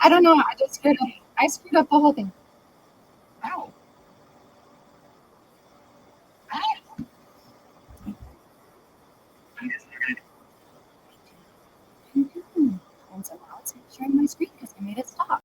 I don't know. I just screwed up. I screwed up the whole thing. Ow. And so now it's sharing my screen because I made it stop.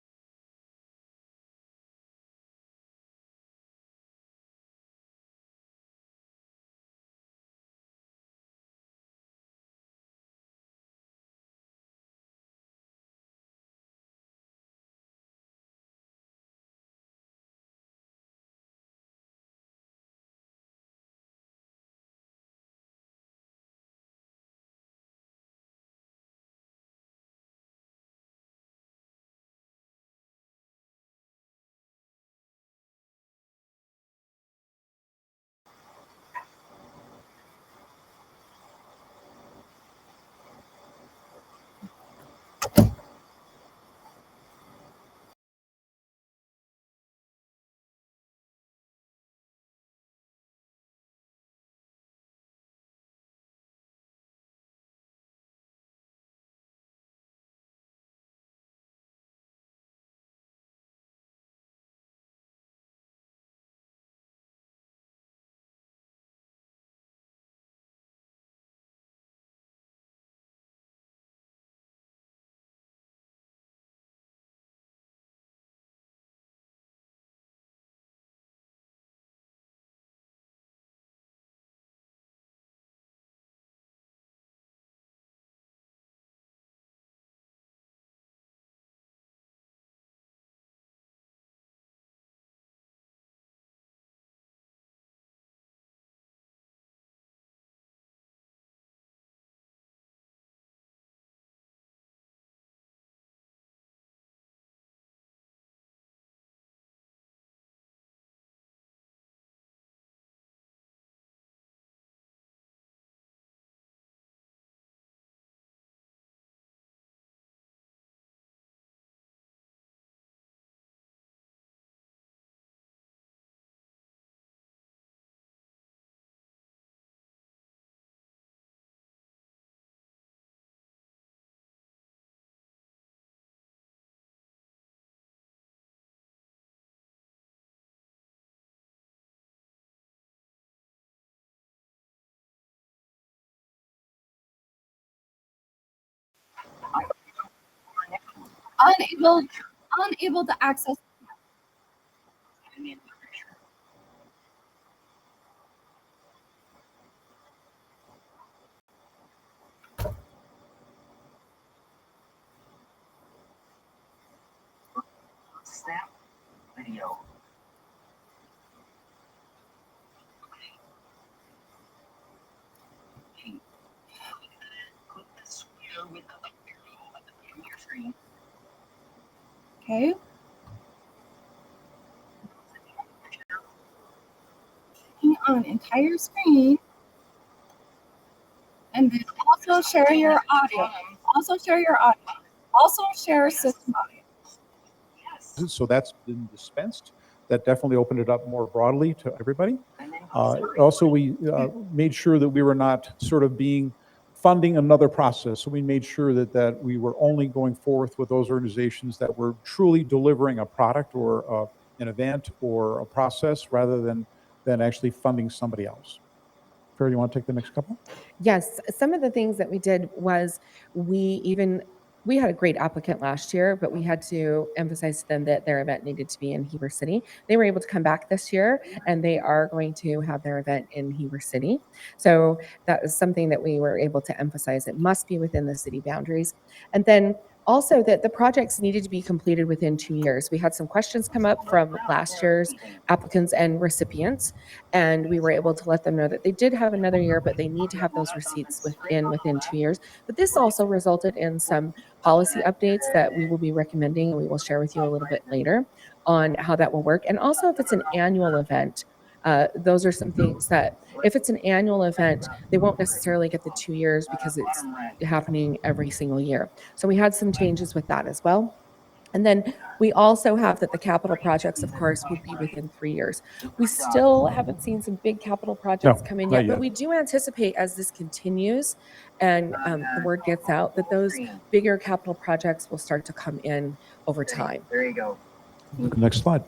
Unable to access. Snap video. Okay. Click the square with the up arrow at the bottom of your screen. Okay. On entire screen, and then also share your audio. Also share your audio. Also share system audio. So that's been dispensed. That definitely opened it up more broadly to everybody. Also, we made sure that we were not sort of funding another process. So we made sure that we were only going forth with those organizations that were truly delivering a product or an event or a process rather than actually funding somebody else. Farah, you want to take the next couple? Yes, some of the things that we did was we had a great applicant last year, but we had to emphasize to them that their event needed to be in Heber City. They were able to come back this year, and they are going to have their event in Heber City. So that is something that we were able to emphasize. It must be within the city boundaries. And then also that the projects needed to be completed within 2 years. We had some questions come up from last year's applicants and recipients, and we were able to let them know that they did have another year, but they need to have those receipts within 2 years. But this also resulted in some policy updates that we will be recommending, and we will share with you a little bit later on how that will work. And also, if it's an annual event, those are some things that if it's an annual event, they won't necessarily get the 2 years because it's happening every single year. So we had some changes with that as well. And then we also have that the capital projects, of course, would be within 3 years. We still haven't seen some big capital projects No, come in not yet, but yet. we do anticipate as this continues and the word gets out that those bigger capital projects will start to come in over time. There you go. Next slide.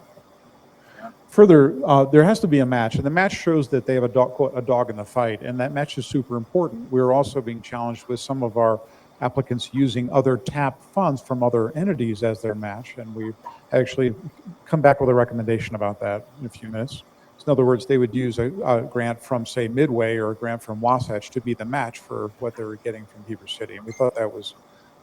Further, there has to be a match, and the match shows that they have a dog in the fight, and that match is super important. We're also being challenged with some of our applicants using other TAP funds from other entities as their match, and we've actually come back with a recommendation about that in a few minutes. So in other words, they would use a grant from, say, Midway or a grant from Wasatch to be the match for what they were getting from Heber City, and we thought that was,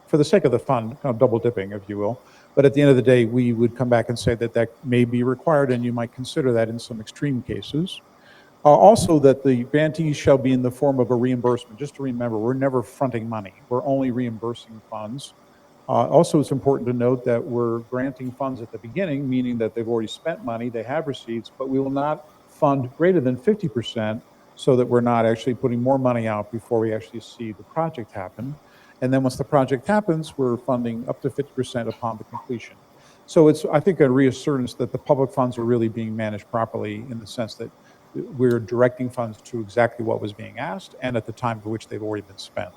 for the sake of the fund, kind of double dipping, if you will. But at the end of the day, we would come back and say that that may be required, and you might consider that in some extreme cases. Also, that the grantees shall be in the form of a reimbursement. Just to remember, we're never fronting money. We're only reimbursing funds. Also, it's important to note that we're granting funds at the beginning, meaning that they've already spent money, they have receipts, but we will not fund greater than 50% so that we're not actually putting more money out before we actually see the project happen. And then once the project happens, we're funding up to 50% upon the completion. So it's, I think, a reassurance that the public funds are really being managed properly in the sense that we're directing funds to exactly what was being asked and at the time for which they've already been spent.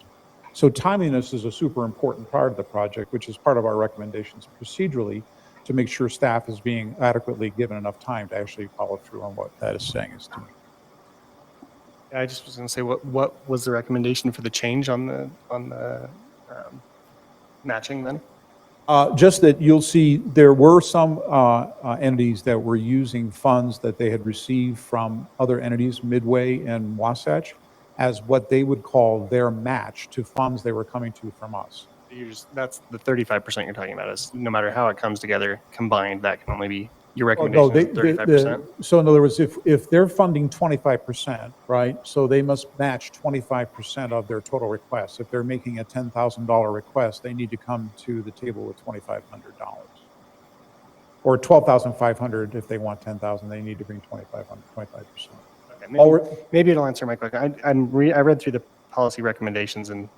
So timeliness is a super important part of the project, which is part of our recommendations procedurally to make sure staff is being adequately given enough time to actually follow through on what that is saying is doing. I just was going to say, what was the recommendation for the change on the matching then? Just that you'll see there were some entities that were using funds that they had received from other entities, Midway and Wasatch, as what they would call their match to funds they were coming to from us. That's the 35% you're talking about, is no matter how it comes together combined, that can only be your Oh, no, recommendation is 35%. so in other words, if they're funding 25%, right, so they must match 25% of their total request. If they're making a $10,000 request, they need to come to the table with $2,500. Or $12,500 if they want 10,000, they need to bring 25%. Okay, maybe it'll answer my question. I read through the policy recommendations, and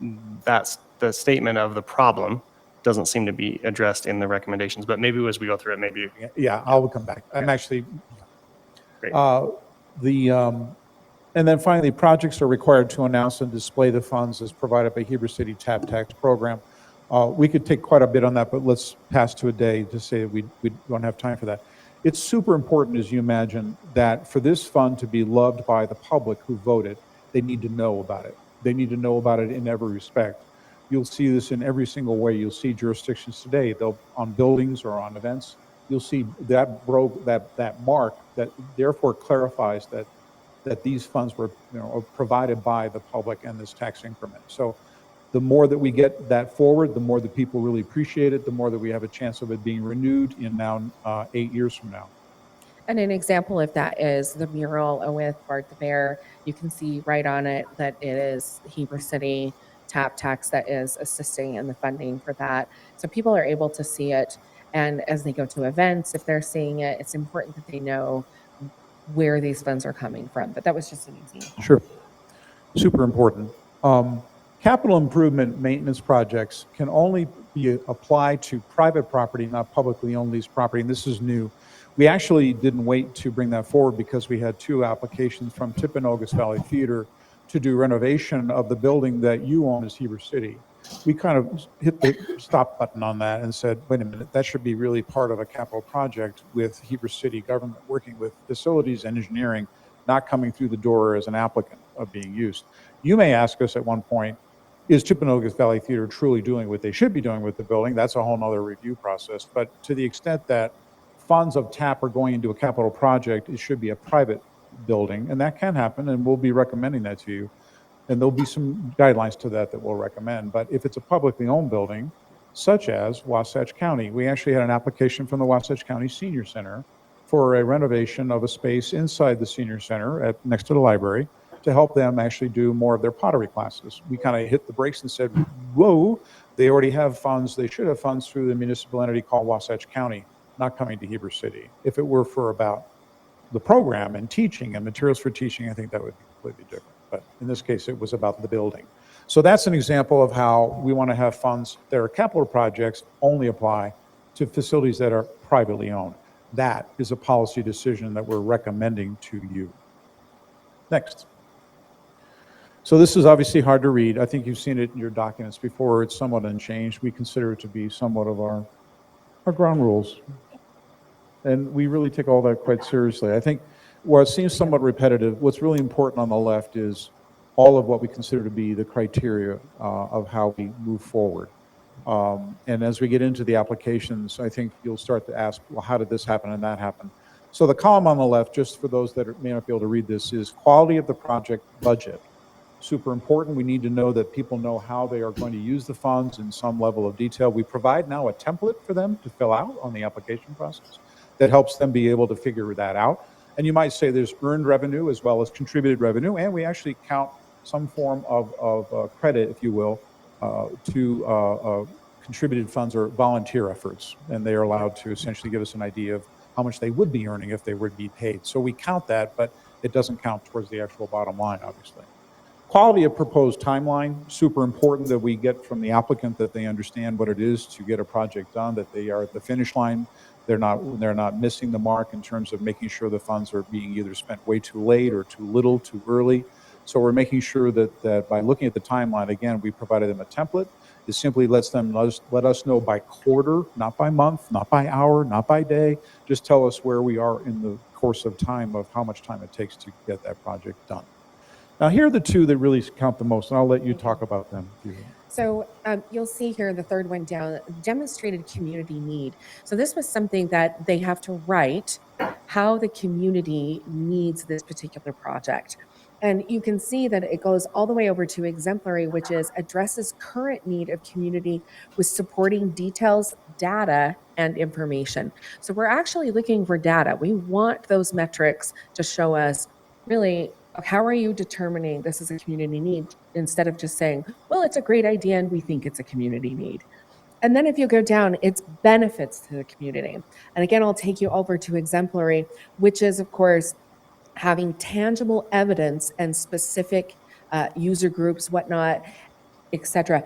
that's the statement of the problem doesn't seem to be addressed in the recommendations, but maybe as we go through it, maybe. Yeah, I'll come back. I'm actually, Great. and then finally, projects are required to announce and display the funds as provided by Heber City TAP Tax Program. We could take quite a bit on that, but let's pass to a day to say we don't have time for that. It's super important, as you imagine, that for this fund to be loved by the public who voted, they need to know about it. They need to know about it in every respect. You'll see this in every single way. You'll see jurisdictions today, they'll on buildings or on events, you'll see that mark that therefore clarifies that these funds were provided by the public and this tax increment. So the more that we get that forward, the more that people really appreciate it, the more that we have a chance of it being renewed in now 8 years from now. And an example of that is the mural with Bart the Bear. You can see right on it that it is Heber City TAP Tax that is assisting in the funding for that. So people are able to see it. And as they go to events, if they're seeing it, it's important that they know where these funds are coming from. But that was just an example. Sure. Super important. Capital improvement maintenance projects can only be applied to private property, not publicly owned leased property. And this is new. We actually didn't wait to bring that forward because we had 2 applications from Timpanogos Valley Theater to do renovation of the building that you own as Heber City. We kind of hit the stop button on that and said, wait a minute, that should be really part of a capital project with Heber City government working with facilities and engineering, not coming through the door as an applicant of being used. You may ask us at one point, is Timpanogos Valley Theater truly doing what they should be doing with the building? That's a whole nother review process. But to the extent that funds of TAP are going into a capital project, it should be a private building, and that can happen, and we'll be recommending that to you. And there'll be some guidelines to that we'll recommend. But if it's a publicly owned building, such as Wasatch County, we actually had an application from the Wasatch County Senior Center for a renovation of a space inside the Senior Center next to the library to help them actually do more of their pottery classes. We kind of hit the brakes and said, whoa, they already have funds. They should have funds through the municipal entity called Wasatch County, not coming to Heber City. If it were for about the program and teaching and materials for teaching, I think that would be completely different. But in this case, it was about the building. So that's an example of how we want to have funds that are capital projects only apply to facilities that are privately owned. That is a policy decision that we're recommending to you. Next. So this is obviously hard to read. I think you've seen it in your documents before. It's somewhat unchanged. We consider it to be somewhat of our ground rules. And we really take all that quite seriously. I think where it seems somewhat repetitive, what's really important on the left is all of what we consider to be the criteria of how we move forward. And as we get into the applications, I think you'll start to ask, well, how did this happen and that happen? So the column on the left, just for those that may not be able to read this, is quality of the project budget. Super important. We need to know that people know how they are going to use the funds in some level of detail. We provide now a template for them to fill out on the application process that helps them be able to figure that out. And you might say there's earned revenue as well as contributed revenue, and we actually count some form of credit, if you will, to contributed funds or volunteer efforts. And they are allowed to essentially give us an idea of how much they would be earning if they were to be paid. So we count that, but it doesn't count towards the actual bottom line, obviously. Quality of proposed timeline, super important that we get from the applicant that they understand what it is to get a project done, that they are at the finish line. They're not missing the mark in terms of making sure the funds are being either spent way too late or too little, too early. So we're making sure that by looking at the timeline, again, we provided them a template. It simply lets them let us know by quarter, not by month, not by hour, not by day. Just tell us where we are in the course of time of how much time it takes to get that project done. Now, here are the two that really count the most, and I'll let you talk about them. So you'll see here the third one down, demonstrated community need. So this was something that they have to write how the community needs this particular project. And you can see that it goes all the way over to exemplary, which is addresses current need of community with supporting details, data, and information. So we're actually looking for data. We want those metrics to show us really how are you determining this is a community need instead of just saying, well, it's a great idea and we think it's a community need. And then if you go down, it's benefits to the community. And again, I'll take you over to exemplary, which is, of course, having tangible evidence and specific user groups, whatnot, etc.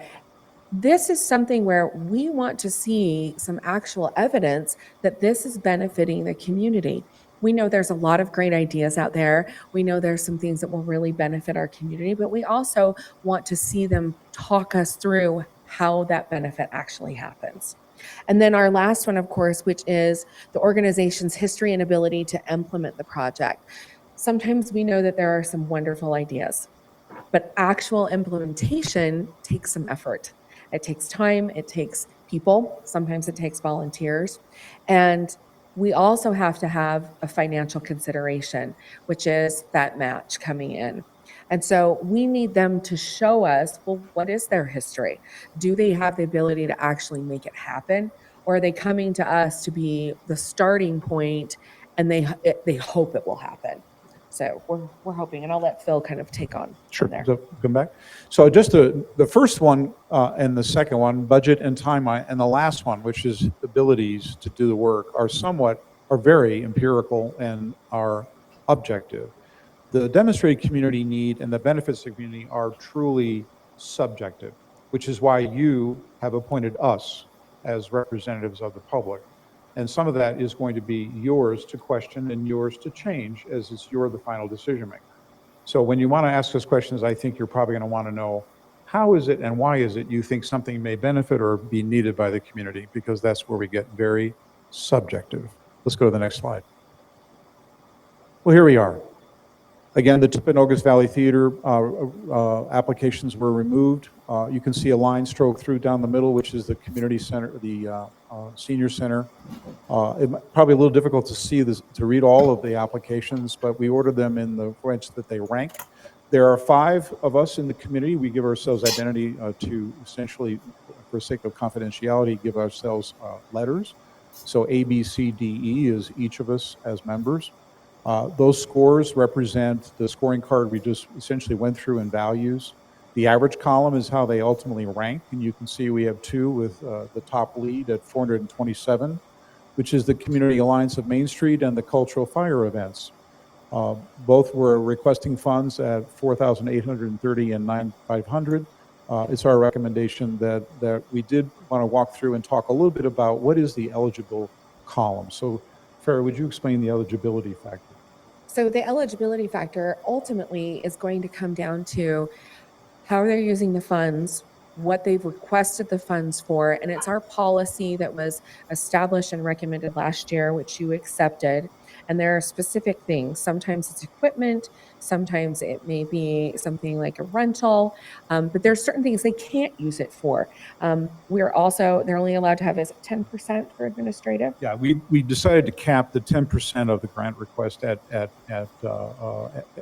This is something where we want to see some actual evidence that this is benefiting the community. We know there's a lot of great ideas out there. We know there's some things that will really benefit our community, but we also want to see them talk us through how that benefit actually happens. And then our last one, of course, which is the organization's history and ability to implement the project. Sometimes we know that there are some wonderful ideas, but actual implementation takes some effort. It takes time, it takes people, sometimes it takes volunteers. And we also have to have a financial consideration, which is that match coming in. And so we need them to show us, well, what is their history? Do they have the ability to actually make it happen? Or are they coming to us to be the starting point and they hope it will happen? So we're hoping, and I'll let Phil kind of take on Sure. from there. So come back. So just the first one and the second one, budget and timeline, and the last one, which is abilities to do the work, are very empirical and are objective. The demonstrated community need and the benefits of community are truly subjective, which is why you have appointed us as representatives of the public. And some of that is going to be yours to question and yours to change, as you're the final decision maker. So when you want to ask us questions, I think you're probably going to want to know, how is it and why is it you think something may benefit or be needed by the community? Because that's where we get very subjective. Let's go to the next slide. Well, here we are. Again, the Timpanogos Valley Theater applications were removed. You can see a line stroke through down the middle, which is the community center, the senior center. Probably a little difficult to see this, to read all of the applications, but we ordered them in the way that they rank. There are 5 of us in the community. We give ourselves identity to essentially, for sake of confidentiality, give ourselves letters. So A, B, C, D, E is each of us as members. Those scores represent the scoring card we just essentially went through in values. The average column is how they ultimately rank, and you can see we have 2 with the top lead at 427, which is the Community Alliance of Main Street and the Cultural Fire Events. Both were requesting funds at $4,830 and $9,500. it's our recommendation that we did want to walk through and talk a little bit about what is the eligible column. So Farah, would you explain the eligibility factor? So the eligibility factor ultimately is going to come down to how they're using the funds, what they've requested the funds for, and it's our policy that was established and recommended last year, which you accepted. And there are specific things. Sometimes it's equipment, sometimes it may be something like a rental, but there's certain things they can't use it for. They're only allowed to have is 10% for administrative. Yeah, we decided to cap the 10% of the grant request at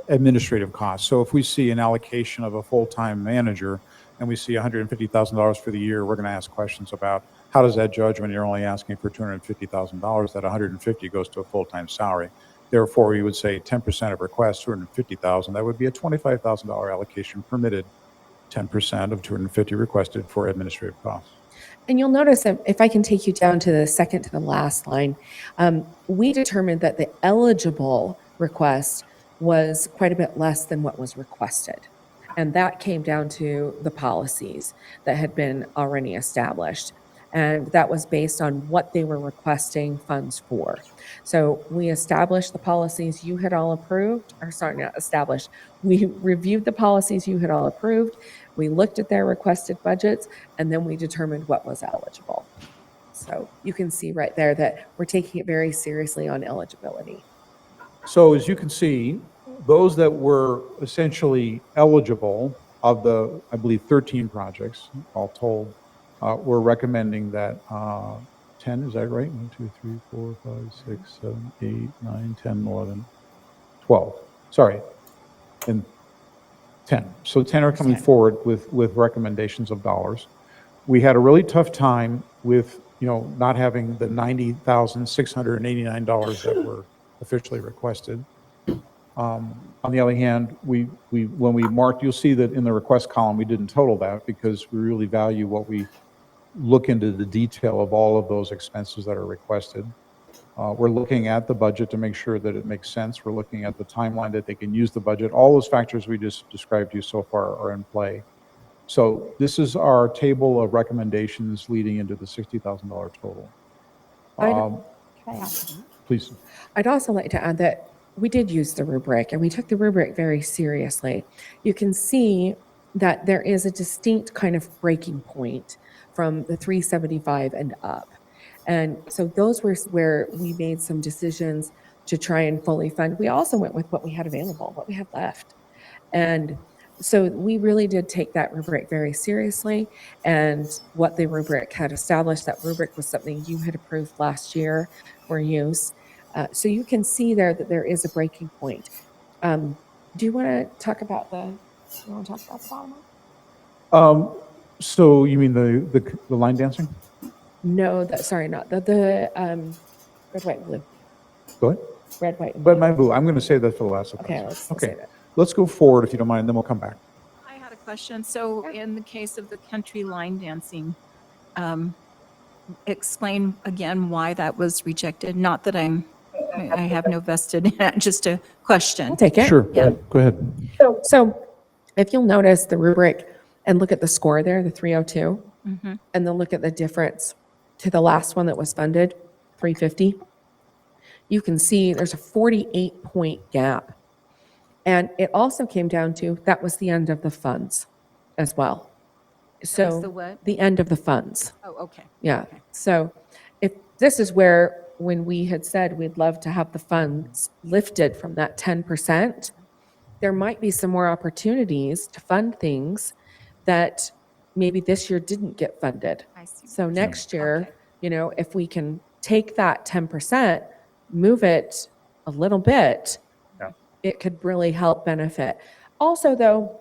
administrative costs. So if we see an allocation of a full-time manager and we see $150,000 for the year, we're going to ask questions about how does that judge when you're only asking for $250,000, that 150 goes to a full-time salary. Therefore, we would say 10% of requests, 250,000, that would be a $25,000 allocation permitted, 10% of 250 requested for administrative costs. And you'll notice that if I can take you down to the second to the last line, we determined that the eligible request was quite a bit less than what was requested. And that came down to the policies that had been already established. And that was based on what they were requesting funds for. So we established the policies you had all approved, or sorry, not established. We reviewed the policies you had all approved. We looked at their requested budgets, and then we determined what was eligible. So you can see right there that we're taking it very seriously on eligibility. So as you can see, those that were essentially eligible of the, I believe, 13 projects, all told, we're recommending that 10, is that right? 1, 2, 3, 4, 5, 6, 7, 8, 9, 10, 11, 12. Sorry, and 10. So 10 are coming forward with recommendations of dollars. We had a really tough time with, not having the $90,689 that were officially requested. On the other hand, when we marked, you'll see that in the request column, we didn't total that because we really value what we look into the detail of all of those expenses that are requested. We're looking at the budget to make sure that it makes sense. We're looking at the timeline that they can use the budget. All those factors we just described to you so far are in play. So this is our table of recommendations leading into the $60,000 total. Please. I'd also like to add that we did use the rubric, and we took the rubric very seriously. You can see that there is a distinct kind of breaking point from the 375 and up. And so those were where we made some decisions to try and fully fund. We also went with what we had available, what we had left. And so we really did take that rubric very seriously, and what the rubric had established, that rubric was something you had approved last year for use. So you can see there that there is a breaking point. Do you want to talk about the bottom one? So you mean the line dancing? No, not the red, white, blue. Go ahead. Red, white, and But blue. my boo, I'm going to say that for the last. Okay, let's say that. Let's go forward if you don't mind, and then we'll come back. I had a question. So in the case of the country line dancing, explain again why that was rejected. Not that I have no vested in it, just a question. I'll take it. Sure, Yeah. go ahead. So if you'll notice the rubric and look at the score there, the 302, and then look at the difference to the last one that was funded, 350, you can see there's a 48-point gap. And it also came down to, that was the end of the funds as well. That was the what? The end of the funds. Oh, okay. Yeah. Okay. So if this is where, when we had said we'd love to have the funds lifted from that 10%, there might be some more opportunities to fund things that maybe this year didn't get funded. I see. So next year, Okay. if we can take that 10%, move it a little bit, Yeah. it could really help benefit. Also, though,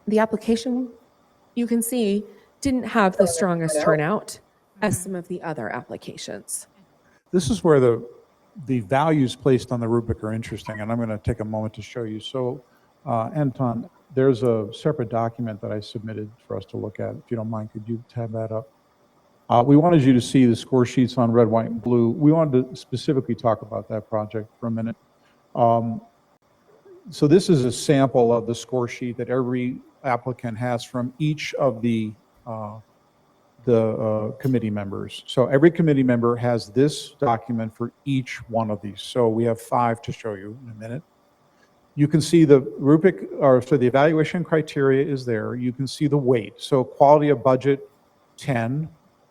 the application, you can see, didn't have the strongest turnout as some of the other applications. This is where the values placed on the rubric are interesting, and I'm going to take a moment to show you. So, Anton, there's a separate document that I submitted for us to look at. If you don't mind, could you tab that up? We wanted you to see the score sheets on red, white, and blue. We wanted to specifically talk about that project for a minute. So this is a sample of the score sheet that every applicant has from each of the committee members. So every committee member has this document for each one of these. So we have 5 to show you in a minute. You can see the rubric, or so the evaluation criteria is there. You can see the weight. So quality of budget, 10,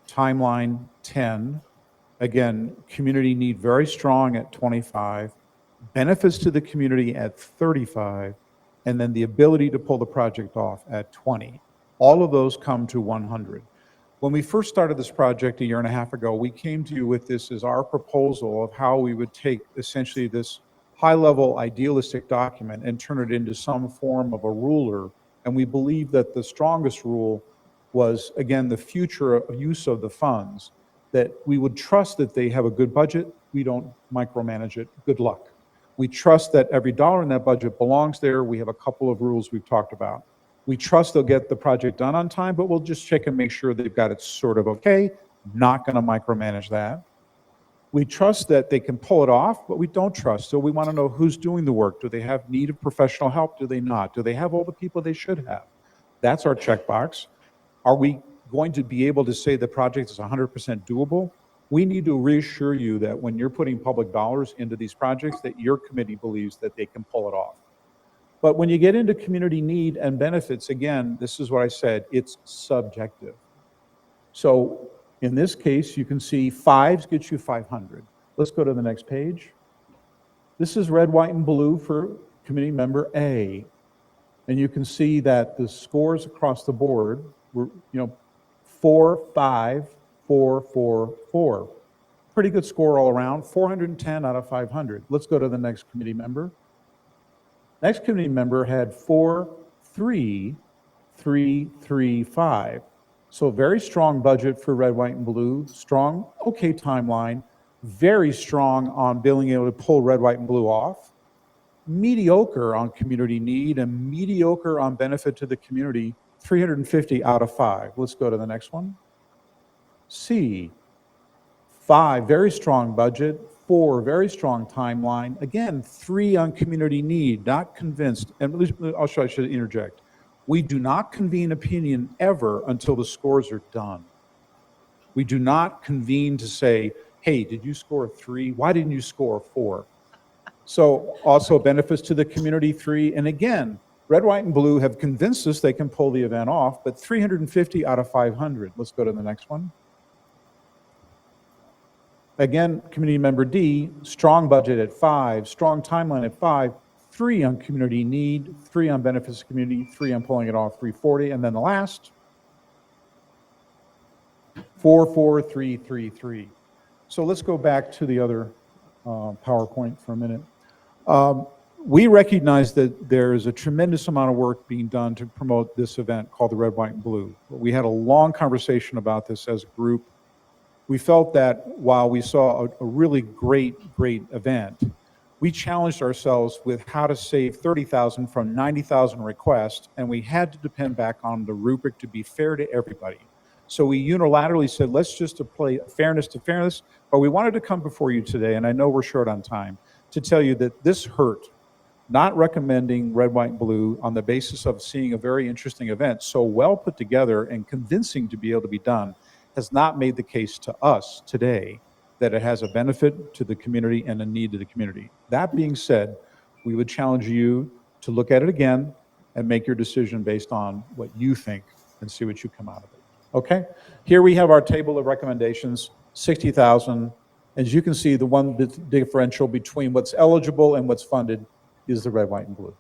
timeline, 10. Again, community need very strong at 25, benefits to the community at 35, and then the ability to pull the project off at 20. All of those come to 100. When we first started this project a year and a half ago, we came to you with this as our proposal of how we would take essentially this high-level idealistic document and turn it into some form of a ruler. And we believe that the strongest rule was, again, the future use of the funds, that we would trust that they have a good budget. We don't micromanage it. Good luck. We trust that every dollar in that budget belongs there. We have a couple of rules we've talked about. We trust they'll get the project done on time, but we'll just check and make sure they've got it sort of okay. Not going to micromanage that. We trust that they can pull it off, but we don't trust. So we want to know who's doing the work. Do they have need of professional help? Do they not? Do they have all the people they should have? That's our checkbox. Are we going to be able to say the project is 100% doable? We need to reassure you that when you're putting public dollars into these projects, that your committee believes that they can pull it off. But when you get into community need and benefits, again, this is what I said, it's subjective. So in this case, you can see 5s get you 500. Let's go to the next page. This is red, white, and blue for committee member A. And you can see that the scores across the board were, 4, 5, 4, 4, 4. Pretty good score all around, 410 out of 500. Let's go to the next committee member. Next committee member had 4, 3, 3, 3, 5. So very strong budget for red, white, and blue. Strong, okay timeline. Very strong on being able to pull red, white, and blue off. Mediocre on community need and mediocre on benefit to the community. 350 out of 5. Let's go to the next one. C, 5, very strong budget. 4, very strong timeline. Again, 3 on community need, not convinced. And I should interject. We do not convene opinion ever until the scores are done. We do not convene to say, hey, did you score 3? Why didn't you score 4? So also benefits to the community, 3. And again, red, white, and blue have convinced us they can pull the event off, but 350 out of 500. Let's go to the next one. Again, community member D, strong budget at 5, strong timeline at 5, 3 on community need, 3 on benefits to community, 3 on pulling it off, 340. And then the last, 4, 4, 3, 3, 3. So let's go back to the other PowerPoint for a minute. We recognize that there is a tremendous amount of work being done to promote this event called the Red, White, and Blue. We had a long conversation about this as a group. We felt that while we saw a really great event, we challenged ourselves with how to save 30,000 from 90,000 requests, and we had to depend back on the rubric to be fair to everybody. So we unilaterally said, let's just apply fairness to fairness, but we wanted to come before you today, and I know we're short on time, to tell you that this hurt, not recommending red, white, and blue on the basis of seeing a very interesting event so well put together and convincing to be able to be done, has not made the case to us today that it has a benefit to the community and a need to the community. That being said, we would challenge you to look at it again and make your decision based on what you think and see what you come out of it. Okay? Here we have our table of recommendations, 60,000. As you can see, the one differential between what's eligible and what's funded is the red, white, and blue.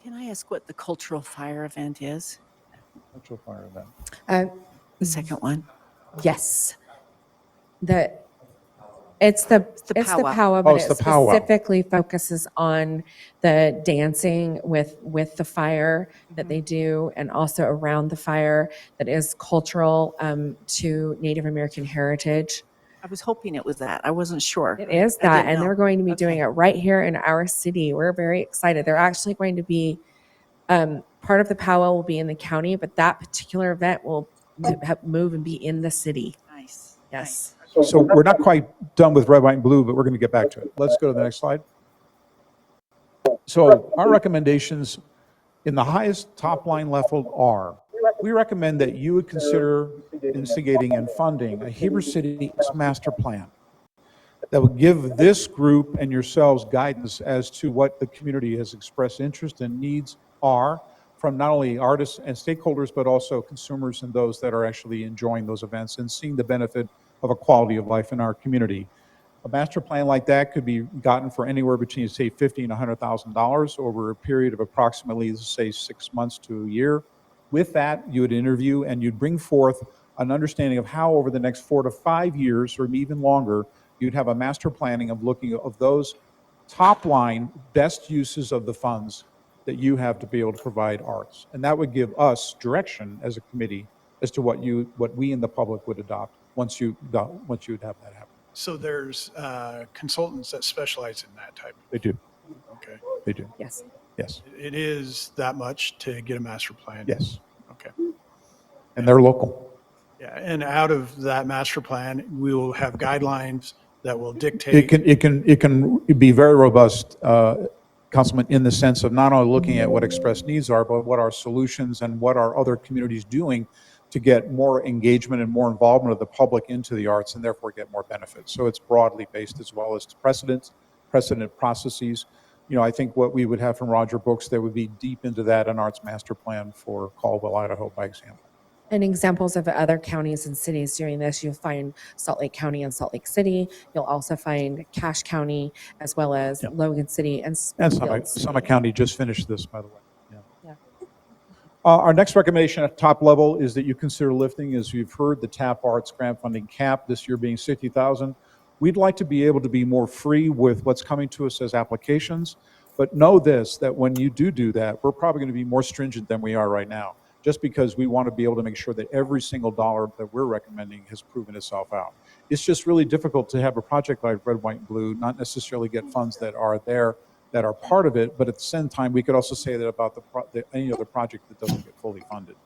Can I ask what the cultural fire event is? Cultural fire event. The second one? Yes. It's the powwow, but it's it the powwow. specifically focuses on the dancing with the fire that they do, and also around the fire that is cultural to Native American heritage. I was hoping it was that. I wasn't sure. It is I that, didn't and know. they're going to be doing Okay. it right here in our city. We're very excited. They're actually going to be part of the powwow will be in the county, but that particular event will move and be in the city. Nice. Yes. So we're not quite done with red, white, and blue, but we're going to get back to it. Let's go to the next slide. So our recommendations In the highest top line level are, we recommend that you would consider instigating and funding a Heber City master plan that would give this group and yourselves guidance as to what the community has expressed interest and needs are from not only artists and stakeholders, but also consumers and those that are actually enjoying those events and seeing the benefit of a quality of life in our community. A master plan like that could be gotten for anywhere between, say, $50,000 and $100,000 over a period of approximately, say, 6 months to a year. With that, you would interview and you'd bring forth an understanding of how over the next 4 to 5 years, or even longer, you'd have a master planning of looking at those top line best uses of the funds that you have to be able to provide arts. And that would give us direction as a committee as to what we in the public would adopt once you'd have that happen. So there's consultants that specialize in that type. They do. Okay. They do. Yes. Yes. It is that much to get a master plan. Yes. Okay. And they're local. Yeah. And out of that master plan, we will have guidelines that will dictate. It can be very robust, Councilman, in the sense of not only looking at what expressed needs are, but what are solutions and what are other communities doing to get more engagement and more involvement of the public into the arts and therefore get more benefits. So it's broadly based as well as precedent processes. You know, I think what we would have from Roger Books, that would be deep into that, an arts master plan for Caldwell, Idaho, by example. And examples of other counties and cities doing this, you'll find Salt Lake County and Salt Lake City. You'll also find Cache County, as well as Logan City and Springfield City. Summit County just finished this, by the way. Our next recommendation at top level is that you consider lifting, as you've heard, the TAP Arts grant funding cap, this year being $60,000. We'd like to be able to be more free with what's coming to us as applications, but know this, that when you do that, we're probably going to be more stringent than we are right now, just because we want to be able to make sure that every single dollar that we're recommending has proven itself out. It's just really difficult to have a project like Red, White, and Blue not necessarily get funds that are there that are part of it, but at the same time, we could also say that about any other project that doesn't get fully funded.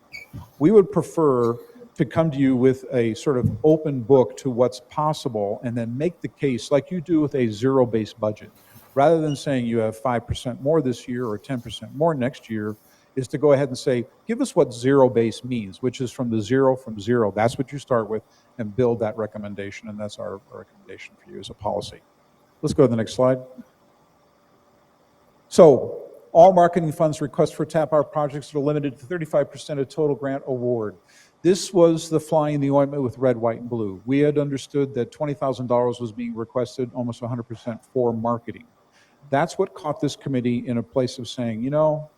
We would prefer to come to you with a sort of open book to what's possible and then make the case like you do with a zero-based budget. Rather than saying you have 5% more this year or 10% more next year, is to go ahead and say, give us what zero-based means, which is from zero. That's what you start with, and build that recommendation, and that's our recommendation for you as a policy. Let's go to the next slide. So, all marketing funds requests for TAP Art projects are limited to 35% of total grant award. This was the fly in the ointment with Red, White, and Blue. We had understood that $20,000 was being requested, almost 100% for marketing. That's what caught this committee in a place of saying, you know,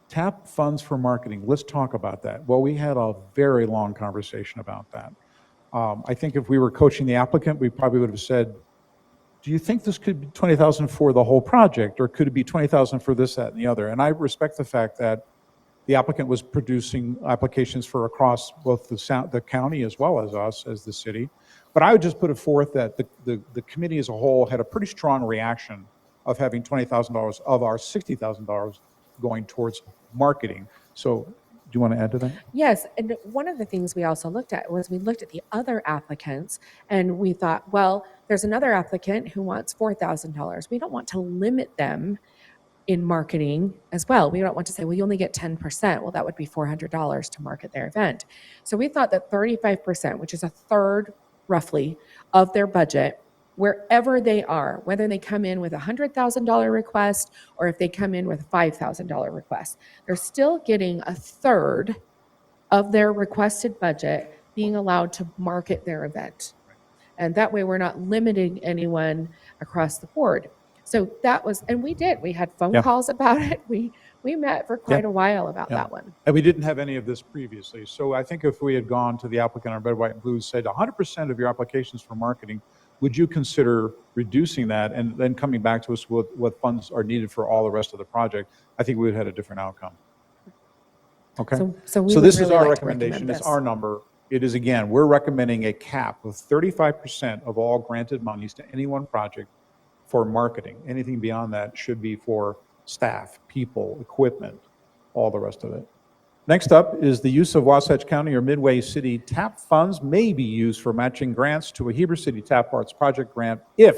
TAP funds for marketing, let's talk about that. Well, we had a very long conversation about that. I think if we were coaching the applicant, we probably would have said, do you think this could be $20,000 for the whole project, or could it be $20,000 for this, that, and the other? And I respect the fact that the applicant was producing applications for across both the county as well as us as the city. But I would just put it forth that the committee as a whole had a pretty strong reaction of having $20,000 of our $60,000 going towards marketing. So do you want to add to that? Yes, and one of the things we also looked at was we looked at the other applicants and we thought, well, there's another applicant who wants $4,000. We don't want to limit them in marketing as well. We don't want to say, well, you only get 10%. Well, that would be $400 to market their event. So we thought that 35%, which is a third roughly of their budget, wherever they are, whether they come in with a $100,000 request or if they come in with a $5,000 request, they're still getting a third of their requested budget being allowed to market their event. And that way we're not limiting anyone across the board. So that was, and we had phone calls about it. We met for quite a while about that one. And we didn't have any of this previously. So I think if we had gone to the applicant on Red, White, and Blue and said 100% of your applications for marketing, would you consider reducing that and then coming back to us with what funds are needed for all the rest of the project? I think we would have had a different outcome. Okay. So this is our recommendation. It's our number. It is, again, we're recommending a cap of 35% of all granted monies to any one project for marketing. Anything beyond that should be for staff, people, equipment, all the rest of it. Next up is the use of Wasatch County or Midway City TAP funds may be used for matching grants to a Heber City TAP Arts project grant if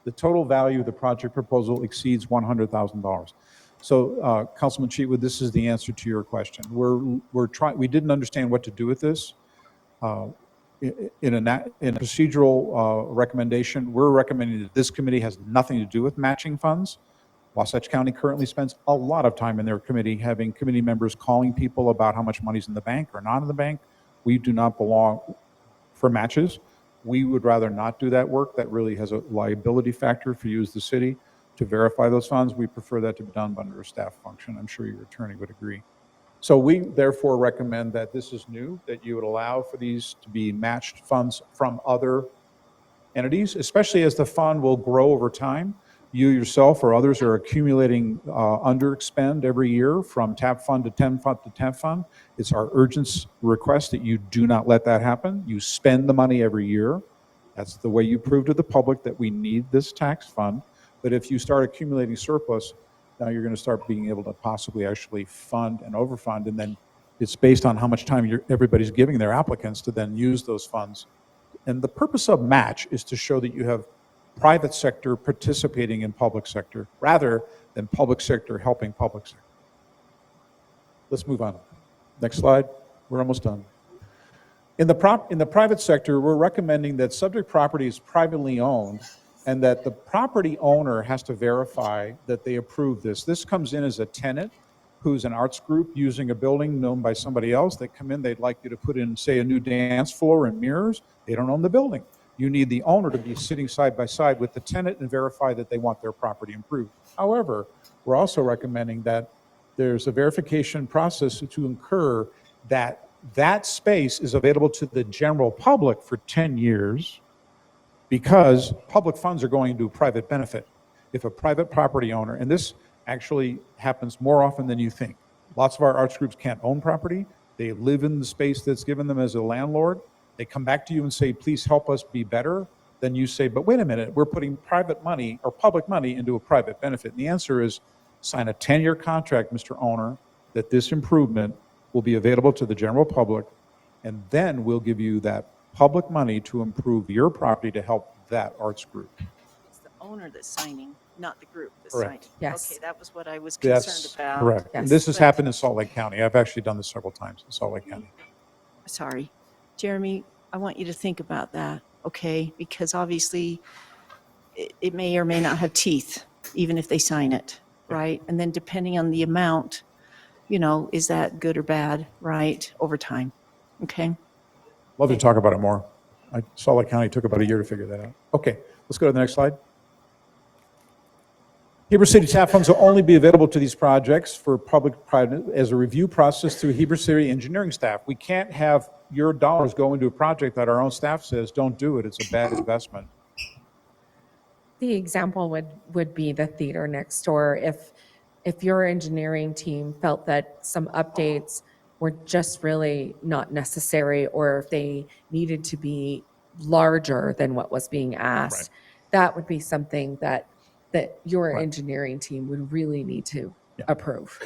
the total value of the project proposal exceeds $100,000. So, Councilman Cheatwood, this is the answer to your question. We didn't understand what to do with this. In a procedural recommendation, we're recommending that this committee has nothing to do with matching funds. Wasatch County currently spends a lot of time in their committee having committee members calling people about how much money's in the bank or not in the bank. We do not belong for matches. We would rather not do that work. That really has a liability factor for you as the city to verify those funds. We prefer that to be done under a staff function. I'm sure your attorney would agree. So we therefore recommend that this is new, that you would allow for these to be matched funds from other entities, especially as the fund will grow over time. You yourself or others are accumulating under expend every year from TAP fund to TEM fund to TAP fund. It's our urgent request that you do not let that happen. You spend the money every year. That's the way you prove to the public that we need this tax fund. But if you start accumulating surplus, now you're going to start being able to possibly actually fund and overfund, and then it's based on how much time everybody's giving their applicants to then use those funds. And the purpose of match is to show that you have private sector participating in public sector rather than public sector helping public sector. Let's move on. Next slide. We're almost done. In the private sector, we're recommending that subject property is privately owned and that the property owner has to verify that they approve this. This comes in as a tenant who's an arts group using a building known by somebody else. They come in, they'd like you to put in, say, a new dance floor and mirrors. They don't own the building. You need the owner to be sitting side by side with the tenant and verify that they want their property improved. However, we're also recommending that there's a verification process to incur that that space is available to the general public for 10 years because public funds are going to private benefit. If a private property owner, and this actually happens more often than you think. Lots of our arts groups can't own property. They live in the space that's given them as a landlord. They come back to you and say, please help us be better. Then you say, but wait a minute, we're putting private money or public money into a private benefit. And the answer is sign a 10-year contract, Mr. Owner, that this improvement will be available to the general public, and then we'll give you that public money to improve your property to help that arts group. It's the owner that's signing, not the group that's Correct. signing. Yes. Okay, that was what I was concerned That's about. correct. Yes. And this has But- happened in Salt Lake County. I've actually done this several times in Salt Lake County. Sorry. Jeremy, I want you to think about that, okay? Because obviously, it may or may not have teeth, even if they sign it, right? And then depending on the amount, you know, is that good or bad, right, over time, okay? Love to talk about it more. Salt Lake County took about a year to figure that out. Okay, let's go to the next slide. Heber City TAP funds will only be available to these projects for public-private as a review process through Heber City engineering staff. We can't have your dollars go into a project that our own staff says, don't do it, it's a bad investment. The example would be the theater next door. If your engineering team felt that some updates were just really not necessary, or if they needed to be larger than what was being asked, that would be something that your Right. engineering team would really need to approve.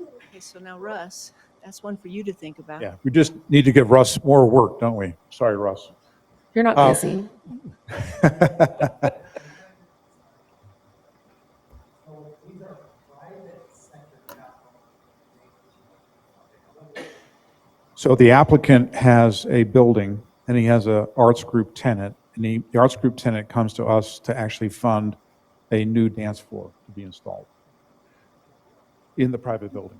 Okay, so now Russ, that's one for you to think about. Yeah, we just need to give Russ more work, don't we? Sorry, Russ. You're not busy. So the applicant has a building and he has a arts group tenant, and the arts group tenant comes to us to actually fund a new dance floor to be installed in the private building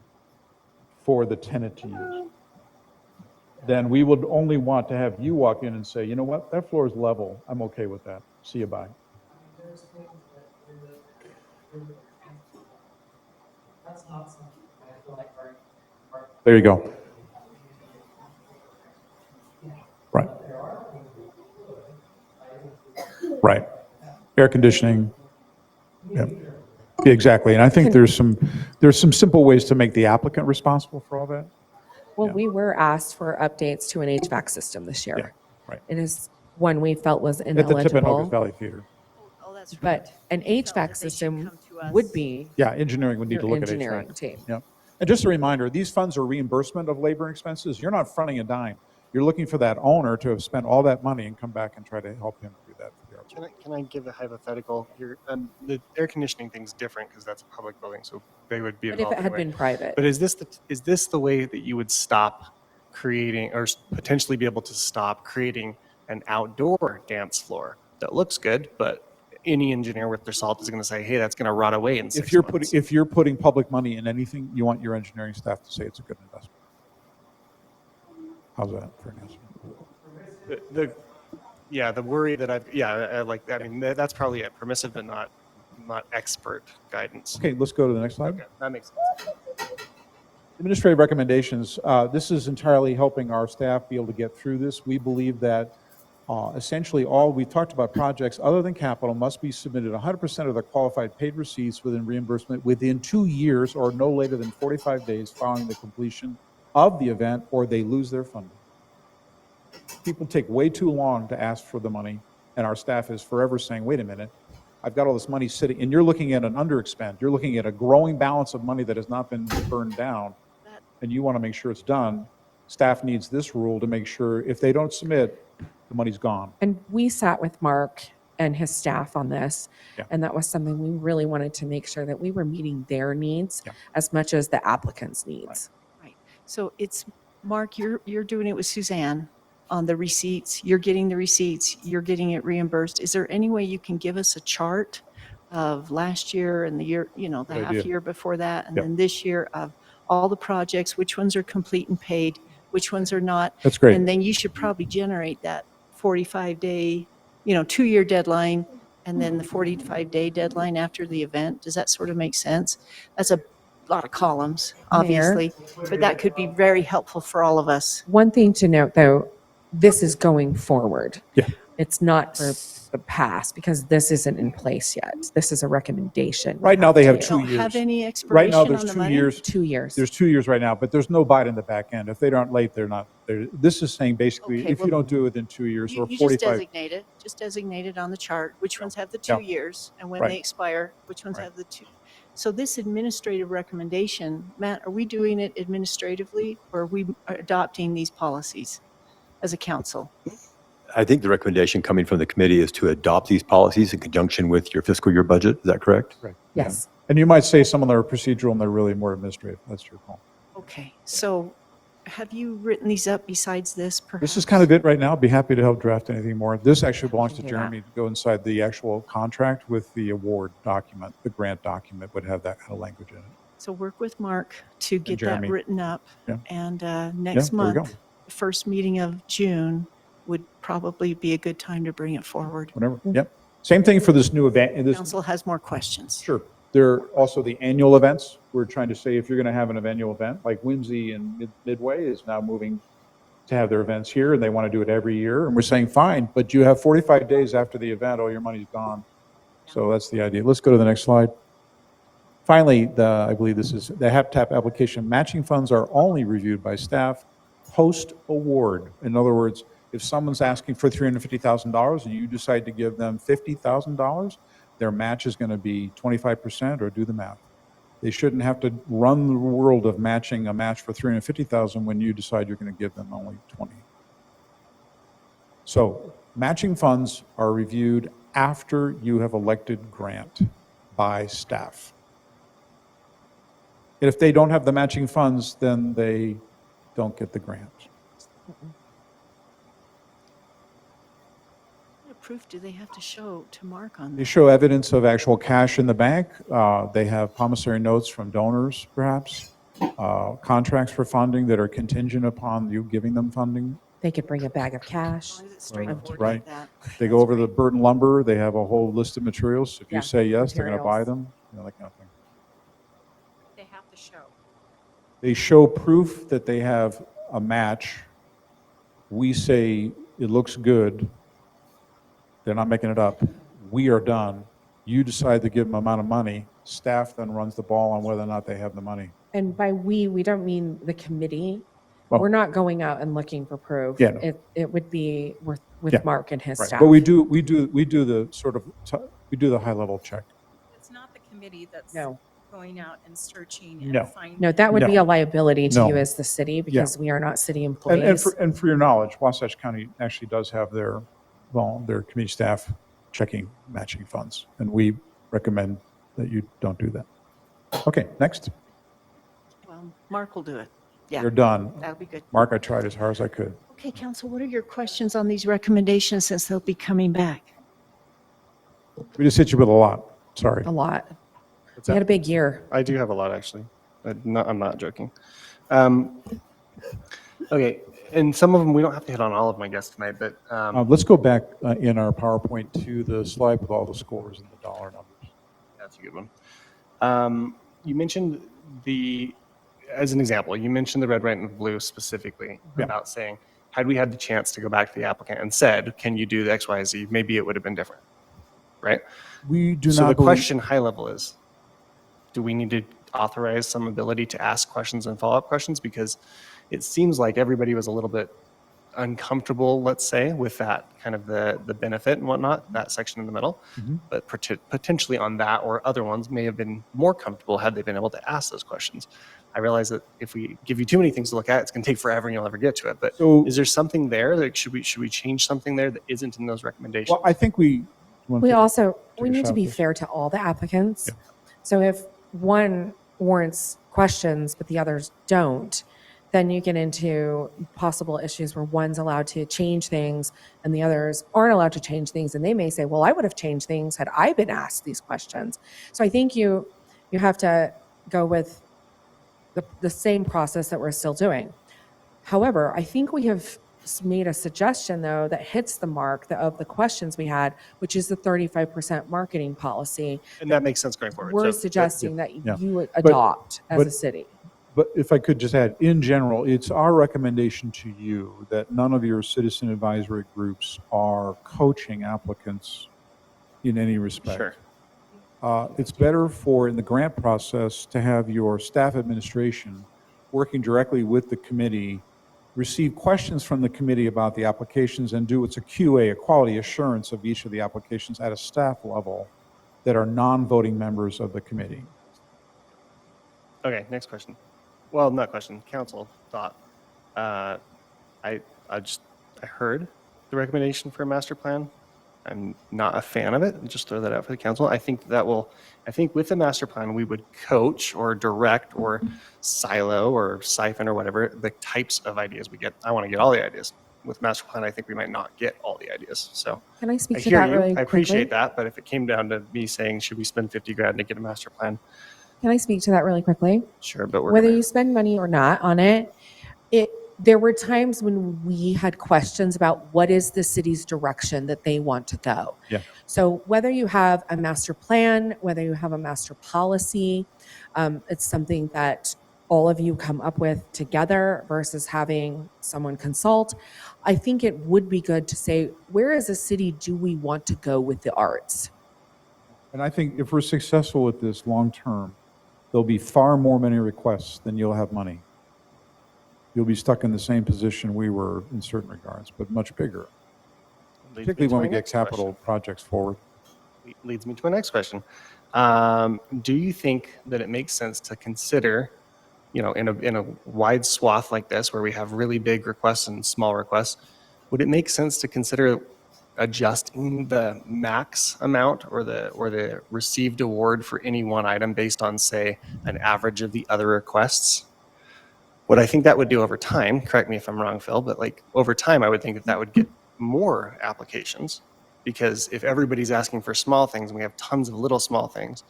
for the tenant to use. Then we would only want to have you walk in and say, you know what, that floor is level. I'm okay with that. See you, bye. There you go. Right. Right. Air conditioning. Yeah. Yeah, exactly. And I think there's some simple ways to make the applicant responsible for all that. Well, Yeah. we were asked for updates to an HVAC system this year. Yeah, right. It is one we felt was At the Tippecanoe ineligible, Valley Theater. Oh, that's right. but an We felt HVAC that they should system come to us. would be Yeah, engineering would need to your look at engineering HVAC. team. Yeah. And just a reminder, these funds are reimbursement of labor expenses. You're not fronting a dime. You're looking for that owner to have spent all that money and come back and try to help him do that for the arts. Can I give a hypothetical here? The air conditioning thing's different because that's a public building, so they would be But if involved it had anyway. been private, But is this the way that you would stop creating or potentially be able to stop creating an outdoor dance floor that looks good, but any engineer with their salt is going to say, hey, that's going to rot away in 6 months. If you're putting public money in anything, you want your engineering staff to say it's a good investment. How's that for an answer? The worry that I mean, that's probably permissive, but not expert guidance. Okay, let's go to the next slide. Okay, that makes sense. Administrative recommendations. This is entirely helping our staff be able to get through this. We believe that essentially all we talked about projects other than capital must be submitted 100% of the qualified paid receipts within reimbursement within 2 years or no later than 45 days following the completion of the event, or they lose their funding. People take way too long to ask for the money, and our staff is forever saying, wait a minute, I've got all this money sitting, and you're looking at an underexpend. You're looking at a growing balance of money that has not been burned down, and you want to make sure it's done. Staff needs this rule to make sure if they don't submit, the money's gone. and we sat with Mark and his staff on this, Yeah. and that was something we really wanted to make sure that we were meeting their needs Yeah. as much as the applicant's needs. Right. So it's, Mark, you're doing it with Suzanne on the receipts. You're getting the receipts. You're getting it reimbursed. Is there any way you can give us a chart of last year and the year, the Good half idea. year before that, and Yep. then this year of all the projects, which ones are complete and paid, which ones are not? That's great. And then you should probably generate that 45-day, 2-year deadline, and then the 45-day deadline after the event. Does that sort of make sense? That's a lot of columns, obviously, but that could be very helpful for all of us. One thing to note, though, this is going forward. Yeah. It's not for the past, because this isn't in place yet. This is a recommendation. Right now, they have They 2 don't years. have any Right expiration now, on there's the 2 money? years. 2 years. There's 2 years right now, but there's no bite in the back end. If they aren't late, they're not. This is saying basically, Okay, if you well, don't do it within 2 years or You just 45. designate it on the chart, which ones have the Yeah. 2 years, and when Right. they expire, which ones Right. have the 2. So this administrative recommendation, Matt, are we doing it administratively, or are we adopting these policies as a council? I think the recommendation coming from the committee is to adopt these policies in conjunction with your fiscal year budget. Is that correct? Right. Yes. And you might say some of them are procedural and they're really more administrative. That's your call. Okay, so have you written these up besides this, perhaps? This is kind of it right now. Be happy to help draft anything more. This actually belongs to can do that. Jeremy to go inside the actual contract with the award document. The grant document would have that kind of language in it. So work with Mark to get that Jeremy. written up. Yeah. And next there we go. month, the first meeting of June would probably be a good time to bring it forward. Whatever. Yep. Same thing for this new event. And this, Council has more questions. Sure. There are also the annual events. We're trying to say if you're going to have an annual event, like Whimsy and Midway is now moving to have their events here, and they want to do it every year. And we're saying, fine, but you have 45 days after the event, all your money's gone. So that's the idea. Let's go to the next slide. Finally, I believe this is the HAPTAP application. Matching funds are only reviewed by staff post-award. In other words, if someone's asking for $350,000 and you decide to give them $50,000, their match is going to be 25%, or do the math. They shouldn't have to run the world of matching a match for $350,000 when you decide you're going to give them only 20. So matching funds are reviewed after you have elected grant by staff. And if they don't have the matching funds, then they don't get the grant. What proof do they have to show to Mark on They this? show evidence of actual cash in the bank. They have promissory notes from donors, perhaps. Contracts for funding that are contingent upon you giving them funding. They could bring a bag of cash. As long as it's straightforward Right. like that. They go over the Burton lumber. They have a whole list of materials. If Yeah, you say yes, they're going to buy materials. them, that kind of thing. They have to show. They show proof that they have a match. We say it looks good. They're not making it up. We are done. You decide to give them amount of money. Staff then runs the ball on whether or not they have the money. And by we don't mean the committee. Well- We're not going out and looking for proof. Yeah, no. It would be with Yeah. Mark and his Right. staff. But we do the sort of, we do the high level check. It's not the committee that's No, going out and searching No. and finding. no, that would be No. a liability to No. you as the city, because we are not city And employees. for your knowledge, Wasatch County actually does have their committee staff checking matching funds. And we recommend that you don't do that. Okay, next. Well, Mark will do it. Yeah, You're done. that'll be good. Mark, I tried as hard as I could. Okay, council, what are your questions on these recommendations since they'll be coming back? We just hit you with a lot. Sorry. A lot. What's We had that? a big year. I do have a lot, actually. I'm not joking. Okay, and some of them, we don't have to hit on all of them, I guess, tonight, but Let's go back in our PowerPoint to the slide with all the scores and the dollar numbers. that's a good one. You mentioned as an example, you mentioned the red, white, and the blue specifically Yeah. about saying, had we had the chance to go back to the applicant and said, can you do the X, Y, Z, maybe it would have been different, right? We do So not the believe- question high level is, do we need to authorize some ability to ask questions and follow-up questions? Because it seems like everybody was a little bit uncomfortable, let's say, with that kind of the benefit and whatnot, that section in the middle. Mhm. But potentially on that or other ones may have been more comfortable had they been able to ask those questions. I realize that if we give you too many things to look at, it's going to take forever and you'll never get to it. But So- is there something there? Like, should we change something there that isn't in those recommendations? Well, I think we. We also, we a need shot to be at this? fair to all the applicants. Yeah. So if one warrants questions, but the others don't, then you get into possible issues where one's allowed to change things and the others aren't allowed to change things. And they may say, well, I would have changed things had I been asked these questions. So I think you have to go with the same process that we're still doing. However, I think we have made a suggestion, though, that hits the mark of the questions we had, which is the 35% marketing policy. And that makes sense going forward. We're So- suggesting that yeah. you would adopt as a but- city. But if I could just add, in general, it's our recommendation to you that none of your citizen advisory groups are coaching applicants in any respect. Sure. It's better in the grant process to have your staff administration working directly with the committee, receive questions from the committee about the applications and do what's a QA, a quality assurance of each of the applications at a staff level that are non-voting members of the committee. Okay, next question. Well, not question, council thought. I heard the recommendation for a master plan. I'm not a fan of it. Just throw that out for the council. I think with the master plan, we would coach or direct or silo or siphon or whatever the types of ideas we get. I want to get all the ideas. With master plan, I think we might not get all the ideas. So Can I I speak to hear that you. really I quickly? appreciate that. But if it came down to me saying, should we spend 50 grand to get a master plan? Can I speak to that really quickly? Sure, but we're Whether gonna- you spend money or not on it, there were times when we had questions about what is the city's direction that they want to go. Yeah. So whether you have a master plan, whether you have a master policy, it's something that all of you come up with together versus having someone consult. I think it would be good to say, where as a city do we want to go with the arts? And I think if we're successful with this long-term, there'll be far more many requests than you'll have money. You'll be stuck in the same position we were in certain regards, but much bigger, leads me particularly to when my we get next capital question. projects forward. Leads me to my next question. Do you think that it makes sense to consider, in a wide swath like this, where we have really big requests and small requests, would it make sense to consider adjusting the max amount or the received award for any one item based on, say, an average of the other requests? What I think that would do over time, correct me if I'm wrong, Phil, but like over time, I would think that would get more applications, because if everybody's asking for small things and we have tons of little small things,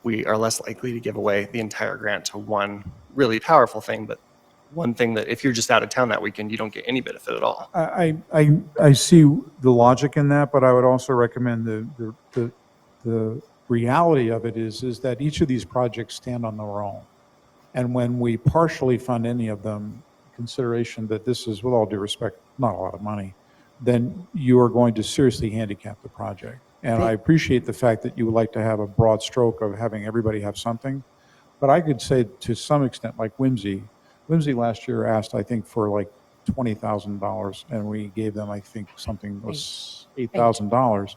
we are less likely to give away the entire grant to one really powerful thing, but one thing that if you're just out of town that weekend, you don't get any benefit at all. I see the logic in that, but I would also recommend the reality of it is that each of these projects stand on their own. And when we partially fund any of them, consideration that this is, with all due respect, not a lot of money, then you are going to seriously handicap the project. And I appreciate the fact that you would like to have a broad stroke of having everybody have something. But I could say to some extent, like Whimsy last year asked, I think, for like $20,000, and we gave them, I think, something was $8,000.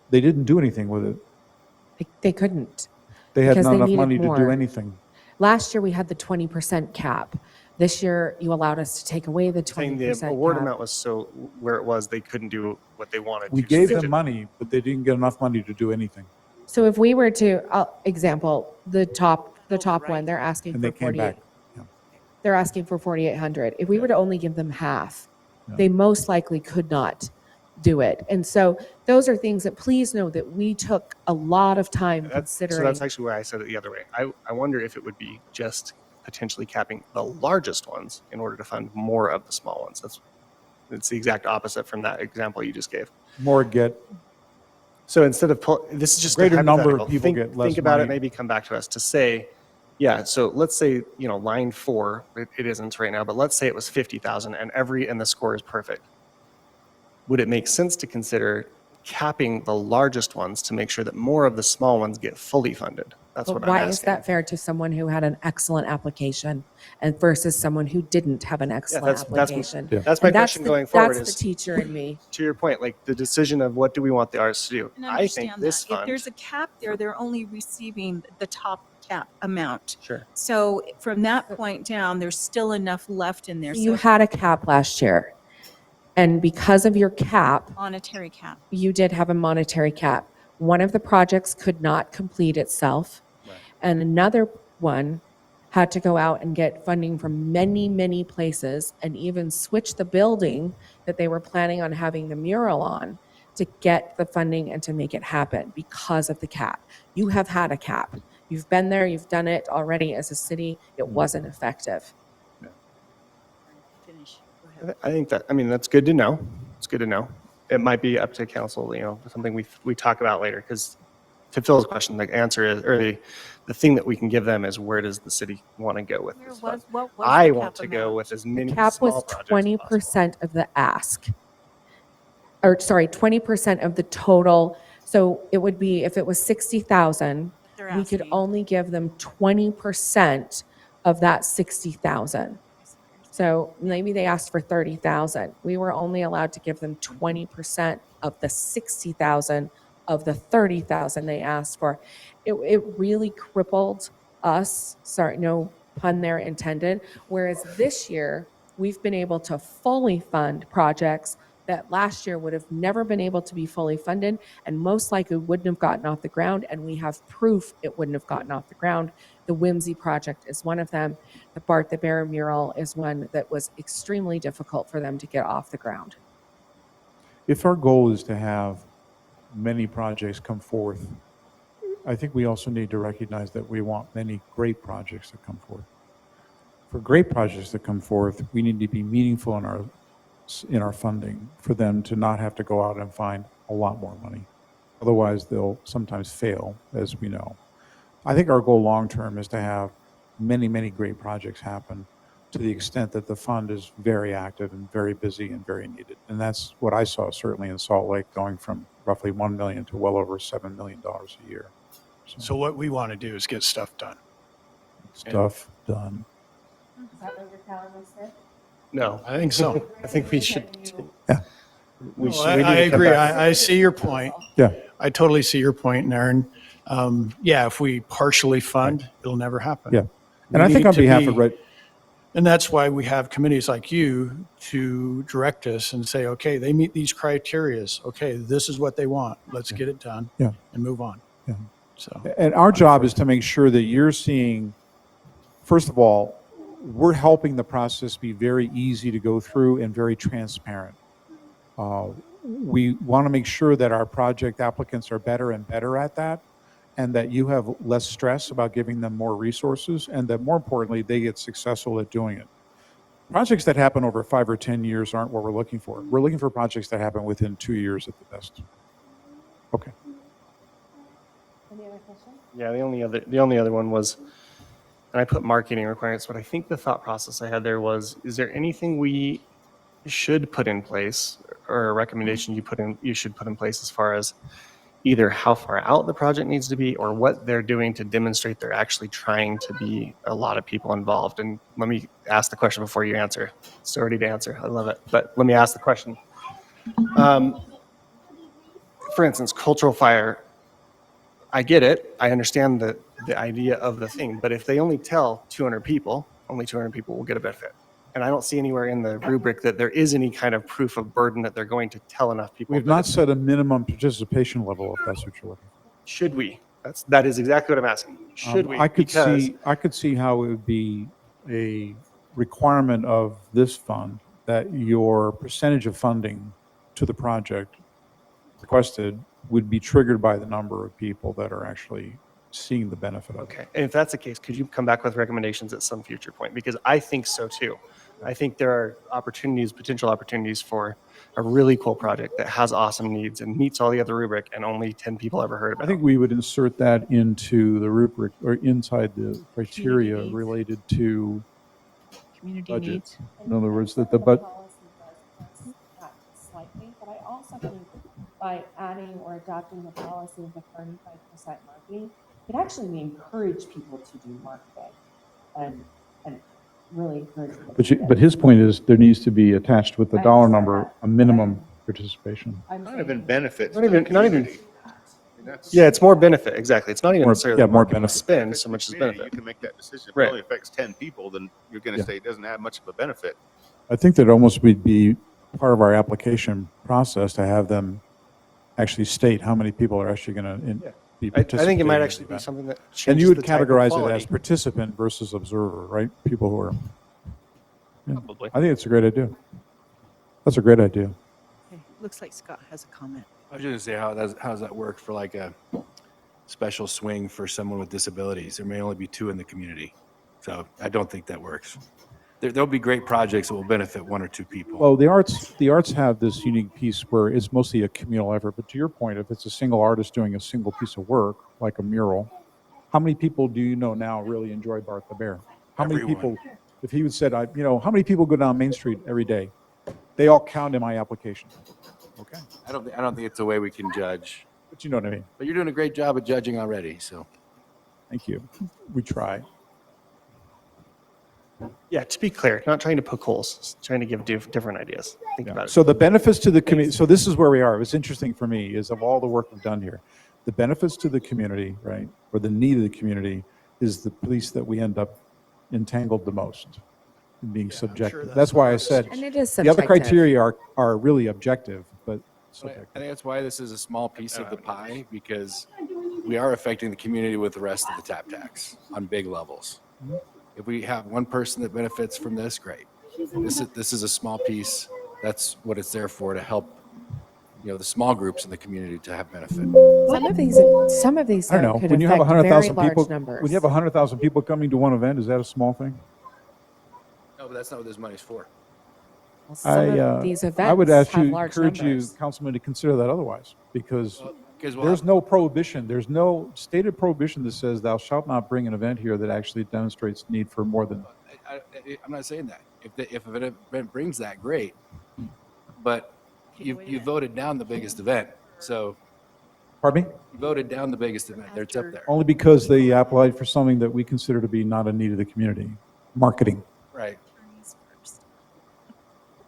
They didn't do anything with it. They couldn't. They had Because not they enough needed money to do more. anything. Last year, we had the 20% cap. This year, you allowed us to take away the Saying 20% the award cap. amount was so where it was, they couldn't do what they wanted We to. gave So them money, but they didn't get enough money to do anything. So if we were to, example, the top right. one, they're asking And for they came 48. back. Yeah. They're asking for 4,800. If we were to only give them half, Yeah. they most likely could not do it. And so those are things that please know that we took a lot of time So considering. that's actually why I said it the other way. I wonder if it would be just potentially capping the largest ones in order to fund more of the small ones. It's the exact opposite from that example you just gave. More get, So instead of this is just a greater number of hypothetical. people get less Think about it. money. Maybe come back to us to say, yeah. So let's say line 4. It isn't right now, but let's say it was 50,000 and the score is perfect. Would it make sense to consider capping the largest ones to make sure that more of the small ones get fully funded? That's But what I'm why asking. is that fair to someone who had an excellent application and versus someone who didn't have an excellent application? That's my And question going forward. That's Is the teacher in me. to your point, like the decision of what do we want the artists to do? And I think understand this that. If fund. there's a cap there, they're only receiving the top cap amount. Sure. So from that point down, there's still enough left in there. You So had a cap last year. And because of your cap, monetary cap. you did have a monetary cap. One of the projects could not complete itself. Right. And another one had to go out and get funding from many, many places and even switch the building that they were planning on having the mural on to get the funding and to make it happen because of the cap. You have had a cap. You've been there, you've done it already as a city. It wasn't effective. Finish. Go ahead. I think that's good to know. It's good to know. It might be up to council, something we talk about later. Because to Phil's question, the answer is, or the thing that we can give them is, where does the city want to go with Where this was, fund? what was I the want cap to go amount? with as many Cap small was projects as 20% of the ask. Or sorry, 20% of the total. So it would be, if it was 60,000, They're we could asking. only give them 20% of that 60,000. So maybe they asked for 30,000. We were only allowed to give them 20% of the 60,000 of the 30,000 they asked for. It really crippled us. Sorry, no pun there intended. Whereas this year, we've been able to fully fund projects that last year would have never been able to be fully funded and most likely wouldn't have gotten off the ground. And we have proof it wouldn't have gotten off the ground. The Whimsy project is one of them. The Bart the Bear mural is one that was extremely difficult for them to get off the ground. If our goal is to have many projects come forth, I think we also need to recognize that we want many great projects to come forth. For great projects to come forth, we need to be meaningful in our funding for them to not have to go out and find a lot more money. Otherwise, they'll sometimes fail, as we know. I think our goal long-term is to have many, many great projects happen to the extent that the fund is very active and very busy and very needed. And that's what I saw certainly in Salt Lake, going from roughly $1 million to well over $7 million a year. So what we want to do is get stuff done. Stuff done. Is that what you're telling us, Sid? No, I think so. I think we should. Yeah. We Well, should. I we need to come agree. back. I see your point. Yeah. I totally see your point, Aaron. Yeah, if we partially fund, it'll never happen. Yeah. And We I think need on to behalf be- of Red, And that's why we have committees like you to direct us and say, okay, they meet these criterias. Okay, this is what they want. Let's get it done. Yeah. And move on. Yeah. So, and our job is to make sure that you're seeing, first of all, we're helping the process be very easy to go through and very transparent. We want to make sure that our project applicants are better and better at that, and that you have less stress about giving them more resources, and that more importantly, they get successful at doing it. Projects that happen over 5 or 10 years aren't what we're looking for. We're looking for projects that happen within 2 years at the best. Okay. Any other questions? Yeah, the only other one was, and I put marketing requirements, but I think the thought process I had there was, is there anything we should put in place, or a recommendation you should put in place as far as either how far out the project needs to be or what they're doing to demonstrate they're actually trying to be a lot of people involved? And let me ask the question before you answer. It's already to answer. I love it. But let me ask the question. For instance, cultural fire. I get it. I understand the idea of the thing. But if they only tell 200 people only 200 people will get a benefit. And I don't see anywhere in the rubric that there is any kind of proof of burden that they're going to tell enough people. We've that not it's- set a minimum participation level, if that's what you're looking for. Should we? That is exactly what I'm asking. Should we? I could Because see how it would be a requirement of this fund that your percentage of funding to the project requested would be triggered by the number of people that are actually seeing the benefit of it. okay, and if that's the case, could you come back with recommendations at some future point? Because I think so too. I think there are opportunities, potential opportunities for a really cool project that has awesome needs and meets all the other rubric and only 10 people ever heard about. I think we would insert that into the rubric or inside the criteria Community needs. related to Community budget. needs. In other words, that The the, but, policy does address that slightly, but I also think by adding or adopting the policy of the 35% marketing, it actually may encourage people to do marketing and really encourage people. to do but his point is there needs to be attached with the I dollar understand number, that. a minimum participation. I'm Not even saying- benefits. Not to the even- not even- community. I mean, that's- Yeah, it's more benefit, exactly. It's not even More- necessarily yeah, more marketing benefit. spend If so it's much as community, benefit. You can make that decision. If Right. it only affects 10 people, then you're going to Yeah. say it doesn't have much of a benefit. I think that almost would be part of our application process to have them actually state how many people are actually going to be I participating. think it might in the actually be event. something that And changes you would the type of categorize it quality. as participant versus observer, right? People who are, Probably. I think it's a great idea. That's a great idea. Okay, looks like Scott has a comment. I was just gonna say, how does that work for like a special swing for someone with disabilities? There may only be 2 in the community. So I don't think that works. There'll be great projects that will benefit 1 or 2 people. Well, the arts have this unique piece where it's mostly a communal effort. But to your point, if it's a single artist doing a single piece of work, like a mural, how many people do you know now really enjoy Bart the Bear? How many Everyone. people, if he would said, how many people go down Main Street every day? They all count in my application. Okay. I don't think it's a way we can judge. But you know what I mean? But you're doing a great job at judging already, so. Thank you. We try. Yeah, to be clear, not trying to poke holes, just trying to give different ideas. Think about it. So the benefits to the community, so this is where we are. What's interesting for me is of all the work we've done here, the benefits to the community, right, or the need of the community is the piece that we end up entangled the most in being subjective. That's why I said, And it is the other subjective. criteria are really objective, but I subjective. think that's why this is a small piece of the pie, because we are affecting the community with the rest of the tap tax on big levels. If we have one person that benefits from this, great. This is a small piece. That's what it's there for, to help, the small groups in the community to have benefit. Some of these I don't know, could when you have affect very 100,000 large people, numbers. when you have 100,000 people coming to one event, is that a small thing? No, but that's not what this money's for. Some of these events I would ask have you, large encourage you, numbers. Councilman, to consider that otherwise, because Because there's no prohibition, there's no stated prohibition that says thou shalt not bring an event here that actually demonstrates need for more than. I'm not saying that. If an event brings that, great. But you voted down the biggest event. So Pardon me? you voted down the biggest event. It's up there. Only because they applied for something that we consider to be not a need of the community, marketing. Right.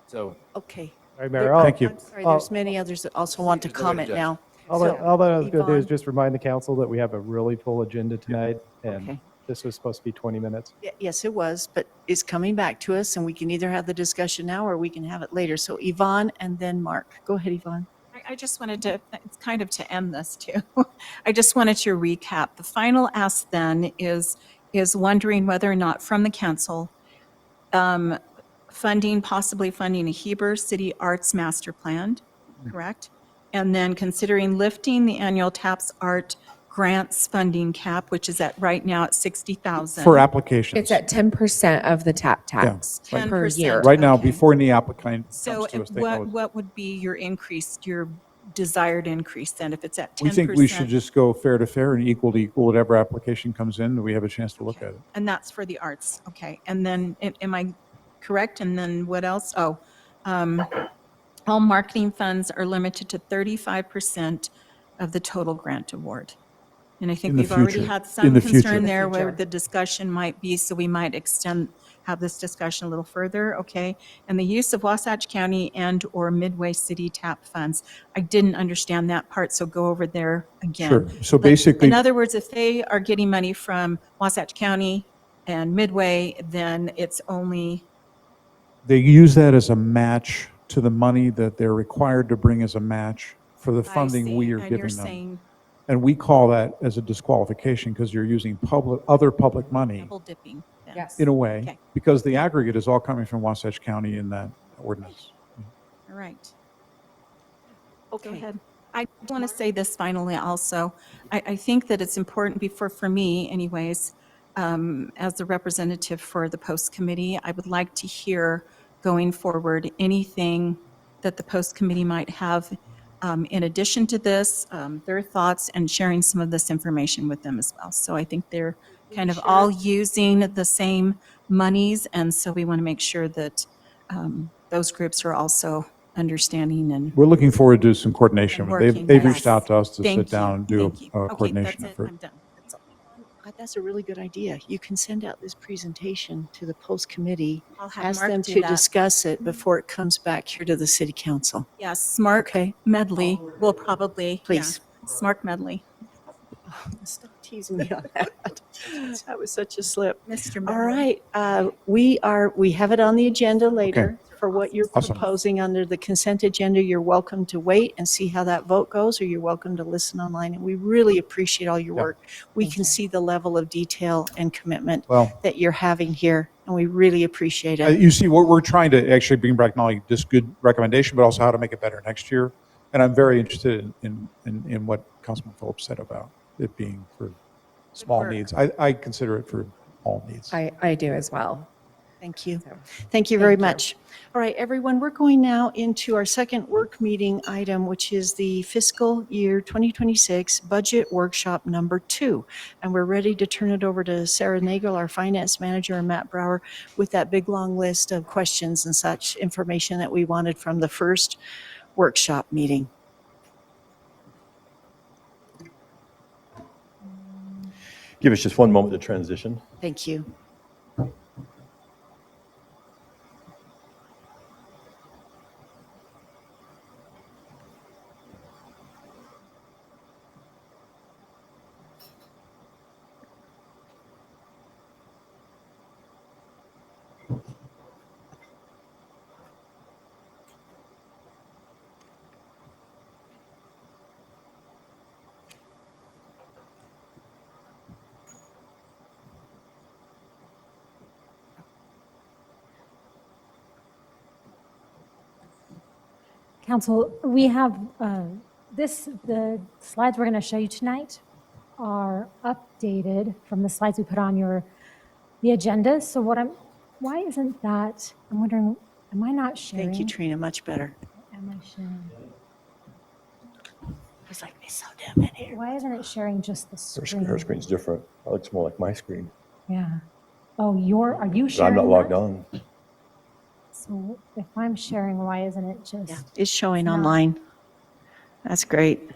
So Okay. All right, Mayor, Thank you. I'm sorry, there's many others that also want to Go ahead, comment Jeff. now. all that I was going to do is Yvonne. just remind the council that we have a really full agenda tonight, and Okay. this was supposed to be 20 minutes. Yes, it was, but it's coming back to us, and we can either have the discussion now or we can have it later. So Yvonne and then Mark. Go ahead, Yvonne. I just wanted to, it's kind of to end this too. I just wanted to recap. The final ask then is wondering whether or not from the council, possibly funding a Heber City Arts Master Plan, correct? And then considering lifting the annual TAPS Art Grants funding cap, which is at right now at 60,000. For applications. It's at 10% of the tap tax per 10%. year. Right now, Okay. before any applicant So comes to us, they know. what would be your increase, your desired increase then, if it's at 10%? We think we should just go fair to fair and equal to equal. Whatever application comes in, we have a chance to look at it. And that's for the arts, okay. And then, am I correct? And then what else? Oh, all marketing funds are limited to 35% of the total grant award. And I think In the we've already future. had In some the concern future. there where the discussion might be, so we might have this discussion a little further, okay? And the use of Wasatch County and/or Midway City TAP funds. I didn't understand that part, so go over there again. Sure. So But basically, in other words, if they are getting money from Wasatch County and midway, then it's only, They use that as a match to the money that they're required to bring as a match for the I funding we see, are and you're giving them. saying And we call that as a disqualification because you're using other public money double dipping then. Yes. in a way, Okay. because the aggregate is all coming from Wasatch County in that ordinance. All right. Go Okay. ahead. I want to say this finally also. I think that it's important for me anyways, as the representative for the post committee, I would like to hear going forward anything that the post committee might have in addition to this, their thoughts and sharing some of this information with them as well. So I think they're kind of all using the same monies, and so we want to make sure that those groups are also understanding and We're looking forward to some coordination. And working, They've yes. reached out to us to Thank sit down you, and do thank you. a Okay, coordination that's it. effort. I'm done. That's all. That's a really good idea. You can send out this presentation to the post committee. I'll have Ask Mark them do to that. discuss it before it comes back here to the city council. Yes, Mark Okay. Medley will probably, yeah, Please. Mark Medley. Stop teasing me on that. That was such a slip. Mr. All Medley. right, we have it on the agenda later for what you're Awesome. proposing under the consent agenda. You're welcome to wait and see how that vote goes, or you're welcome to listen online. And we really appreciate all your Yeah. work. We Thank can you. see the level of detail and commitment Well, that you're having here, and we really appreciate it. you see, we're trying to actually bring back not only this good recommendation, but also how to make it better next year. And I'm very interested in what Councilman Phillips said about it being for small work. needs. I consider it for all needs. I do as well. Thank you. So, Thank you very Thank you. much. All right, everyone, we're going now into our second work meeting item, which is the fiscal year 2026 budget workshop number 2. And we're ready to turn it over to Sara Nagel, our finance manager, and Matt Brower with that big, long list of questions and such information that we wanted from the first workshop meeting. Give us just one moment to transition. Thank you. Council, we have the slides we're going to show you tonight are updated from the slides we put on the agenda. So why isn't that, I'm wondering, am I not sharing? Thank you, Trina, much better. Am I sharing? I was like, it's so damn in here. Why isn't it sharing just the screen? Her screen's different. That looks more like my screen. Yeah. Oh, are you But sharing I'm not logged that? on. So if I'm sharing, why isn't it just? Yeah, it's showing No. online. That's great.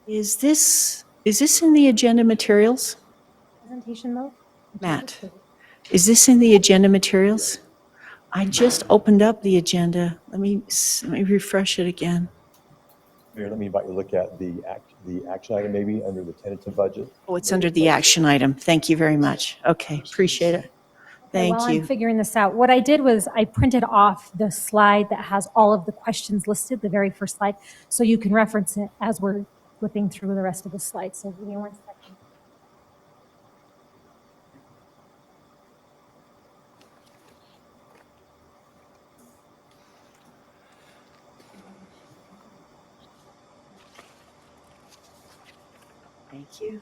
Is this in the agenda materials? Presentation mode? Matt, is this in the agenda materials? I just opened up the agenda. Let me refresh it again. Mayor, let me invite you to look at the action item maybe under the tentative budget. Oh, it's under the action item. Thank you very much. Okay, appreciate it. Thank While I'm you. figuring this out, what I did was I printed off the slide that has all of the questions listed, the very first slide, so you can reference it as we're flipping through the rest of the slides. So give me 1 second. Thank you.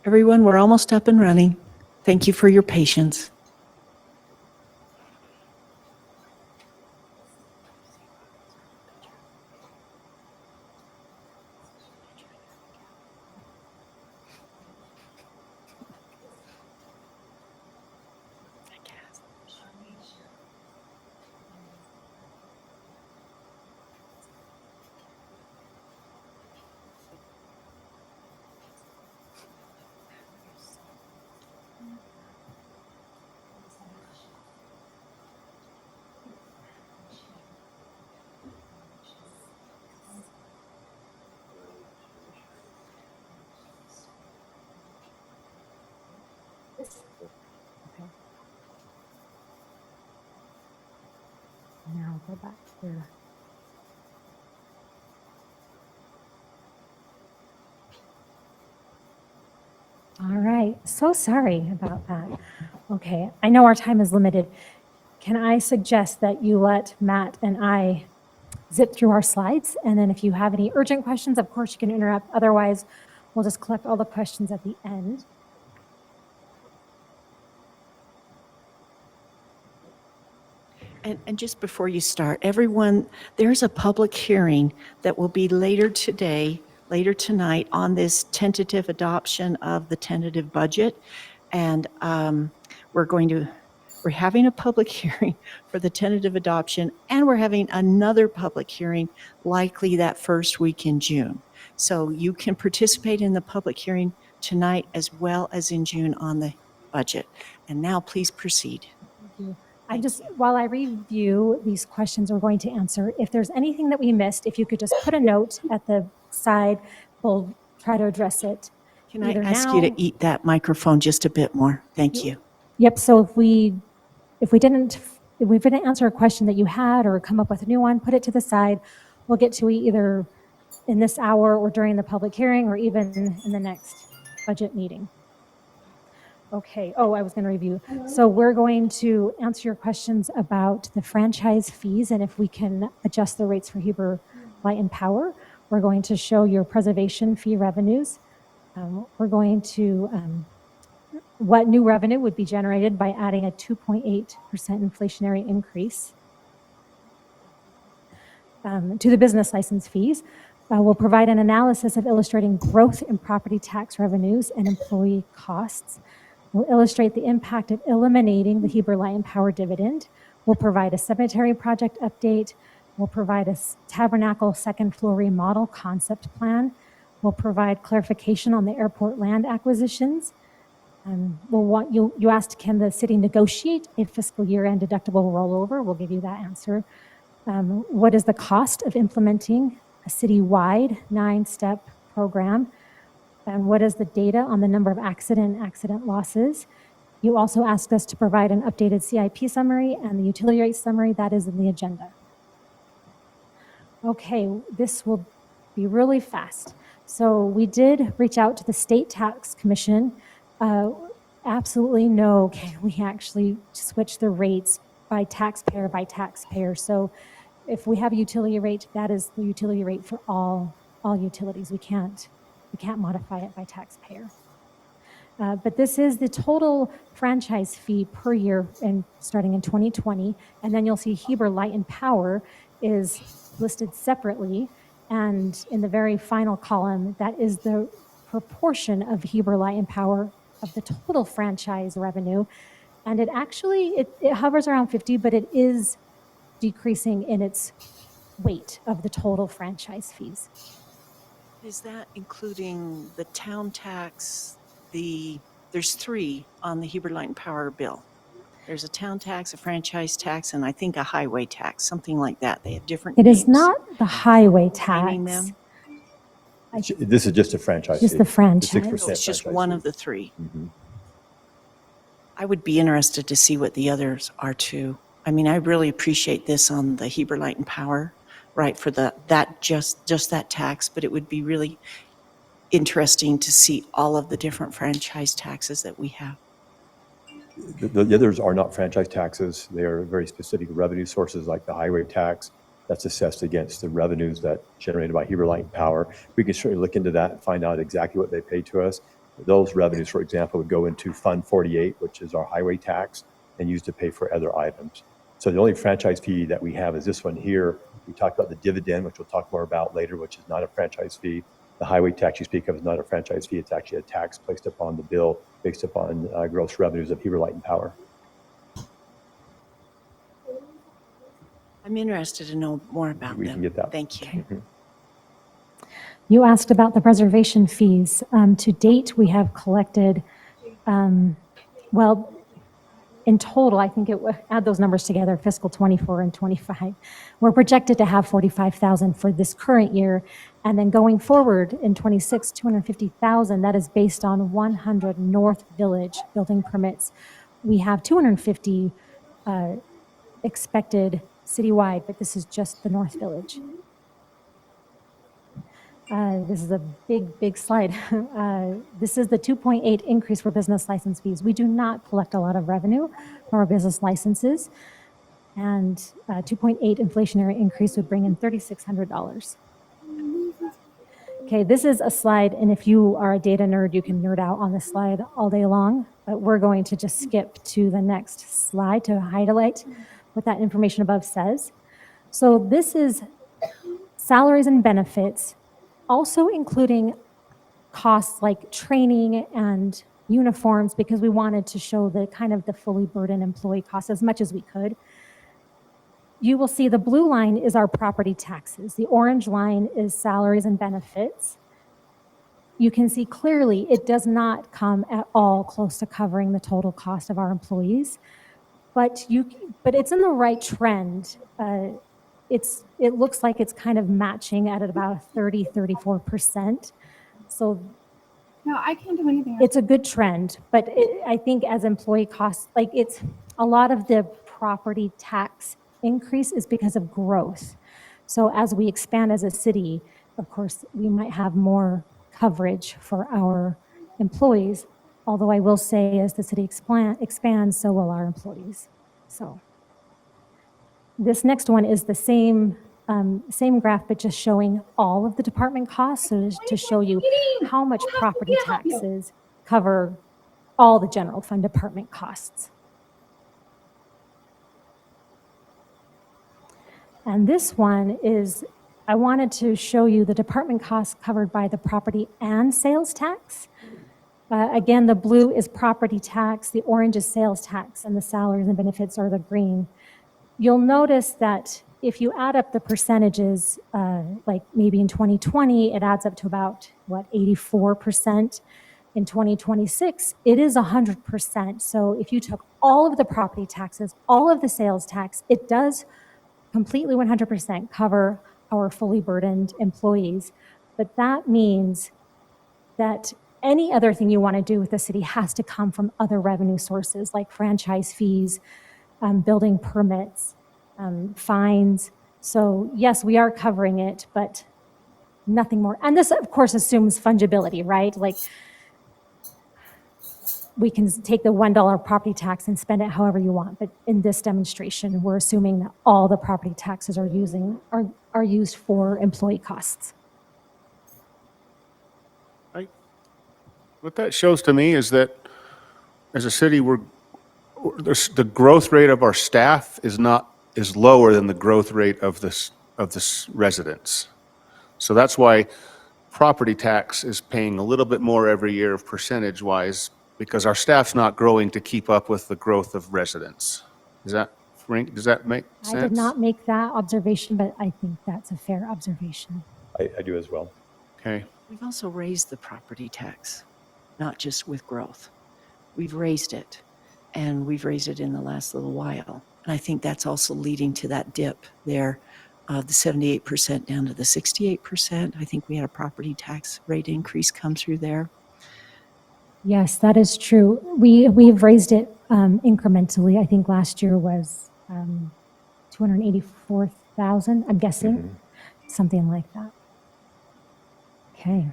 Everyone, we're almost up and running. Thank you for your patience. Okay. Now go back here. All right, so sorry about that. Okay, I know our time is limited. Can I suggest that you let Matt and I zip through our slides, and then if you have any urgent questions, of course you can interrupt. Otherwise, we'll just collect all the questions at the end. And just before you start, everyone, there's a public hearing that will be later today, later tonight on this tentative adoption of the tentative budget. And we're having a public hearing for the tentative adoption, and we're having another public hearing likely that first week in June. So you can participate in the public hearing tonight as well as in June on the budget. And now please proceed. Thank you. While I review these questions we're going to answer, if there's anything that we missed, if you could just put a note at the side, we'll try to address it. Can I ask you to eat that microphone just a bit more? Thank you. Yep, so if we didn't answer a question that you had or come up with a new one, put it to the side. We'll get to it either in this hour or during the public hearing or even in the next budget meeting. Okay, I was going to review. So we're going to answer your questions about the franchise fees and if we can adjust the rates for Heber Light and Power. We're going to show your preservation fee revenues. We're going to what new revenue would be generated by adding a 2.8% inflationary increase to the business license fees. We'll provide an analysis of illustrating growth in property tax revenues and employee costs. We'll illustrate the impact of eliminating the Heber Light and Power dividend. We'll provide a cemetery project update. We'll provide a tabernacle second floor remodel concept plan. We'll provide clarification on the airport land acquisitions. You asked, can the city negotiate a fiscal year-end deductible rollover? We'll give you that answer. What is the cost of implementing a city-wide 9-step program? And what is the data on the number of accident losses? You also asked us to provide an updated CIP summary and the utility rate summary. That is in the agenda. Okay, this will be really fast. So we did reach out to the State Tax Commission. Absolutely no, can we actually switch the rates by taxpayer? So if we have a utility rate, that is the utility rate for all utilities. We can't modify it by taxpayer. But this is the total franchise fee per year starting in 2020. And then you'll see Heber Light and Power is listed separately. And in the very final column, that is the proportion of Heber Light and Power of the total franchise revenue. And it hovers around 50, but it is decreasing in its weight of the total franchise fees. Is that including the town tax? There's 3 on the Heber Light and Power bill. There's a town tax, a franchise tax, and I think a highway tax, something like that. They have different names. It is not the highway tax. This is just a franchise Just fee. the franchise. The 6% So it's just franchise one fee. of the 3. Mhm. I would be interested to see what the others are too. I mean, I really appreciate this on the Heber Light and Power, right, for just that tax, but it would be really interesting to see all of the different franchise taxes that we have. The others are not franchise taxes. They are very specific revenue sources like the highway tax that's assessed against the revenues that generated by Heber Light and Power. We can certainly look into that and find out exactly what they pay to us. Those revenues, for example, would go into Fund 48, which is our highway tax, and used to pay for other items. So the only franchise fee that we have is this one here. We talked about the dividend, which we'll talk more about later, which is not a franchise fee. The highway tax you speak of is not a franchise fee. It's actually a tax placed upon the bill based upon gross revenues of Heber Light and Power. I'm interested to know more about We them. can get that. Thank you. Okay. You asked about the preservation fees. To date, we have collected, well, in total, I think add those numbers together, fiscal 24 and 25. We're projected to have 45,000 for this current year. And then going forward in 26, 250,000, that is based on 100 North Village building permits. We have 250 expected citywide, but this is just the North Village. This is a big slide. This is the 2.8 increase for business license fees. We do not collect a lot of revenue from our business licenses, and 2.8 inflationary increase would bring in $3,600. Okay, this is a slide, and if you are a data nerd, you can nerd out on this slide all day long, but we're going to just skip to the next slide to highlight what that information above says. So this is salaries and benefits, also including costs like training and uniforms, because we wanted to show the kind of the fully burdened employee costs as much as we could. You will see the blue line is our property taxes. The orange line is salaries and benefits. You can see clearly it does not come at all close to covering the total cost of our employees, but it's in the right trend. It looks like it's kind of matching at about 34%. So No, I can't do anything. it's a good trend, but I think as employee costs, like it's a lot of the property tax increase is because of growth. So as we expand as a city, of course, we might have more coverage for our employees. Although I will say as the city expands, so will our employees. So this next one is the same graph, but just showing all of the department costs, so to show you how much property taxes cover all the general fund department costs. And this one is, I wanted to show you the department costs covered by the property and sales tax. Again, the blue is property tax, the orange is sales tax, and the salaries and benefits are the green. You'll notice that if you add up the percentages, like maybe in 2020, it adds up to about, 84%. In 2026, it is 100%. So if you took all of the property taxes, all of the sales tax, it does completely 100% cover our fully burdened employees. But that means that any other thing you want to do with the city has to come from other revenue sources like franchise fees, building permits, fines. So yes, we are covering it, but nothing more. And this, of course, assumes fungibility, right? Like we can take the $1 property tax and spend it however you want. But in this demonstration, we're assuming that all the property taxes are used for employee costs. What that shows to me is that as a city, the growth rate of our staff is lower than the growth rate of this residents. So that's why property tax is paying a little bit more every year percentage-wise, because our staff's not growing to keep up with the growth of residents. Does that make sense? I did not make that observation, but I think that's a fair observation. I do as well. Okay. We've also raised the property tax, not just with growth. We've raised it, and we've raised it in the last little while. And I think that's also leading to that dip there, the 78% down to the 68%. I think we had a property tax rate increase come through there. Yes, that is true. We've raised it incrementally. I think last year was 284,000, I'm guessing, something like that. Okay.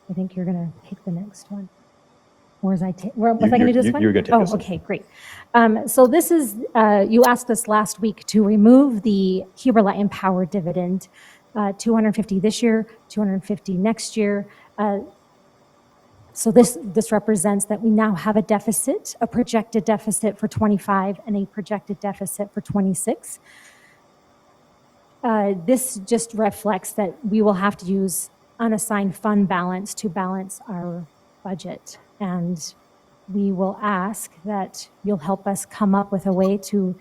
I think you're going to take the next one. Or was I going to do this one? You're going to take this one. Okay, great. So this is, you asked us last week to remove the Heber Light and Power dividend, 250 this year, 250 next year. So this represents that we now have a deficit, a projected deficit for 25 and a projected deficit for 26. This just reflects that we will have to use unassigned fund balance to balance our budget. And we will ask that you'll help us come up with a way to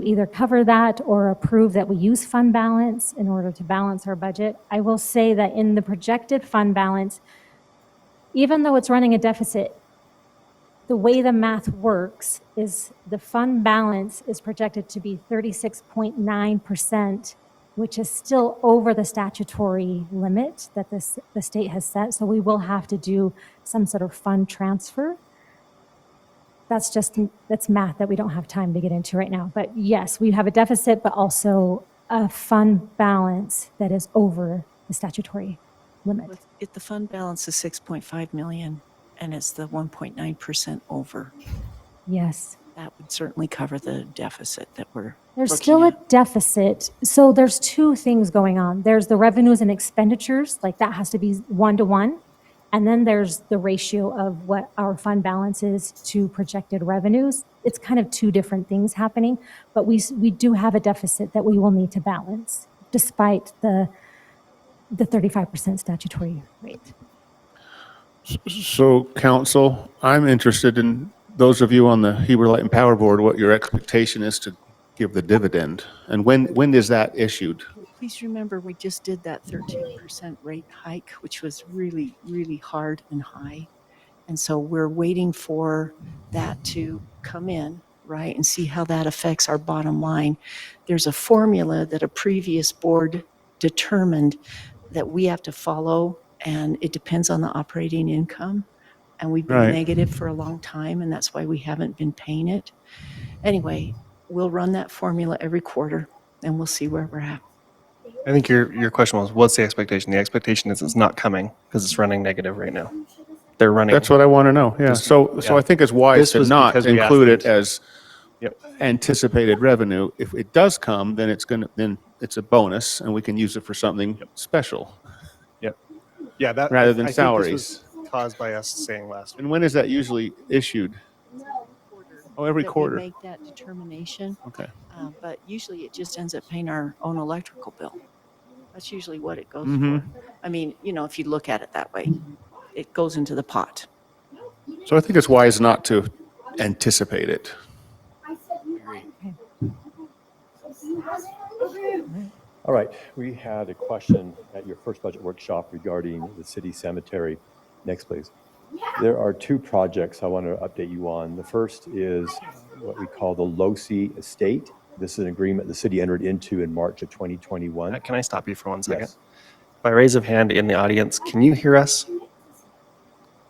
either cover that or approve that we use fund balance in order to balance our budget. I will say that in the projected fund balance, even though it's running a deficit, the way the math works is the fund balance is projected to be 36.9%, which is still over the statutory limit that the state has set. So we will have to do some sort of fund transfer. That's math that we don't have time to get into right now. But yes, we have a deficit, but also a fund balance that is over the statutory limit. If the fund balance is 6.5 million and it's the 1.9% over, Yes. that would certainly cover the deficit that we're There's looking still at. a deficit. So there's two things going on. There's the revenues and expenditures, like that has to be 1-to-1. And then there's the ratio of what our fund balance is to projected revenues. It's kind of two different things happening, but we do have a deficit that we will need to balance despite the 35% statutory rate. So, council, I'm interested in those of you on the Heber Light and Power Board, what your expectation is to give the dividend, and when is that issued? Please remember, we just did that 13% rate hike, which was really, really hard and high. And so we're waiting for that to come in, right, and see how that affects our bottom line. There's a formula that a previous board determined that we have to follow, and it depends on the operating income. And we've been Right. negative for a long time, and that's why we haven't been paying it. Anyway, we'll run that formula every quarter, and we'll see where we're at. I think your question was, what's the expectation? The expectation is it's not coming because it's running negative right now. They're running. That's what I want to know, yeah. Just- So yeah. I think it's wise This to was not because we asked include them it to. as Yep. anticipated revenue. If it does come, then it's a bonus, and we can use it for something special. Yep. Yeah, that Rather than I think salaries. this was caused by us saying last. And when is that usually issued? Oh, every That we quarter. make that determination. Okay. But usually it just ends up paying our own electrical bill. That's usually what it goes Mhm. for. I mean, if you look at it that way, it goes into the pot. So I think it's wise not to anticipate it. All right, we had a question at your first budget workshop regarding the city cemetery. Next, please. There are two projects I want to update you on. The first is what we call the Losi Estate. This is an agreement the city entered into in March of 2021. Can I stop you for 1 second? Yes. By raise of hand in the audience, can you hear us?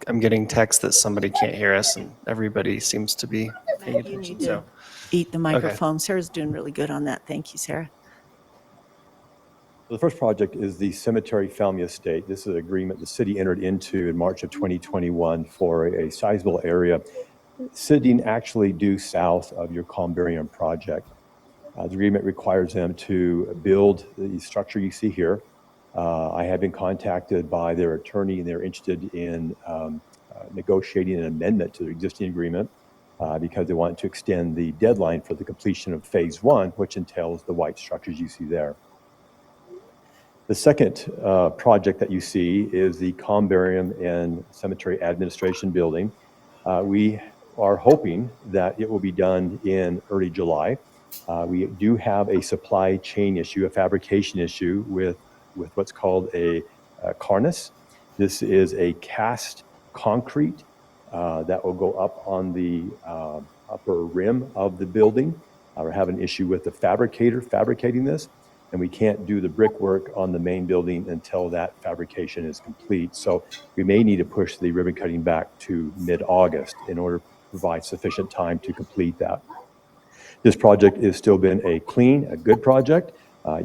I'm getting text that somebody can't hear us, and everybody seems to be paying You attention. need to So, eat the microphone. Sarah's doing really good on that. Thank you, Sarah. The first project is the Cemetery Family Estate. This is an agreement the city entered into in March of 2021 for a sizable area sitting actually due south of your Columbarium project. The agreement requires them to build the structure you see here. I have been contacted by their attorney, and they're interested in negotiating an amendment to the existing agreement because they want to extend the deadline for the completion of phase 1, which entails the white structures you see there. The second project that you see is the Columbarium and Cemetery Administration Building. We are hoping that it will be done in early July. We do have a supply chain issue, a fabrication issue with what's called a cornice. This is a cast concrete that will go up on the upper rim of the building. We're having an issue with the fabricator fabricating this, and we can't do the brickwork on the main building until that fabrication is complete. So we may need to push the ribbon cutting back to mid-August in order to provide sufficient time to complete that. This project has still been a good project.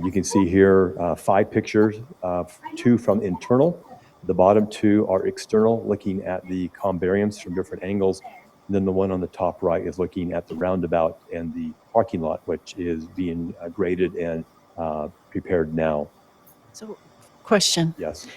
You can see here 5 pictures, 2 from internal. The bottom 2 are external, looking at the columbariums from different angles. And then the one on the top right is looking at the roundabout and the parking lot, which is being graded and prepared now. So, question. Yes.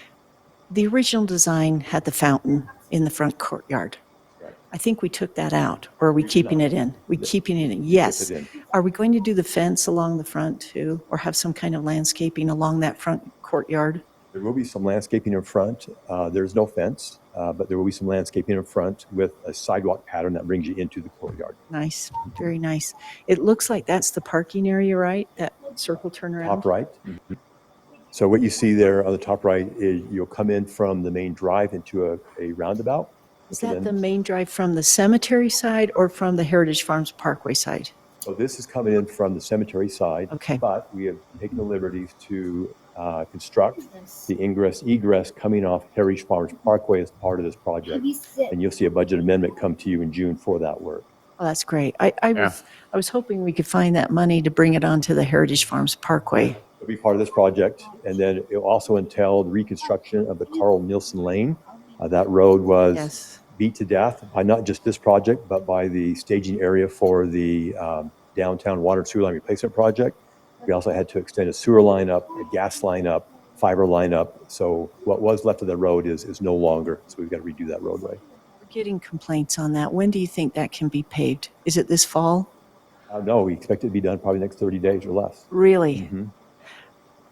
the original design had the fountain in the front courtyard. Right. I think we took that out, or are we keeping it in? We keeping it in, yes. it in. Are we going to do the fence along the front too, or have some kind of landscaping along that front courtyard? There will be some landscaping in front. There's no fence, but there will be some landscaping in front with a sidewalk pattern that brings you into the courtyard. Nice, very nice. It looks like that's the parking area, right? That circle turnaround? Top right. So what you see there on the top right is you'll come in from the main drive into a roundabout. Is which will that then- the main drive from the cemetery side or from the Heritage Farms Parkway side? So this is coming in from the cemetery side. Okay. But we have taken the liberties to construct the egress coming off Heritage Farms Parkway as part of this project. And you'll see a budget amendment come to you in June for that work. Oh, that's great. I was hoping we could find that money to bring it onto the Heritage Farms Parkway. It'll be part of this project. And then it'll also entail the reconstruction of the Carl Nielsen Lane. That road was Yes. beat to death by not just this project, but by the staging area for the downtown water and sewer line replacement project. We also had to extend a sewer line up, a gas line up, fiber line up. So what was left of the road is no longer. So we've got to redo that roadway. We're getting complaints on that. When do you think that can be paved? Is it this fall? No, we expect it to be done probably next 30 days or less. Really? Mhm.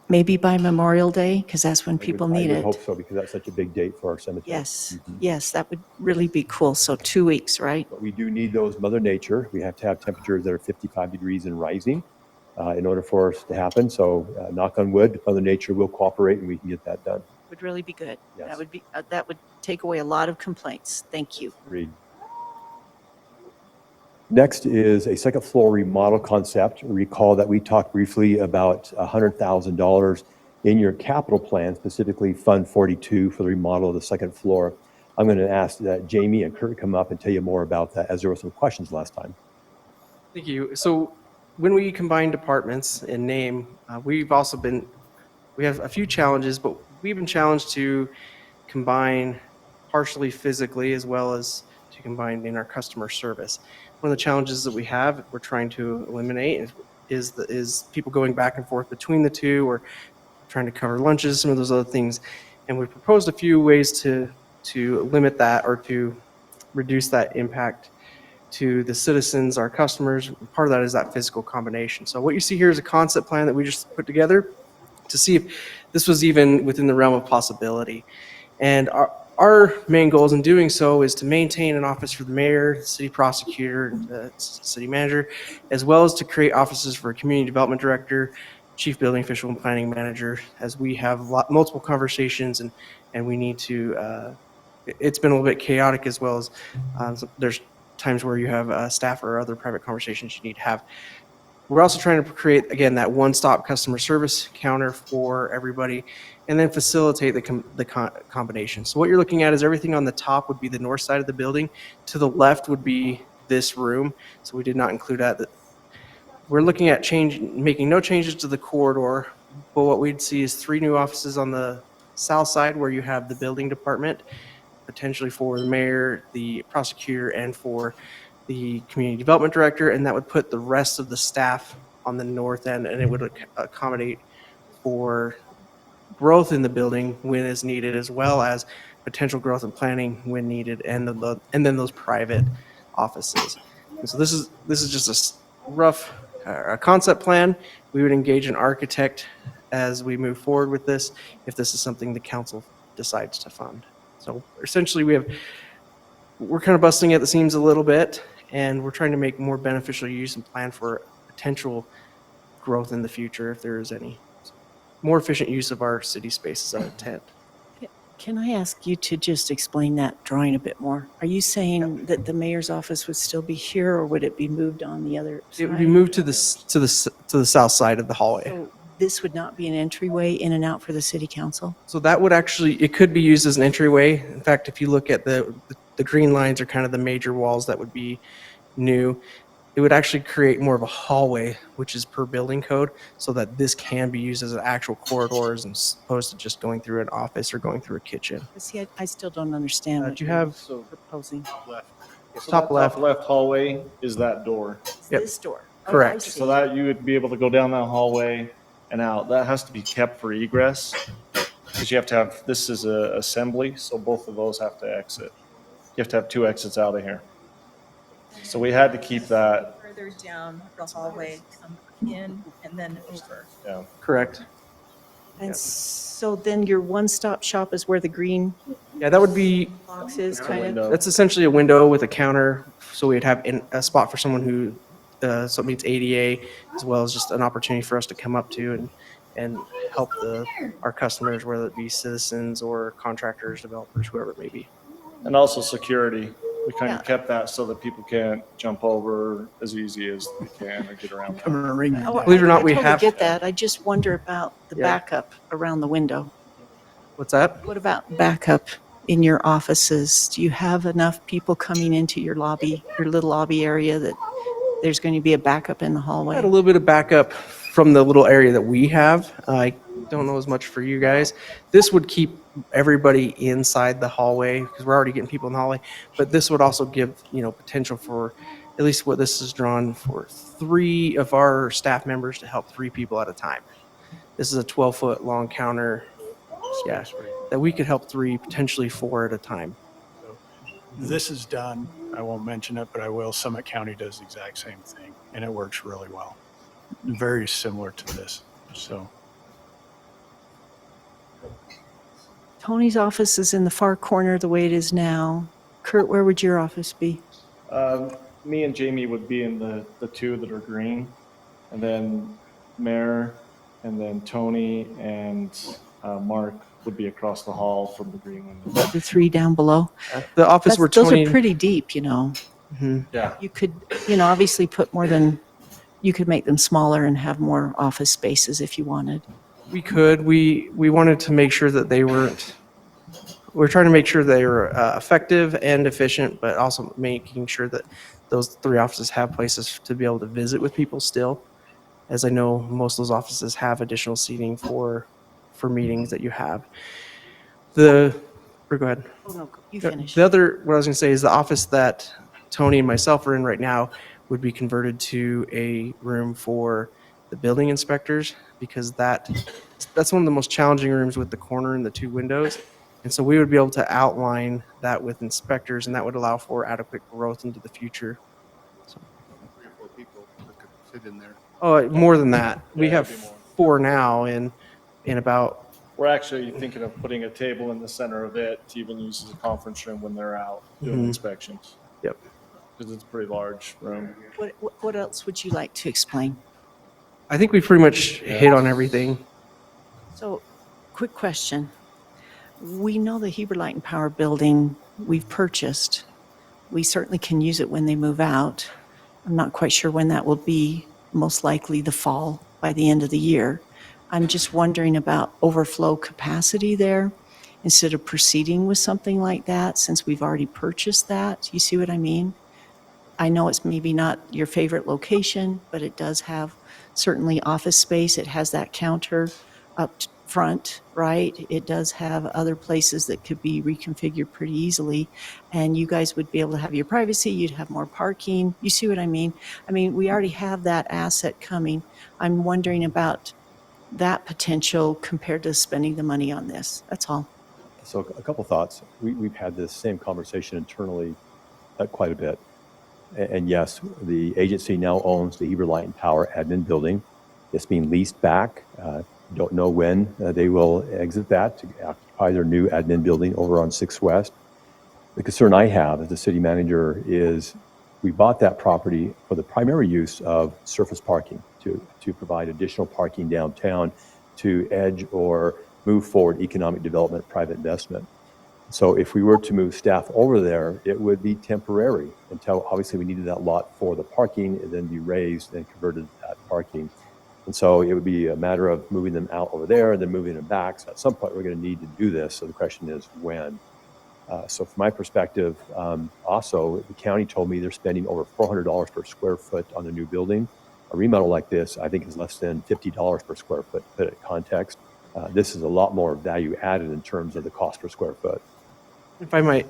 Maybe by Memorial Day, because that's when people need I would it. hope so, because that's such a big date for our cemetery. Yes, yes, that would really be cool. So 2 weeks, right? But we do need those Mother Nature. We have to have temperatures that are 55 degrees and rising in order for us to happen. So knock on wood, Mother Nature will cooperate and we can get that done. Would really be good. Yes. That would take away a lot of complaints. Thank you. Agreed. Next is a second floor remodel concept. Recall that we talked briefly about $100,000 in your capital plan, specifically Fund 42 for the remodel of the second floor. I'm going to ask that Jamie and Kurt come up and tell you more about that, as there were some questions last time. Thank you. So when we combine departments in name, we have a few challenges, but we've been challenged to combine partially physically as well as to combine in our customer service. One of the challenges that we have, we're trying to eliminate is people going back and forth between the two, or trying to cover lunches, some of those other things. And we've proposed a few ways to limit that or to reduce that impact to the citizens, our customers. Part of that is that physical combination. So what you see here is a concept plan that we just put together to see if this was even within the realm of possibility. And our main goals in doing so is to maintain an office for the mayor, the city prosecutor, the city manager, as well as to create offices for a community development director, chief building official, and planning manager, as we have multiple conversations and we need to, it's been a little bit chaotic, as well as so there's times where you have staff or other private conversations you need to have. We're also trying to create, again, that one-stop customer service counter for everybody, and then facilitate the combination. So what you're looking at is everything on the top would be the north side of the building. To the left would be this room. So we did not include that. We're looking at making no changes to the corridor, but what we'd see is 3 new offices on the south side where you have the building department, potentially for the mayor, the prosecutor, and for the community development director, and that would put the rest of the staff on the north end, and it would accommodate for growth in the building when is needed, as well as potential growth and planning when needed, and then those private offices. And so this is just a rough concept plan. We would engage an architect as we move forward with this, if this is something the council decides to fund. So essentially, we're kind of busting at the seams a little bit, and we're trying to make more beneficial use and plan for potential growth in the future, if there is any. More efficient use of our city spaces at intent. Can I ask you to just explain that drawing a bit more? Are you saying that the mayor's office would still be here, or would it be moved on the other side? It would be moved to the south side of the hallway. So this would not be an entryway in and out for the city council? So that would actually, it could be used as an entryway. In fact, if you look at the green lines are kind of the major walls that would be new. It would actually create more of a hallway, which is per building code, so that this can be used as an actual corridors as opposed to just going through an office or going through a kitchen. See, I still don't understand what you you're have- proposing. Top left. Left hallway is that door. Yep. This door? Oh, I Correct. see. So that you would be able to go down that hallway and out. That has to be kept for egress. because you have to have, this is a assembly, so both of those have to exit. You have to have 2 exits out of here. So we had to keep that, Further down the hallway, come in and then over. yeah. Correct. And so then your one-stop shop is where the green Yeah, that would be, box is, That's a kind of? window. that's essentially a window with a counter. So we'd have a spot for someone who, so it meets ADA, as well as just an opportunity for us to come up to and help our customers, whether it be citizens or contractors, developers, whoever it may be. And also security. We kind Yeah. of kept that so that people can't jump over as easy as they can or get around. Come and ring Oh, you. Believe it or not, we I have- totally get that. I just wonder about the Yeah. backup around the window. What's that? What about backup in your offices? Do you have enough people coming into your lobby, your little lobby area, that there's going to be a backup in the I hallway? had a little bit of backup from the little area that we have. I don't know as much for you guys. This would keep everybody inside the hallway because we're already getting people in the hallway. But this would also give, potential for, at least what this is drawn for, 3 of our staff members to help 3 people at a time. This is a 12-foot long counter. Yeah, that we could help 3, potentially 4 at a time. This is done, I won't mention it, but I will. Summit County does the exact same thing, and it works really well. Very similar to this, so. Tony's office is in the far corner the way it is now. Kurt, where would your office be? Me and Jamie would be in the 2 that are green, and then Mayor, and then Tony and Mark would be across the hall from the green window. The 3 down below? The office where Those Tony. are pretty deep, Mhm. Yeah. You could, obviously put more than, you could make them smaller and have more office spaces if you wanted. We could. We wanted to make sure that they weren't. We're trying to make sure they were effective and efficient, but also making sure that those 3 offices have places to be able to visit with people still. As I know, most of those offices have additional seating for meetings that you have. Or go ahead. Oh, no, you finish. The other, what I was going to say is the office that Tony and myself are in right now would be converted to a room for the building inspectors, because that's one of the most challenging rooms with the corner and the 2 windows. And so we would be able to outline that with inspectors, and that would allow for adequate growth into the future. 3 or 4 people that could fit in there. Oh, more than that. We Yeah, have it'd be more. 4 now, and about, We're actually thinking of putting a table in the center of it to even use as a conference room when they're out doing Mhm. inspections. Yep. Because it's a pretty large room. What else would you like to explain? I think we pretty much hit on everything. So, quick question. We know the Heber Light and Power building we've purchased. We certainly can use it when they move out. I'm not quite sure when that will be, most likely the fall, by the end of the year. I'm just wondering about overflow capacity there, instead of proceeding with something like that, since we've already purchased that. You see what I mean? I know it's maybe not your favorite location, but it does have certainly office space. It has that counter up front, right? It does have other places that could be reconfigured pretty easily. And you guys would be able to have your privacy. You'd have more parking. You see what I mean? I mean, we already have that asset coming. I'm wondering about that potential compared to spending the money on this. That's all. So a couple thoughts. We've had this same conversation internally quite a bit. And yes, the agency now owns the Heber Light and Power admin building. It's being leased back. Don't know when they will exit that to occupy their new admin building over on 6 West. The concern I have as the city manager is we bought that property for the primary use of surface parking to provide additional parking downtown to edge or move forward economic development, private investment. So if we were to move staff over there, it would be temporary until obviously we needed that lot for the parking and then be raised and converted to that parking. And so it would be a matter of moving them out over there and then moving them back. So at some point we're going to need to do this. So the question is when. So from my perspective, also the county told me they're spending over $400 per square foot on the new building. A remodel like this, I think, is less than $50 per square foot. Put it in context, this is a lot more value added in terms of the cost per square foot. If I might.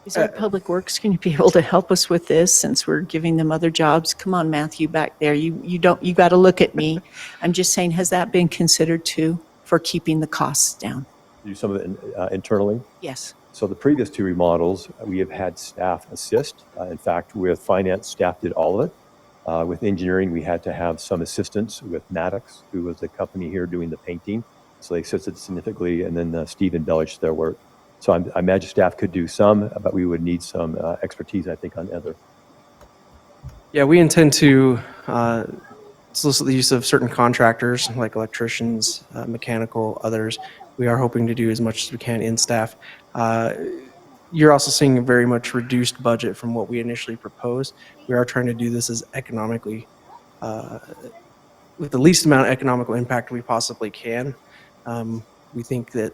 Is our Public Works going to be able to help us with this, since we're giving them other jobs? Come on, Matthew, back there. You got to look at me. I'm just saying, has that been considered too, for keeping the costs down? do some of it internally. Yes. So the previous 2 remodels, we have had staff assist. In fact, with finance, staff did all of it. With engineering, we had to have some assistance with Maddox, who was the company here doing the painting. So they assisted significantly, and then Steve embellished their work. So I imagine staff could do some, but we would need some expertise, I think, on the other. Yeah, we intend to solicit the use of certain contractors like electricians, mechanical, others. We are hoping to do as much as we can in staff. You're also seeing a very much reduced budget from what we initially proposed. We are trying to do this as economically, with the least amount of economical impact we possibly can. We think that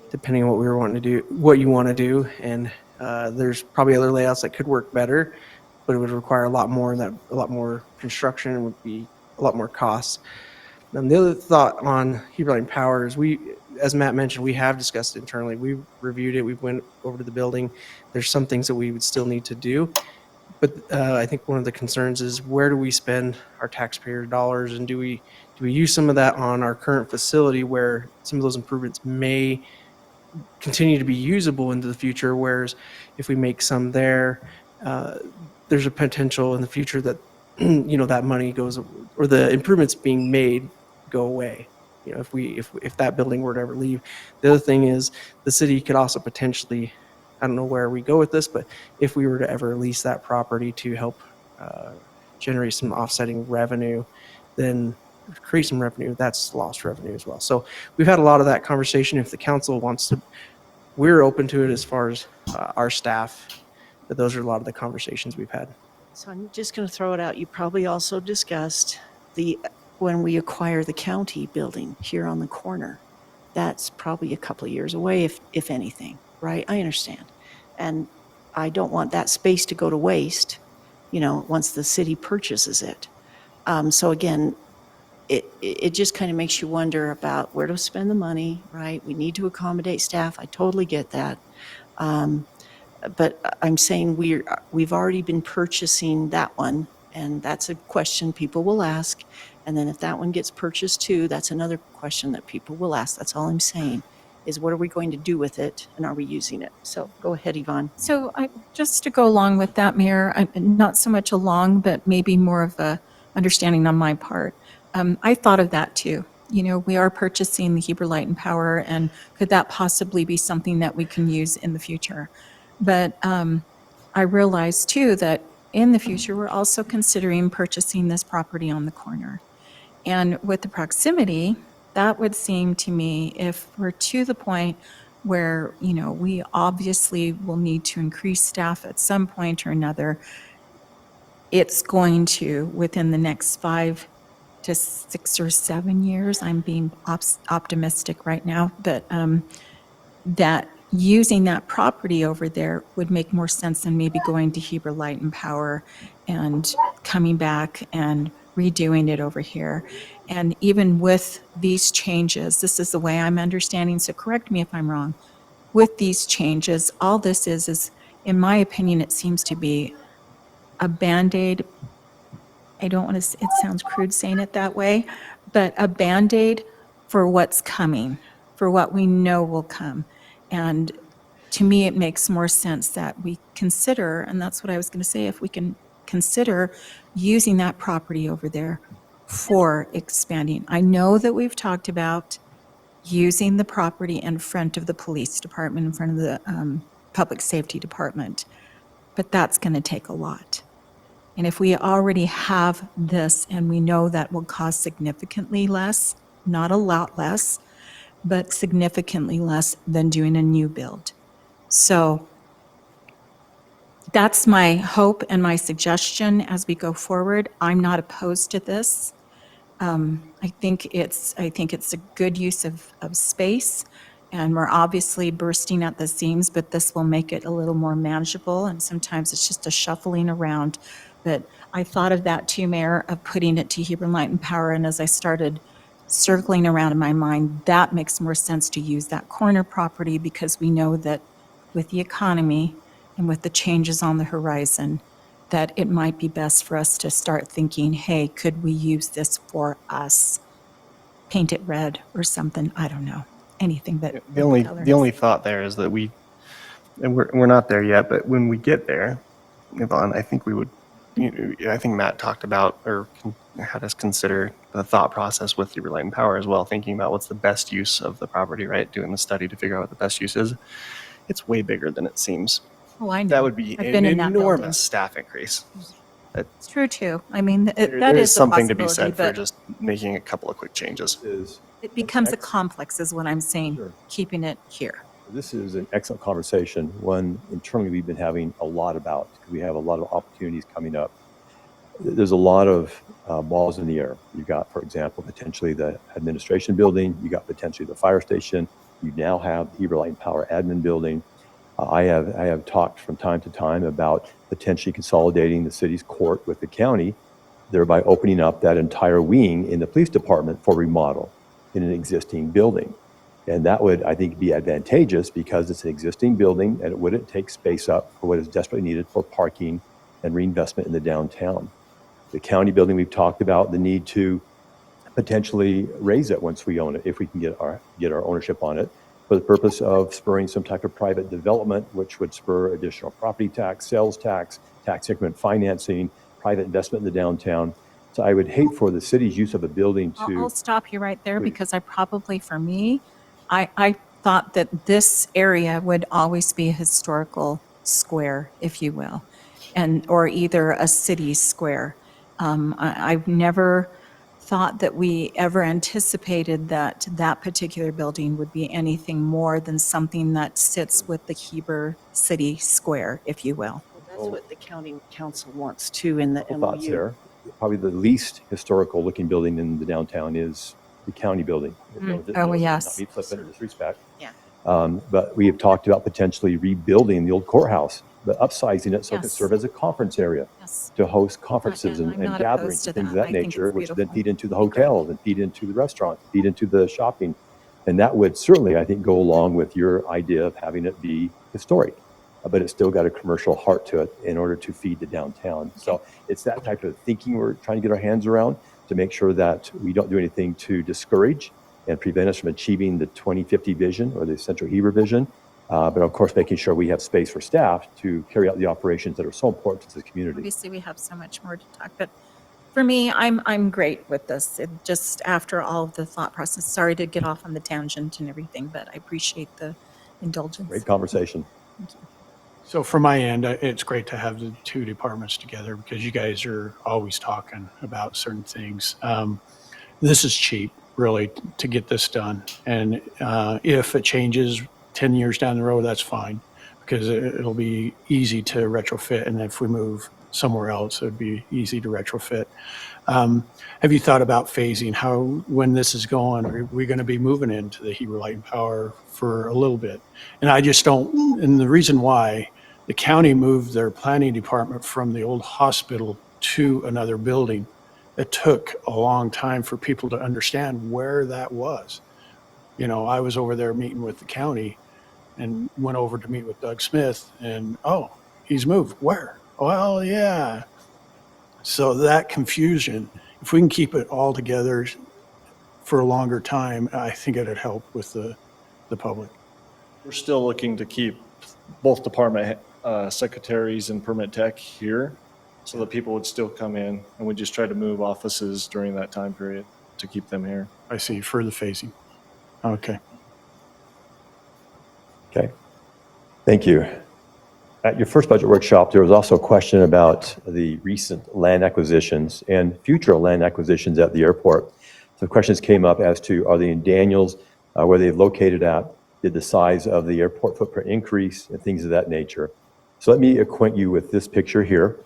depending on what we were wanting to do, what you want to do, and there's probably other layouts that could work better, but it would require a lot more, and a lot more construction, and would be a lot more costs. And the other thought on Heber Light and Power is as Matt mentioned, we have discussed it internally. We reviewed it. We went over to the building. There's some things that we would still need to do. But I think one of the concerns is, where do we spend our taxpayer dollars, and do we use some of that on our current facility where some of those improvements may continue to be usable into the future, whereas if we make some there, there's a potential in the future that that money goes, or the improvements being made go away. If that building were to ever leave. The other thing is, the city could also potentially, I don't know where we go with this, but if we were to ever lease that property to help generate some offsetting revenue, then create some revenue, that's lost revenue as well. So we've had a lot of that conversation. If the council wants to, we're open to it as far as our staff, but those are a lot of the conversations we've had. So I'm just going to throw it out. You probably also discussed when we acquire the county building here on the corner. That's probably a couple of years away, if anything, right? I understand. And I don't want that space to go to waste, once the city purchases it. So again, it just kind of makes you wonder about where to spend the money, right? We need to accommodate staff. I totally get that. But I'm saying we've already been purchasing that one, and that's a question people will ask. And then if that one gets purchased too, that's another question that people will ask. That's all I'm saying, is what are we going to do with it, and are we using it? So go ahead, Yvonne. So just to go along with that, Mayor, not so much along, but maybe more of a understanding on my part. I thought of that too. We are purchasing the Heber Light and Power, and could that possibly be something that we can use in the future? But I realized too that in the future, we're also considering purchasing this property on the corner. And with the proximity, that would seem to me, if we're to the point where, we obviously will need to increase staff at some point or another, it's going to, within the next 5 to 6 or 7 years, I'm being optimistic right now, but that using that property over there would make more sense than maybe going to Heber Light and Power and coming back and redoing it over here. And even with these changes, this is the way I'm understanding, so correct me if I'm wrong. With these changes, all this is, in my opinion, it seems to be a Band-Aid. I don't want to, it sounds crude saying it that way, but a Band-Aid for what's coming, for what we know will come. And to me, it makes more sense that we consider, and that's what I was going to say, if we can consider using that property over there for expanding. I know that we've talked about using the property in front of the police department, in front of the public safety department, but that's going to take a lot. And if we already have this and we know that will cost significantly less, not a lot less, but significantly less than doing a new build. So that's my hope and my suggestion as we go forward. I'm not opposed to this. I think it's a good use of space, and we're obviously bursting at the seams, but this will make it a little more manageable, and sometimes it's just a shuffling around. But I thought of that too, Mayor, of putting it to Heber Light and Power, and as I started circling around in my mind, that makes more sense to use that corner property, because we know that with the economy and with the changes on the horizon, that it might be best for us to start thinking, hey, could we use this for us? Paint it red or something, I don't know. anything but The only thought there is that we're not there yet, but when we get there, Yvonne, I think we would, I think Matt talked about or had us consider the thought process with Heber Light and Power as well, thinking about what's the best use of the property, right? Doing the study to figure out what the best use is. It's way bigger than it seems. Oh, I know. That would be I've an been in that building. enormous staff increase. It's true too. I mean, that There is is a something to be possibility, said for but just making a couple of quick changes. it becomes a complex is what I'm saying, Sure. keeping it here. This is an excellent conversation, one internally we've been having a lot about, because we have a lot of opportunities coming up. There's a lot of balls in the air. You've got, for example, potentially the administration building. You got potentially the fire station. You now have the Heber Light and Power admin building. I have talked from time to time about potentially consolidating the city's court with the county, thereby opening up that entire wing in the police department for remodel in an existing building. And that would, I think, be advantageous because it's an existing building and it wouldn't take space up for what is desperately needed for parking and reinvestment in the downtown. The county building, we've talked about the need to potentially raise it once we own it, if we can get our ownership on it, for the purpose of spurring some type of private development, which would spur additional property tax, sales tax, tax increment financing, private investment in the downtown. So I would hate for the city's use of a building to... I'll stop you right there Please. because for me, I thought that this area would always be a historical square, if you will, or either a city square. I've never thought that we ever anticipated that that particular building would be anything more than something that sits with the Heber City Square, if you will. That's what the county council wants too in the Couple thoughts MOU. there. Probably the least historical looking building in the downtown is the county building. Oh, yes. Not be flippant or disrespect. Yeah. But we have talked about potentially rebuilding the old courthouse, but upsizing it so it can Yes. serve as a conference area Yes. to host conferences I'm and not gatherings opposed and to things of that. that I think nature, it's which then beautiful. feed into the hotels and feed into the restaurant, feed into the shopping. And that would certainly, I think, go along with your idea of having it be historic, but it's still got a commercial heart to it in order to feed the downtown. So it's that type of thinking we're trying to get our hands around to make sure that we don't do anything to discourage and prevent us from achieving the 2050 vision or the Central Heber vision. But of course, making sure we have space for staff to carry out the operations that are so important to the community. Obviously, we have so much more to talk, but for me, I'm great with this. It just after all of the thought process, sorry to get off on the tangent and everything, but I appreciate the indulgence. Great conversation. Thank you. So from my end, it's great to have the two departments together because you guys are always talking about certain things. This is cheap, really, to get this done. And if it changes 10 years down the road, that's fine because it'll be easy to retrofit. And if we move somewhere else, it would be easy to retrofit. Have you thought about phasing when this is going? Are we going to be moving into the Heber Light and Power for a little bit? And I just don't, and the reason why the county moved their planning department from the old hospital to another building, it took a long time for people to understand where that was. You know, I was over there meeting with the county and went over to meet with Doug Smith and, oh, he's moved. Where? Well, yeah. So that confusion, if we can keep it all together for a longer time, I think it'd help with the public. We're still looking to keep both department secretaries and permit tech here so that people would still come in, and we just try to move offices during that time period to keep them here. I see, for the phasing. Okay. Okay. Thank you. At your first budget workshop, there was also a question about the recent land acquisitions and future land acquisitions at the airport. So questions came up as to, are they in Daniels, where they're located at, did the size of the airport footprint increase, and things of that nature. So let me acquaint you with this picture here.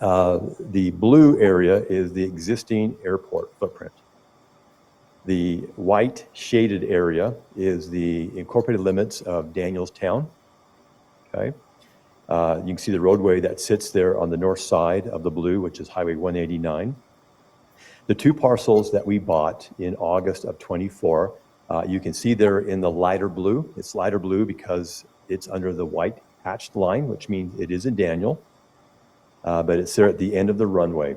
The blue area is the existing airport footprint. The white shaded area is the incorporated limits of Danielstown. Okay. You can see the roadway that sits there on the north side of the blue, which is Highway 189. The two parcels that we bought in August of 24, you can see there in the lighter blue. It's lighter blue because it's under the white hatched line, which means it is in Daniel, but it's there at the end of the runway.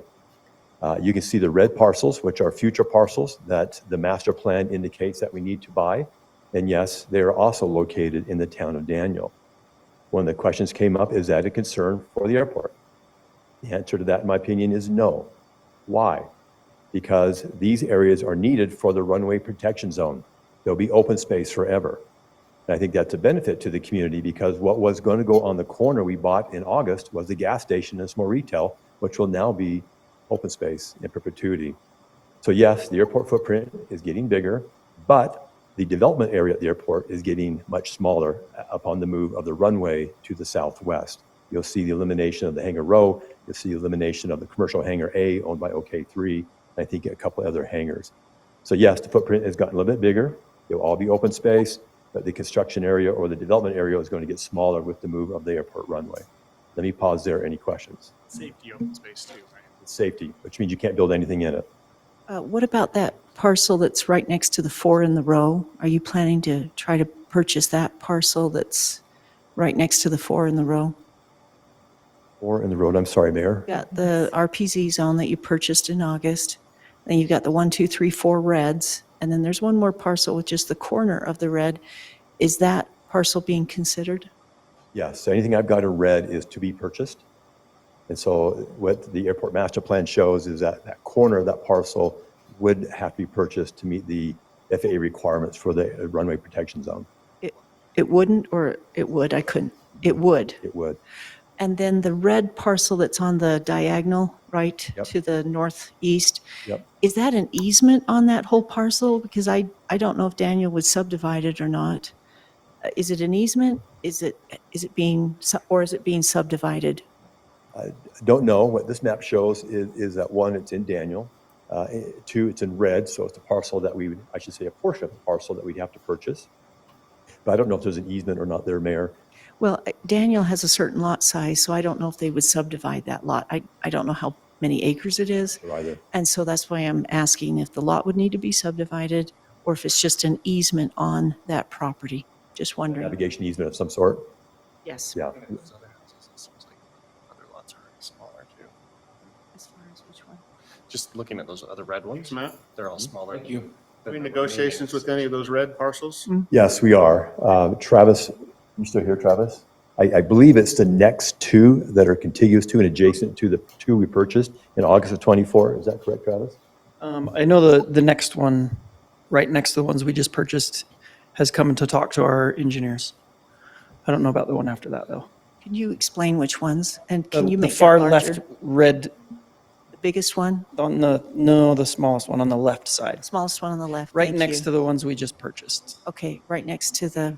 You can see the red parcels, which are future parcels that the master plan indicates that we need to buy. And yes, they are also located in the town of Daniel. One of the questions came up, is that a concern for the airport? The answer to that, in my opinion, is no. Why? Because these areas are needed for the runway protection zone. There'll be open space forever. And I think that's a benefit to the community because what was going to go on the corner we bought in August was the gas station and some more retail, which will now be open space in perpetuity. So yes, the airport footprint is getting bigger, but the development area at the airport is getting much smaller upon the move of the runway to the southwest. You'll see the elimination of the hangar row. You'll see the elimination of the commercial hangar A owned by OK3, and I think a couple other hangars. So yes, the footprint has gotten a little bit bigger. It'll all be open space, but the construction area or the development area is going to get smaller with the move of the airport runway. Let me pause there. Any questions? Safety open space too, right? It's safety, which means you can't build anything in it. What about that parcel that's right next to the 4 in the row? Are you planning to try to purchase that parcel that's right next to the 4 in the row? 4 in the road, I'm sorry, Mayor. You got the RPZ zone that you purchased in August. Then you've got the 1, 2, 3, 4 reds. And then there's one more parcel with just the corner of the red. Is that parcel being considered? Yes, anything I've got in red is to be purchased. And so what the airport master plan shows is that that corner of that parcel would have to be purchased to meet the FAA requirements for the runway protection zone. It wouldn't, or it would? I couldn't. It would. It would. And then the red parcel that's on the diagonal, right, Yep. to the northeast, Yep. is that an easement on that whole parcel? Because I don't know if Daniel would subdivide it or not. Is it an easement? Is it being subdivided? I don't know. What this map shows is that 1, it's in Daniel. 2, it's in red, so it's a parcel that we would, I should say a portion of the parcel that we'd have to purchase. But I don't know if there's an easement or not there, Mayor. Well, Daniel has a certain lot size, so I don't know if they would subdivide that lot. I don't know how many acres it is. Either. And so that's why I'm asking if the lot would need to be subdivided or if it's just an easement on that property. Just wondering. Navigation easement of some sort. Yes. Yeah. Those other houses, it seems like other lots are smaller too. As far as which one? Just looking at those other red ones, Matt. they're all smaller. Thank you. than Any the negotiations with any of those red parcels? Yes, we are. Travis, you still here, Travis? I believe it's the next 2 that are contiguous to and adjacent to the 2 we purchased in August of 24. Is that correct, Travis? I know the next one, right next to the ones we just purchased, has come to talk to our engineers. I don't know about the one after that, though. Can you explain which ones? And can you The make that far larger? left red, The biggest one? the smallest one on the left side, Smallest one on the left? right Thank next you. to the ones we just purchased. Okay, right next to the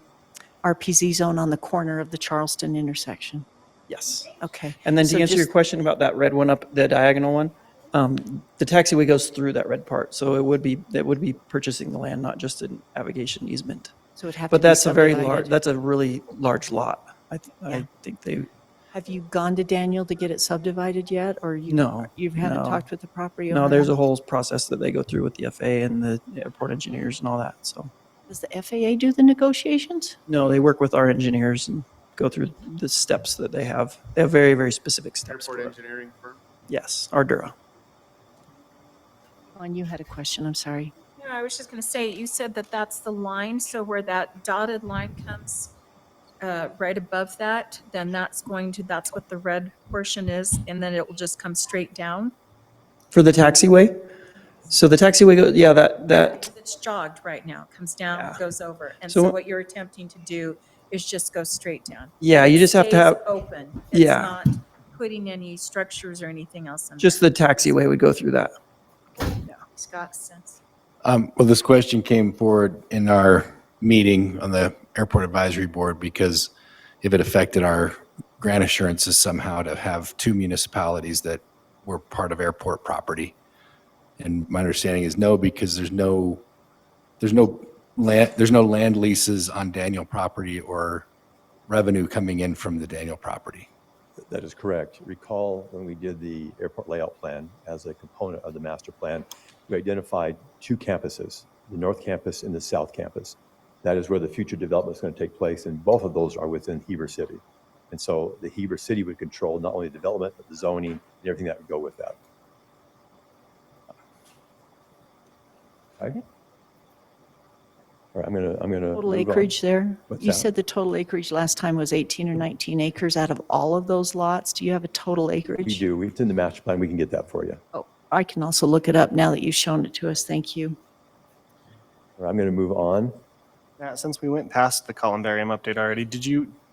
RPZ zone on the corner of the Charleston intersection. Yes. Okay. And then So to answer your just- question about that red one up, the diagonal one, the taxiway goes through that red part, so it would be purchasing the land, not just an navigation easement. So it'd have to But be that's a very large, subdivided. that's a really large lot. I Yeah. think they, Have you gone to Daniel to get it subdivided yet, or you? No, You haven't no. talked with the property owner? no, there's a whole process that they go through with the FAA and the airport engineers and all that, so. Does the FAA do the negotiations? No, they work with our engineers and go through the steps that they have. They have very, very specific steps. Airport for it. engineering firm? Yes, Ardura. And you had a question, I'm sorry. No, I was just going to say, you said that that's the line, so where that dotted line comes right above that, then that's what the red portion is, and then it will just come straight down? For the taxiway? So the taxiway, yeah, that, It's jogged right now, it comes down, Yeah. goes over. And So- so what you're attempting to do is just go straight down. Yeah, you It just have to stays have- Open. Yeah. It's not putting any structures or anything else in just the taxiway would go through that. there. Scott's sense. Well, this question came forward in our meeting on the airport advisory board because if it affected our grant assurances somehow to have 2 municipalities that were part of airport property. And my understanding is no, because there's no land leases on Daniel property or revenue coming in from the Daniel property. That is correct. Recall when we did the airport layout plan as a component of the master plan, we identified 2 campuses, the North Campus and the South Campus. That is where the future development is going to take place, and both of those are within Heber City. And so the Heber City would control not only the development, but the zoning and everything that would go with that. Okay. All right, I'm gonna Total move on. acreage there? What's You that? said the total acreage last time was 18 or 19 acres out of all of those lots. Do you have a total acreage? We do. It's in the master plan. We can get that for you. Oh, I can also look it up now that you've shown it to us. Thank you. All right, I'm going to move on. Matt, since we went past the columbarium update already,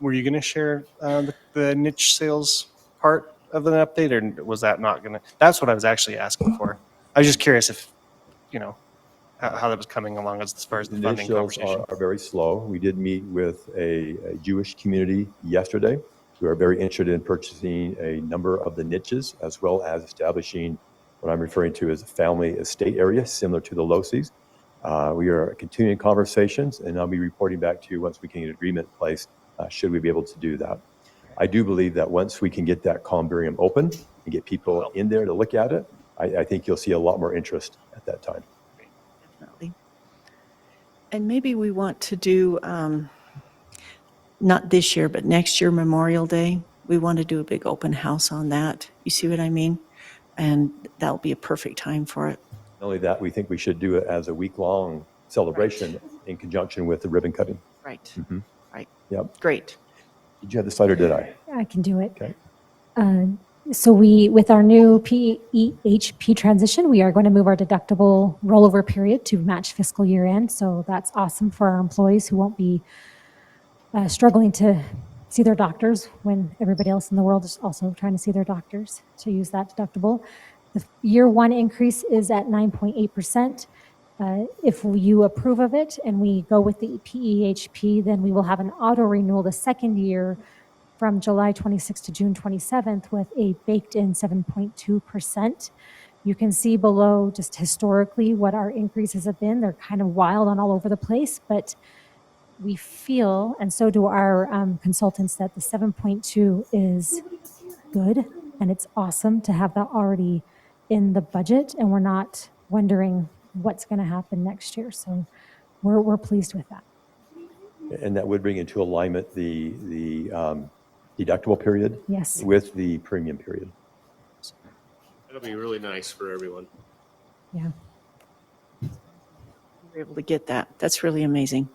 were you going to share the niche sales part of an update, or was that not going to? That's what I was actually asking for. I was just curious if, how that was coming along as far as the funding Initials conversation. are very slow. We did meet with a Jewish community yesterday who are very interested in purchasing a number of the niches, as well as establishing what I'm referring to as a family estate area, similar to the LOCs. We are continuing conversations, and I'll be reporting back to you once we can get an agreement in place, should we be able to do that. I do believe that once we can get that columbarium open and get people in there to look at it, I think you'll see a lot more interest at that time. Definitely. And maybe we want to do, not this year, but next year, Memorial Day. We want to do a big open house on that. You see what I mean? And that'll be a perfect time for it. Not only that, we think we should do it as a week-long celebration in conjunction with the ribbon cutting. Right. Mm-hmm. Right. Yep. Great. Did you have the slide or did I? I can do it. Okay. So with our new PEHP transition, we are going to move our deductible rollover period to match fiscal year end. So that's awesome for our employees who won't be struggling to see their doctors when everybody else in the world is also trying to see their doctors to use that deductible. The year one increase is at 9.8%. If you approve of it and we go with the PEHP, then we will have an auto renewal the second year from July 26th to June 27th with a baked in 7.2%. You can see below just historically what our increases have been. They're kind of wild and all over the place, but we feel, and so do our consultants, that the 7.2 is good, and it's awesome to have that already in the budget, and we're not wondering what's going to happen next year. So we're pleased with that. And that would bring into alignment the deductible period. Yes. With the premium period. That'll be really nice for everyone. Yeah. We're able to get that. That's really amazing.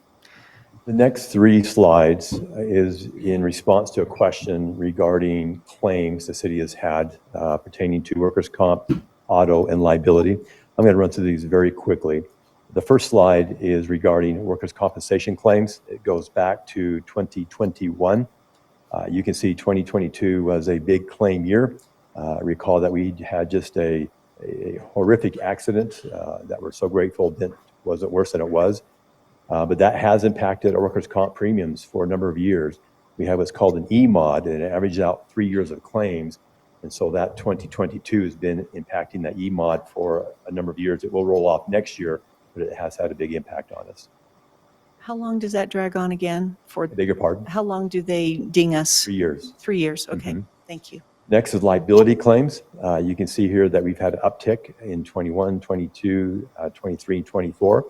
The next three slides is in response to a question regarding claims the city has had pertaining to workers' comp, auto, and liability. I'm going to run through these very quickly. The first slide is regarding workers' compensation claims. It goes back to 2021. You can see 2022 was a big claim year. Recall that we had just a horrific accident that we're so grateful that wasn't worse than it was. But that has impacted our workers' comp premiums for a number of years. We have what's called an EMOD, and it averages out 3 years of claims. And so that 2022 has been impacting that EMOD for a number of years. It will roll off next year, but it has had a big impact on us. How long does that drag on again? I beg your pardon? How long do they ding us? 3 years. 3 years. Okay. Mm-hmm. Thank you. Next is liability claims. You can see here that we've had an uptick in 21, 22, 23, and 24.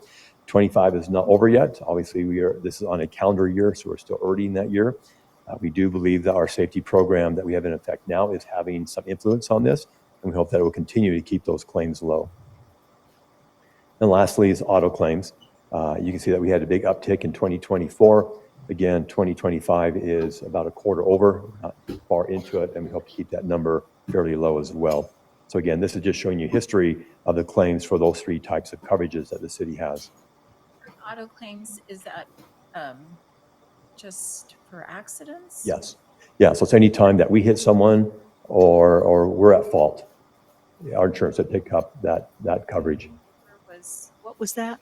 25 is not over yet. Obviously, this is on a calendar year, so we're still earning that year. We do believe that our safety program that we have in effect now is having some influence on this, and we hope that it will continue to keep those claims low. And lastly is auto claims. You can see that we had a big uptick in 2024. Again, 2025 is about a quarter over, not far into it, and we hope to keep that number fairly low as well. So again, this is just showing you history of the claims for those three types of coverages that the city has. Auto claims, is that just for accidents? Yes. Yeah, so it's any time that we hit someone or we're at fault. Our insurance would pick up that coverage. What was that?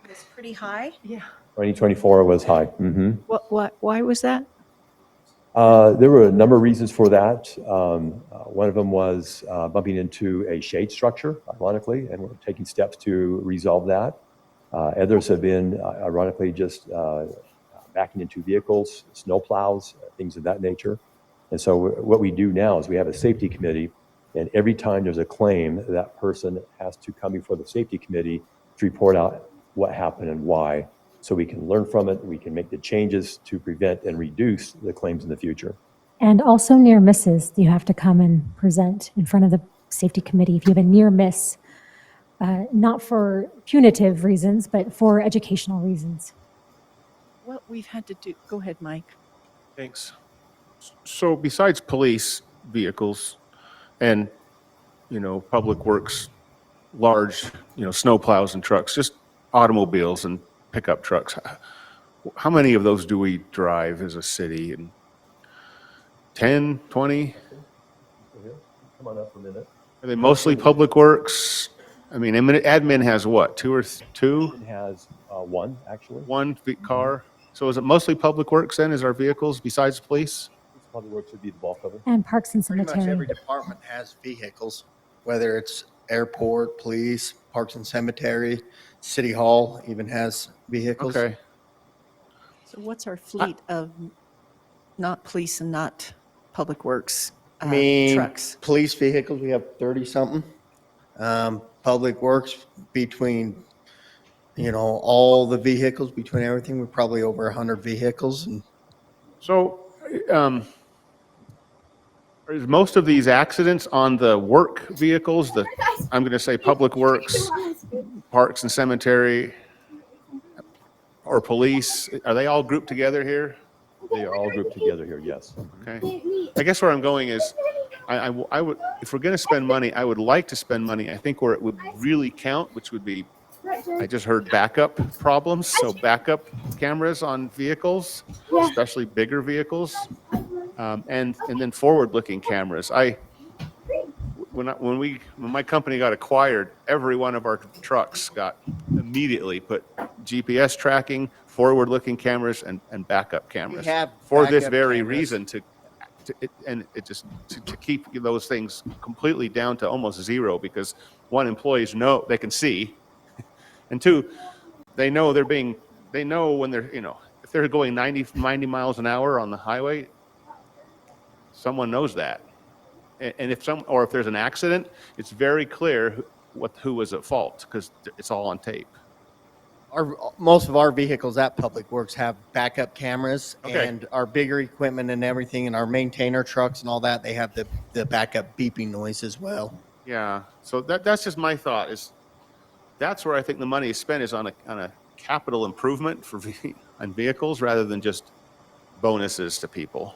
It was pretty high? Yeah. 2024 was high. Mm-hmm. Why was that? There were a number of reasons for that. One of them was bumping into a shade structure, ironically, and we're taking steps to resolve that. Others have been, ironically, just backing into vehicles, snow plows, things of that nature. And so what we do now is we have a safety committee, and every time there's a claim, that person has to come before the safety committee to report out what happened and why, so we can learn from it, we can make the changes to prevent and reduce the claims in the future. And also near misses, you have to come and present in front of the safety committee. If you have a near miss, not for punitive reasons, but for educational reasons. What we've had to do, go ahead, Mike. Thanks. So besides police vehicles and, public works, large, snow plows and trucks, just automobiles and pickup trucks, how many of those do we drive as a city? And 10, 20? Come on up a minute. Are they mostly public works? I mean, admin has what, two? It has one, actually. One car. So is it mostly public works then, is our vehicles besides police? Public works would be the bulk of it. And parks and Pretty much cemetery. every department has vehicles, whether it's airport, police, parks and cemetery, city hall even has vehicles. Okay. So what's our fleet of not police and not public works I mean, trucks? police vehicles, we have 30-something. Public works, between, all the vehicles, between everything, we're probably over 100 vehicles. And So, is most of these accidents on the work vehicles, I'm going to say public works, parks and cemetery, or police, are they all grouped together here? They are all grouped together here, yes. Okay. I guess where I'm going is, I would, if we're going to spend money, I would like to spend money, I think where it would really count, which would be, I just heard backup problems, so backup cameras on vehicles, especially bigger vehicles, and then forward-looking cameras. When my company got acquired, every one of our trucks got immediately put GPS tracking, forward-looking cameras, and backup cameras have for this backup very cameras. reason to keep those things completely down to almost zero, because one, employees know they can see, and two, they know when they're, if they're going 90 miles an hour on the highway, someone knows that. And if there's an accident, it's very clear who was at fault, because it's all on tape. Most of our vehicles at Public Works have backup cameras, Okay. and our bigger equipment and everything, and our maintainer trucks and all that, they have the backup beeping noise as well. Yeah, so that's just my thought, is that's where I think the money is spent, is on a capital improvement on vehicles rather than just bonuses to people.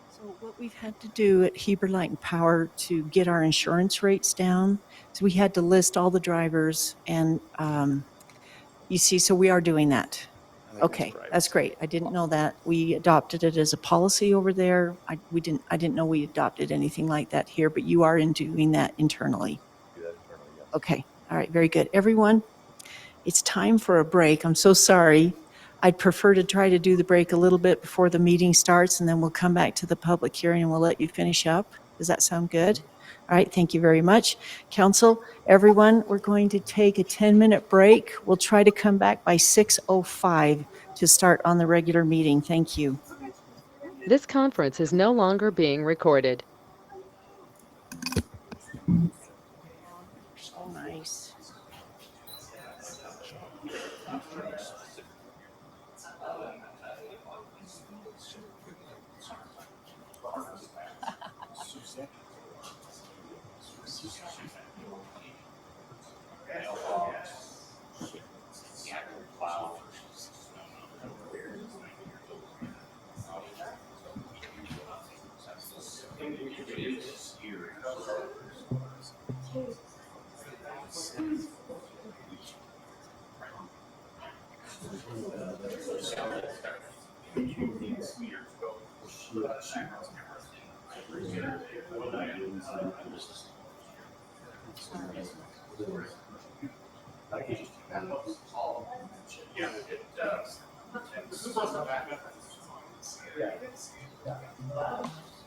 So what we've had to do at Heber Light and Power to get our insurance rates down, so we had to list all the drivers, and you see, so we are doing that. Okay, that's great. I didn't know that. We adopted it as a policy over there. I didn't know we adopted anything like that here, but you are doing that internally. Okay, all right, very good. Everyone, it's time for a break. I'm so sorry. I'd prefer to try to do the break a little bit before the meeting starts, and then we'll come back to the public hearing and we'll let you finish up. Does that sound good? All right, thank you very much. Council, everyone, we're going to take a 10-minute break. We'll try to come back by 6:05 to start on the regular meeting. Thank you. This conference is no longer being recorded. So nice.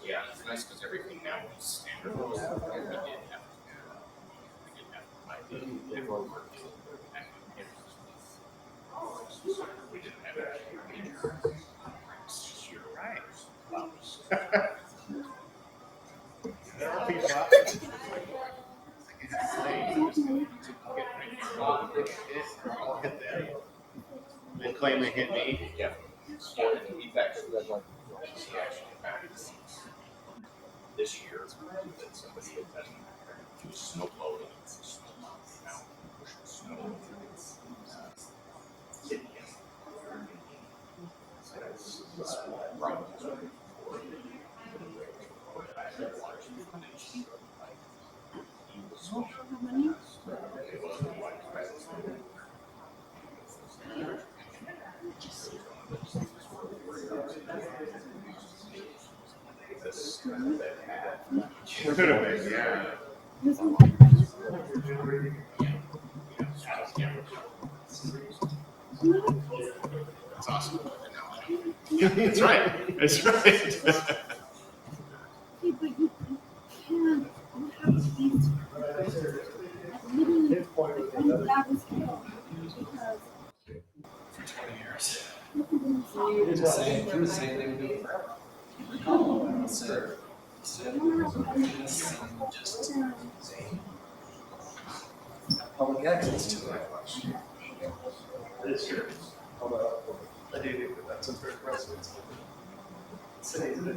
Yeah, it's nice because everything now is standard. We did have it. You're right. They claim they hit me. Yeah. This year, that somebody had done snowblowing. That's awesome. That's right. That's right. Okay, but you can't. You have to be. Literally, my dad was killed because. For 20 years. You It's the same. It's the same thing we do forever. Public access to it. That is true. Although, I do think that that's a fair precedent. Cities that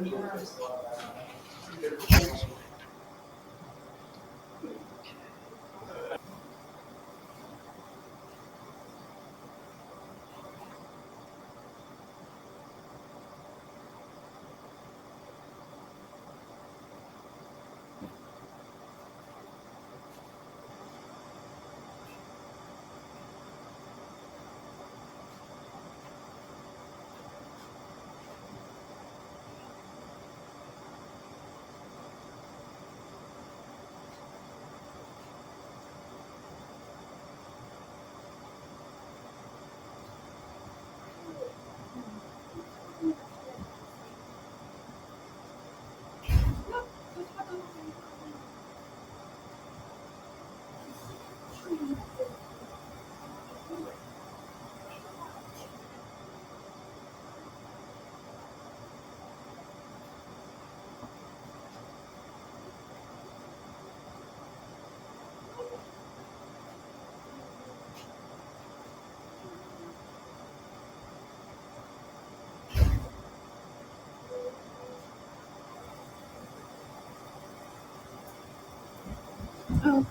Oh.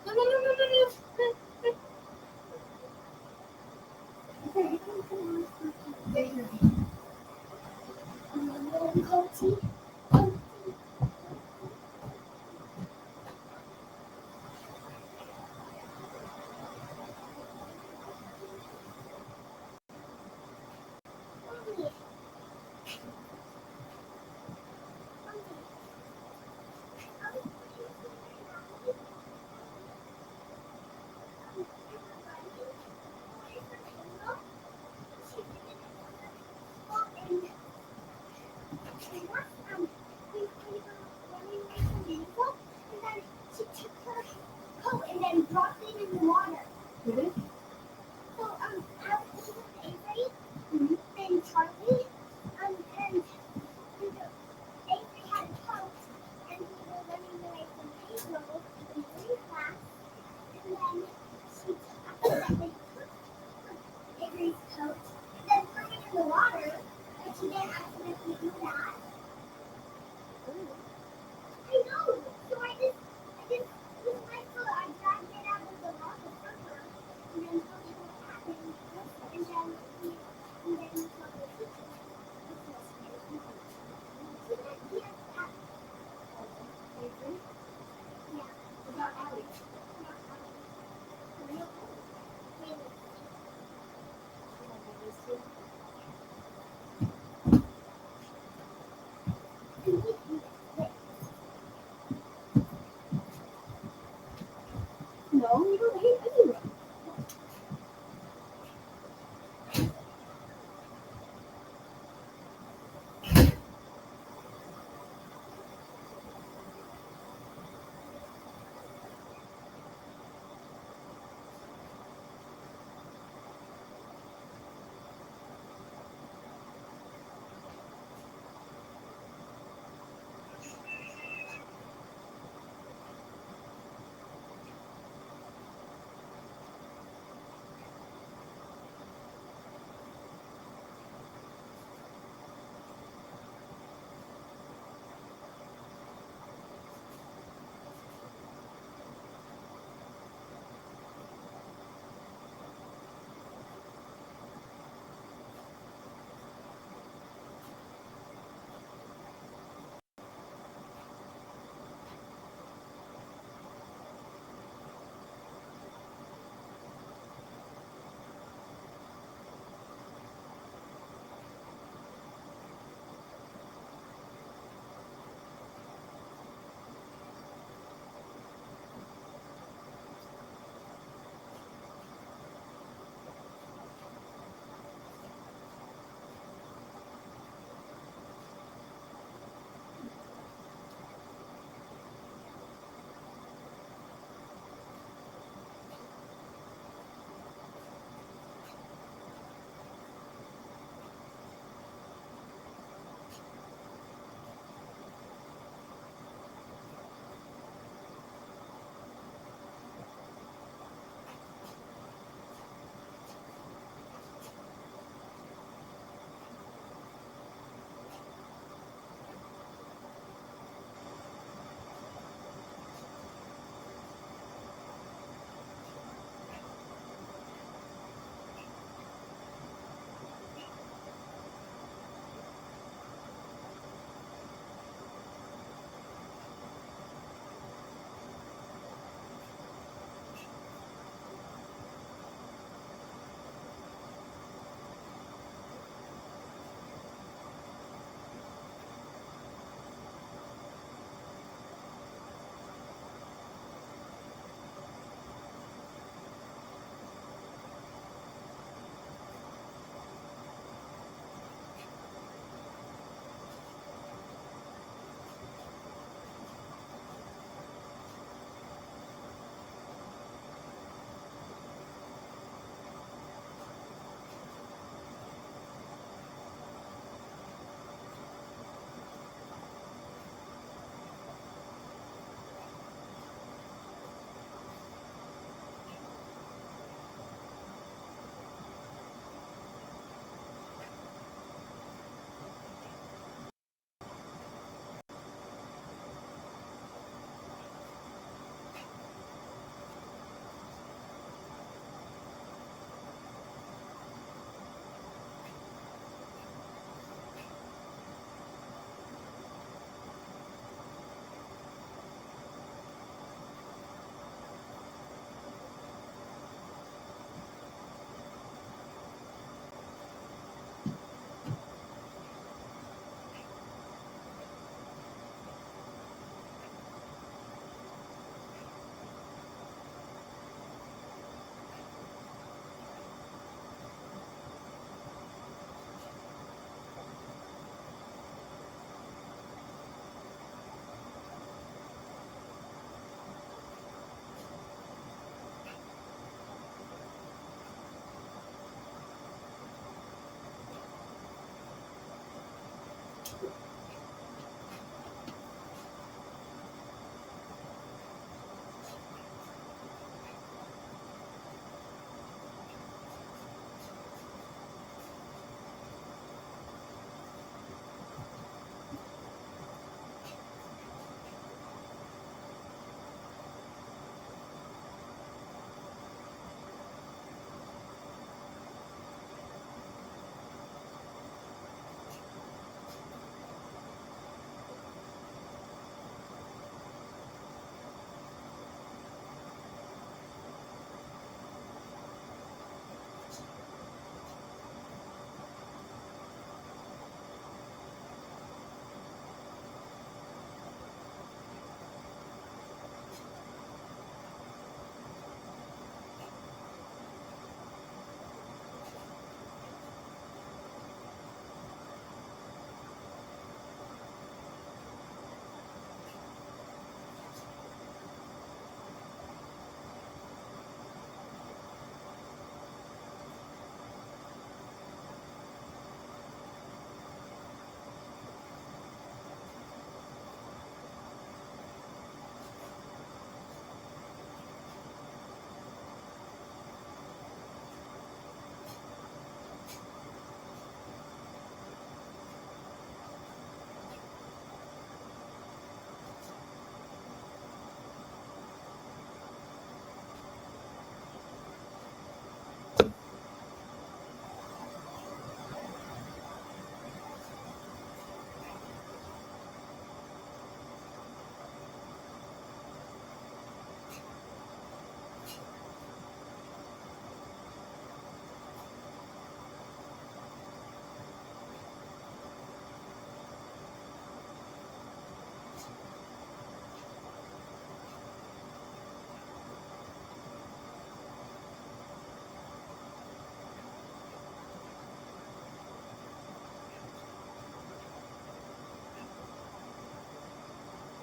No, no, no, no, no, no. Okay, and then dropped it in the water. Did it? So, I was with Avery, and Charlie, and Avery had a coat, and we were running away from Pedro in green class, and then she accidentally took Avery's coat, and then threw it in the water, but she didn't accidentally do that. I know, so I just, with my foot, I dragged it out of the water for her, and then told her what happened, and then we told the teacher. She said he has that. Avery? Yeah, about Allie. About Allie. No. Wait. No, you don't hate anyone.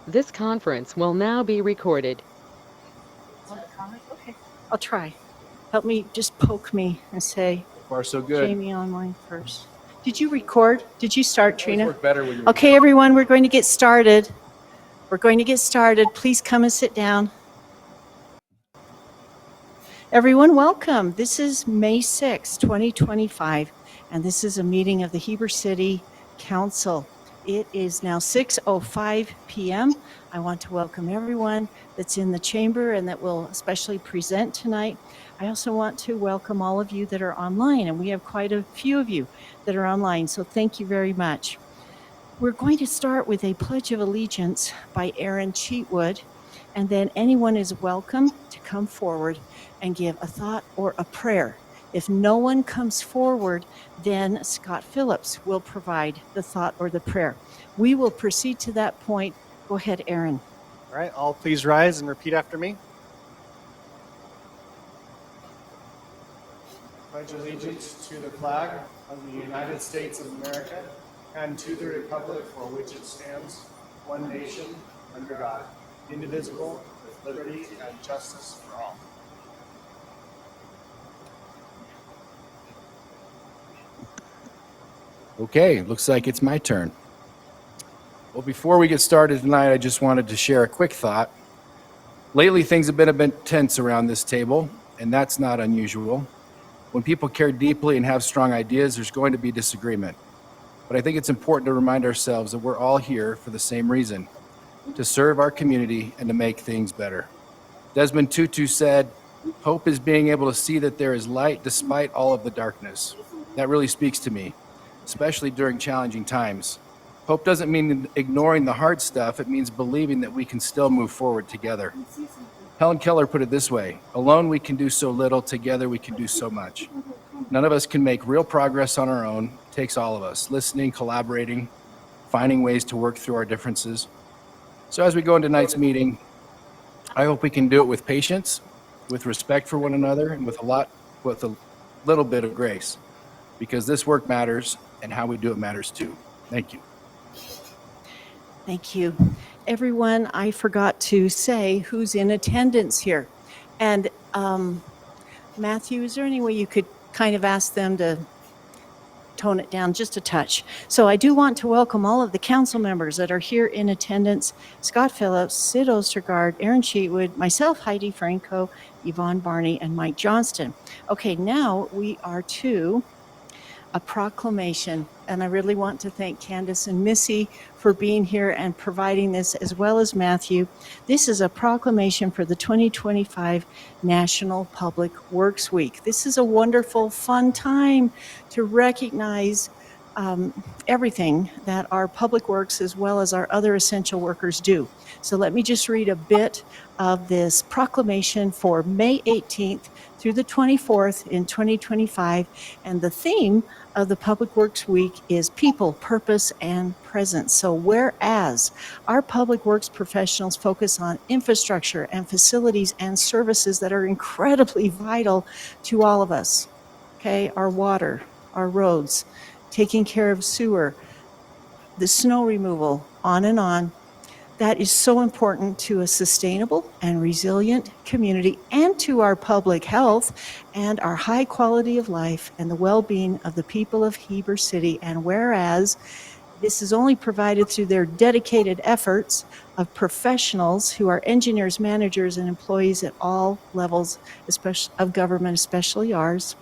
This conference will now be recorded. Okay, I'll try. Help me, just poke me and say, So far, so good. Jamie online first. Did you record? Did you start, Always Trina? work better when you Okay, everyone, we're going to get started. We're going to get started. Please come and sit down. Everyone, welcome. This is May 6, 2025, and this is a meeting of the Heber City Council. It is now 6:05 p.m. I want to welcome everyone that's in the chamber and that will especially present tonight. I also want to welcome all of you that are online, and we have quite a few of you that are online, so thank you very much. We're going to start with a Pledge of Allegiance by Aaron Cheatwood, and then anyone is welcome to come forward and give a thought or a prayer. If no one comes forward, then Scott Phillips will provide the thought or the prayer. We will proceed to that point. Go ahead, Aaron. All right, all please rise and repeat after me. Pledge allegiance to the flag of the United States of America and to the republic for which it stands, one nation, under God, indivisible, with liberty and justice for all. Okay, looks like it's my turn. Well, before we get started tonight, I just wanted to share a quick thought. Lately, things have been a bit tense around this table, and that's not unusual. When people care deeply and have strong ideas, there's going to be disagreement. But I think it's important to remind ourselves that we're all here for the same reason, to serve our community and to make things better. Desmond Tutu said, "Hope is being able to see that there is light despite all of the darkness." That really speaks to me, especially during challenging times. Hope doesn't mean ignoring the hard stuff. It means believing that we can still move forward together. Helen Keller put it this way: alone we can do so little, together we can do so much. None of us can make real progress on our own. It takes all of us, listening, collaborating, finding ways to work through our differences. So as we go into tonight's meeting, I hope we can do it with patience, with respect for one another, and with a little bit of grace, because this work matters and how we do it matters too. Thank you. Thank you. Everyone, I forgot to say who's in attendance here. And Matthew, is there any way you could kind of ask them to tone it down just a touch? So I do want to welcome all of the council members that are here in attendance: Scott Phillips, Sid Ostergaard, Aaron Cheatwood, myself, Heidi Franco, Yvonne Barney, and Mike Johnston. Okay, now we are to a proclamation, and I really want to thank Candace and Missy for being here and providing this, as well as Matthew. This is a proclamation for the 2025 National Public Works Week. This is a wonderful, fun time to recognize everything that our public works as well as our other essential workers do. So let me just read a bit of this proclamation for May 18th through the 24th in 2025. And the theme of the Public Works Week is people, purpose, and presence. So whereas our public works professionals focus on infrastructure and facilities and services that are incredibly vital to all of us, okay, our water, our roads, taking care of sewer, the snow removal, on and on. That is so important to a sustainable and resilient community and to our public health and our high quality of life and the well-being of the people of Heber City. And whereas this is only provided through their dedicated efforts of professionals who are engineers, managers, and employees at all levels, especially of government, especially ours.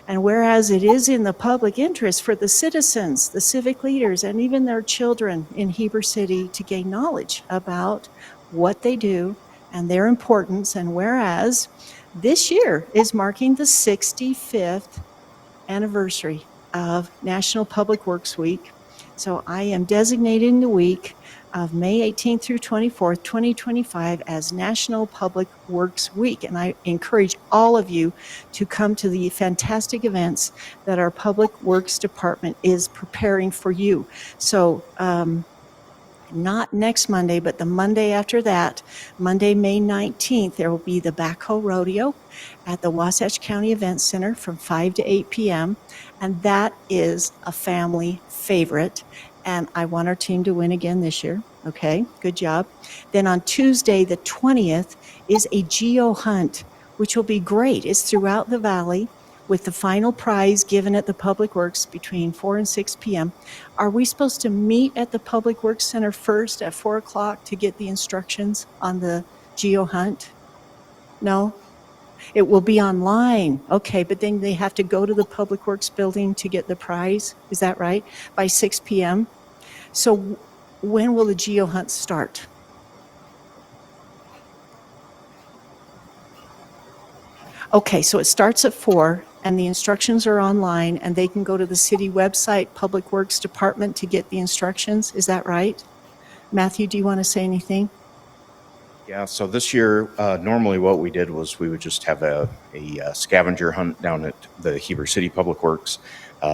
And whereas it is in the public interest for the citizens, the civic leaders, and even their children in Heber City to gain knowledge about what they do and their importance, and whereas this year is marking the 65th anniversary of National Public Works Week. So I am designating the week of May 18th through 24th, 2025 as National Public Works Week. And I encourage all of you to come to the fantastic events that our Public Works Department is preparing for you. So not next Monday, but the Monday after that, Monday, May 19th, there will be the Backhoe Rodeo at the Wasatch County Event Center from 5 to 8 p.m. And that is a family favorite. And I want our team to win again this year. Okay, good job. Then on Tuesday, the 20th, is a geo hunt, which will be great. It's throughout the valley with the final prize given at the Public Works between 4 and 6 p.m. Are we supposed to meet at the Public Works Center first at 4 o'clock to get the instructions on the geo hunt? No? It will be online. Okay, but then they have to go to the Public Works building to get the prize. Is that right? By 6 p.m.? So when will the geo hunt start? Okay, so it starts at 4 and the instructions are online and they can go to the city website, Public Works Department to get the instructions. Is that right? Matthew, do you want to say anything? Yeah, so this year, normally what we did was we would just have a scavenger hunt down at the Heber City Public Works.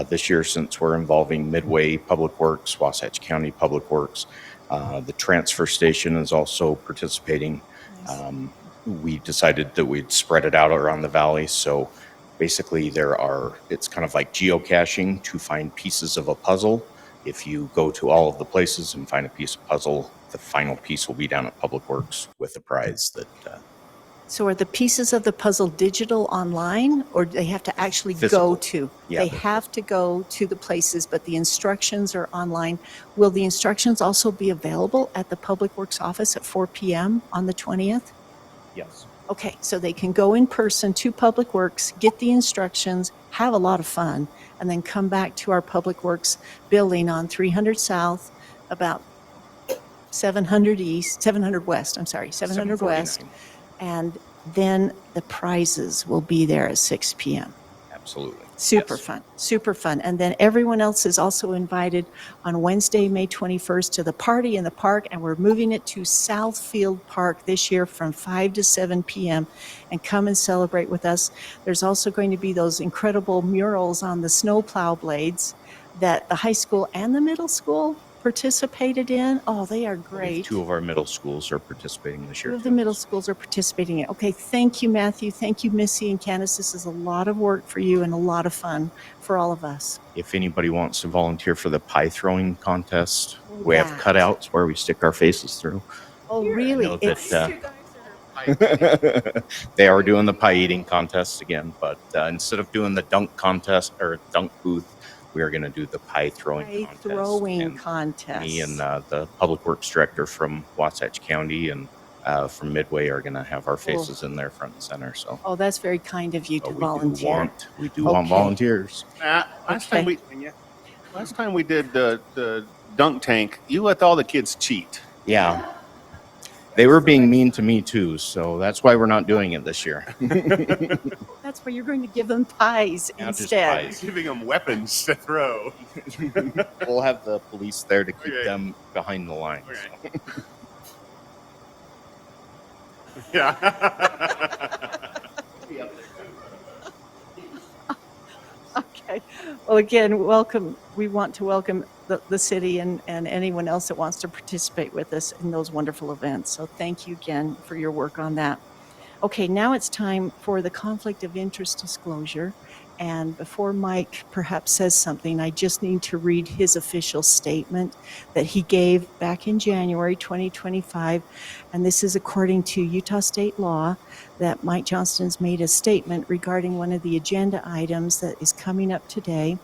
This year, since we're involving Midway Public Works, Wasatch County Public Works, the transfer station is also participating. We decided that we'd spread it out around the valley. So basically it's kind of like geocaching to find pieces of a puzzle. If you go to all of the places and find a piece of puzzle, the final piece will be down at Public Works with the prize that. So are the pieces of the puzzle digital online or do they have to actually Physical. go to? Yeah, They have to go to the places, but the instructions are online. Will the instructions also be available at the Public Works office at 4 p.m. on the 20th? Yes. Okay, so they can go in person to Public Works, get the instructions, have a lot of fun, and then come back to our Public Works building on 300 South, about 700 West, 700 West. And then the prizes will be there at 6 p.m. Absolutely. Super fun, super fun. And then everyone else is also invited on Wednesday, May 21st to the party in the park, and we're moving it to Southfield Park this year from 5 to 7 p.m. and come and celebrate with us. There's also going to be those incredible murals on the snowplow blades that the high school and the middle school participated in. Oh, they are great. Two of our middle schools are participating this year. Two of the middle schools are participating in. Okay, thank you, Matthew. Thank you, Missy and Candace. This is a lot of work for you and a lot of fun for all of us. If anybody wants to volunteer for the pie throwing contest, we have cutouts where we stick our faces through. Oh, really? I know that, they are doing the pie eating contest again, but instead of doing the dunk contest or dunk booth, we are going to do the pie throwing contest. Me and the Public Works Director from Wasatch County and from Midway are going to have our faces in there front and center. So. Oh, that's very kind of you to volunteer. We do want volunteers. Last time we did the dunk tank, you let all the kids cheat. Yeah. They were being mean to me too, so that's why we're not doing it this year. That's why you're going to give them pies instead. Pies. Giving them weapons to throw. We'll have the police there to keep them behind the line. Okay. Yeah. Okay. Well, again, welcome. We want to welcome the city and anyone else that wants to participate with us in those wonderful events. So thank you again for your work on that. Okay, now it's time for the conflict of interest disclosure. And before Mike perhaps says something, I just need to read his official statement that he gave back in January 2025. And this is according to Utah state law that Mike Johnston's made a statement regarding one of the agenda items that is coming up today.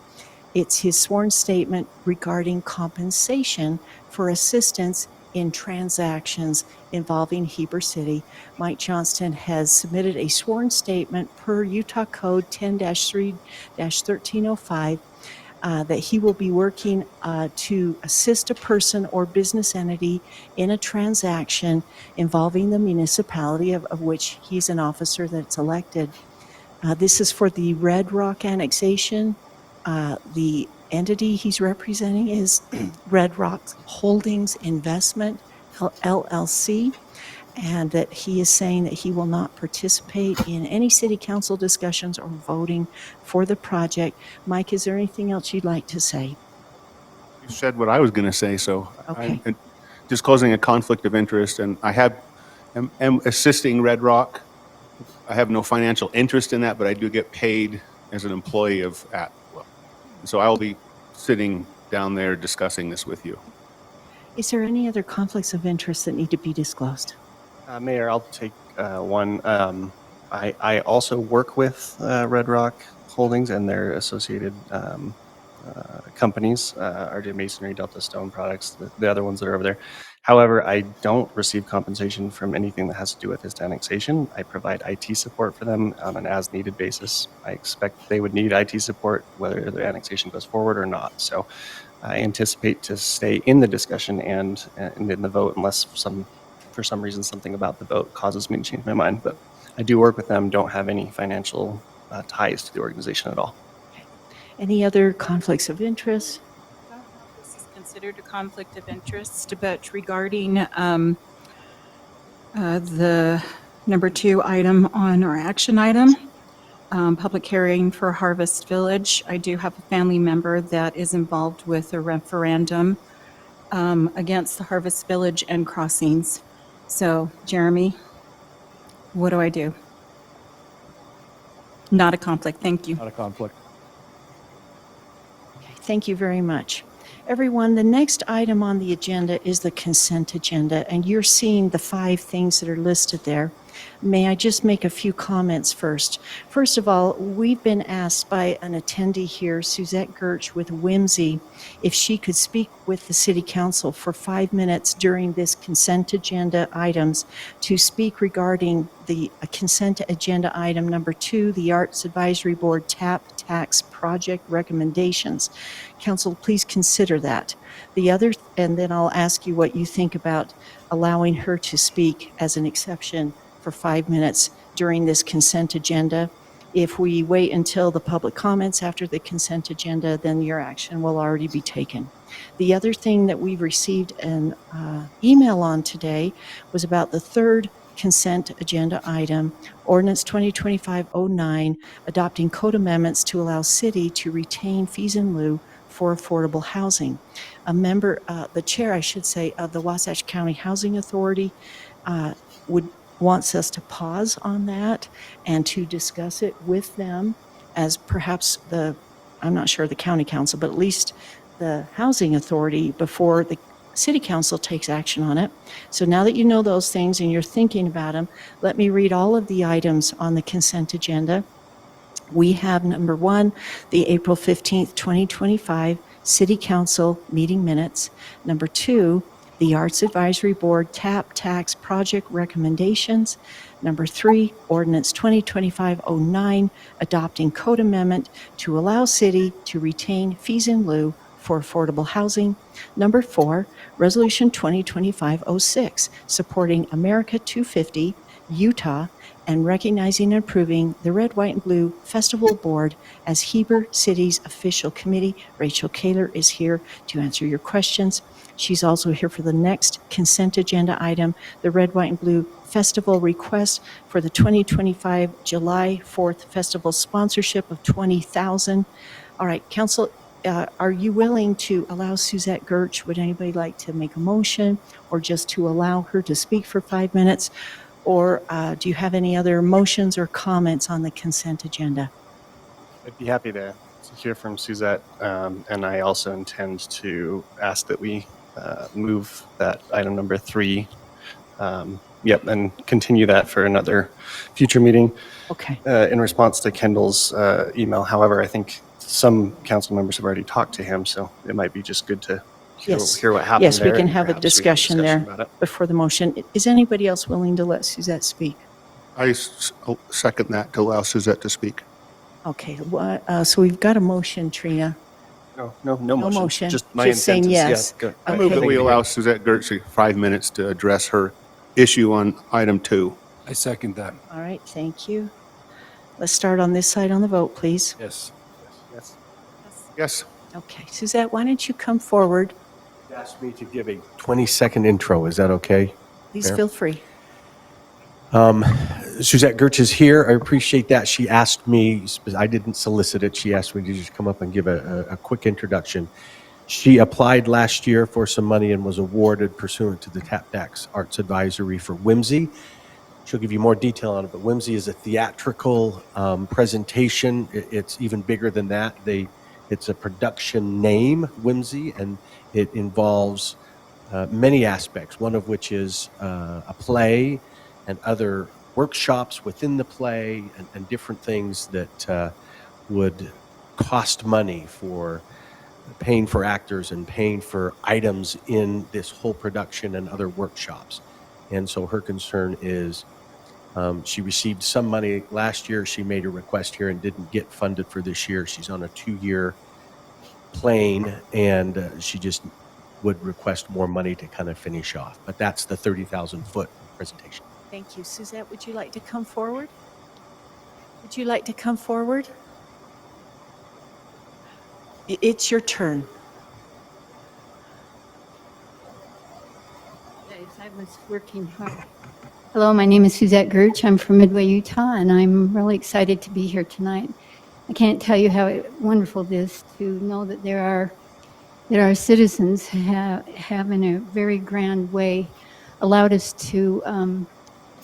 It's his sworn statement regarding compensation for assistance in transactions involving Heber City. Mike Johnston has submitted a sworn statement per Utah Code 10-3-1305 that he will be working to assist a person or business entity in a transaction involving the municipality of which he's an officer that's elected. This is for the Red Rock annexation. The entity he's representing is Red Rock Holdings Investment, LLC, and that he is saying that he will not participate in any city council discussions or voting for the project. Mike, is there anything else you'd like to say? You said what I was going to say, so Okay. I'm disclosing a conflict of interest, and I am assisting Red Rock. I have no financial interest in that, but I do get paid as an employee of Atwell. So I will be sitting down there discussing this with you. Is there any other conflicts of interest that need to be disclosed? Mayor, I'll take one. I also work with Red Rock Holdings and their associated companies, RJ Masonry, Delta Stone Products, the other ones that are over there. However, I don't receive compensation from anything that has to do with this annexation. I provide IT support for them on an as-needed basis. I expect they would need IT support whether the annexation goes forward or not. So I anticipate to stay in the discussion and in the vote unless for some reason something about the vote causes me to change my mind. But I do work with them, don't have any financial ties to the organization at all. Any other conflicts of interest? This is considered a conflict of interest, but regarding the number 2 item on our action item, public hearing for Harvest Village, I do have a family member that is involved with a referendum against the Harvest Village and crossings. So, Jeremy, what do I do? Not a conflict. Thank you. Not a conflict. Thank you very much. Everyone, the next item on the agenda is the consent agenda, and you're seeing the 5 things that are listed there. May I just make a few comments first? First of all, we've been asked by an attendee here, Suzette Gertsch with Whimsy, if she could speak with the City Council for 5 minutes during this consent agenda items to speak regarding the consent agenda item number 2, the Arts Advisory Board TAP tax project recommendations. Council, please consider that. The other, and then I'll ask you what you think about allowing her to speak as an exception for 5 minutes during this consent agenda. If we wait until the public comments after the consent agenda, then your action will already be taken. The other thing that we received an email on today was about the third consent agenda item, Ordinance 2025-09, adopting code amendments to allow city to retain fees in lieu for affordable housing. A member, the chair, I should say, of the Wasatch County Housing Authority wants us to pause on that and to discuss it with them as perhaps I'm not sure the county council, but at least the housing authority before the City Council takes action on it. So now that you know those things and you're thinking about them, let me read all of the items on the consent agenda. We have number 1, the April 15th, 2025 City Council meeting minutes. Number 2, the Arts Advisory Board TAP tax project recommendations. Number 3, Ordinance 2025-09, adopting code amendment to allow city to retain fees in lieu for affordable housing. Number 4, Resolution 2025-06, supporting America 250, Utah, and recognizing and approving the Red, White, and Blue Festival Board as Heber City's official committee. Rachel Kaler is here to answer your questions. She's also here for the next consent agenda item, the Red, White, and Blue Festival request for the 2025 July 4th Festival sponsorship of $20,000. All right, Council, are you willing to allow Suzette Gertsch? Would anybody like to make a motion or just to allow her to speak for 5 minutes? Or do you have any other motions or comments on the consent agenda? I'd be happy to hear from Suzette, and I also intend to ask that we move that item number 3, and continue that for another future meeting. Okay. In response to Kendall's email. However, I think some council members have already talked to him, so it might be just good to hear what happened. Yes, we there, can and have a perhaps we can discussion there about it. before the motion. Is anybody else willing to let Suzette speak? I second that to allow Suzette to speak. Okay, so we've got a motion, Trina. No motion. Just my saying intent yes. Yeah, good. I move that we allow Suzette Gertsch 5 minutes to address her issue on item 2. I second that. All right, thank you. Let's start on this side on the vote, please. Yes. Yes. Okay, Suzette, why don't you come forward? You asked me to give a 20-second intro. Is that okay? Please Mayor? feel free. Suzette Gertsch is here. I appreciate that. She asked me, I didn't solicit it. She asked me to just come up and give a quick introduction. She applied last year for some money and was awarded pursuant to the TAP tax Arts Advisory for Whimsy. She'll give you more detail on it, but Whimsy is a theatrical presentation. It's even bigger than that. It's a production name, Whimsy, and it involves many aspects, one of which is a play and other workshops within the play and different things that would cost money for paying for actors and paying for items in this whole production and other workshops. And so her concern is she received some money last year. She made a request here and didn't get funded for this year. She's on a 2-year plane, and she just would request more money to kind of finish off. But that's the 30,000-foot presentation. Thank you. Suzette, would you like to come forward? Would you like to come forward? It's your turn. I was working hard. Hello, my name is Suzette Gertsch. I'm from Midway, Utah, and I'm really excited to be here tonight. I can't tell you how wonderful it is to know that there are citizens have in a very grand way allowed us to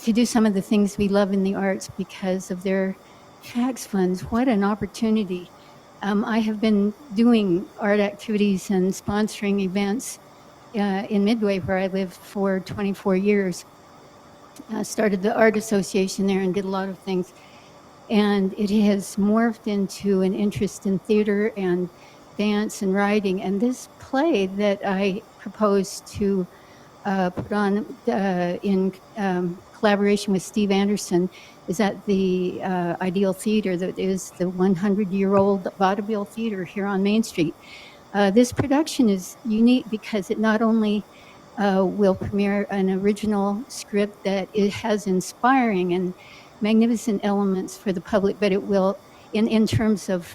do some of the things we love in the arts because of their tax funds. What an opportunity. I have been doing art activities and sponsoring events in Midway, where I lived for 24 years. I started the art association there and did a lot of things. And it has morphed into an interest in theater and dance and writing. And this play that I proposed to put on in collaboration with Steve Anderson is at the Ideal Theater, that is the 100-year-old vaudeville theater here on Main Street. This production is unique because it not only will premiere an original script that it has inspiring and magnificent elements for the public, but it will, in terms of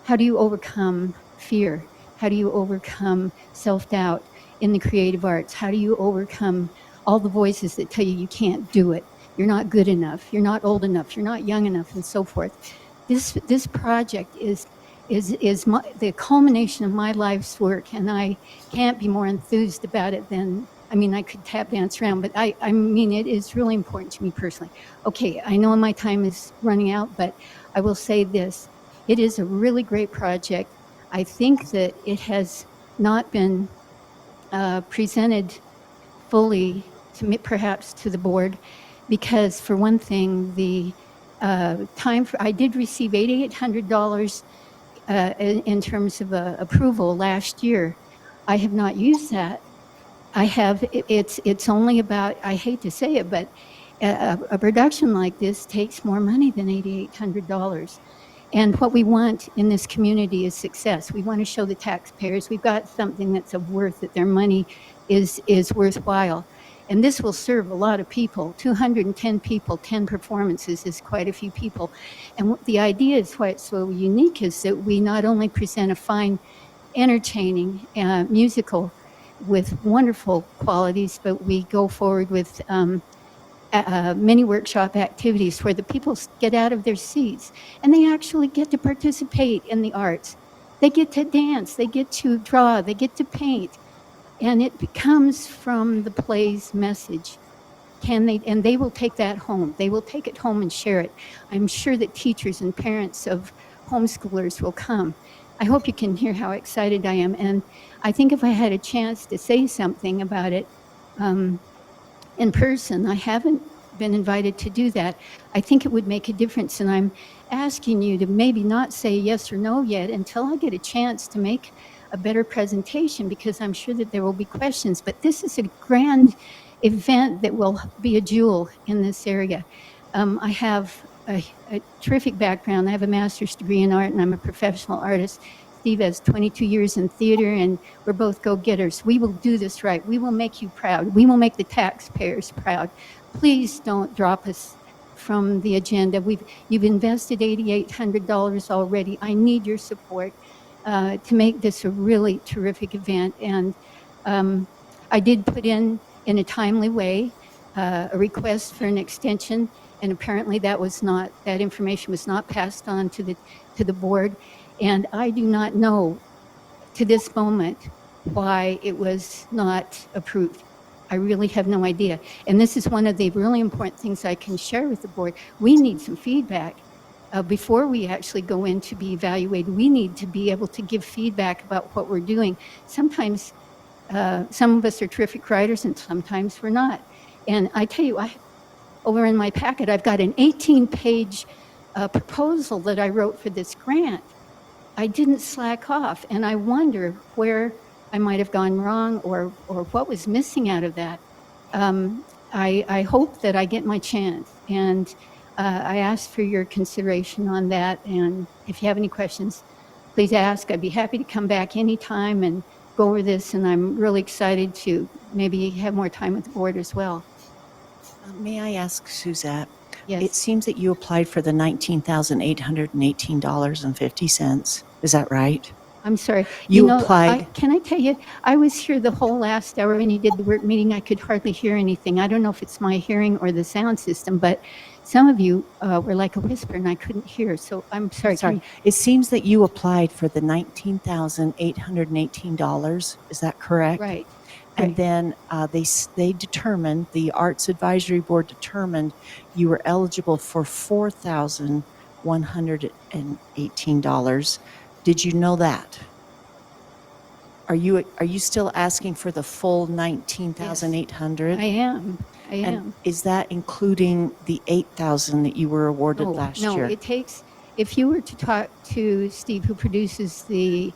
how do you overcome fear? How do you overcome self-doubt in the creative arts? How do you overcome all the voices that tell you you can't do it? You're not good enough. You're not old enough. You're not young enough, and so forth. This project is the culmination of my life's work, and I can't be more enthused about it than, I mean, I could tap dance around, but I mean, it is really important to me personally. Okay, I know my time is running out, but I will say this. It is a really great project. I think that it has not been presented fully to me, perhaps to the board, because for one thing, the I did receive $8,800 in terms of approval last year. I have not used that. It's only about, I hate to say it, but a production like this takes more money than $8,800. And what we want in this community is success. We want to show the taxpayers we've got something that's of worth, that their money is worthwhile. And this will serve a lot of people. 210 people, 10 performances is quite a few people. And the idea is why it's so unique is that we not only present a fine, entertaining musical with wonderful qualities, but we go forward with many workshop activities where the people get out of their seats and they actually get to participate in the arts. They get to dance, they get to draw, they get to paint. And it comes from the play's message. And they will take that home. They will take it home and share it. I'm sure that teachers and parents of homeschoolers will come. I hope you can hear how excited I am. And I think if I had a chance to say something about it in person, I haven't been invited to do that. I think it would make a difference. And I'm asking you to maybe not say yes or no yet until I get a chance to make a better presentation, because I'm sure that there will be questions. But this is a grand event that will be a jewel in this area. I have a terrific background. I have a master's degree in art, and I'm a professional artist. Steve has 22 years in theater, and we're both go-getters. We will do this right. We will make you proud. We will make the taxpayers proud. Please don't drop us from the agenda. You've invested $8,800 already. I need your support to make this a really terrific event. And I did put in a timely way a request for an extension, and apparently that information was not passed on to the board. And I do not know to this moment why it was not approved. I really have no idea. And this is one of the really important things I can share with the board. We need some feedback. Before we actually go in to be evaluated, we need to be able to give feedback about what we're doing. Sometimes Some of us are terrific writers and sometimes we're not. And I tell you, over in my packet, I've got an 18-page proposal that I wrote for this grant. I didn't slack off, and I wonder where I might have gone wrong or what was missing out of that. I hope that I get my chance, and I ask for your consideration on that. And if you have any questions, please ask. I'd be happy to come back anytime and go over this, and I'm really excited to maybe have more time with the board as well. May I ask, Suzette? Yes. It seems that you applied for the $19,818.50. Is that right? I'm sorry. You applied. Can I tell you, I was here the whole last hour when you did the work meeting. I could hardly hear anything. I don't know if it's my hearing or the sound system, but some of you were like a whisper and I couldn't hear. So I'm sorry. Sorry. It seems that you applied for the $19,818. Is that correct? Right. And then they determined, the Arts Advisory Board determined you were eligible for $4,118. Did you know that? Are you still asking for the full $19,800? I am. And is that including the $8,000 that you were awarded last year? No, it takes, if you were to talk to Steve, who produces the,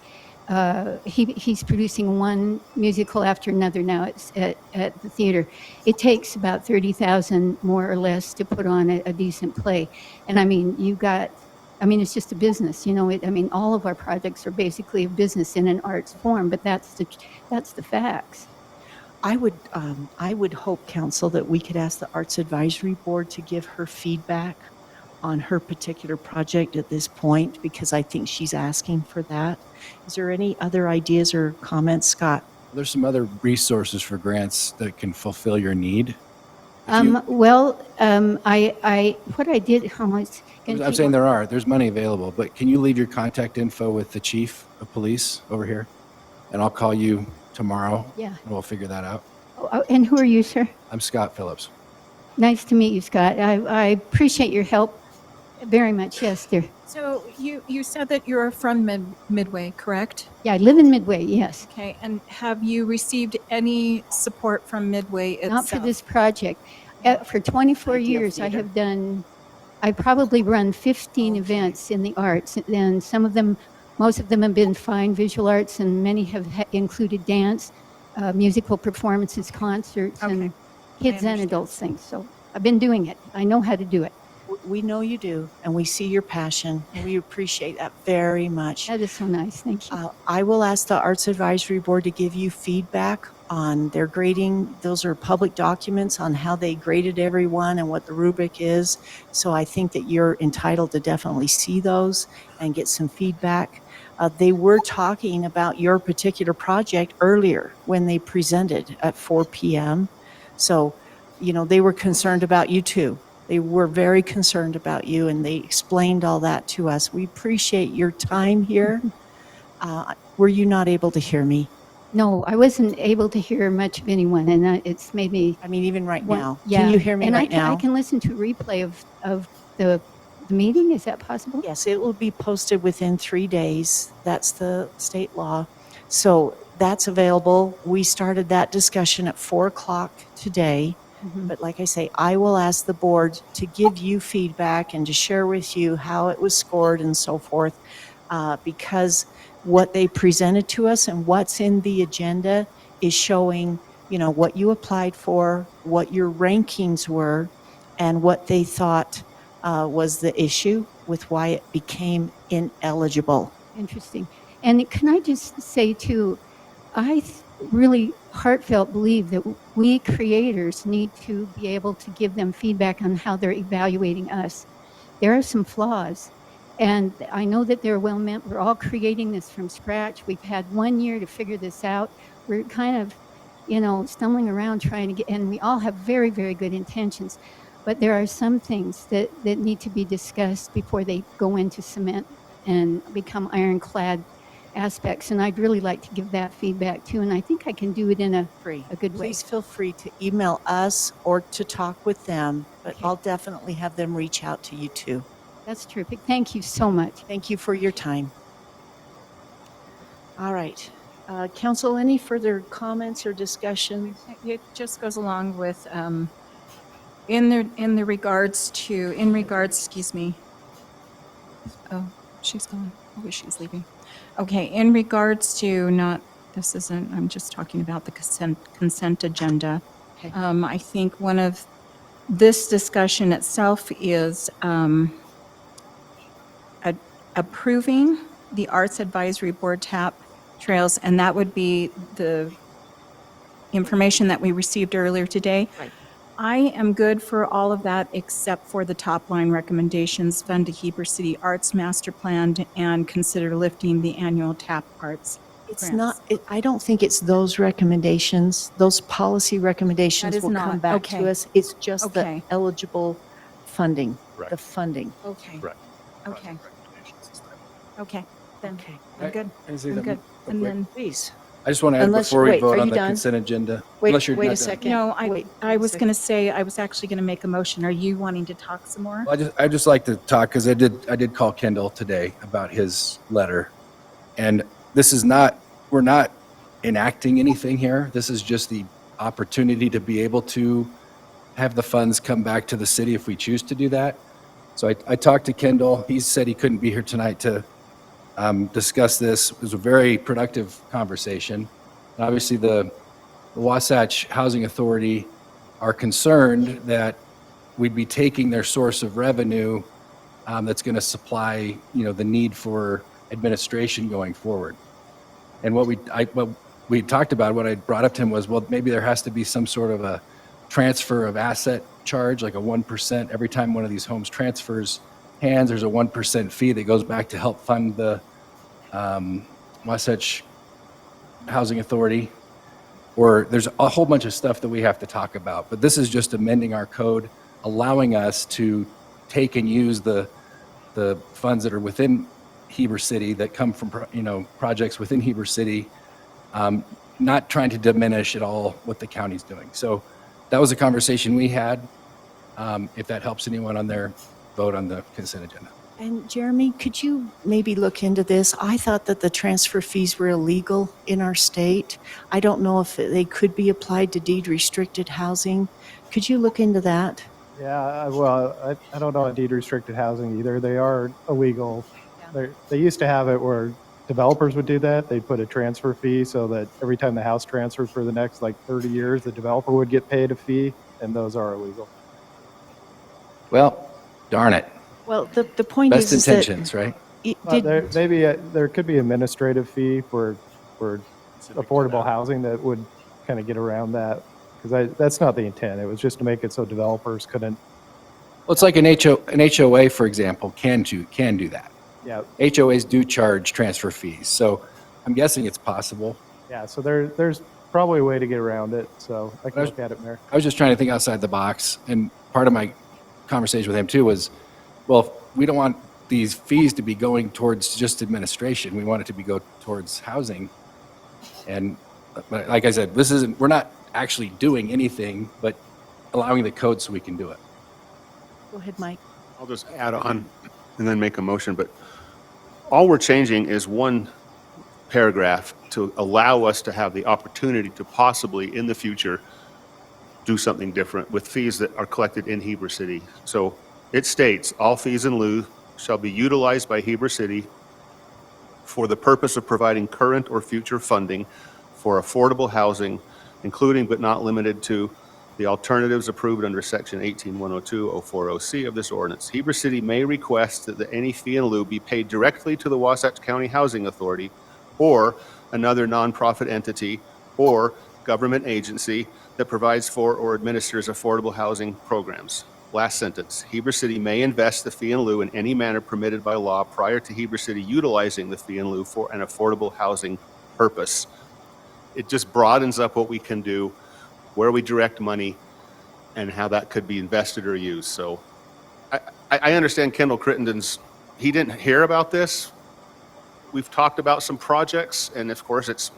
he's producing one musical after another now at the theater. It takes about $30,000 more or less to put on a decent play. And I mean, it's just a business, all of our projects are basically a business in an arts form, but that's the facts. I would hope, Council, that we could ask the Arts Advisory Board to give her feedback on her particular project at this point, because I think she's asking for that. Is there any other ideas or comments, Scott? There's some other resources for grants that can fulfill your need. What I did, how much? I'm saying there's money available, but can you leave your contact info with the chief of police over here? And I'll call you tomorrow. Yeah. And we'll figure that out. Oh, and who are you, sir? I'm Scott Phillips. Nice to meet you, Scott. I appreciate your help very much. Yes, dear. So you said that you're from Midway, correct? Yeah, I live in Midway, yes. Okay, and have you received any support from Midway itself? Not for this project. For 24 years, I probably run 15 events in the arts, and most of them have been fine visual arts, and many have included dance, musical performances, concerts, and kids and adults things. So I've been doing it. I know how to do it. We know you do, and we see your passion, and we appreciate that very much. That is so nice. Thank you. I will ask the Arts Advisory Board to give you feedback on their grading. Those are public documents on how they graded everyone and what the rubric is. So I think that you're entitled to definitely see those and get some feedback. They were talking about your particular project earlier when they presented at 4 p.m. So, they were concerned about you too. They were very concerned about you, and they explained all that to us. We appreciate your time here. Were you not able to hear me? No, I wasn't able to hear much of anyone, and it's made me... even right now. Yeah. Can you hear me and right now? I can listen to a replay of the meeting. Is that possible? Yes, it will be posted within 3 days. That's the state law. So that's available. We started that discussion at 4 o'clock today. But like I say, I will ask the board to give you feedback and to share with you how it was scored and so forth, because what they presented to us and what's in the agenda is showing, what you applied for, what your rankings were, and what they thought was the issue with why it became ineligible. Interesting. And can I just say too, I really heartfelt believe that we creators need to be able to give them feedback on how they're evaluating us. There are some flaws, and I know that they're well meant. We're all creating this from scratch. We've had 1 year to figure this out. We're kind of, stumbling around trying to get, and we all have very, very good intentions. But there are some things that need to be discussed before they go into cement and become ironclad aspects, and I'd really like to give that feedback too, and I think I can do it in a good way. Please feel free to email us or to talk with them, but I'll definitely have them reach out to you too. That's terrific. Thank you so much. Thank you for your time. All right. Council, any further comments or discussion? It just goes along with, in regards, excuse me. Oh, she's gone. I wish she was leaving. Okay, in regards to not, this isn't, I'm just talking about the consent agenda. Okay. I think one of this discussion itself is approving the Arts Advisory Board TAP trails, and that would be the information that we received earlier today. Right. I am good for all of that except for the top line recommendations, fund to Heber City Arts Master Plan, and consider lifting the annual TAP Arts. It's grants. not, I don't think it's those recommendations. Those policy recommendations That is will come not- back okay. to us. It's just the Okay. eligible funding, Correct. the funding. Okay. Correct. Okay. Recommendations this time. Okay, then, Okay. I'm good. Can I say I'm something good. real And quick? then, Please. I just want to add Unless- before we wait, vote are on you the done? consent agenda. Wait, unless you're wait not a done. second. no, Wait I a was second. going to say, I was actually going to make a motion. Are you wanting to talk some more? Well, I just like to talk because I did call Kendall today about his letter, and this is not, we're not enacting anything here. This is just the opportunity to be able to have the funds come back to the city if we choose to do that. So I talked to Kendall. He said he couldn't be here tonight to discuss this. It was a very productive conversation. And obviously, the Wasatch Housing Authority are concerned that we'd be taking their source of revenue that's going to supply, the need for administration going forward. And what we talked about, what I brought up to him was, well, maybe there has to be some sort of a transfer of asset charge, like a 1%. Every time one of these homes transfers hands, there's a 1% fee that goes back to help fund the Wasatch Housing Authority. Or there's a whole bunch of stuff that we have to talk about. But this is just amending our code, allowing us to take and use the funds that are within Heber City that come from, projects within Heber City, not trying to diminish at all what the county's doing. So that was a conversation we had. If that helps anyone on their vote on the consent agenda. And Jeremy, could you maybe look into this? I thought that the transfer fees were illegal in our state. I don't know if they could be applied to deed restricted housing. Could you look into that? Yeah, well, I don't know on deed restricted housing either. They are illegal. They used to have it where developers would do that. They'd put a transfer fee so that every time the house transferred for the next 30 years, the developer would get paid a fee, and those are illegal. Well, darn it. Well, the point Best is intentions, right? There could be administrative fee for affordable housing that would kind of get around that, because that's not the intent. It was just to make it so developers couldn't. Well, it's like an HOA, for example, can do that. Yeah. HOAs do charge transfer fees, so I'm guessing it's possible. Yeah, so there's probably a way to get around it, so I can look at it, Mayor. I was just trying to think outside the box, and part of my conversation with him too was, well, we don't want these fees to be going towards just administration. We want it to be go towards housing. And like I said, we're not actually doing anything, but allowing the code so we can do it. Go ahead, Mike. I'll just add on and then make a motion, but all we're changing is one paragraph to allow us to have the opportunity to possibly in the future do something different with fees that are collected in Heber City. So it states, all fees in lieu shall be utilized by Heber City for the purpose of providing current or future funding for affordable housing, including but not limited to the alternatives approved under Section 18102-040C of this ordinance. Heber City may request that any fee in lieu be paid directly to the Wasatch County Housing Authority or another nonprofit entity or government agency that provides for or administers affordable housing programs. Last sentence, Heber City may invest the fee in lieu in any manner permitted by law prior to Heber City utilizing the fee in lieu for an affordable housing purpose. It just broadens up what we can do, where we direct money, and how that could be invested or used. So I understand Kendall Crittenden's, he didn't hear about this. We've talked about some projects, and of course it's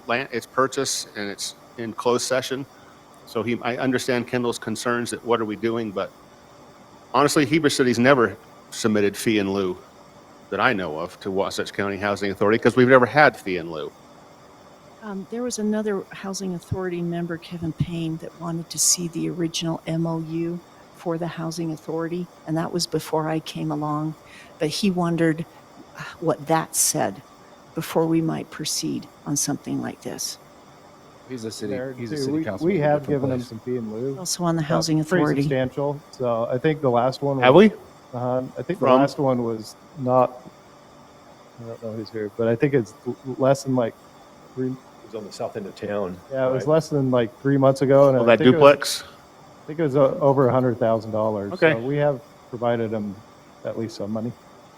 purchase and it's in closed session. So I understand Kendall's concerns that what are we doing, but honestly, Heber City's never submitted fee in lieu that I know of to Wasatch County Housing Authority because we've never had fee in lieu. There was another Housing Authority member, Kevin Payne, that wanted to see the original MOU for the Housing Authority, and that was before I came along. But he wondered what that said before we might proceed on something like this. He's a city, There, he's a too. city We councilman. in a have different given them place. some fee in lieu. Also on the But Housing Pretty Authority. substantial. So I think the last one was. Have we? I think the From? last one was not, I don't know who's here, but I think it's less than like three. It was on the south end of town. Yeah, it was right? less than like 3 months ago. And Oh, I that think it was- duplex? I think it was over $100,000. Okay. So we have provided them at least some money.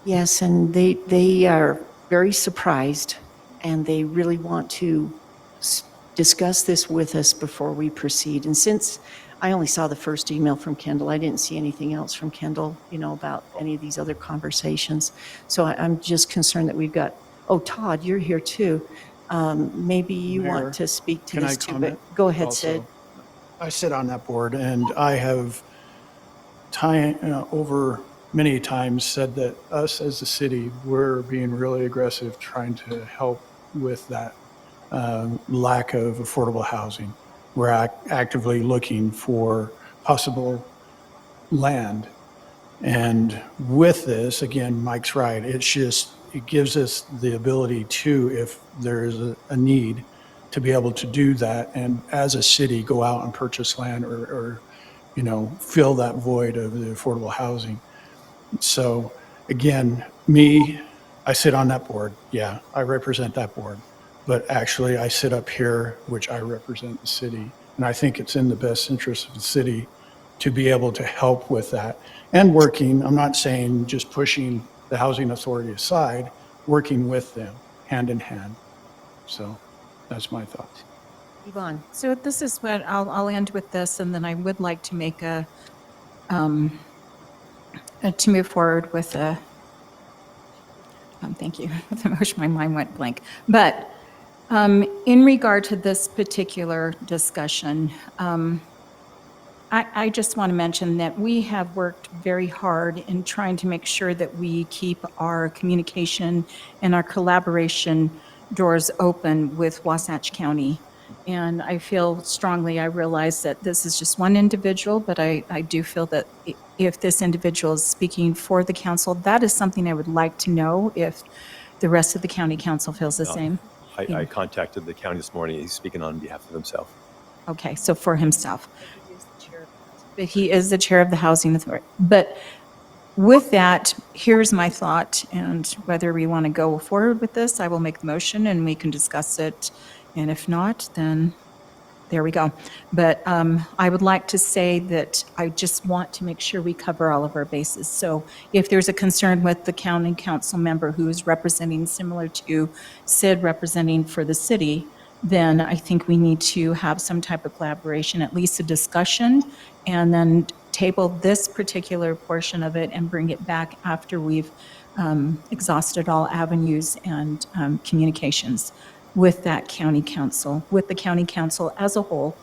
Yes, and they are very surprised, and they really want to discuss this with us before we proceed. And since I only saw the first email from Kendall, I didn't see anything else from Kendall, about any of these other conversations. So I'm just concerned that we've got, oh, Todd, you're here too. Maybe you Mayor, want to speak to can this I too, comment but go ahead, also? Sid. I sit on that board, and I have over many times said that us as a city, we're being really aggressive trying to help with that lack of affordable housing. We're actively looking for possible land. And with this, again, Mike's right, it gives us the ability to, if there is a need, to be able to do that, and as a city, go out and purchase land or fill that void of the affordable housing. So again, I sit on that board. Yeah, I represent that board. But actually, I sit up here, which I represent the city. And I think it's in the best interest of the city to be able to help with that. And working, I'm not saying just pushing the housing authority aside, working with them hand in hand. So that's my thoughts. Yvonne. So this is what, I'll end with this, and then I would like to make to move forward with thank you, with the motion, my mind went blank. But in regard to this particular discussion, I just want to mention that we have worked very hard in trying to make sure that we keep our communication and our collaboration doors open with Wasatch County. And I feel strongly, I realize that this is just one individual, but I do feel that if this individual is speaking for the council, that is something I would like to know if the rest of the county council feels the same. I contacted the county this morning. He's speaking on behalf of himself. Okay, so for himself. But he is the chair of the Housing Authority. But with that, here's my thought, and whether we want to go forward with this, I will make the motion and we can discuss it. And if not, then there we go. But I would like to say that I just want to make sure we cover all of our bases. So if there's a concern with the county council member who is representing, similar to Sid representing for the city, then I think we need to have some type of collaboration, at least a discussion, and then table this particular portion of it and bring it back after we've exhausted all avenues and communications with that county council, with the county council as a whole.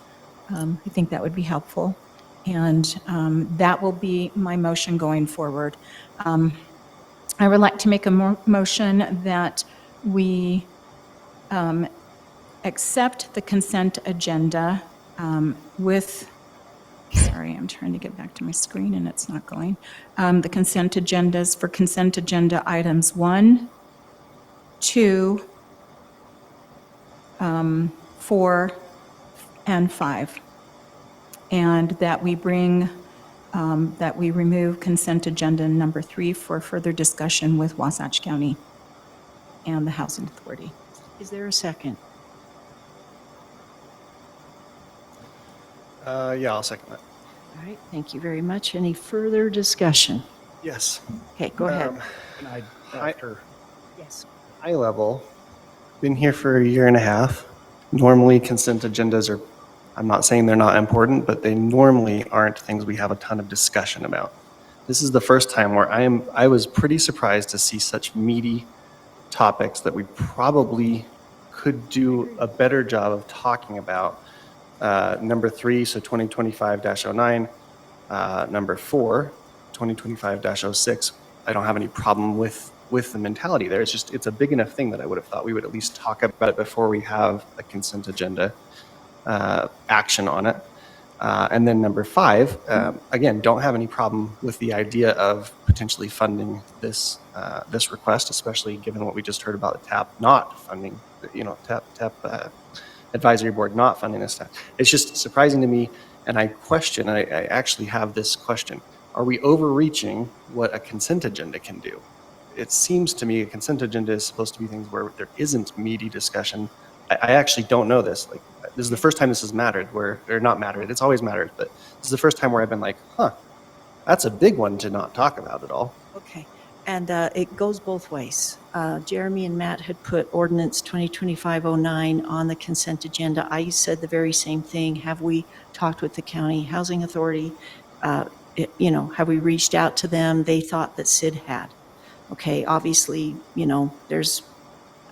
I think that would be helpful. And that will be my motion going forward. I would like to make a motion that we accept the consent agenda with, sorry, I'm trying to get back to my screen and it's not going. The consent agendas for consent agenda items 1, 2, 4, and 5. And that we that we remove consent agenda number 3 for further discussion with Wasatch County and the Housing Authority. Is there a second? Yeah, I'll second that. All right, thank you very much. Any further discussion? Yes. Okay, go ahead. Yes. High level, been here for a year and a half. Normally consent agendas are, I'm not saying they're not important, but they normally aren't things we have a ton of discussion about. This is the first time where I was pretty surprised to see such meaty topics that we probably could do a better job of talking about. Number 3, so 2025-09. Number 4, 2025-06. I don't have any problem with with the mentality there. It's just, it's a big enough thing that I would have thought we would at least talk about it before we have a consent agenda action on it. And then number 5, again, don't have any problem with the idea of potentially funding this this request, especially given what we just heard about the TAP not funding, TAP advisory board not funding this stuff. It's just surprising to me, and I actually have this question. Are we overreaching what a consent agenda can do? It seems to me a consent agenda is supposed to be things where there isn't meaty discussion. I actually don't know this. Like, this is the first time this has mattered, or not mattered, it's always mattered, but this is the first time where I've been like, huh, that's a big one to not talk about at all. Okay, and it goes both ways. Jeremy and Matt had put ordinance 2025-09 on the consent agenda. I said the very same thing. Have we talked with the county housing authority? Have we reached out to them? They thought that Sid had. Okay, obviously, there's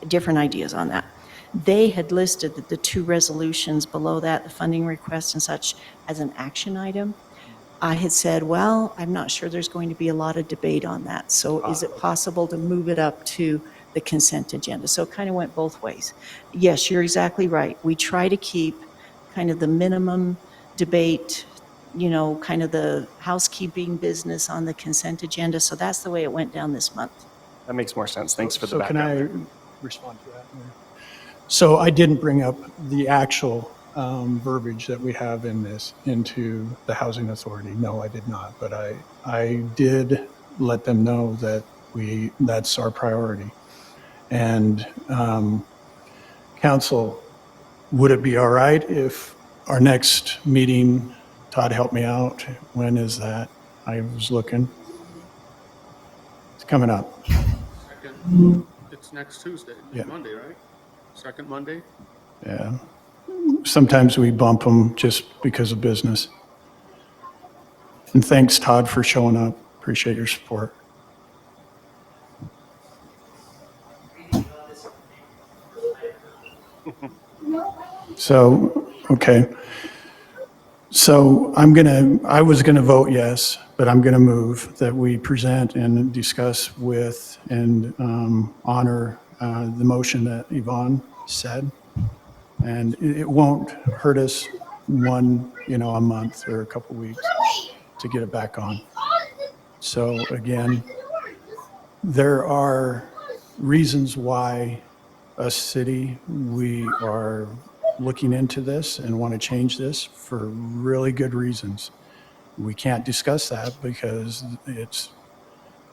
different ideas on that. They had listed the 2 resolutions below that, the funding request and such, as an action item. I had said, well, I'm not sure there's going to be a lot of debate on that. So is it possible to move it up to the consent agenda? So it kind of went both ways. Yes, you're exactly right. We try to keep kind of the minimum debate, kind of the housekeeping business on the consent agenda. So that's the way it went down this month. That makes more sense. Thanks for the So background. can I respond to that? So I didn't bring up the actual verbiage that we have in this into the housing authority. No, I did not. But I did let them know that that's our priority. And council, would it be all right if our next meeting, Todd, help me out. When is that? I was looking. It's coming up. It's next Tuesday, Yeah. Monday, right? Second Monday? Yeah. Sometimes we bump them just because of business. And thanks, Todd, for showing up. Appreciate your support. So, okay. So I was gonna vote yes, but I'm gonna move that we present and discuss with and honor the motion that Yvonne said. And it won't hurt us a month or a couple weeks to get it back on. So again, there are reasons why us city, we are looking into this and want to change this for really good reasons. We can't discuss that because it's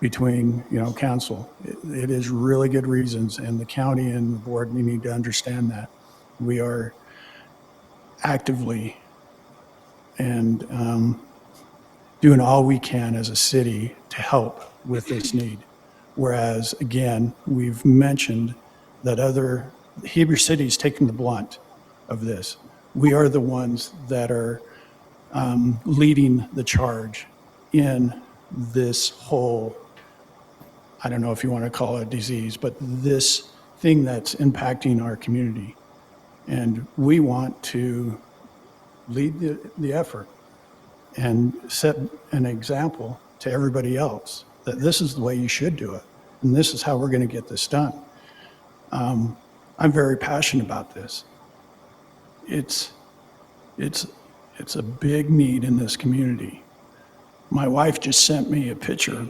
between, council. It is really good reasons, and the county and the board need to understand that. We are actively and doing all we can as a city to help with this need. Whereas, again, we've mentioned that Heber City is taking the blunt of this. We are the ones that are leading the charge in this whole, I don't know if you want to call it disease, but this thing that's impacting our community. And we want to lead the effort and set an example to everybody else that this is the way you should do it. And this is how we're going to get this done. I'm very passionate about this. It's a big need in this community. My wife just sent me a picture.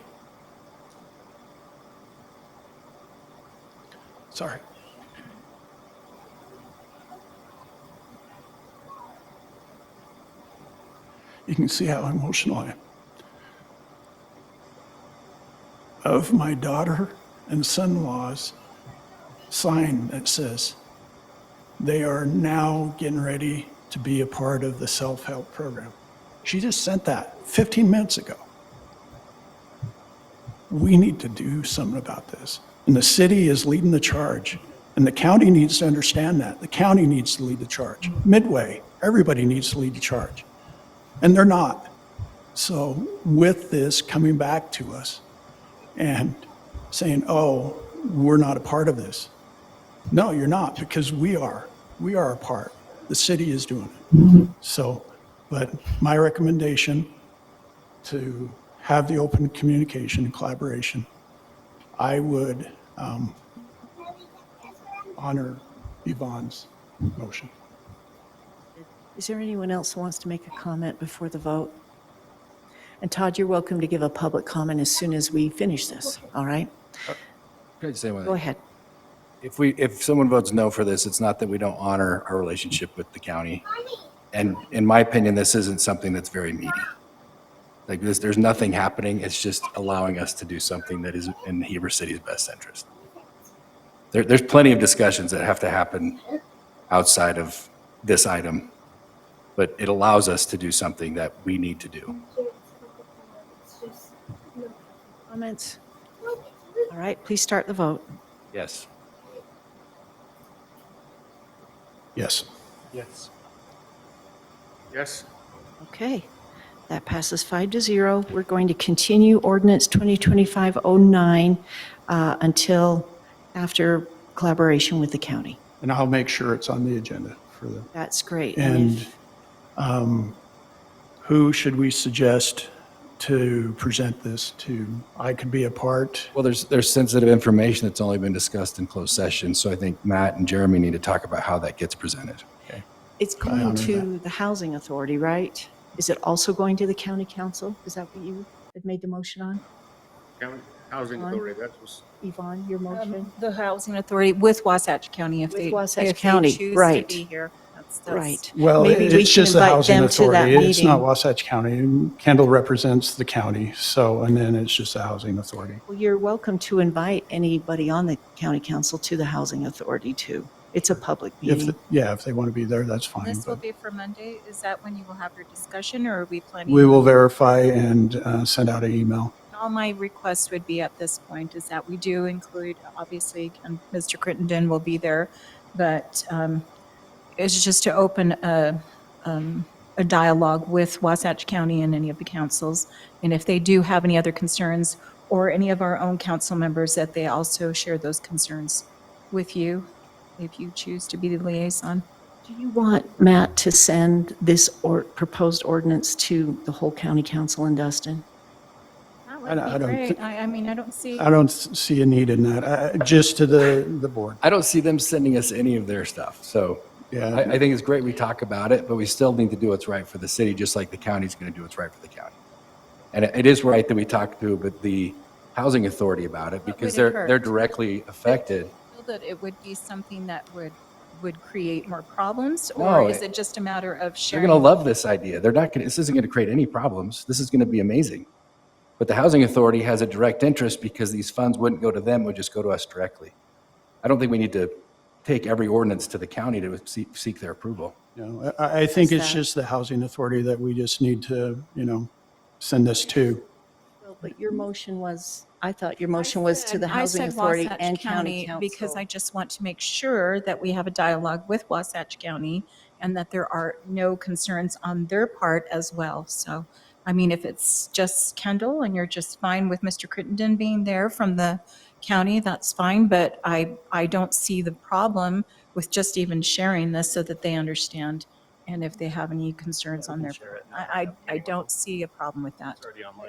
Sorry. You can see how emotional I am. Of my daughter and son-in-law's sign that says they are now getting ready to be a part of the self-help program. She just sent that 15 minutes ago. We need to do something about this. And the city is leading the charge. And the county needs to understand that. The county needs to lead the charge. Midway, everybody needs to lead the charge. And they're not. So with this coming back to us and saying, oh, we're not a part of this. No, you're not, because we are. We are a part. The city is doing it. So, but my recommendation to have the open communication and collaboration I would honor Yvonne's motion. Is there anyone else who wants to make a comment before the vote? And Todd, you're welcome to give a public comment as soon as we finish this, all right? Can I just say one Go thing? ahead. If someone votes no for this, it's not that we don't honor our relationship with the county. And in my opinion, this isn't something that's very meaty. Like this, there's nothing happening. It's just allowing us to do something that is in Heber City's best interest. There's plenty of discussions that have to happen outside of this item, but it allows us to do something that we need to do. Comments? All right, please start the vote. Yes. Yes. Yes. Yes. Okay, that passes 5-0. We're going to continue ordinance 2025-09 until after collaboration with the county. And I'll make sure it's on the agenda for the. That's great. And who should we suggest to present this to? I could be a part. Well, there's sensitive information that's only been discussed in closed session, so I think Matt and Jeremy need to talk about how that gets presented. Okay. It's going to the housing authority, right? Is it also going to the county council? Is that what you had made the motion on? County Housing On. Authority, that was. Yvonne, your motion? The housing authority with Wasatch County if With they, Wasatch if County, they choose right. to be here. That's Right. Well, Maybe we it's can just the invite housing them to that authority. It's not meeting. Wasatch County. Kendall represents the county. So, and then it's just the housing authority. Well, you're welcome to invite anybody on the county council to the housing authority too. It's a public meeting. If they want to be there, that's fine. This will But be for Monday. Is that when you will have your discussion or are we planning? we will verify and send out an email. All my request would be at this point is that we do include, obviously, and Mr. Crittenden will be there, but it's just to open a dialogue with Wasatch County and any of the councils. And if they do have any other concerns or any of our own council members, that they also share those concerns with you if you choose to be the liaison. Do you want Matt to send this proposed ordinance to the whole county council in Dustin? That I would be don't great. thi- I mean, I don't see. I don't see a need in that. Just to the board. I don't see them sending us any of their stuff, so Yeah. I think it's great we talk about it, but we still need to do what's right for the city, just like the county's going to do what's right for the county. And it is right that we talk to the housing authority about it because would it they're hurt? directly affected. Feel that it would be something that would create more problems, No, or is it just a matter of They're sharing? going to love this idea. They're not going to, this isn't going to create any problems. This is going to be amazing. But the housing authority has a direct interest because these funds wouldn't go to them, would just go to us directly. I don't think we need to take every ordinance to the county to seek their approval. No, I think Is it's that- just the housing authority that we just need to, send this to. But your motion was, I thought your motion was to the housing authority Wasatch and county council. Because I just want to make sure that we have a dialogue with Wasatch County and that there are no concerns on their part as well. So, I mean, if it's just Kendall and you're just fine with Mr. Crittenden being there from the county, that's fine. But I don't see the problem with just even sharing this so that they understand. And if they have any concerns on their part, I don't see a problem with that.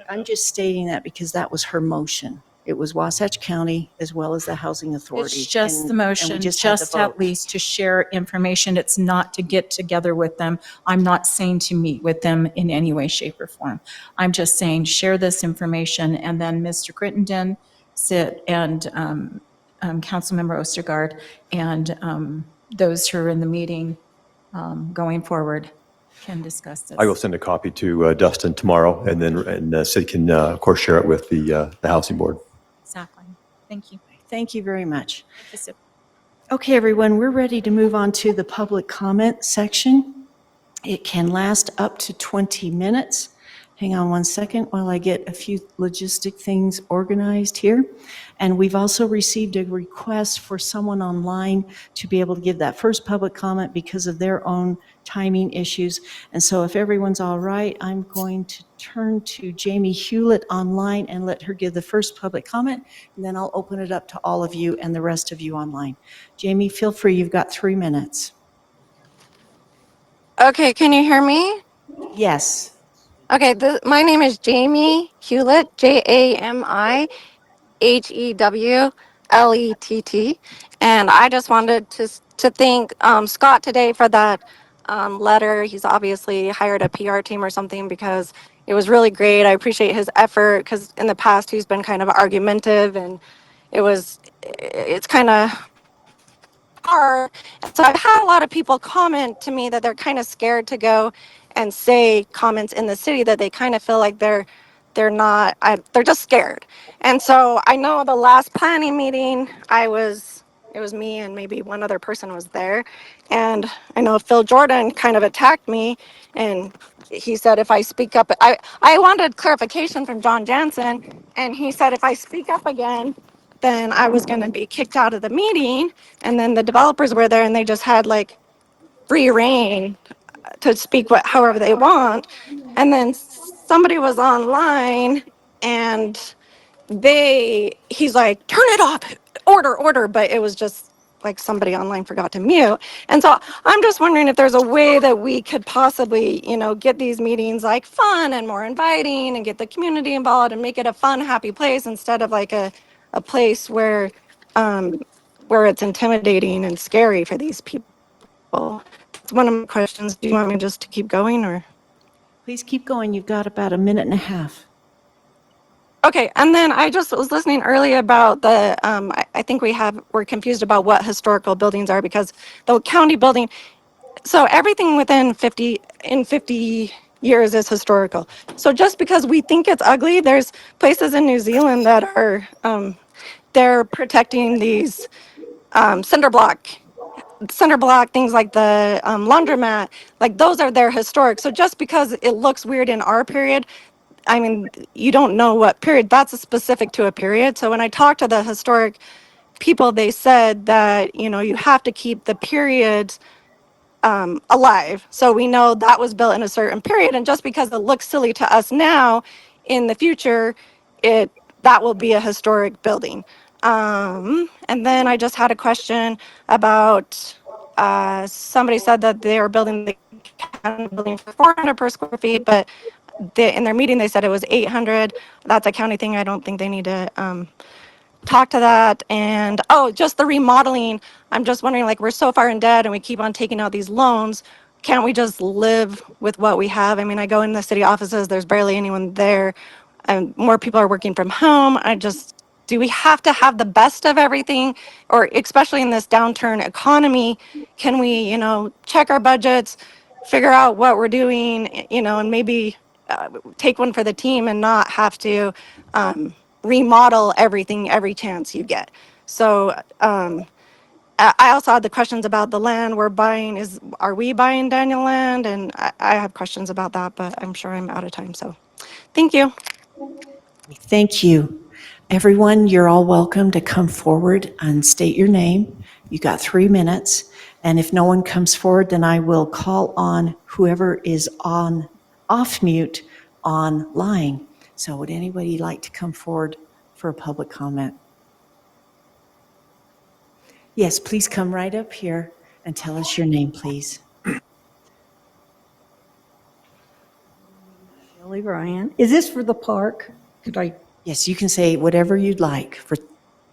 I'm just stating that because that was her motion. It was Wasatch County as well as the housing authority. It's just and- the and we motion, just had the just at vote. least to share information. It's not to get together with them. I'm not saying to meet with them in any way, shape, or form. I'm just saying, share this information, and then Mr. Crittenden sit and Councilmember Ostergaard and those who are in the meeting going forward can discuss this. I will send a copy to Dustin tomorrow, and then Sid can, of course, share it with the housing board. Exactly. Thank you. Thank you very much. Thank you. Okay, everyone, we're ready to move on to the public comment section. It can last up to 20 minutes. Hang on one second while I get a few logistic things organized here. And we've also received a request for someone online to be able to give that first public comment because of their own timing issues. And so if everyone's all right, I'm going to turn to Jamie Hewlett online and let her give the first public comment, and then I'll open it up to all of you and the rest of you online. Jamie, feel free, you've got 3 minutes. Okay, can you hear me? Yes. Okay, my name is Jamie Hewlett, Jami. Hewlett. And I just wanted to thank Scott today for that letter. He's obviously hired a PR team or something because it was really great. I appreciate his effort because in the past he's been kind of argumentative and it's kind of hard. So I've had a lot of people comment to me that they're kind of scared to go and say comments in the city, that they kind of feel like they're not, they're just scared. And so I know the last planning meeting it was me and maybe one other person was there. And I know Phil Jordan kind of attacked me, and he said if I speak up, I wanted clarification from John Jansen, and he said if I speak up again, then I was going to be kicked out of the meeting. And then the developers were there and they just had like free reign to speak however they want. And then somebody was online and he's like, turn it off, order. But it was just like somebody online forgot to mute. And so I'm just wondering if there's a way that we could possibly, get these meetings like fun and more inviting and get the community involved and make it a fun, happy place instead of like a place where it's intimidating and scary for these people. That's one of my questions. Do you want me just to keep going or? Please keep going. You've got about a minute and a half. Okay, and then I just was listening earlier about I think we're confused about what historical buildings are because the county building, so everything within 50 years is historical. So just because we think it's ugly, there's places in New Zealand that are, they're protecting these cinder block things like the laundromat, like those are their historic. So just because it looks weird in our period, I mean, you don't know what period, that's specific to a period. So when I talked to the historic people, they said that, you have to keep the periods alive. So we know that was built in a certain period. And just because it looks silly to us now, in the future, that will be a historic building. And then I just had a question about somebody said that they were building the county building for 400 per square feet, but in their meeting they said it was 800. That's a county thing. I don't think they need to talk to that. And just the remodeling, I'm just wondering, like, we're so far in debt and we keep on taking out these loans, can't we just live with what we have? I mean, I go in the city offices, there's barely anyone there, and more people are working from home. Do we have to have the best of everything? Or especially in this downturn economy, can we, check our budgets, figure out what we're doing, and maybe take one for the team and not have to remodel everything every chance you get. So I also had the questions about the land we're buying. Are we buying Daniel land? And I have questions about that, but I'm sure I'm out of time. So thank you. Thank you. Everyone, you're all welcome to come forward and state your name. You got 3 minutes. And if no one comes forward, then I will call on whoever is off mute online. So would anybody like to come forward for a public comment? Yes, please come right up here and tell us your name, please. Shelley Ryan. Is this for the park? Could I? Yes, you can say whatever you'd like for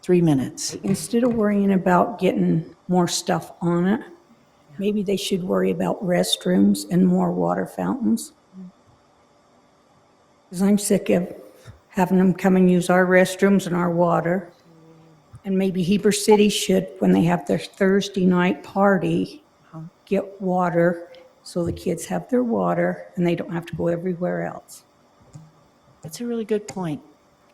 3 minutes. Instead of worrying about getting more stuff on it, maybe they should worry about restrooms and more water fountains. Because I'm sick of having them come and use our restrooms and our water. And maybe Heber City should, when they have their Thursday night party, get water so the kids have their water and they don't have to go everywhere else. That's a really good point.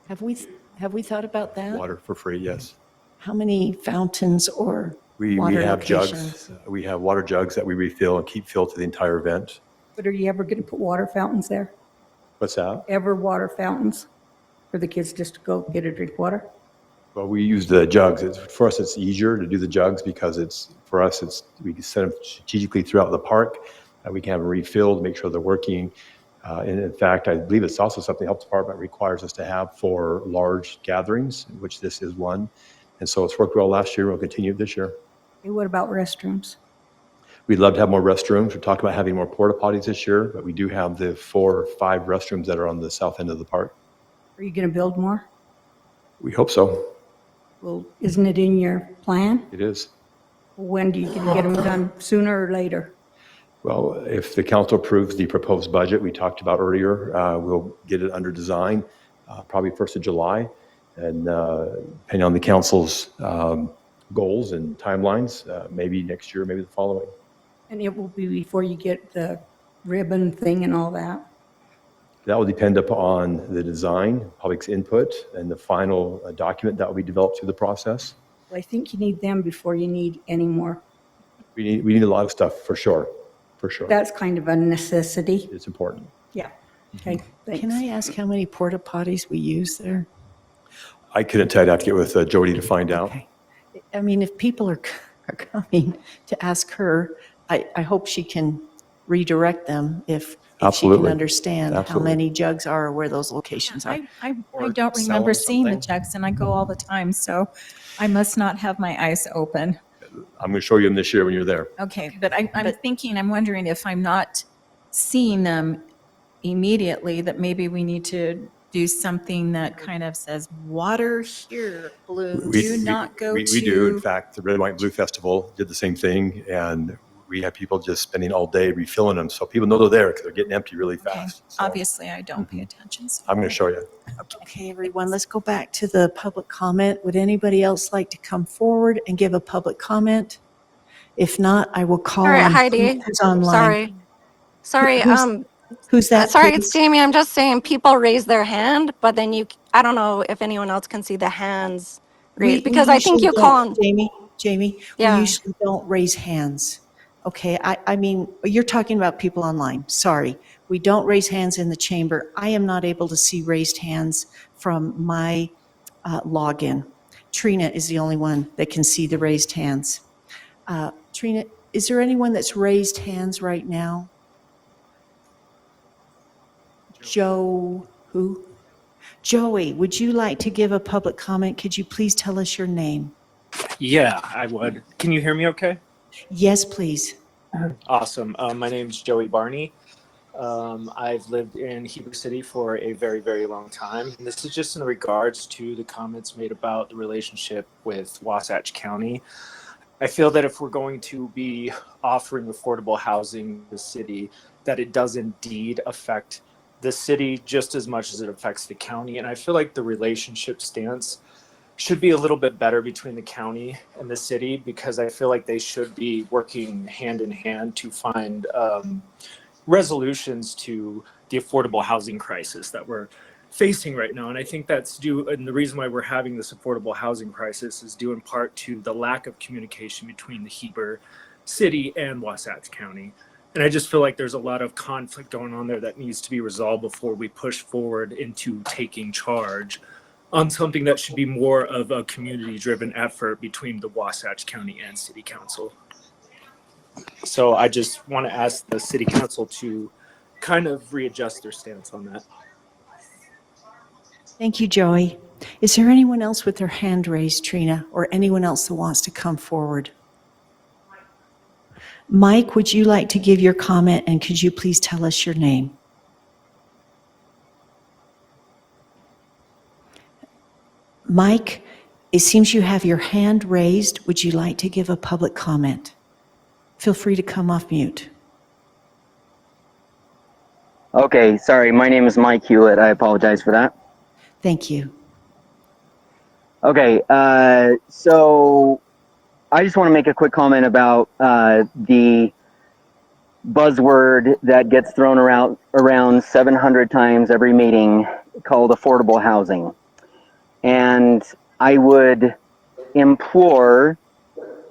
Have we thought about that? Water for free, yes. How many fountains or We water have locations? jugs. We have water jugs that we refill and keep filled to the entire event. But are you ever going to put water fountains there? What's that? Ever water fountains for the kids just to go get a drink water? Well, we use the jugs. For us, it's easier to do the jugs because we can set them strategically throughout the park. We can have them refilled, make sure they're working. And in fact, I believe it's also something the health department requires us to have for large gatherings, which this is one. And so it's worked well last year. We'll continue this year. Hey, what about restrooms? We'd love to have more restrooms. We're talking about having more porta potties this year, but we do have the 4 or 5 restrooms that are on the south end of the park. Are you going to build more? We hope so. Well, isn't it in your plan? It is. When do you get them done, sooner or later? Well, if the council approves the proposed budget we talked about earlier, we'll get it under design probably 1st of July. And depending on the council's goals and timelines, maybe next year, maybe the following. And it will be before you get the ribbon thing and all that? That will depend upon the design, public's input, and the final document that will be developed through the process. Well, I think you need them before you need any more. We need a lot of stuff for sure, for sure. That's kind of a necessity. It's important. Yeah. Okay, thanks. Can I ask how many porta potties we use there? I couldn't tell you. I'd have to get with Jody to find out. Okay. I mean, if people are coming to ask her, I hope she can redirect them if she can Absolutely. understand how Absolutely. many jugs are or where those locations are. I Or don't sell remember them seeing the something. jugs, and I go all the time, so I must not have my eyes open. I'm going to show you them this year when you're there. Okay, but I'm wondering if I'm not seeing them immediately, that maybe we need to do something that kind of says, water here, blue, do not go to. We do. In fact, the Red, White, and Blue Festival did the same thing. And we have people just spending all day refilling them. So people know they're there because they're getting empty really fast. So Obviously, I don't pay attention. So. I'm going to show you. Okay, everyone, let's go back to the public comment. Would anybody else like to come forward and give a public comment? If not, I will call All right, on Heidi. who's online. Sorry. Who's that? Sorry, please? it's Jamie. I'm just saying people raise their hand, but then I don't know if anyone else can see the hands raised because I think usually you call on. don't, Jamie, Yeah. we usually don't raise hands. Okay, I mean, you're talking about people online. Sorry. We don't raise hands in the chamber. I am not able to see raised hands from my login. Trina is the only one that can see the raised hands. Trina, is there anyone that's raised hands right now? Joe, who? Joey, would you like to give a public comment? Could you please tell us your name? Yeah, I would. Can you hear me okay? Yes, please. Awesome. My name's Joey Barney. I've lived in Heber City for a very, very long time. And this is just in regards to the comments made about the relationship with Wasatch County. I feel that if we're going to be offering affordable housing in the city, that it does indeed affect the city just as much as it affects the county. And I feel like the relationship stance should be a little bit better between the county and the city, because I feel like they should be working hand in hand to find resolutions to the affordable housing crisis that we're facing right now. And I think that's due, and the reason why we're having this affordable housing crisis is due in part to the lack of communication between the Heber City and Wasatch County. And I just feel like there's a lot of conflict going on there that needs to be resolved before we push forward into taking charge on something that should be more of a community-driven effort between the Wasatch County and City Council. So I just want to ask the City Council to kind of readjust their stance on that. Thank you, Joey. Is there anyone else with their hand raised, Trina, or anyone else that wants to come forward? Mike, would you like to give your comment, and could you please tell us your name? Mike, it seems you have your hand raised. Would you like to give a public comment? Feel free to come off mute. Okay, sorry. My name is Mike Hewlett. I apologize for that. Thank you. Okay, so I just want to make a quick comment about the buzzword that gets thrown around 700 times every meeting called affordable housing. And I would implore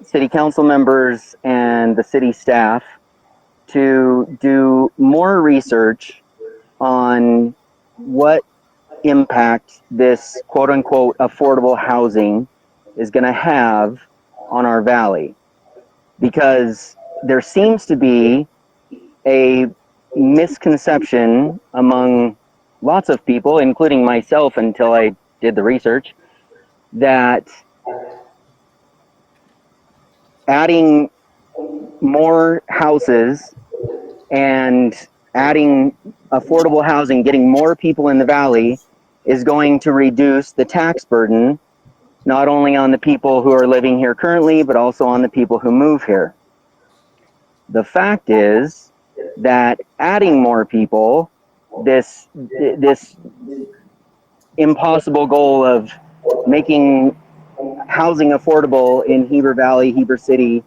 city council members and the city staff to do more research on what impact this quote unquote affordable housing is going to have on our valley, because there seems to be a misconception among lots of people, including myself until I did the research, that adding more houses and adding affordable housing, getting more people in the valley, is going to reduce the tax burden, not only on the people who are living here currently, but also on the people who move here. The fact is that adding more people, this impossible goal of making housing affordable in Heber Valley, Heber City,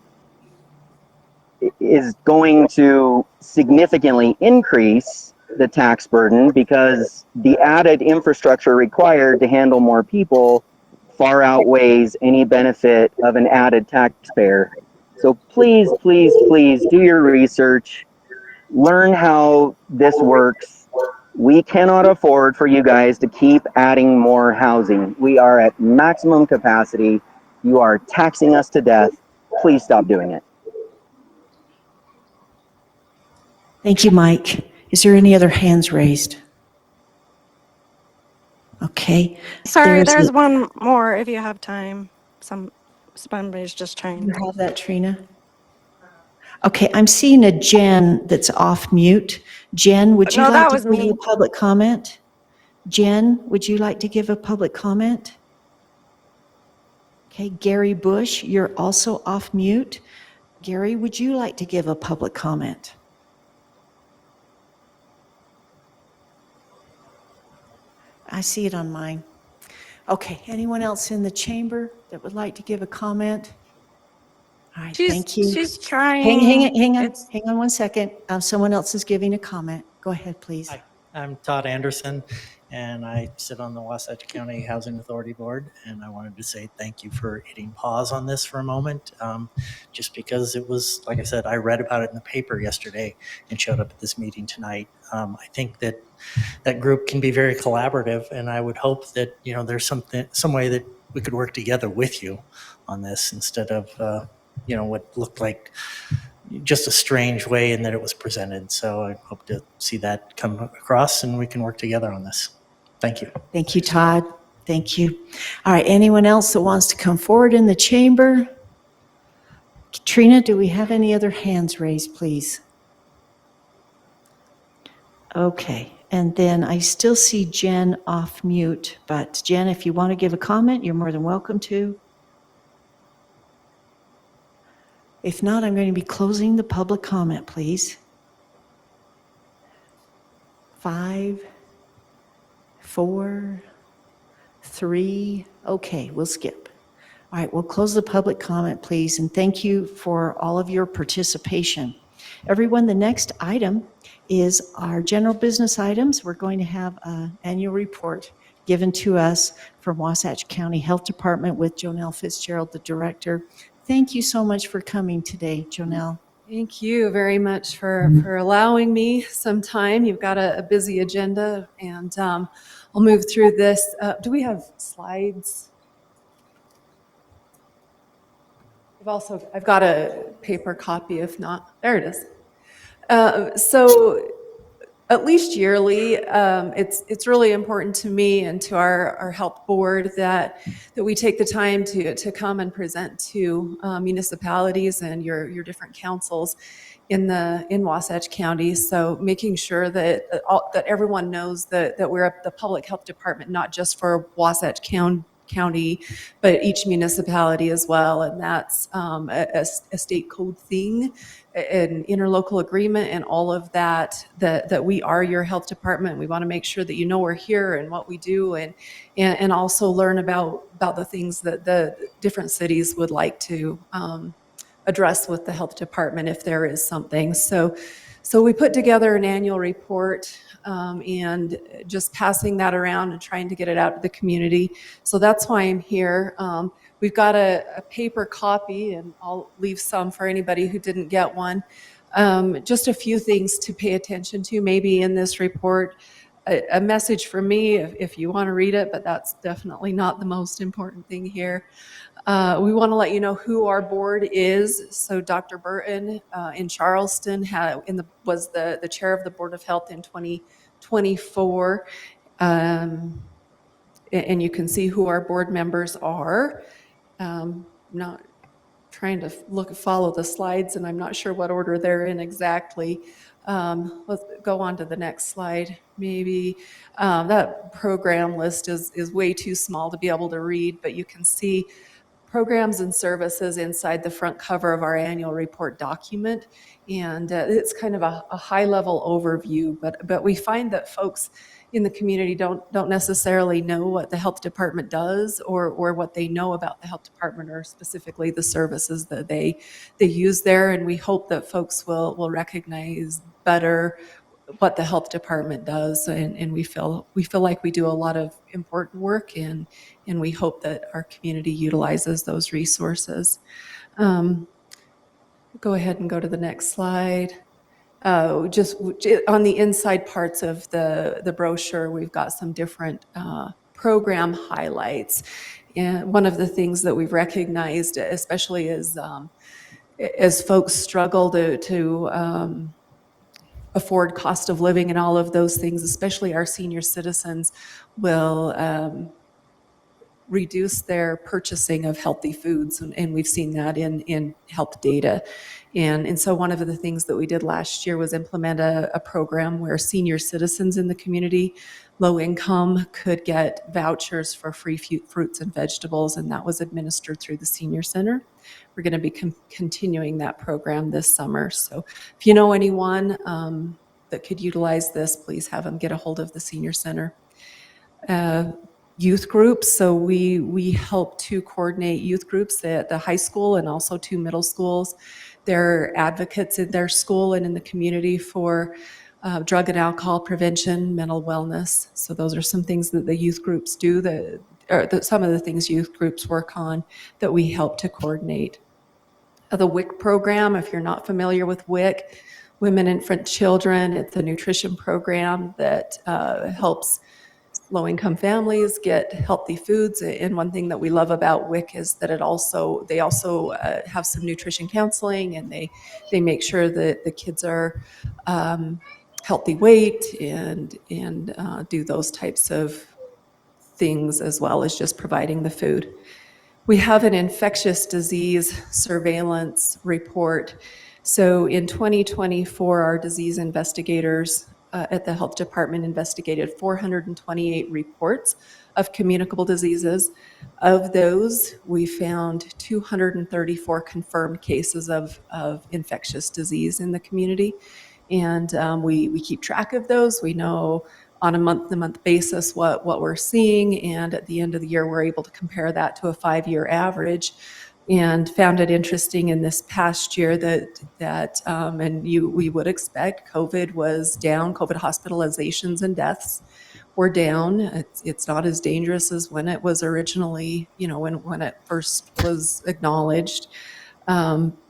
is going to significantly increase the tax burden because the added infrastructure required to handle more people far outweighs any benefit of an added taxpayer. So please, please, please do your research, learn how this works. We cannot afford for you guys to keep adding more housing. We are at maximum capacity. You are taxing us to death. Please stop doing it. Thank you, Mike. Is there any other hands raised? Okay. Sorry, there's one more if you have time. Somebody's just trying. You have that, Trina? Okay, I'm seeing a Jen that's off mute. Jen, would you No, like that to was give me. a public comment? Jen, would you like to give a public comment? Okay, Gary Bush, you're also off mute. Gary, would you like to give a public comment? I see it on mine. Okay, anyone else in the chamber that would like to give a comment? All right, thank you. She's trying. Hang on 1 second. Someone else is giving a comment. Go ahead, please. Hi, I'm Todd Anderson, and I sit on the Wasatch County Housing Authority Board, and I wanted to say thank you for hitting pause on this for a moment, just because it was, like I said, I read about it in the paper yesterday and showed up at this meeting tonight. I think that that group can be very collaborative, and I would hope that, you know, there's some way that we could work together with you on this instead of, you know, what looked like just a strange way in that it was presented. So I hope to see that come across and we can work together on this. Thank you. Thank you, Todd. Thank you. All right, anyone else that wants to come forward in the chamber? Trina, do we have any other hands raised, please? Okay, and then I still see Jen off mute, but Jen, if you want to give a comment, you're more than welcome to. If not, I'm going to be closing the public comment, please. 5, 4, 3, okay, we'll skip. All right, we'll close the public comment, please, and thank you for all of your participation. Everyone, the next item is our general business items. We're going to have an annual report given to us from Wasatch County Health Department with Jonelle Fitzgerald, the director. Thank you so much for coming today, Jonelle. Thank you very much for allowing me some time. You've got a busy agenda, and I'll move through this. Do we have slides? I've got a paper copy, if not, there it is. So at least yearly, it's really important to me and to our health board that we take the time to come and present to municipalities and your different councils in Wasatch County. So making sure that everyone knows that we're the public health department, not just for Wasatch County, but each municipality as well. And that's a state code thing, an interlocal agreement, and all of that we are your health department. We want to make sure that you know we're here and what we do, and also learn about the things that the different cities would like to address with the health department if there is something. So we put together an annual report, and just passing that around and trying to get it out to the community. So that's why I'm here. We've got a paper copy, and I'll leave some for anybody who didn't get one. Just a few things to pay attention to maybe in this report. A message for me if you want to read it, but that's definitely not the most important thing here. We want to let you know who our board is. So Dr. Burton in Charleston was the chair of the Board of Health in 2024. And you can see who our board members are. Not trying to follow the slides, and I'm not sure what order they're in exactly. Let's go on to the next slide. maybe. That program list is way too small to be able to read, but you can see programs and services inside the front cover of our annual report document. And it's kind of a high-level overview, but we find that folks in the community don't necessarily know what the health department does or what they know about the health department or specifically the services that they use there. And we hope that folks will recognize better what the health department does, and we feel like we do a lot of important work, and we hope that our community utilizes those resources. Go ahead and go to the next slide. Just on the inside parts of the brochure, we've got some different program highlights. And one of the things that we've recognized, especially as folks struggle to afford cost of living and all of those things, especially our senior citizens, will reduce their purchasing of healthy foods, and we've seen that in health data. And so one of the things that we did last year was implement a program where senior citizens in the community, low income, could get vouchers for free fruits and vegetables, and that was administered through the senior center. We're going to be continuing that program this summer. So if you know anyone that could utilize this, please have them get a hold of the senior center. Youth groups. So we help to coordinate youth groups at the high school and also 2 middle schools. They're advocates in their school and in the community for drug and alcohol prevention, mental wellness. So those are some things that the youth groups do, some of the things youth groups work on that we help to coordinate. The WIC program, if you're not familiar with WIC, Women, Infant, Children, it's a nutrition program that helps low-income families get healthy foods. And one thing that we love about WIC is that they also have some nutrition counseling, and they make sure that the kids are healthy weight and do those types of things as well as just providing the food. We have an infectious disease surveillance report. So in 2024, our disease investigators at the health department investigated 428 reports of communicable diseases. Of those, we found 234 confirmed cases of infectious disease in the community. And we keep track of those. We know on a month-to-month basis what we're seeing, and at the end of the year, we're able to compare that to a 5-year average, and found it interesting in this past year that we would expect COVID was down. COVID hospitalizations and deaths were down. It's not as dangerous as when it was originally, when it first was acknowledged.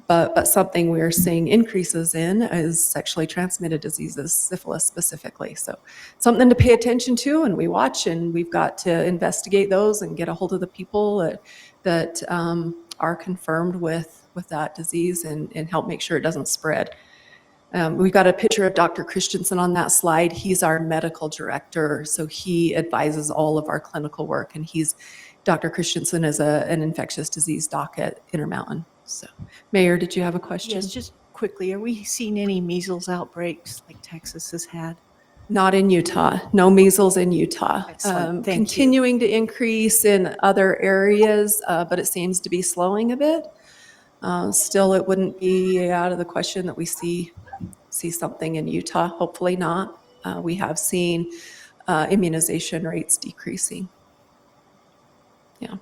But something we're seeing increases in is sexually transmitted diseases, syphilis specifically. So something to pay attention to, and we watch, and we've got to investigate those and get a hold of the people that are confirmed with that disease and help make sure it doesn't spread. We've got a picture of Dr. Christensen on that slide. He's our medical director, so he advises all of our clinical work, and Dr. Christensen is an infectious disease doc at Intermountain. So, Mayor, did you have a question? Yes, just quickly, are we seeing any measles outbreaks like Texas has had? Not in Utah. No measles in Utah. Excellent. Thank Continuing to increase in other areas, but it seems to be slowing a bit. Still, it wouldn't be out of the question that we see something in Utah. Hopefully not. We have seen immunization rates decreasing. Yeah.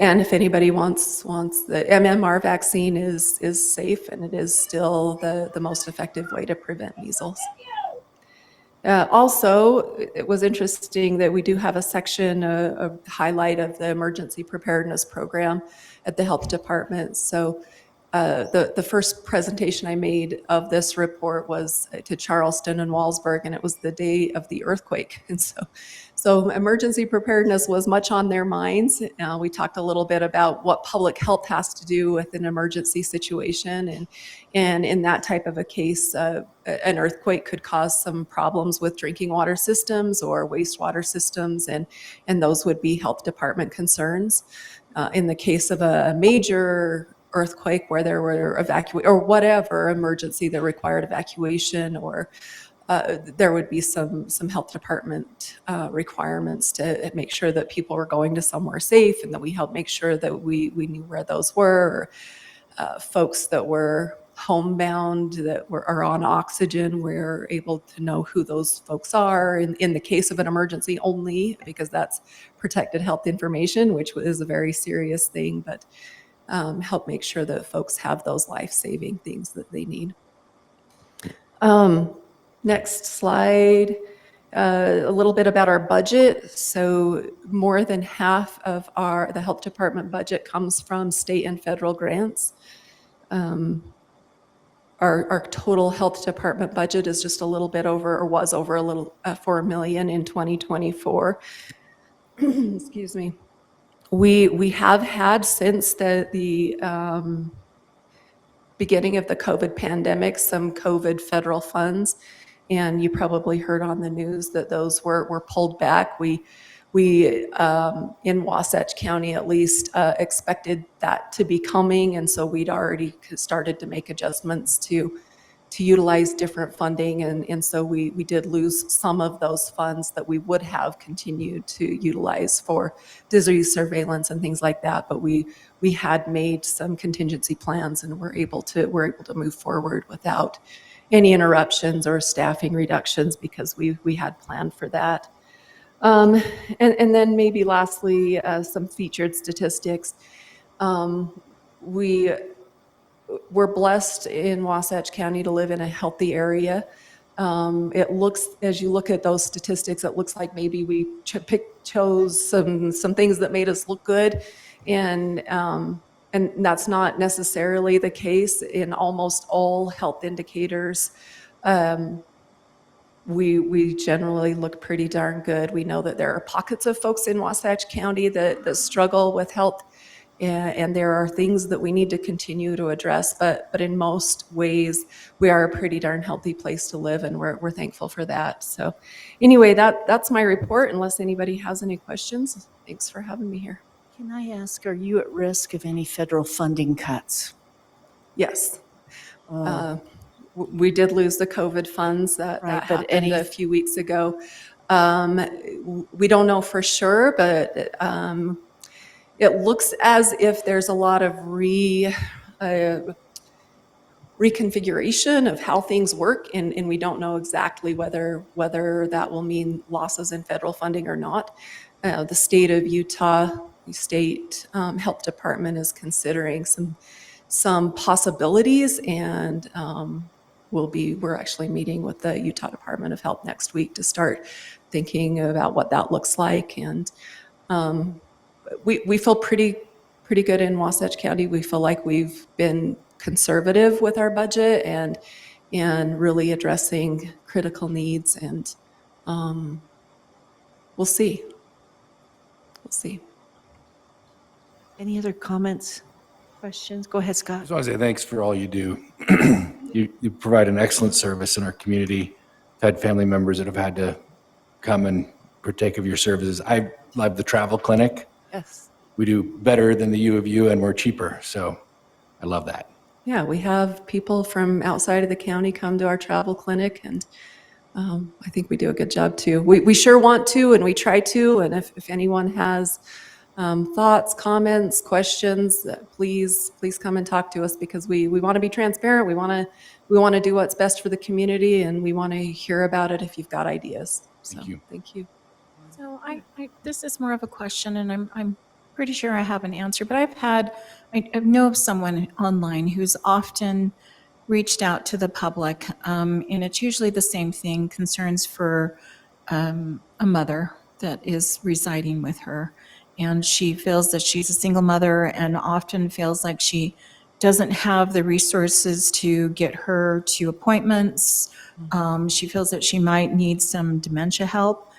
And if anybody wants the MMR vaccine is safe, and it is still the most effective way to prevent measles. Also, it was interesting that we do have a section, a highlight of the emergency preparedness program at the health department. So the first presentation I made of this report was to Charleston and Walsburg, and it was the day of the earthquake. And so emergency preparedness was much on their minds. We talked a little bit about what public health has to do with an emergency situation. And in that type of a case, an earthquake could cause some problems with drinking water systems or wastewater systems, and those would be health department concerns. In the case of a major earthquake where there were or whatever emergency that required evacuation or there would be some health department requirements to make sure that people were going to somewhere safe, and that we helped make sure that we knew where those were. Folks that were homebound, that are on oxygen, we're able to know who those folks are in the case of an emergency only, because that's protected health information, which is a very serious thing, but help make sure that folks have those life-saving things that they need. Next slide, a little bit about our budget. So more than half of the health department budget comes from state and federal grants. Our total health department budget is just a little bit over, or was over a little, $4 million in 2024. Excuse me. We have had, since the beginning of the COVID pandemic, some COVID federal funds, and you probably heard on the news that those were pulled back. We in Wasatch County at least expected that to be coming, and so we'd already started to make adjustments to utilize different funding, and so we did lose some of those funds that we would have continued to utilize for disease surveillance and things like that. But we had made some contingency plans, and we're able to move forward without any interruptions or staffing reductions, because we had planned for that. And then maybe lastly, some featured statistics. We're blessed in Wasatch County to live in a healthy area. It looks, as you look at those statistics, it looks like maybe we chose some things that made us look good, and that's not necessarily the case. In almost all health indicators, we generally look pretty darn good. We know that there are pockets of folks in Wasatch County that struggle with health, and there are things that we need to continue to address, but in most ways, we are a pretty darn healthy place to live, and we're thankful for that. So anyway, that's my report, unless anybody has any questions. Thanks for having me here. Can I ask, are you at risk of any federal funding cuts? Yes. We did lose the COVID funds that happened a few weeks ago. We don't know for sure, but it looks as if there's a lot of reconfiguration of how things work, and we don't know exactly whether that will mean losses in federal funding or not. The state of Utah, the state health department is considering some possibilities, and we're actually meeting with the Utah Department of Health next week to start thinking about what that looks like. And we feel pretty good in Wasatch County. We feel like we've been conservative with our budget and really addressing critical needs, and we'll see. We'll see. Any other comments, questions? Go ahead, Scott. I just want to say thanks for all you do. You provide an excellent service in our community. I've had family members that have had to come and partake of your services. I love the travel clinic. Yes. We do better than the U of U, and we're cheaper. So I love that. Yeah, we have people from outside of the county come to our travel clinic, and I think we do a good job too. We sure want to, and we try to, and if anyone has thoughts, comments, questions, please come and talk to us, because we want to be transparent. We want to do what's best for the community, and we want to hear about it if you've got ideas. So, thank you. So this is more of a question, and I'm pretty sure I have an answer, but I know of someone online who's often reached out to the public, and it's usually the same thing, concerns for a mother that is residing with her. And she feels that she's a single mother and often feels like she doesn't have the resources to get her to appointments. She feels that she might need some dementia help.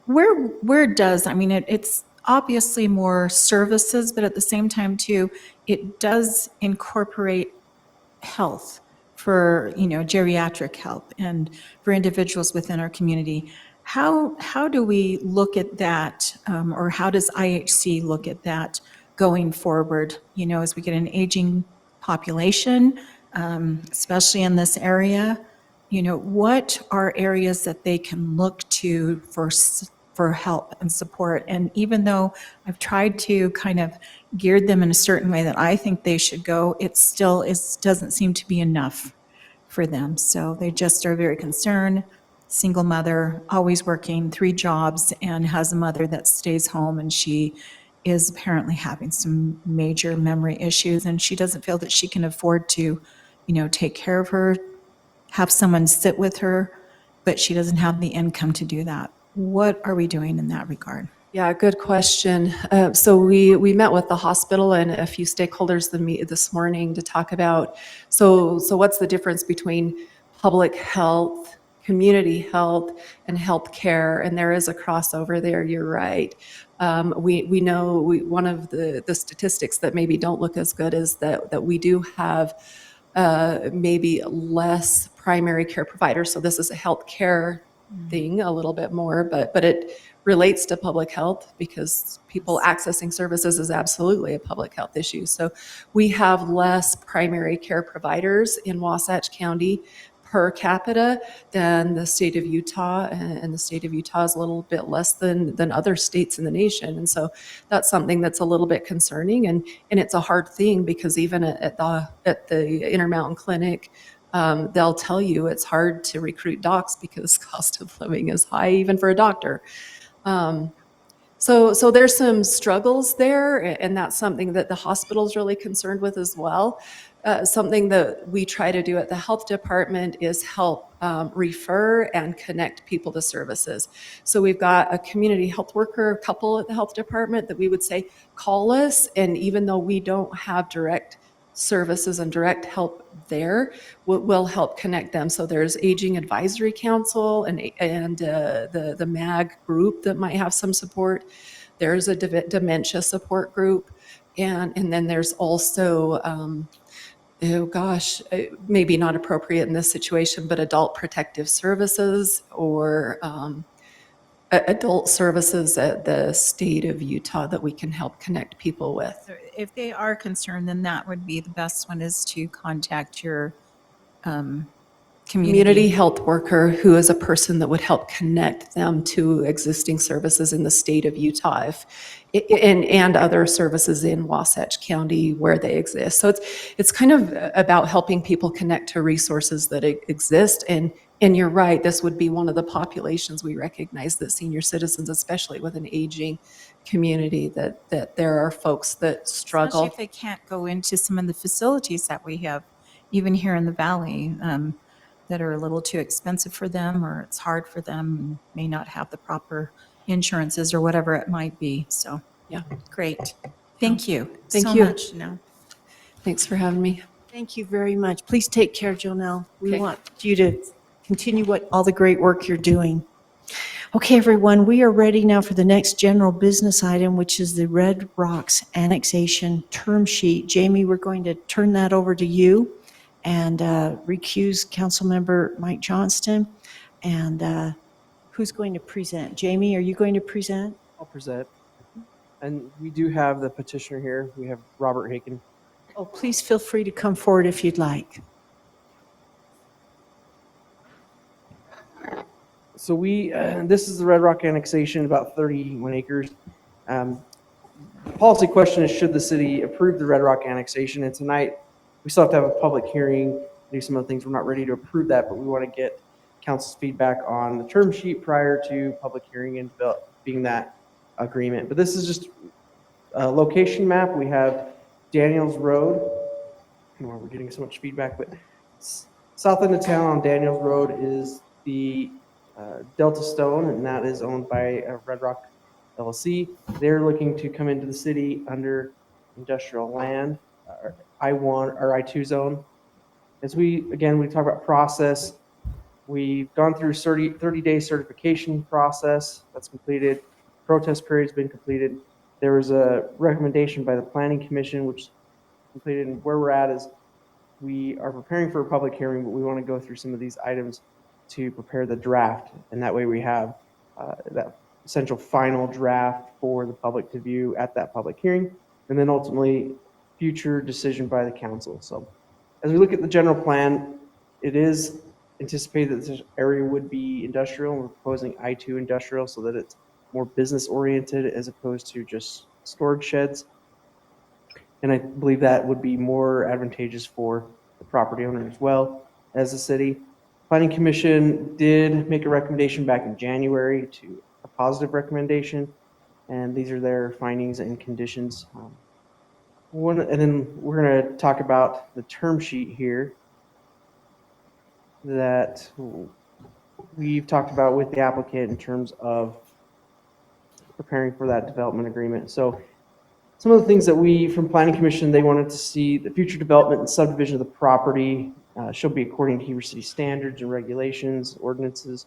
Where does, I mean, it's obviously more services, but at the same time too, it does incorporate health for, geriatric help and for individuals within our community. How do we look at that, or how does IHC look at that going forward, as we get an aging population, especially in this area, what are areas that they can look to for help and support. And even though I've tried to kind of gear them in a certain way that I think they should go, it still doesn't seem to be enough for them. So they just are very concerned. Single mother, always working 3 jobs, and has a mother that stays home, and she is apparently having some major memory issues, and she doesn't feel that she can afford to, take care of her, have someone sit with her, but she doesn't have the income to do that. What are we doing in that regard? Yeah, good question. So we met with the hospital and a few stakeholders this morning to talk about, so what's the difference between public health, community health, and healthcare? And there is a crossover there, you're right. We know one of the statistics that maybe don't look as good is that we do have maybe less primary care providers. So this is a healthcare thing a little bit more, but it relates to public health because people accessing services is absolutely a public health issue. So we have less primary care providers in Wasatch County per capita than the state of Utah, and the state of Utah is a little bit less than other states in the nation. And so that's something that's a little bit concerning, and it's a hard thing because even at the Intermountain Clinic, they'll tell you it's hard to recruit docs because cost of living is high even for a doctor. So there's some struggles there, and that's something that the hospital is really concerned with as well. Something that we try to do at the health department is help refer and connect people to services. So we've got a community health worker couple at the health department that we would say, call us, and even though we don't have direct services and direct help there, will help connect them. So there's Aging Advisory Council and the MAG group that might have some support. There's a dementia support group, and then there's also maybe not appropriate in this situation, but adult protective services or adult services at the state of Utah that we can help connect people with. So if they are concerned, then that would be the best one, is to contact your Community health worker, who is a person that would help connect them to existing services in the state of Utah and other services in Wasatch County where they exist. So it's kind of about helping people connect to resources that exist. And you're right, this would be one of the populations we recognize, that senior citizens, especially with an aging community, that there are folks that struggle. Especially if they can't go into some of the facilities that we have, even here in the valley, that are a little too expensive for them, or it's hard for them, and may not have the proper insurances or whatever it might be. So, yeah, great. Thank you Thank so you. much. No. Thanks for having me. Thank you very much. Please take care, Jonelle. We Okay. want you to continue all the great work you're doing. Okay, everyone, we are ready now for the next general business item, which is the Red Rocks annexation term sheet. Jamie, we're going to turn that over to you and recuse Councilmember Mike Johnston. And who's going to present? Jamie, are you going to present? I'll present. And we do have the petitioner here. We have Robert Haken. Oh, please feel free to come forward if you'd like. So this is the Red Rock annexation, about 31 acres. The policy question is, should the city approve the Red Rock annexation? And tonight, we still have to have a public hearing, do some other things. We're not ready to approve that, but we want to get council's feedback on the term sheet prior to public hearing and developing that agreement. But this is just a location map. We have Daniels Road. I don't know why we're getting so much feedback, but south end of town on Daniels Road is the Delta Stone, and that is owned by Red Rock LLC. They're looking to come into the city under industrial land, I-1 or I-2 zone. As we talk about process, we've gone through 30-day certification process. That's completed. Protest period's been completed. There was a recommendation by the Planning Commission, which completed, and where we're at is we are preparing for a public hearing, but we want to go through some of these items to prepare the draft, and that way we have that essential final draft for the public to view at that public hearing, and then ultimately future decision by the council. So as we look at the general plan, it's anticipate that this area would be industrial, and we're proposing I-2 industrial so that it's more business oriented as opposed to just storage sheds. And I believe that would be more advantageous for the property owner as well as the city. Planning Commission did make a recommendation back in January, to a positive recommendation, and these are their findings and conditions. And then we're going to talk about the term sheet here that we've talked about with the applicant in terms of preparing for that development agreement. So some of the things that we, from Planning Commission, they wanted to see: the future development and subdivision of the property shall be according to Heber City standards and regulations, ordinances.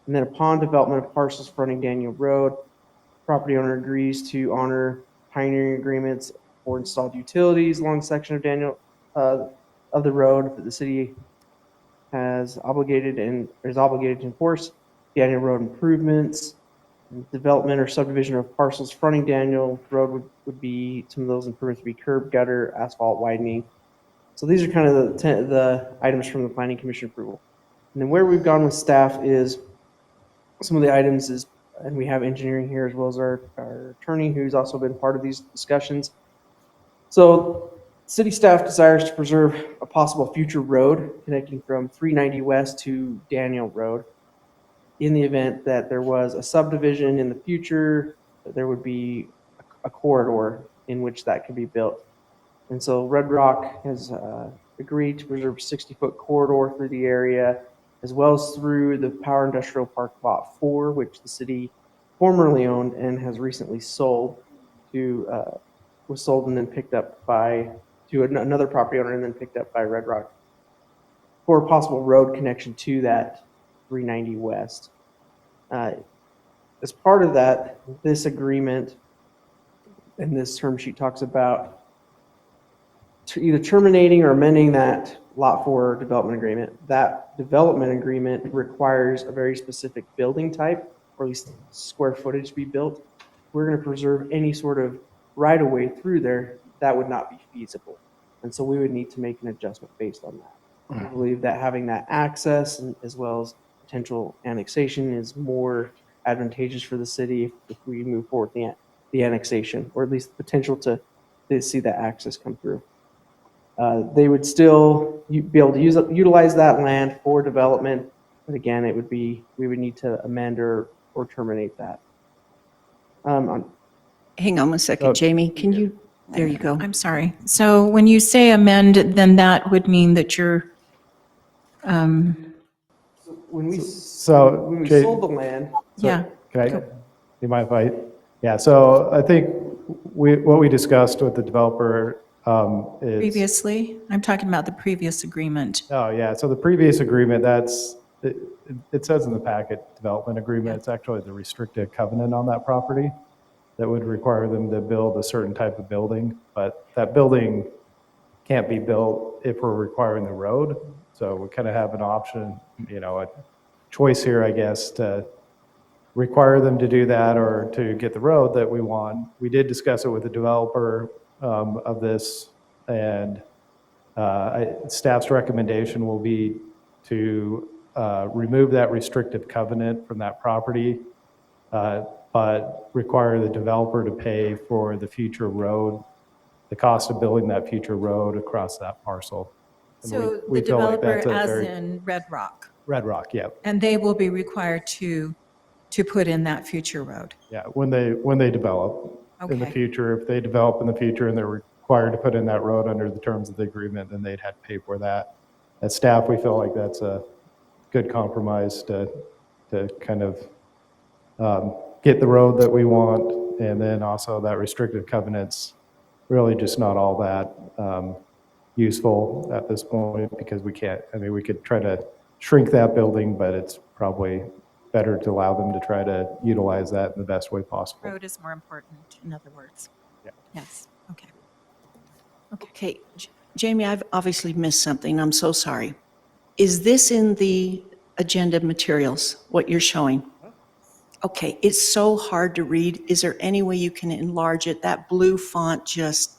And then upon development of parcels fronting Daniel Road, property owner agrees to honor pioneering agreements for installed utilities along the section of Daniel of the road that the city has obligated and is obligated to enforce. Daniel Road improvements, development or subdivision of parcels fronting Daniel Road would be, some of those improvements would be curb, gutter, asphalt widening. So these are kind of the items from the Planning Commission approval. And then where we've gone with staff is some of the items is, and we have engineering here as well as our attorney, who's also been part of these discussions. So city staff desires to preserve a possible future road connecting from 390 West to Daniel Road. In the event that there was a subdivision in the future, there would be a corridor in which that could be built. And so Red Rock has agreed to preserve a 60-foot corridor through the area, as well as through the Power Industrial Park Lot 4, which the city formerly owned and has recently sold to, was sold and then picked up by, to another property owner and then picked up by Red Rock, for a possible road connection to that 390 West. As part of that, this agreement and this term sheet talks about either terminating or amending that Lot 4 development agreement. That development agreement requires a very specific building type, or at least square footage to be built. We're going to preserve any sort of right-of-way through there. That would not be feasible. And so we would need to make an adjustment based on that. I believe that having that access as well as potential annexation is more advantageous for the city if we move forward with the annexation, or at least the potential to see that access come through. They would still be able to utilize that land for development, but again, it would be, we would need to amend or terminate that. Hang on one second, Jamie, can you, there you go. I'm sorry. So when you say amend, then that would mean that you're, When we Jay- sold the land. yeah. Can I, do you mind if I? Yeah, so I think what we discussed with the developer is. Previously, I'm talking about the previous agreement. Oh, yeah, so the previous agreement, it says in the packet, development agreement, it's actually the restricted covenant on that property that would require them to build a certain type of building, but that building can't be built if we're requiring the road. So we kind of have an option, a choice here, I guess, to require them to do that or to get the road that we want. We did discuss it with the developer of this, and staff's recommendation will be to remove that restrictive covenant from that property, but require the developer to pay for the future road, the cost of building that future road across that parcel. And So we the feel like developer, that's a as very- in Red Rock, Red Rock, yeah. and they will be required to put in that future road. Yeah, when they develop in the Okay. future, if they develop in the future and they're required to put in that road under the terms of the agreement, then they'd have to pay for that. As staff, we feel like that's a good compromise to kind of get the road that we want, and then also that restrictive covenant's really just not all that useful at this point, because we can't, we could try to shrink that building, but it's probably better to allow them to try to utilize that in the best way possible. Road is more important, in other words. Yeah. Yes, okay. Okay, Jamie, I've obviously missed something. I'm so sorry. Is this in the agenda materials, what you're showing? Okay, it's so hard to read. Is there any way you can enlarge it? That blue font just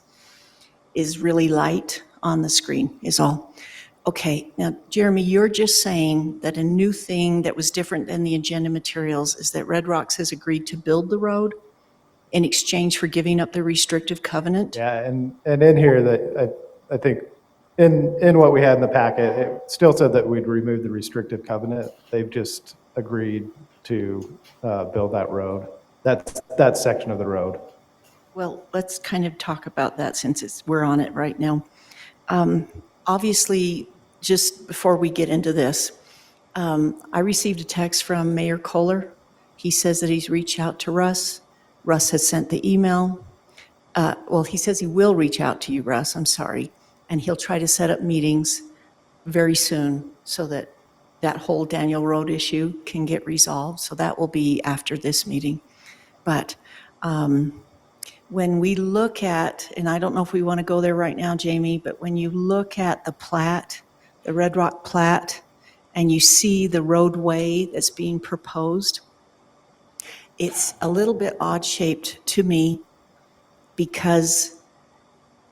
is really light on the screen, is all. Okay, now, Jeremy, you're just saying that a new thing that was different than the agenda materials is that Red Rocks has agreed to build the road in exchange for giving up the restrictive covenant? Yeah, and in here, that I think in what we had in the packet, it still said that we'd remove the restrictive covenant. They've just agreed to build that road, that section of the road. Well, let's kind of talk about that since we're on it right now. Obviously, just before we get into this, I received a text from Mayor Kohler. He says that he's reached out to Russ. Russ has sent the email. Well, he says he will reach out to you, Russ, I'm sorry, and he'll try to set up meetings very soon so that that whole Daniel Road issue can get resolved. So that will be after this meeting. But when we look at, and I don't know if we want to go there right now, Jamie, but when you look at the plat, the Red Rock plat, and you see the roadway that's being proposed, it's a little bit odd-shaped to me because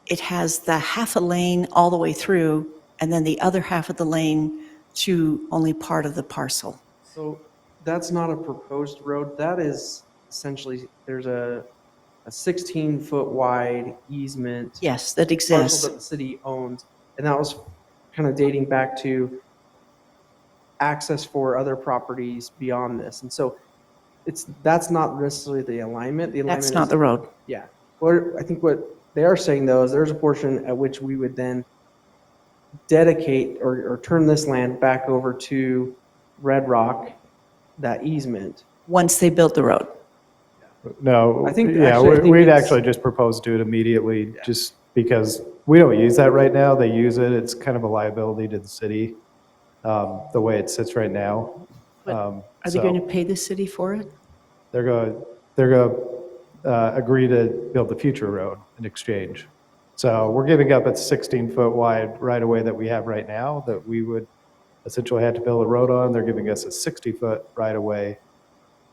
it has the half a lane all the way through, and then the other half of the lane to only part of the parcel. So that's not a proposed road. That is essentially, there's a 16-foot wide easement. Yes, that exists. Parcel that the city owns, and that was kind of dating back to access for other properties beyond this. And so that's not necessarily the alignment. The alignment That's not the road. Yeah. I think what they are saying, though, is there's a portion at which we would then dedicate or turn this land back over to Red Rock, that easement. Once they built the road. No, I think we'd actually just propose to do it immediately, just because we don't use that right now. They use it. It's kind of a liability to the city, the way it sits right now. Are they going to pay the city for it? They're going to agree to build the future road in exchange. So we're giving up a 16-foot wide right-of-way that we have right now that we would essentially have to build a road on. They're giving us a 60-foot right-of-way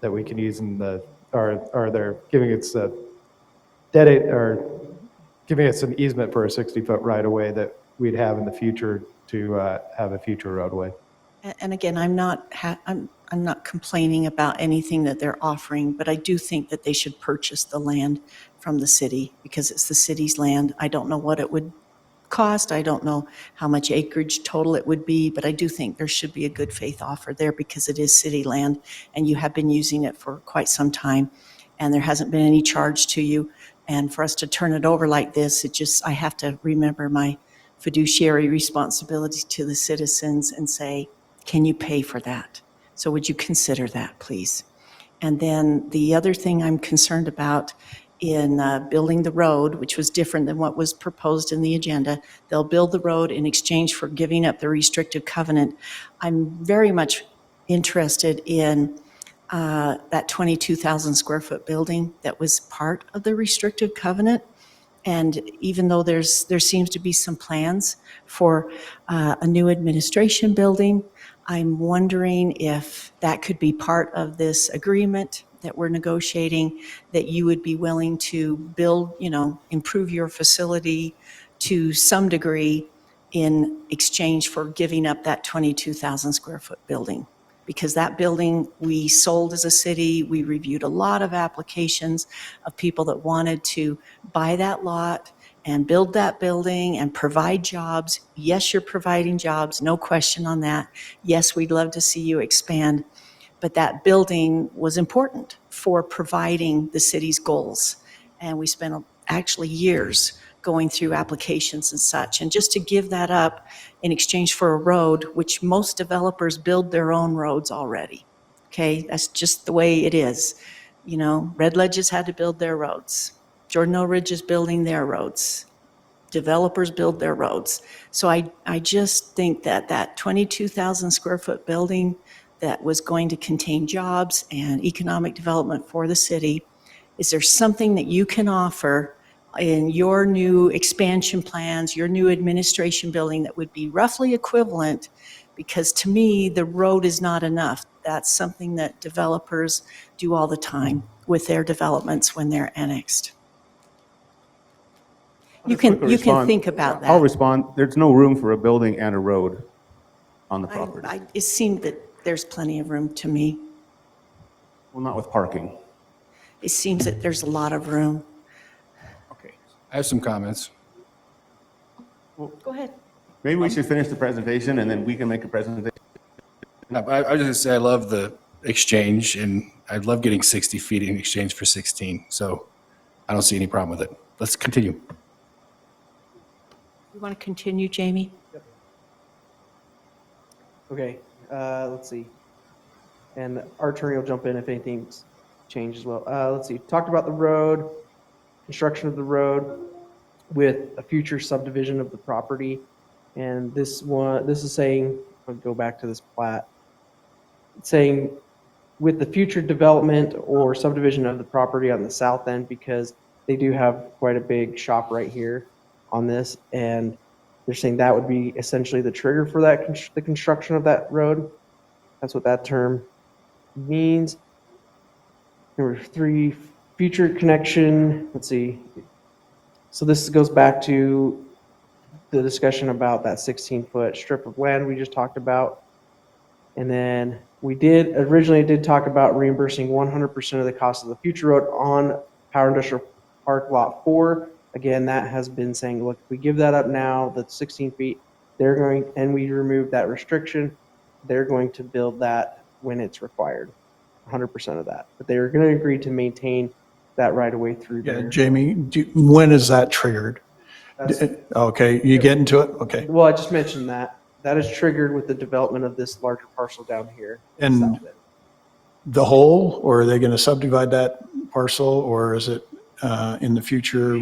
that we can use in the, or they're giving us giving us an easement for a 60-foot right-of-way that we'd have in the future to have a future roadway. And again, I'm not complaining about anything that they're offering, but I do think that they should purchase the land from the city because it's the city's land. I don't know what it would cost. I don't know how much acreage total it would be, but I do think there should be a good faith offer there because it is city land and you have been using it for quite some time and there hasn't been any charge to you. And for us to turn it over like this, I have to remember my fiduciary responsibility to the citizens and say, can you pay for that? So would you consider that, please? And then the other thing I'm concerned about in building the road, which was different than what was proposed in the agenda, they'll build the road in exchange for giving up the restrictive covenant. I'm very much interested in that 22,000 square foot building that was part of the restrictive covenant. And even though there seems to be some plans for a new administration building, I'm wondering if that could be part of this agreement that we're negotiating, that you would be willing to build, improve your facility to some degree in exchange for giving up that 22,000 square foot building. Because that building we sold as a city, we reviewed a lot of applications of people that wanted to buy that lot and build that building and provide jobs. Yes, you're providing jobs, no question on that. Yes, we'd love to see you expand, but that building was important for providing the city's goals. And we spent actually years going through applications and such. And just to give that up in exchange for a road, which most developers build their own roads already. Okay, that's just the way it is. Red Ledges had to build their roads. Jordan Oak Ridge is building their roads. Developers build their roads. So I just think that 22,000 square foot building that was going to contain jobs and economic development for the city, is there something that you can offer in your new expansion plans, your new administration building that would be roughly equivalent? Because to me, the road is not enough. That's something that developers do all the time with their developments when they're annexed. You Just can, quickly you can respond. think about that. I'll respond. There's no room for a building and a road on the property. It seemed that there's plenty of room to me. Well, not with parking. It seems that there's a lot of room. Okay. I have some comments. Go ahead. Maybe we should finish the presentation and then we can make a presentation. I was just gonna say, I love the exchange, and I love getting 60 feet in exchange for 16. So I don't see any problem with it. Let's continue. You want to continue, Jamie? Okay, let's see. And our attorney will jump in if anything's changed as well. Let's see, talked about the road, construction of the road with a future subdivision of the property. And this is saying, I'll go back to this plat. It's saying with the future development or subdivision of the property on the south end, because they do have quite a big shop right here on this. And they're saying that would be essentially the trigger for that, the construction of that road. That's what that term means. Number 3, future connection. Let's see. So this goes back to the discussion about that 16-foot strip of land we just talked about. And then we originally did talk about reimbursing 100% of the cost of the future road on Power Industrial Park Lot 4. Again, that has been saying, look, if we give that up now, that's 16 feet, and we remove that restriction, they're going to build that when it's required, 100% of that. But they are going to agree to maintain that right of way through Yeah, there. Jamie, when is that triggered? Okay, you get into it? Okay. Well, I just mentioned that. That is triggered with the development of this larger parcel down here. And the whole, or are they going to subdivide that parcel, or is it in the future?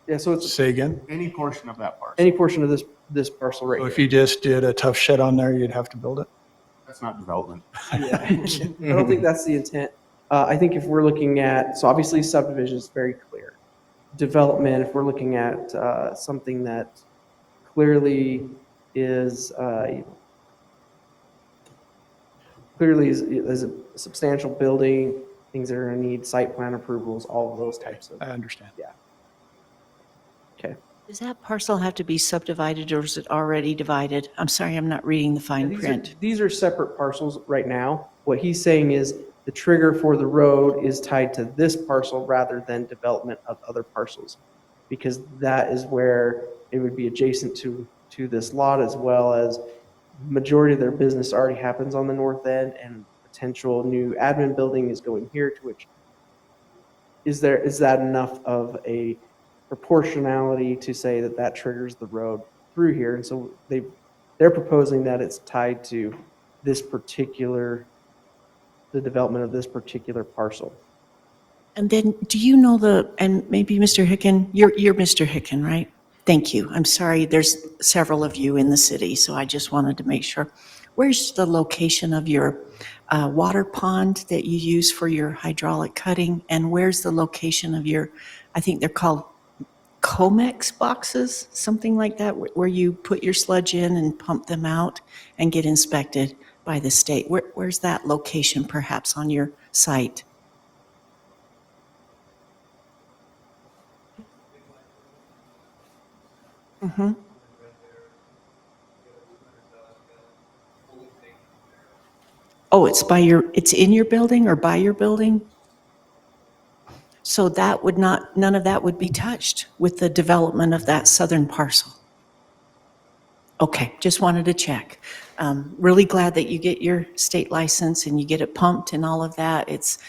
Yeah, so it's say again? Any portion of that parcel. Any portion of this parcel right So here. if you just did a tough shed on there, you'd have to build it? That's not development. Yeah. I don't think that's the intent. I think if we're looking at, so obviously subdivision is very clear. Development, if we're looking at something that clearly is is a substantial building, things that are going to need site plan approvals, all of those types of. I understand. Yeah. Okay. Does that parcel have to be subdivided, or is it already divided? I'm sorry, I'm not reading the fine print. These are separate parcels right now. What he's saying is the trigger for the road is tied to this parcel rather than development of other parcels, because that is where it would be adjacent to this lot, as well as majority of their business already happens on the north end, and potential new admin building is going here, to which is that enough of a proportionality to say that triggers the road through here? And so they're proposing that it's tied to the development of this particular parcel. And then, do you know and maybe Mr. Hicken, you're Mr. Hicken, right? Thank you. I'm sorry, there's several of you in the city, so I just wanted to make sure. Where's the location of your water pond that you use for your hydraulic cutting? And where's the location of your, I think they're called Comex boxes, something like that, where you put your sludge in and pump them out and get inspected by the state? Where's that location perhaps on your site? Mm-hmm. Oh, it's in your building or by your building? So none of that would be touched with the development of that southern parcel? Okay, just wanted to check. Really glad that you get your state license and you get it pumped and all of that. It's,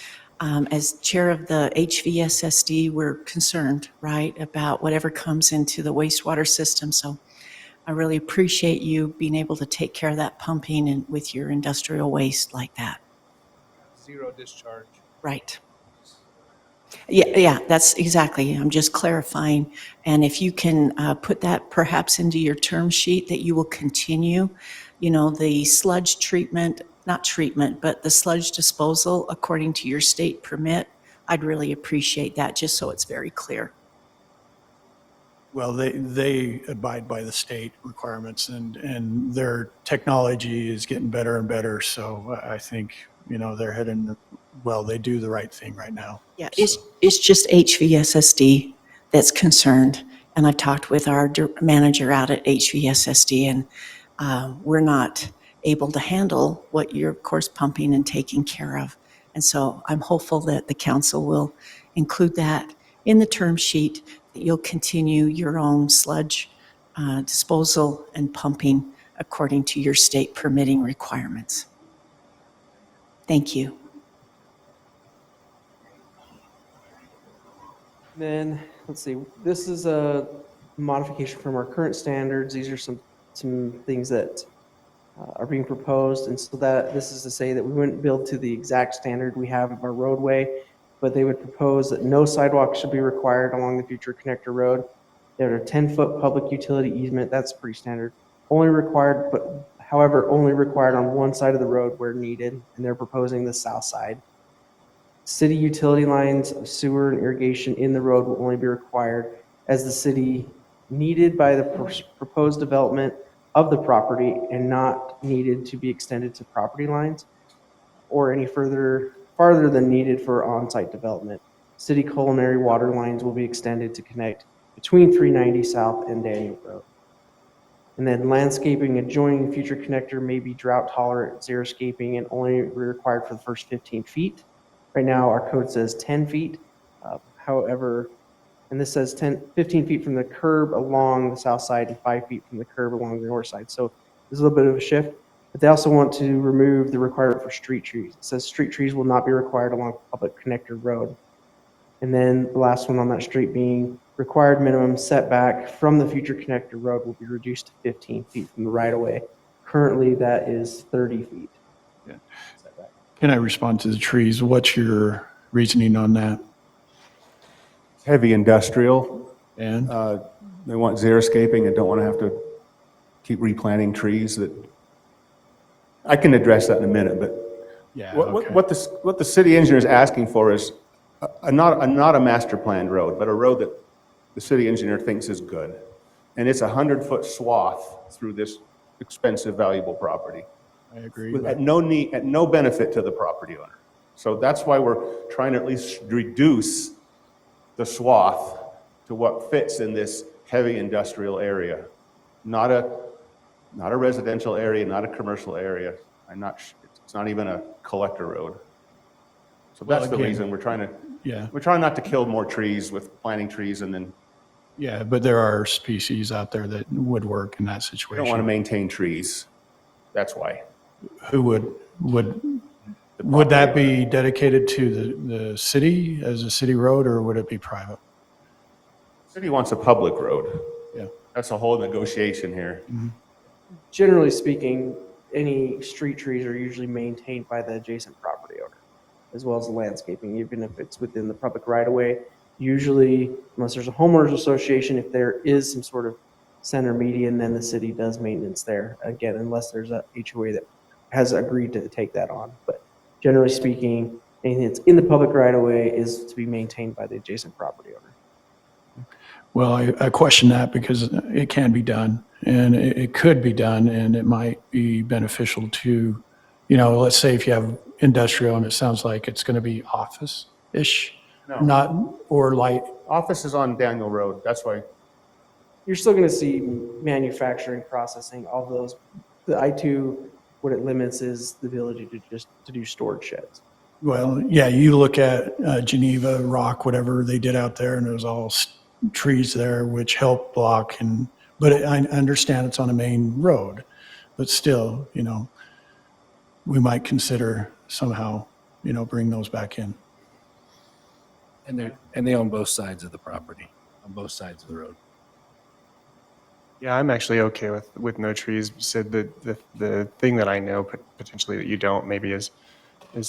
as chair of the HVSSD, we're concerned, right, about whatever comes into the wastewater system. So I really appreciate you being able to take care of that pumping and with your industrial waste like that. Zero discharge. Right. Yeah, that's exactly. I'm just clarifying. And if you can put that perhaps into your term sheet that you will continue, the sludge treatment, not treatment, but the sludge disposal according to your state permit, I'd really appreciate that, just so it's very clear. Well, they abide by the state requirements, and their technology is getting better and better. So I think, they're heading, well, they do the right thing right now. Yeah, it's just HVSSD that's concerned. And I've talked with our manager out at HVSSD, and we're not able to handle what you're, of course, pumping and taking care of. And so I'm hopeful that the council will include that in the term sheet, that you'll continue your own sludge disposal and pumping according to your state permitting requirements. Thank you. Then, let's see, this is a modification from our current standards. These are some things that are being proposed. And so that this is to say that we wouldn't build to the exact standard we have of our roadway, but they would propose that no sidewalk should be required along the future connector road. There are 10-foot public utility easement. That's pretty standard. Only required, but however, only required on one side of the road where needed. And they're proposing the south side. City utility lines of sewer and irrigation in the road will only be required as the city needed by the proposed development of the property and not needed to be extended to property lines or any farther than needed for on-site development. City culinary water lines will be extended to connect between 390 South and Daniel Road. And then landscaping adjoining the future connector may be drought tolerant, xeriscaping, and only required for the first 15 feet. Right now, our code says 10 feet. However, and this says 15 feet from the curb along the south side and 5 feet from the curb along the north side. So there's a little bit of a shift. But they also want to remove the requirement for street trees. It says street trees will not be required along public connector road. And then the last one on that street being required minimum setback from the future connector road will be reduced to 15 feet from the right of way. Currently, that is 30 feet. Yeah. Can I respond to the trees? What's your reasoning on that? Heavy industrial. And? They want xeriscaping and don't want to have to keep replanting trees. That I can address that in a minute, but yeah, what the city engineer is asking for is not a master planned road, but a road that the city engineer thinks is good. And it's a 100-foot swath through this expensive, valuable property. I agree. At no benefit to the property owner. So that's why we're trying to at least reduce the swath to what fits in this heavy industrial area. Not a residential area, not a commercial area. It's not even a collector road. So that's the reason we're trying not to kill more trees with planting trees and then. Yeah, but there are species out there that would work in that situation. We don't want to maintain trees. That's why. Who would that be dedicated to the city as a city road, or would it be private? City wants a public road. Yeah. That's a whole negotiation here. Mm-hmm. Generally speaking, any street trees are usually maintained by the adjacent property owner, as well as the landscaping, even if it's within the public right of way. Usually, unless there's a homeowners association, if there is some sort of center median, then the city does maintenance there. Again, unless there's a HOA that has agreed to take that on. But generally speaking, anything that's in the public right of way is to be maintained by the adjacent property owner. Well, I question that because it can be done, and it could be done, and it might be beneficial to, let's say if you have industrial and it sounds like it's going to be office-ish, not or light. Office is on Daniel Road. That's why. You're still going to see manufacturing, processing, all those. The I-2, what it limits is the ability to do storage sheds. Well, yeah, you look at Geneva, Rock, whatever they did out there, and there's all trees there which help block. But I understand it's on a main road, but still, we might consider somehow, bring those back in. And they own both sides of the property, on both sides of the road. Yeah, I'm actually okay with no trees. Sid, the thing that I know potentially that you don't maybe is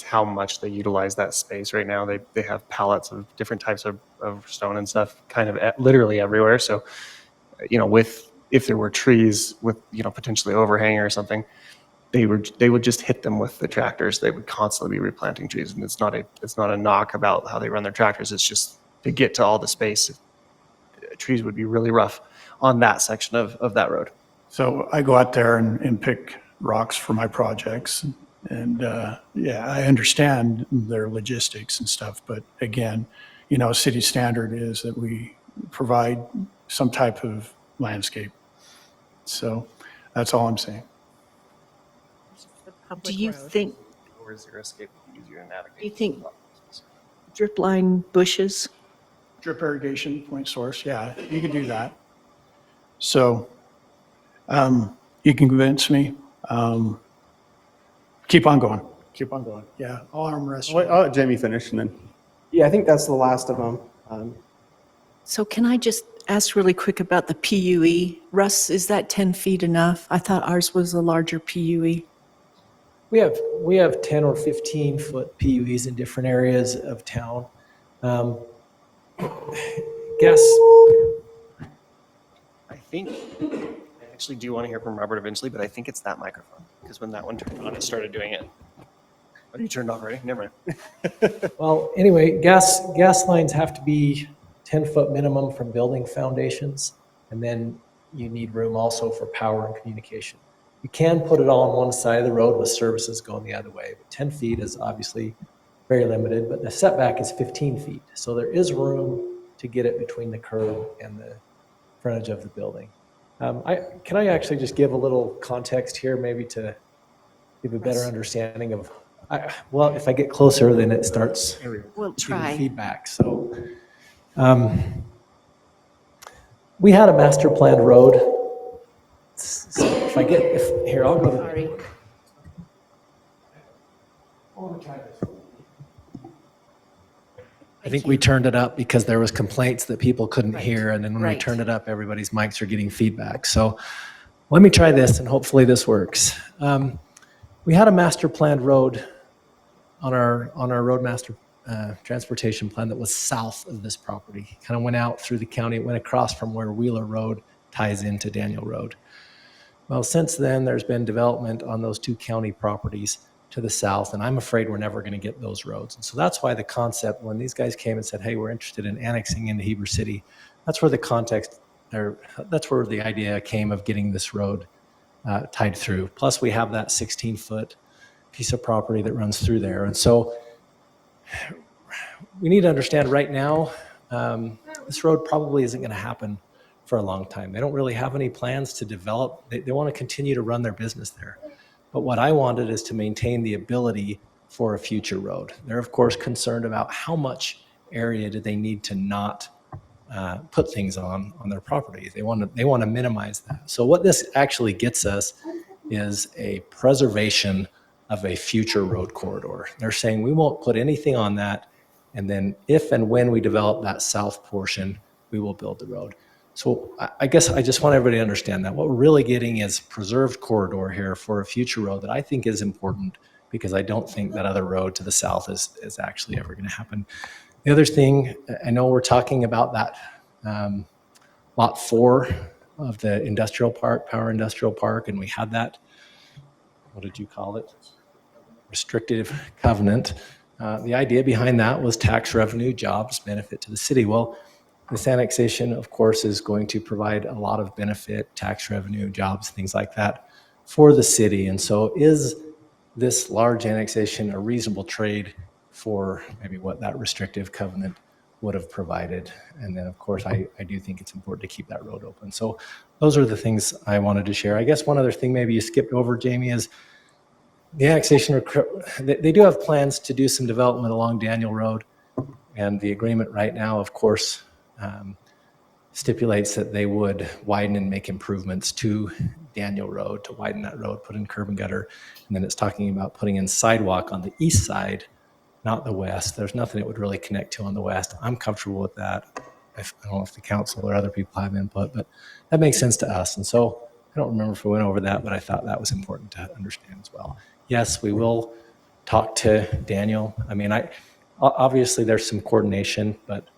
how much they utilize that space right now. They have pallets of different types of stone and stuff kind of literally everywhere. So, if there were trees with, potentially overhang or something, they would just hit them with the tractors. They would constantly be replanting trees. And it's not a knock about how they run their tractors. It's just to get to all the space. Trees would be really rough on that section of that road. So I go out there and pick rocks for my projects. And I understand their logistics and stuff. But again, city standard is that we provide some type of landscape. So that's all I'm saying. Do you think, Or is there escape would be easier to navigate? do you think drip line bushes? Drip irrigation point source, yeah, you can do that. So you can convince me. Keep on going. Keep on going. Yeah, all arm restaurant. I'll let Jamie finish and then. Yeah, I think that's the last of them. So can I just ask really quick about the PUE? Russ, is that 10 feet enough? I thought ours was a larger PUE. We have 10 or 15 foot PUEs in different areas of town. Guess I think, I actually do want to hear from Robert eventually, but I think it's that microphone, because when that one turned on, it started doing it. Oh, you turned off already? Never mind. well, anyway, gas lines have to be 10 foot minimum from building foundations, and then you need room also for power and communication. You can put it all on one side of the road with services going the other way, but 10 feet is obviously very limited, but the setback is 15 feet. So there is room to get it between the curb and the frontage of the building. Can I actually just give a little context here, maybe to give a better understanding of, well, if I get closer, then it starts We'll giving try. feedback. So we had a master planned road. So here, I'll go to. Sorry. I think we turned it up because there was complaints that people couldn't hear, and then when we Right. turned it up, everybody's mics are getting feedback. So let me try this, and hopefully this works. We had a master planned road on our road master transportation plan that was south of this property. Kind of went out through the county. It went across from where Wheeler Road ties into Daniel Road. Well, since then, there's been development on those two county properties to the south, and I'm afraid we're never going to get those roads. And so that's why the concept, when these guys came and said, hey, we're interested in annexing into Heber City, that's where that's where the idea came of getting this road tied through. Plus, we have that 16-foot piece of property that runs through there. And so we need to understand right now, this road probably isn't going to happen for a long time. They don't really have any plans to develop. They want to continue to run their business there. But what I wanted is to maintain the ability for a future road. They're, of course, concerned about how much area do they need to not put things on their property. They want to minimize that. So what this actually gets us is a preservation of a future road corridor. They're saying we won't put anything on that, and then if and when we develop that south portion, we will build the road. So I guess I just want everybody to understand that. What we're really getting is preserved corridor here for a future road that I think is important, because I don't think that other road to the south is actually ever going to happen. The other thing, I know we're talking about that lot 4 of the industrial park, Power Industrial Park, and we had that, what did you call it? Restrictive covenant. The idea behind that was tax revenue, jobs, benefit to the city. Well, this annexation, of course, is going to provide a lot of benefit, tax revenue, jobs, things like that for the city. And so is this large annexation a reasonable trade for maybe what that restrictive covenant would have provided? And then, of course, I do think it's important to keep that road open. So those are the things I wanted to share. I guess one other thing maybe you skipped over, Jamie, is the annexation. They do have plans to do some development along Daniel Road. And the agreement right now, of course, stipulates that they would widen and make improvements to Daniel Road, to widen that road, put in curb and gutter. And then it's talking about putting in sidewalk on the east side, not the west. There's nothing it would really connect to on the west. I'm comfortable with that. I don't know if the council or other people have input, but that makes sense to us. And so I don't remember if we went over that, but I thought that was important to understand as well. Yes, we will talk to Daniel. I mean, obviously there's some coordination, but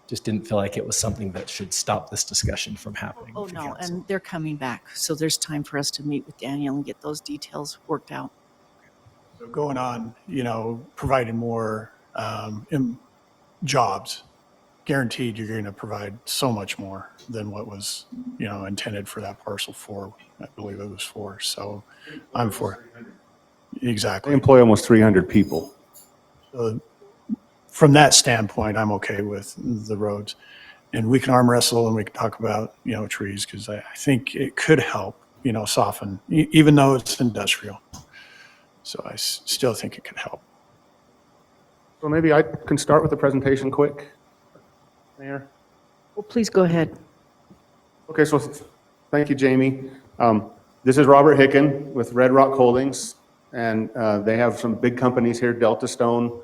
just didn't feel like it was something that should stop this discussion from happening. Oh, no, and they're coming back. So there's time for us to meet with Daniel and get those details worked out. So going on, providing more jobs, guaranteed you're going to provide so much more than what was, intended for that parcel 4. I believe it was 4. So I'm for it. Exactly. They employ almost 300 people. From that standpoint, I'm okay with the roads. And we can arm wrestle and we can talk about, trees, because I think it could help, soften, even though it's industrial. So I still think it could help. So maybe I can start with the presentation quick, Mayor. Well, please go ahead. Okay, so thank you, Jamie. This is Robert Hicken with Red Rock Holdings, and they have some big companies here: Delta Stone,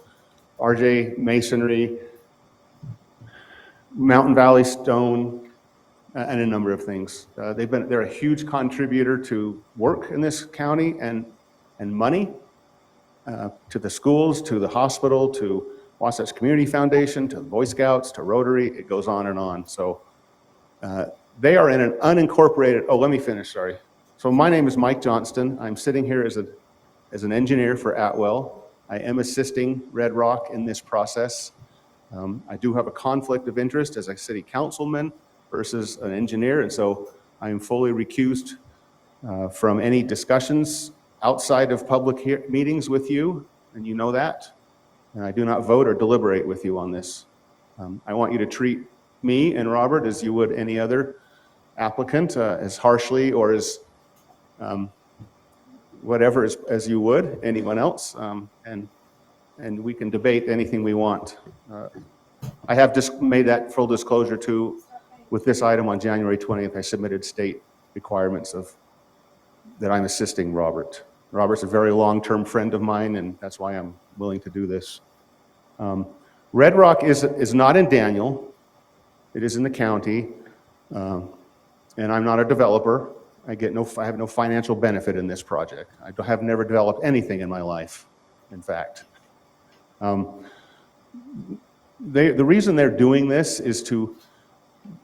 RJ Masonry, Mountain Valley Stone, and a number of things. They're a huge contributor to work in this county and money to the schools, to the hospital, to Wasatch Community Foundation, to the Boy Scouts, to Rotary. It goes on and on. So they are in an unincorporated. Oh, let me finish. Sorry. So my name is Mike Johnston. I'm sitting here as an engineer for Atwell. I am assisting Red Rock in this process. I do have a conflict of interest as a city councilman versus an engineer, and so I am fully recused from any discussions outside of public meetings with you, and you know that. And I do not vote or deliberate with you on this. I want you to treat me and Robert as you would any other applicant, as harshly or as whatever as you would anyone else, and we can debate anything we want. I have just made that full disclosure too. With this item on January 20th, I submitted state requirements that I'm assisting Robert. Robert's a very long-term friend of mine, and that's why I'm willing to do this. Red Rock is not in Daniel. It is in the county, and I'm not a developer. I have no financial benefit in this project. I have never developed anything in my life, in fact. The reason they're doing this is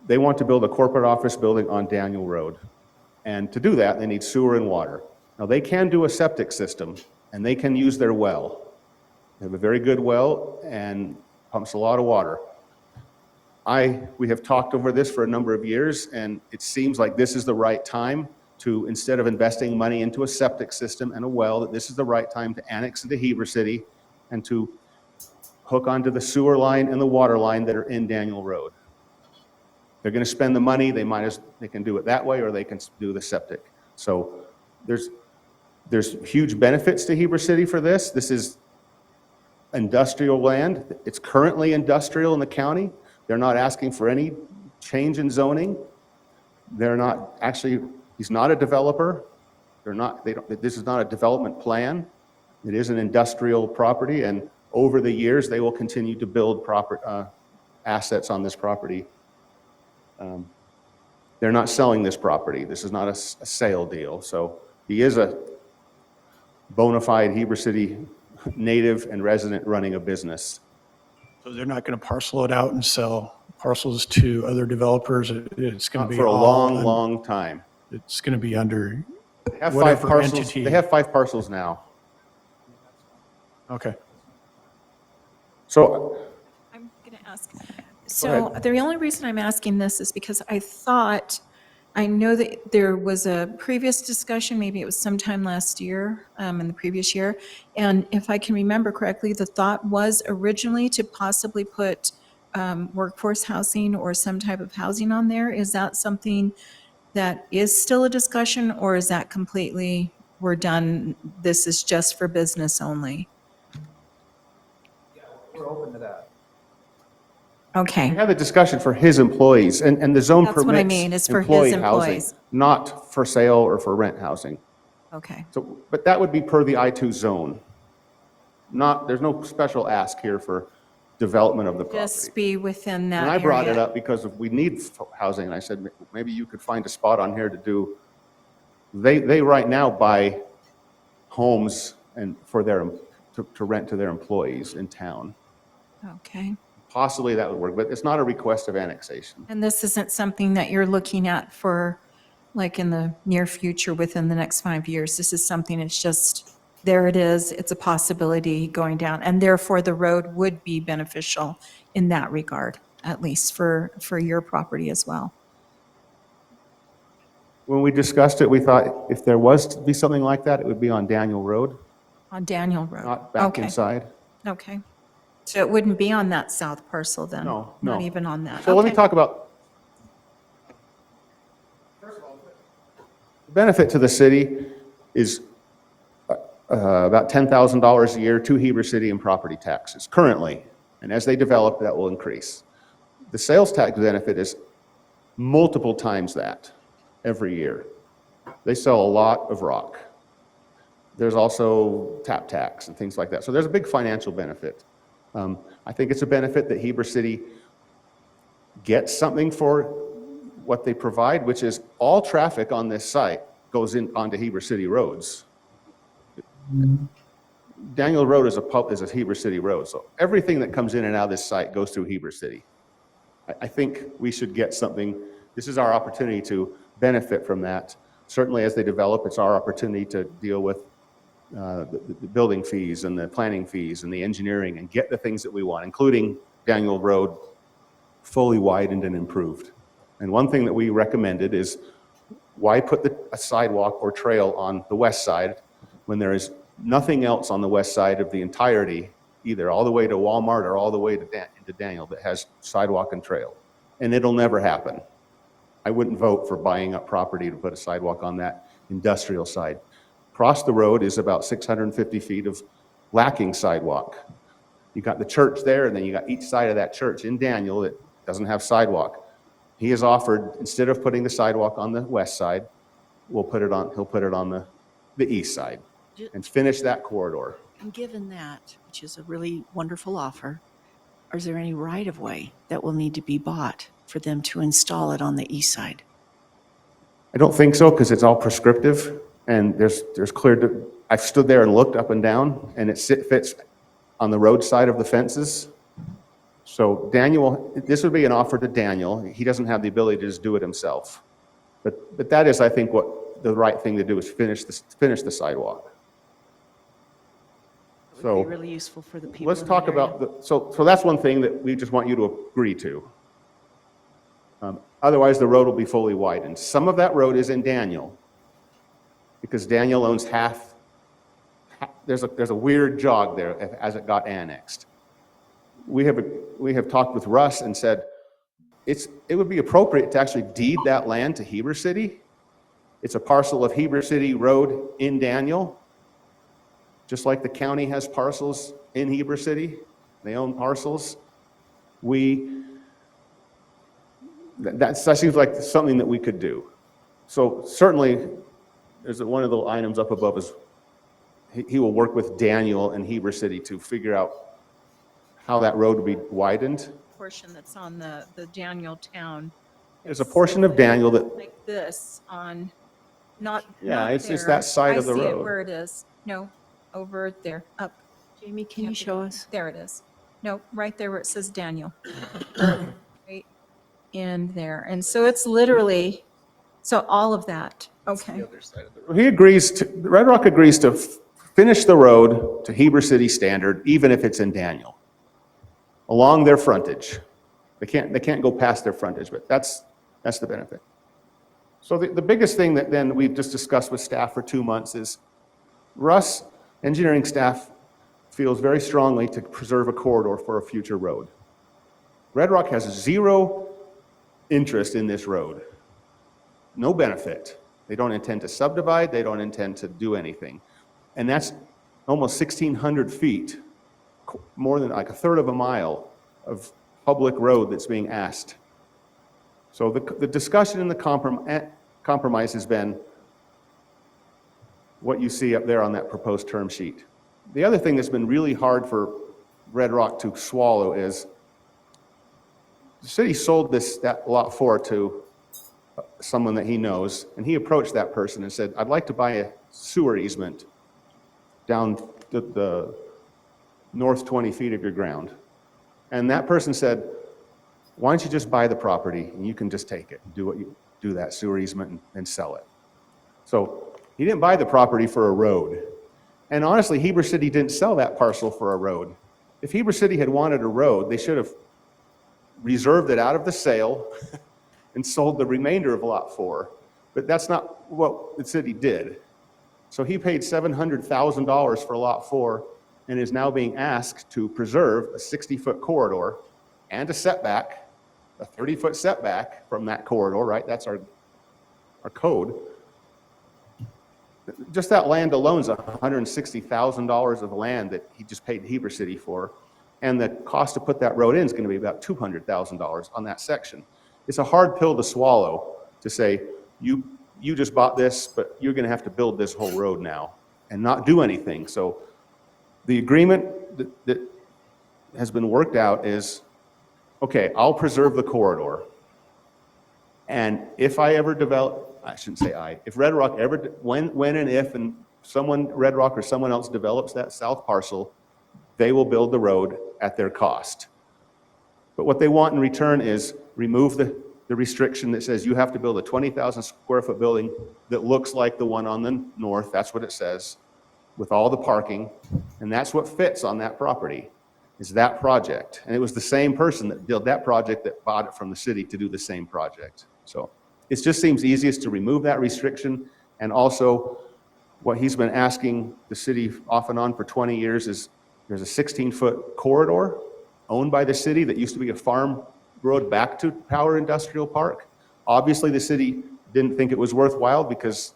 they want to build a corporate office building on Daniel Road. And to do that, they need sewer and water. Now, they can do a septic system, and they can use their well. They have a very good well and pumps a lot of water. We have talked over this for a number of years, and it seems like this is the right time to, instead of investing money into a septic system and a well, that this is the right time to annex into Heber City and to hook onto the sewer line and the water line that are in Daniel Road. They're going to spend the money. They can do it that way, or they can do the septic. So there's huge benefits to Heber City for this. This is industrial land. It's currently industrial in the county. They're not asking for any change in zoning. He's not a developer. This is not a development plan. It is an industrial property, and over the years, they will continue to build assets on this property. They're not selling this property. This is not a sale deal. So he is a bona fide Heber City native and resident running a business. So they're not going to parcel it out and sell parcels to other developers. It's going to be for a long time. It's going to be under They have whatever 5 parcels. entity. They have 5 parcels now. Okay. I'm going to ask. So the only reason I'm asking this is because I know that there was a previous discussion, maybe it was sometime last year, in the previous year, and if I can remember correctly, the thought was originally to possibly put workforce housing or some type of housing on there. Is that something that is still a discussion, or is that completely, we're done, this is just for business only? We're open to that. Okay. We have a discussion for his employees, and the zone That's what I permits mean, is for his employee employees. housing, not for sale or for rent housing. Okay. So, but that would be per the I-2 zone. There's no special ask here for development of the property. Just be within that And I area. brought it up because we need housing, and I said, maybe you could find a spot on here to do. They right now buy homes and to rent to their employees in town. Okay. Possibly that would work, but it's not a request of annexation. And this isn't something that you're looking at for, like, in the near future, within the next 5 years? This is something, it's just, there it is, it's a possibility going down, and therefore the road would be beneficial in that regard, at least for your property as well. When we discussed it, we thought if there was to be something like that, it would be on Daniel Road, On Daniel Road. not back Okay. inside. Okay. So it wouldn't be on that south parcel then? No, Not no. even on that? So let me Okay. talk about, the benefit to the city is about $10,000 a year to Heber City in property taxes currently. And as they develop, that will increase. The sales tax benefit is multiple times that every year. They sell a lot of rock. There's also tap tax and things like that. So there's a big financial benefit. I think it's a benefit that Heber City gets something for what they provide, which is all traffic on this site goes in onto Heber City roads. Daniel Road is a Heber City road, so everything that comes in and out of this site goes through Heber City. I think we should get something. This is our opportunity to benefit from that. Certainly as they develop, it's our opportunity to deal with the building fees and the planning fees and the engineering and get the things that we want, including Daniel Road fully widened and improved. And one thing that we recommended is why put a sidewalk or trail on the west side when there is nothing else on the west side of the entirety, either all the way to Walmart or all the way to Daniel, that has sidewalk and trail. And it'll never happen. I wouldn't vote for buying up property to put a sidewalk on that industrial side. Across the road is about 650 feet of lacking sidewalk. You got the church there, and then you got each side of that church in Daniel that doesn't have sidewalk. He has offered, instead of putting the sidewalk on the west side, he'll put it on the east side and finish that corridor. And given that, which is a really wonderful offer, is there any right-of-way that will need to be bought for them to install it on the east side? I don't think so, because it's all prescriptive, and there's clear, I've stood there and looked up and down, and it fits on the road side of the fences. So Daniel, this would be an offer to Daniel. He doesn't have the ability to just do it himself. But that is, I think, what the right thing to do is finish the sidewalk. It would be really useful for the people. Let's in talk that area. about, so that's one thing that we just want you to agree to. Otherwise, the road will be fully widened. Some of that road is in Daniel, because Daniel owns half. There's a weird jog there as it got annexed. We have talked with Russ and said it would be appropriate to actually deed that land to Heber City. It's a parcel of Heber City Road in Daniel, just like the county has parcels in Heber City. They own parcels. That seems like something that we could do. So certainly, there's one of the items up above is he will work with Daniel and Heber City to figure out how that road will be widened. Portion that's on the Daniel town. There's a portion of Daniel that, Like this on, not it's there. that side of the I see it road. where it is. No, over there, up. Jamie, can you show us? There it is. No, right there where it says Daniel. Right in there. And so it's literally, so all of that, okay. Red Rock agrees to finish the road to Heber City standard, even if it's in Daniel, along their frontage. They can't go past their frontage, but that's the benefit. So the biggest thing that then we've just discussed with staff for 2 months is Russ, engineering staff, feels very strongly to preserve a corridor for a future road. Red Rock has zero interest in this road. No benefit. They don't intend to subdivide. They don't intend to do anything. And that's almost 1,600 feet, more than like a third of a mile of public road that's being asked. So the discussion in the compromise has been what you see up there on that proposed term sheet. The other thing that's been really hard for Red Rock to swallow is the city sold that lot 4 to someone that he knows, and he approached that person and said, I'd like to buy a sewer easement down the north 20 feet of your ground. And that person said, why don't you just buy the property and you can just take it and do that sewer easement and sell it. So he didn't buy the property for a road. And honestly, Heber City didn't sell that parcel for a road. If Heber City had wanted a road, they should have reserved it out of the sale and sold the remainder of lot 4. But that's not what the city did. So he paid $700,000 for lot 4 and is now being asked to preserve a 60-foot corridor and a setback, a 30-foot setback from that corridor, right? That's our code. Just that land alone is $160,000 of land that he just paid Heber City for. And the cost to put that road in is going to be about $200,000 on that section. It's a hard pill to swallow to say, you just bought this, but you're going to have to build this whole road now and not do anything. So the agreement that has been worked out is, okay, I'll preserve the corridor. And if I ever develop, I shouldn't say if Red Rock ever, when and if and Red Rock or someone else develops that south parcel, they will build the road at their cost. But what they want in return is remove the restriction that says you have to build a 20,000 square foot building that looks like the one on the north, that's what it says, with all the parking, and that's what fits on that property, is that project. And it was the same person that did that project that bought it from the city to do the same project. So it just seems easiest to remove that restriction. And also what he's been asking the city off and on for 20 years is there's a 16-foot corridor owned by the city that used to be a farm road back to Power Industrial Park. Obviously the city didn't think it was worthwhile because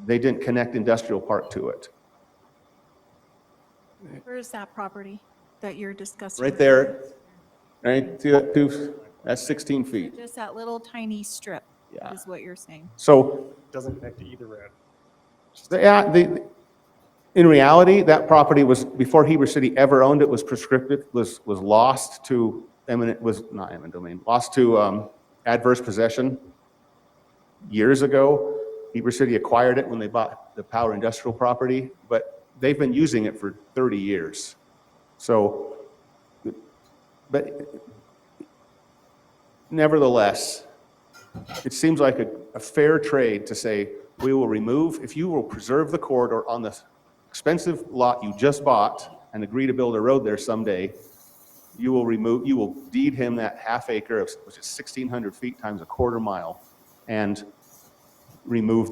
they didn't connect Industrial Park to it. Where is that property that you're discussing? Right there, right, that's 16 feet. Just that little tiny strip Yeah. is what you're saying. So, Doesn't connect to either road. in reality, that property was, before Heber City ever owned it, was prescriptive, was lost to not eminent domain, lost to adverse possession years ago. Heber City acquired it when they bought the Power Industrial property, but they've been using it for 30 years. So, but nevertheless, it seems like a fair trade to say, we will remove, if you will preserve the corridor on the expensive lot you just bought and agree to build a road there someday, you will deed him that half acre, which is 1,600 feet times a quarter mile, and remove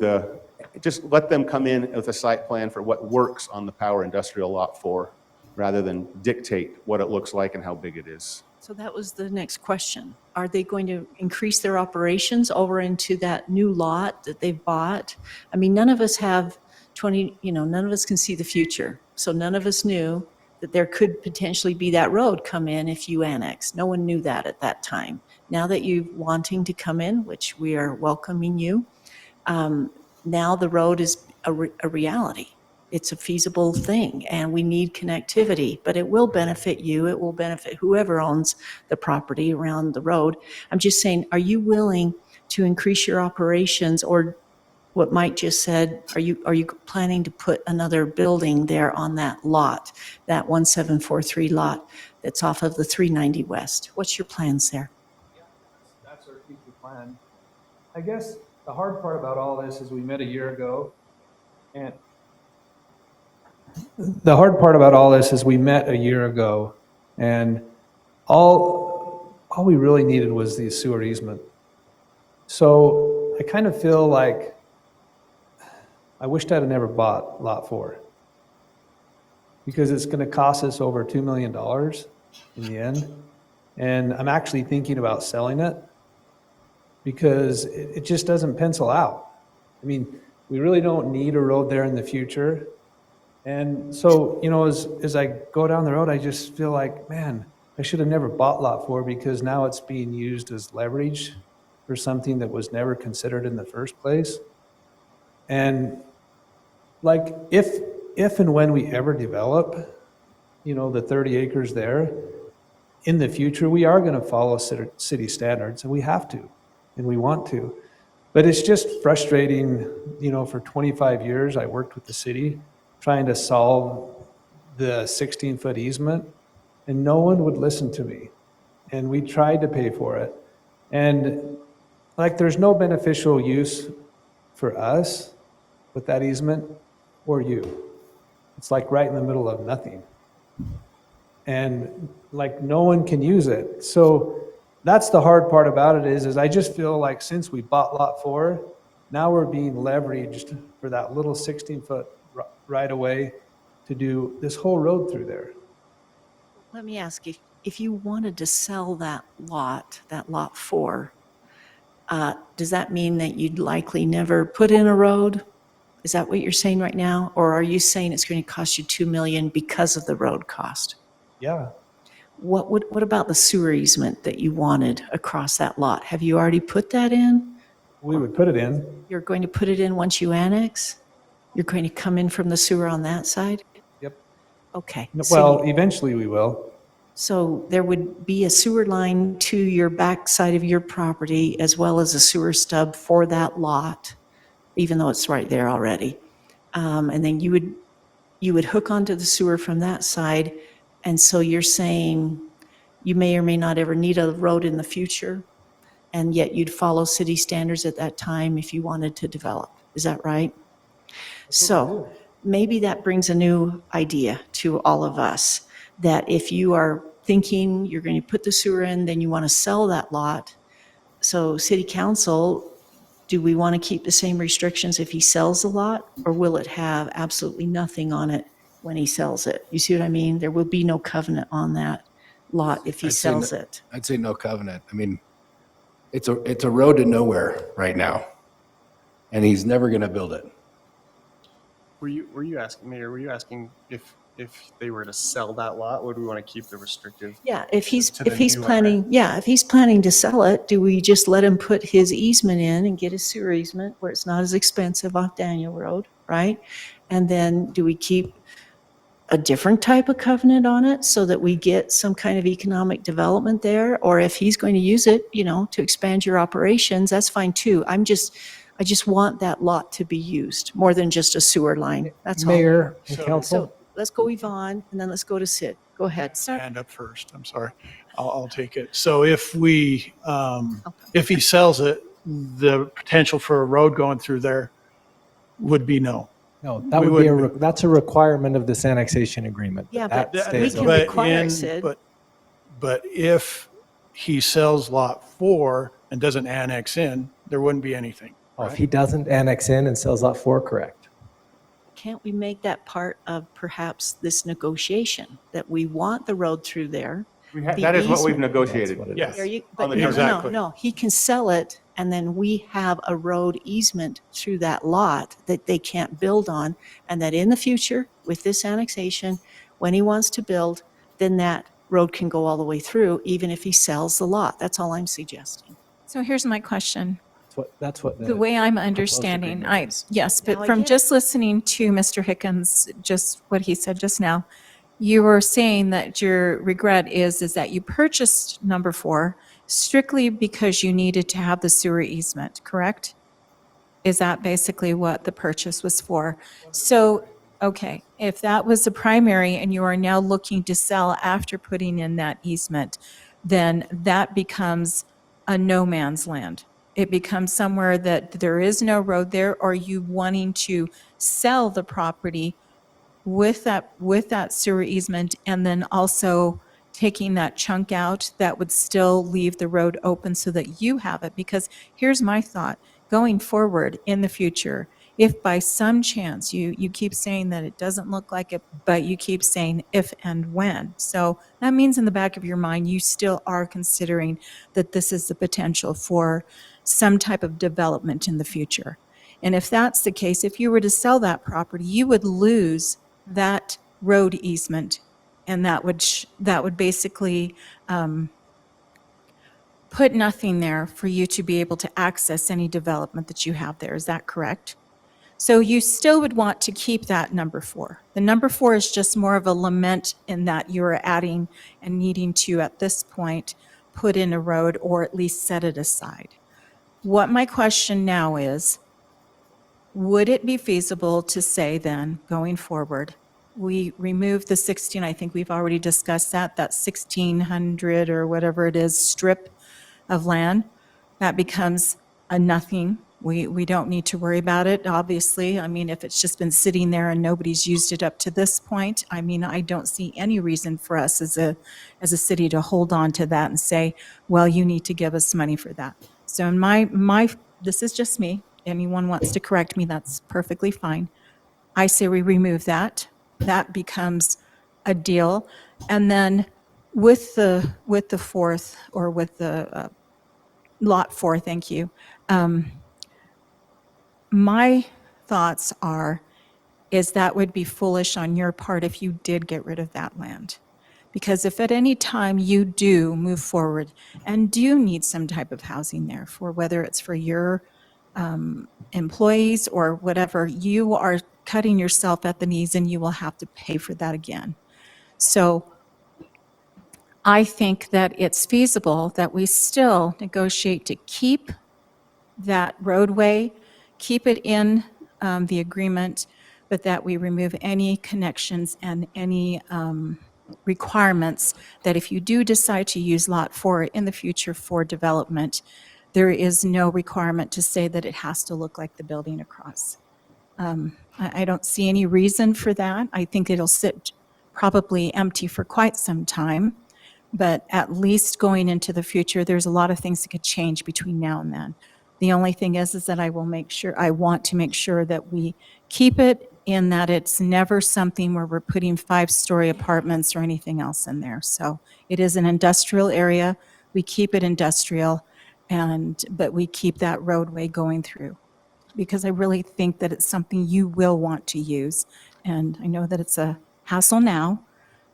just let them come in with a site plan for what works on the Power Industrial Lot 4, rather than dictate what it looks like and how big it is. So that was the next question. Are they going to increase their operations over into that new lot that they've bought? I mean, none of us have none of us can see the future. So none of us knew that there could potentially be that road come in if you annex. No one knew that at that time. Now that you're wanting to come in, which we are welcoming you, now the road is a reality. It's a feasible thing, and we need connectivity, but it will benefit you. It will benefit whoever owns the property around the road. I'm just saying, are you willing to increase your operations, or what Mike just said, are you planning to put another building there on that lot, that 1743 lot that's off of the 390 West? What's your plans there? That's our future plan. I guess the hard part about all this is we met a year ago, and all we really needed was the sewer easement. So I kind of feel like I wished I'd have never bought Lot 4, because it's going to cost us over $2 million in the end. And I'm actually thinking about selling it because it just doesn't pencil out. I mean, we really don't need a road there in the future. And so, as I go down the road, I just feel like, man, I should have never bought Lot 4, because now it's being used as leverage for something that was never considered in the first place. And like, if and when we ever develop, the 30 acres there, in the future, we are going to follow city standards, and we have to, and we want to. But it's just frustrating, for 25 years, I worked with the city trying to solve the 16-foot easement, and no one would listen to me. And we tried to pay for it. And like, there's no beneficial use for us with that easement or you. It's like right in the middle of nothing. And like, no one can use it. So that's the hard part about it is I just feel like since we bought Lot 4, now we're being leveraged for that little 16-foot right away to do this whole road through there. Let me ask you, if you wanted to sell that lot 4, does that mean that you'd likely never put in a road? Is that what you're saying right now? Or are you saying it's going to cost you $2 million because of the road cost? Yeah. What about the sewer easement that you wanted across that lot? Have you already put that in? We would put it in. You're going to put it in once you annex? You're going to come in from the sewer on that side? Yep. Okay. Well, eventually we will. So there would be a sewer line to your back side of your property as well as a sewer stub for that lot, even though it's right there already. And then you would hook onto the sewer from that side. And so you're saying you may or may not ever need a road in the future, and yet you'd follow city standards at that time if you wanted to develop. Is that right? So maybe that brings a new idea to all of us, that if you are thinking you're going to put the sewer in, then you want to sell that lot. So city council, do we want to keep the same restrictions if he sells the lot, or will it have absolutely nothing on it when he sells it? You see what I mean? There will be no covenant on that lot if he sells it. I'd say no covenant. I mean, it's a road to nowhere right now, and he's never going to build it. Were you asking, Mayor, were you asking if they were to sell that lot, would we want to keep the restrictive? Yeah, if he's to the new owner? planning to sell it, do we just let him put his easement in and get his sewer easement where it's not as expensive off Daniel Road, right? And then do we keep a different type of covenant on it so that we get some kind of economic development there? Or if he's going to use it, to expand your operations, that's fine too. I just want that lot to be used more than just a sewer line. That's all. Mayor and council. So let's go Yvonne, and then let's go to Sid. Go ahead. Hand up first, I'm sorry. I'll take it. So if he sells it, the potential for a road going through there would be no. No, that would be that's a requirement of this annexation agreement. Yeah, That but stays we on. can require it, Sid. But if he sells lot 4 and doesn't annex in, there wouldn't be anything. If he doesn't annex in and sells lot 4, correct. Can't we make that part of perhaps this negotiation, that we want the road through there? That is what we've easement- negotiated. Yes. But no, he can sell it, and then we have a road easement through that lot that they can't build on, and that in the future, with this annexation, when he wants to build, then that road can go all the way through, even if he sells the lot. That's all I'm suggesting. So here's my question. That's what The way I'm understanding, yes, but from just listening to Mr. Hickens, just what he said just now, you were saying that your regret is that you purchased number 4 strictly because you needed to have the sewer easement, correct? Is that basically what the purchase was for? So, okay, if that was the primary and you are now looking to sell after putting in that easement, then that becomes a no man's land. It becomes somewhere that there is no road there. Or you wanting to sell the property with that sewer easement, and then also taking that chunk out that would still leave the road open so that you have it? Because here's my thought, going forward in the future, if by some chance you keep saying that it doesn't look like it, but you keep saying if and when. So that means in the back of your mind, you still are considering that this is the potential for some type of development in the future. And if that's the case, if you were to sell that property, you would lose that road easement, and that would basically put nothing there for you to be able to access any development that you have there. Is that correct? So you still would want to keep that number 4. The number 4 is just more of a lament in that you're adding and needing to, at this point, put in a road or at least set it aside. What my question now is, would it be feasible to say then, going forward, we remove the 16, I think we've already discussed that 1,600 or whatever it is strip of land, that becomes a nothing. We don't need to worry about it, obviously. I mean, if it's just been sitting there and nobody's used it up to this point, I mean, I don't see any reason for us as a city to hold on to that and say, well, you need to give us money for that. So in my this is just me. Anyone wants to correct me, that's perfectly fine. I say we remove that. that becomes a deal. And then with the fourth, or with the lot 4, thank you. My thoughts is that would be foolish on your part if you did get rid of that land. Because if at any time you do move forward and do need some type of housing there, for whether it's for your employees or whatever, you are cutting yourself at the knees and you will have to pay for that again. So I think that it's feasible that we still negotiate to keep that roadway, keep it in the agreement, but that we remove any connections and any requirements that if you do decide to use Lot 4 in the future for development, there is no requirement to say that it has to look like the building across. I don't see any reason for that. I think it'll sit probably empty for quite some time, but at least going into the future, there's a lot of things that could change between now and then. The only thing is that I want to make sure that we keep it in that it's never something where we're putting 5-story apartments or anything else in there. So it is an industrial area. We keep it industrial, but we keep that roadway going through, because I really think that it's something you will want to use. And I know that it's a hassle now,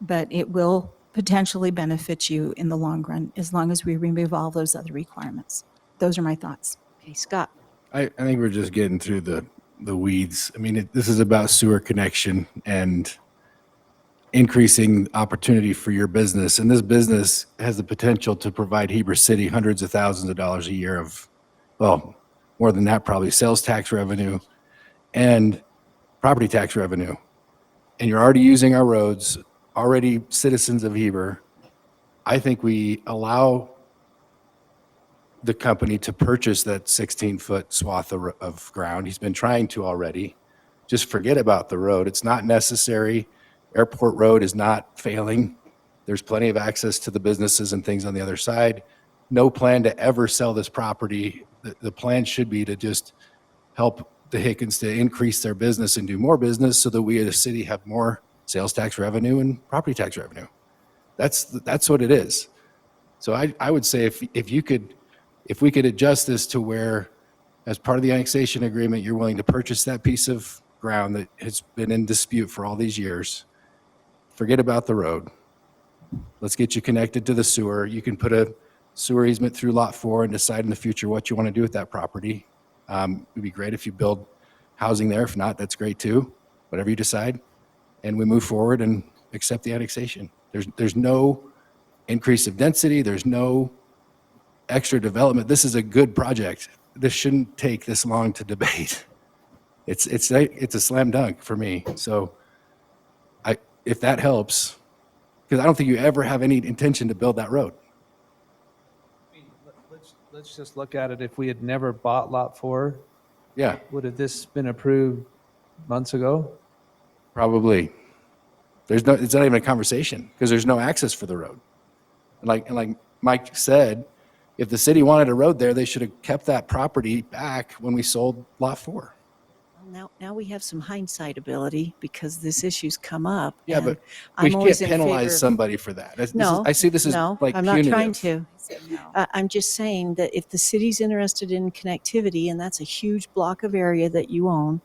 but it will potentially benefit you in the long run, as long as we remove all those other requirements. Those are my thoughts. Okay, Scott. I think we're just getting through the weeds. I mean, this is about sewer connection and increasing opportunity for your business. And this business has the potential to provide Heber City hundreds of thousands of dollars a year of, well, more than that probably, sales tax revenue and property tax revenue. And you're already using our roads, already citizens of Heber. I think we allow the company to purchase that 16-foot swath of ground. He's been trying to already. Just forget about the road. It's not necessary. Airport Road is not failing. There's plenty of access to the businesses and things on the other side. No plan to ever sell this property. The plan should be to just help the Hickens to increase their business and do more business so that we as a city have more sales tax revenue and property tax revenue. That's what it is. So I would say if we could adjust this to where, as part of the annexation agreement, you're willing to purchase that piece of ground that has been in dispute for all these years, forget about the road. Let's get you connected to the sewer. You can put a sewer easement through Lot 4 and decide in the future what you want to do with that property. It'd be great if you build housing there. If not, that's great too, whatever you decide. And we move forward and accept the annexation. There's no increase of density. There's no extra development. This is a good project. This shouldn't take this long to debate. It's a slam dunk for me. So if that helps, because I don't think you ever have any intention to build that road. Let's just look at it. If we had never bought Lot 4, Yeah, would have this been approved months ago? probably. It's not even a conversation because there's no access for the road. And like Mike said, if the city wanted a road there, they should have kept that property back when we sold Lot 4. Now we have some hindsight ability because this issue's come up. Yeah, and but I'm we can't always in penalize favor of- somebody for that. No, I see this as no, like I'm not trying punitive. to. I'm just saying that if the city's interested in connectivity, and that's a huge block of area that you own,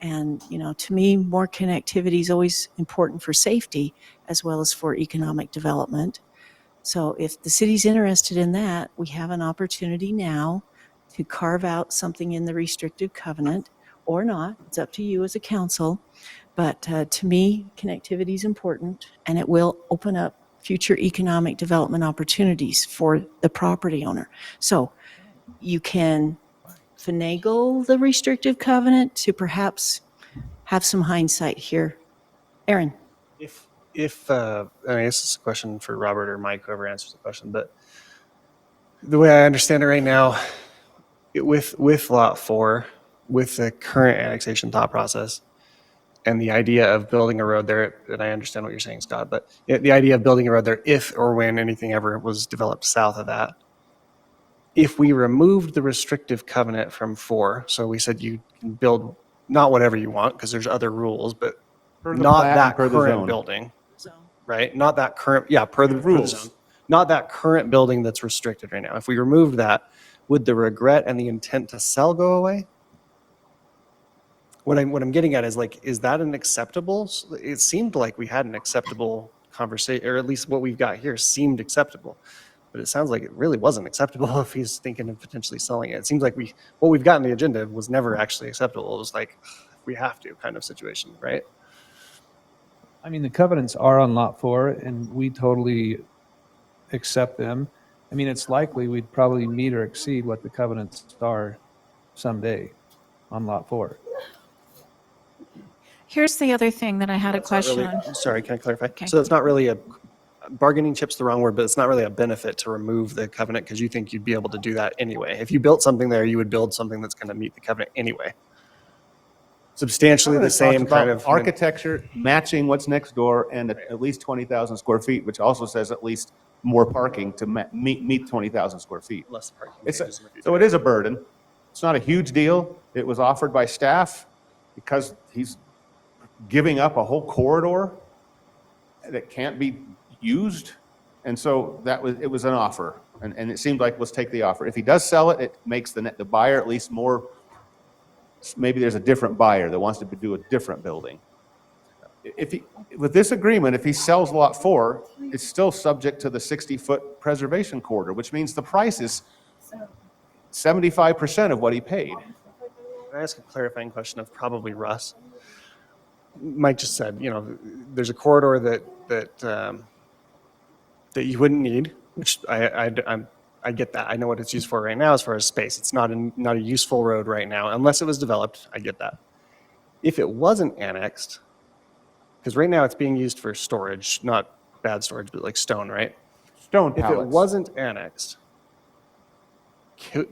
and, to me, more connectivity is always important for safety as well as for economic development. So if the city's interested in that, we have an opportunity now to carve out something in the restrictive covenant or not. It's up to you as a council. But to me, connectivity is important, and it will open up future economic development opportunities for the property owner. So you can finagle the restrictive covenant to perhaps have some hindsight here. Aaron. I guess it's a question for Robert or Mike, whoever answers the question, but the way I understand it right now, with Lot 4, with the current annexation thought process, and the idea of building a road there, and I understand what you're saying, Scott, but the idea of building a road there if or when anything ever was developed south of that, if we removed the restrictive covenant from 4, so we said you can build not whatever you want because there's other rules, but Per the not plat and that per the current zone. building, right? Not that current, yeah, per the Rules. zone. Not that current building that's restricted right now. If we removed that, would the regret and the intent to sell go away? What I'm getting at is like, is that an acceptable? It seemed like we had an acceptable conversation, or at least what we've got here seemed acceptable. But it sounds like it really wasn't acceptable if he's thinking of potentially selling it. It seems like what we've got on the agenda was never actually acceptable. It was like, we have to kind of situation, right? I mean, the covenants are on lot 4, and we totally accept them. I mean, it's likely we'd probably meet or exceed what the covenants are someday on lot 4. Here's the other thing that I had a That's not question really- on. Sorry, can I clarify? Okay. So it's not really bargaining chip's the wrong word, but it's not really a benefit to remove the covenant because you think you'd be able to do that anyway. If you built something there, you would build something that's going to meet the covenant anyway. Substantially the same kind of architecture matching what's next door and at least 20,000 square feet, which also says at least more parking to meet 20,000 square feet. Less parking. So it is a burden. It's not a huge deal. It was offered by staff because he's giving up a whole corridor that can't be used. And so it was an offer. And it seemed like, let's take the offer. If he does sell it, it makes the buyer at least more, maybe there's a different buyer that wants to do a different building. With this agreement, if he sells lot 4, it's still subject to the 60-foot preservation corridor, which means the price is 75% of what he paid. Can I ask a clarifying question of probably Russ? Mike just said, there's a corridor that you wouldn't need, which I get that. I know what it's used for right now as far as space. It's not a useful road right now, unless it was developed. I get that. If it wasn't annexed, because right now it's being used for storage, not bad storage, but like stone, right? Stone If pallets. it wasn't annexed,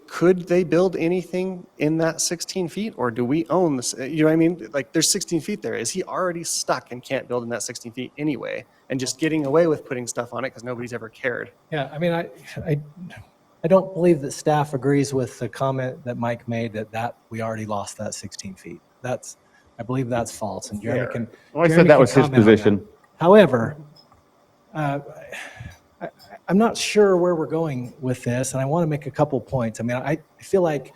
could they build anything in that 16 feet, or do we own this? You know what I mean? Like, there's 16 feet there. Is he already stuck and can't build in that 16 feet anyway, and just getting away with putting stuff on it because nobody's ever cared? Yeah, I mean, I don't believe that staff agrees with the comment that Mike made that we already lost that 16 feet. I believe that's false, and Jeremy can. Well, I Jeremy said that can was his comment on that. position. However, I'm not sure where we're going with this, and I want to make a couple points. I mean, I feel like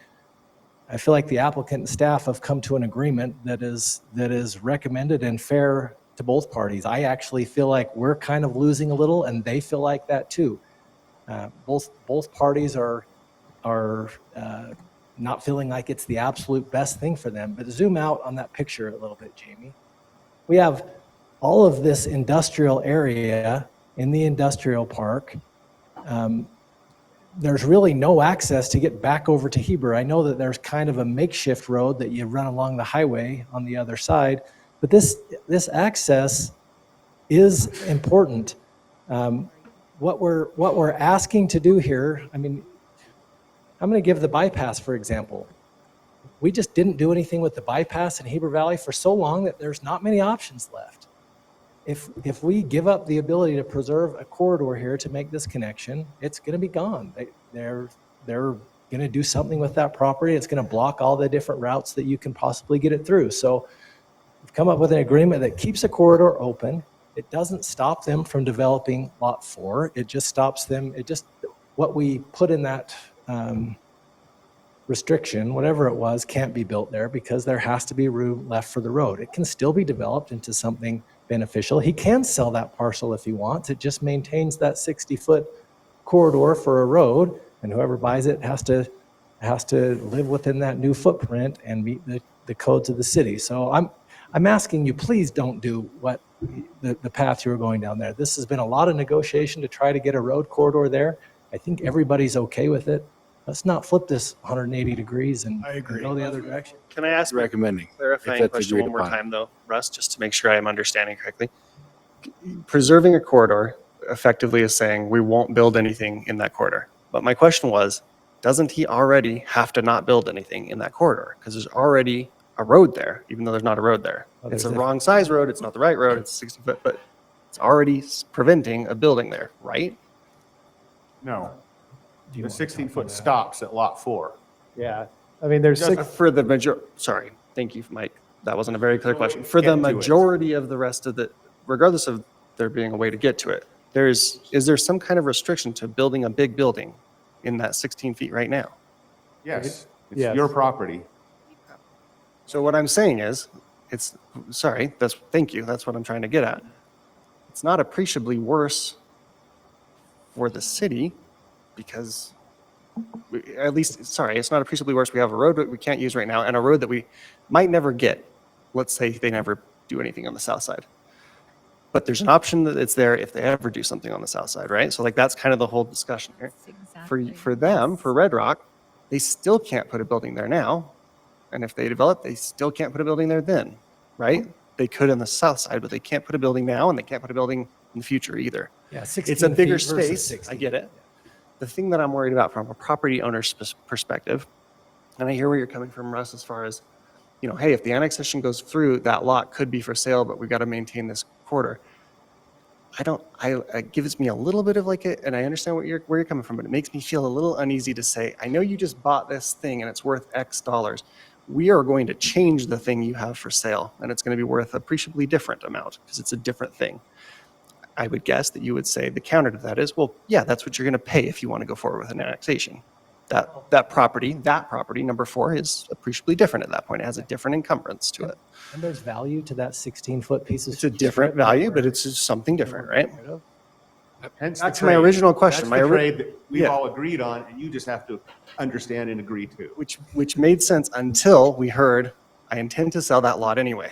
the applicant and staff have come to an agreement that is recommended and fair to both parties. I actually feel like we're kind of losing a little, and they feel like that too. Both parties are not feeling like it's the absolute best thing for them. But zoom out on that picture a little bit, Jamie. We have all of this industrial area in the industrial park. There's really no access to get back over to Heber. I know that there's kind of a makeshift road that you run along the highway on the other side, but this access is important. What we're asking to do here, I mean, I'm going to give the bypass, for example. We just didn't do anything with the bypass in Heber Valley for so long that there's not many options left. If we give up the ability to preserve a corridor here to make this connection, it's going to be gone. They're going to do something with that property. It's going to block all the different routes that you can possibly get it through. So we've come up with an agreement that keeps a corridor open. It doesn't stop them from developing lot 4. It just stops them. What we put in that restriction, whatever it was, can't be built there because there has to be room left for the road. It can still be developed into something beneficial. He can sell that parcel if he wants. It just maintains that 60-foot corridor for a road, and whoever buys it has to live within that new footprint and meet the codes of the city. So I'm asking you, please don't do what the path you were going down there. This has been a lot of negotiation to try to get a road corridor there. I think everybody's okay with it. Let's not flip this 180 degrees and go the other direction. Can I ask Recommending. a clarifying If that's question agreed one more upon. time, though, Russ, just to make sure I'm understanding correctly? Preserving a corridor effectively is saying we won't build anything in that corridor. But my question was, doesn't he already have to not build anything in that corridor? Because there's already a road there, even though there's not a road there. Well, It's there's a a- wrong size road. It's not the right road. It's 60 foot, but it's already preventing a building there, right? No. The 16-foot stops at lot 4. Yeah, I mean, there's Just six, For the major, sorry, thank you, Mike. That wasn't a very clear question. For the Get to it. majority of the rest of the, regardless of there being a way to get to it, is there some kind of restriction to building a big building in that 16 feet right now? Yes, it's Yes. your property. So what I'm saying is, thank you, that's what I'm trying to get at. It's not appreciably worse for the city because, it's not appreciably worse. We have a road that we can't use right now and a road that we might never get. Let's say they never do anything on the south side. But there's an option that it's there if they ever do something on the south side, right? So like that's kind of the whole discussion here. For them, for Red Rock, they still can't put a building there now. And if they develop, they still can't put a building there then, right? They could on the south side, but they can't put a building now and they can't put a building in the future either. Yeah, It's 16 a bigger feet versus space, 60. I get it. The thing that I'm worried about from a property owner's perspective, and I hear where you're coming from, Russ, as far as, hey, if the annexation goes through, that lot could be for sale, but we've got to maintain this corridor. It gives me a little bit of and I understand where you're coming from, but it makes me feel a little uneasy to say, I know you just bought this thing and it's worth X dollars. We are going to change the thing you have for sale and it's going to be worth appreciably different amount because it's a different thing. I would guess that you would say the counter to that is, well, yeah, that's what you're going to pay if you want to go forward with an annexation. That property, number 4, is appreciably different at that point. It has a different encumbrance to it. And there's value to that 16-foot piece of. It's a different value, but it's just something different, right? Hence That's the my trade. original question. That's the trade that we've Yeah. all agreed on, and you just have to understand and agree to. Which made sense until we heard, I intend to sell that lot anyway.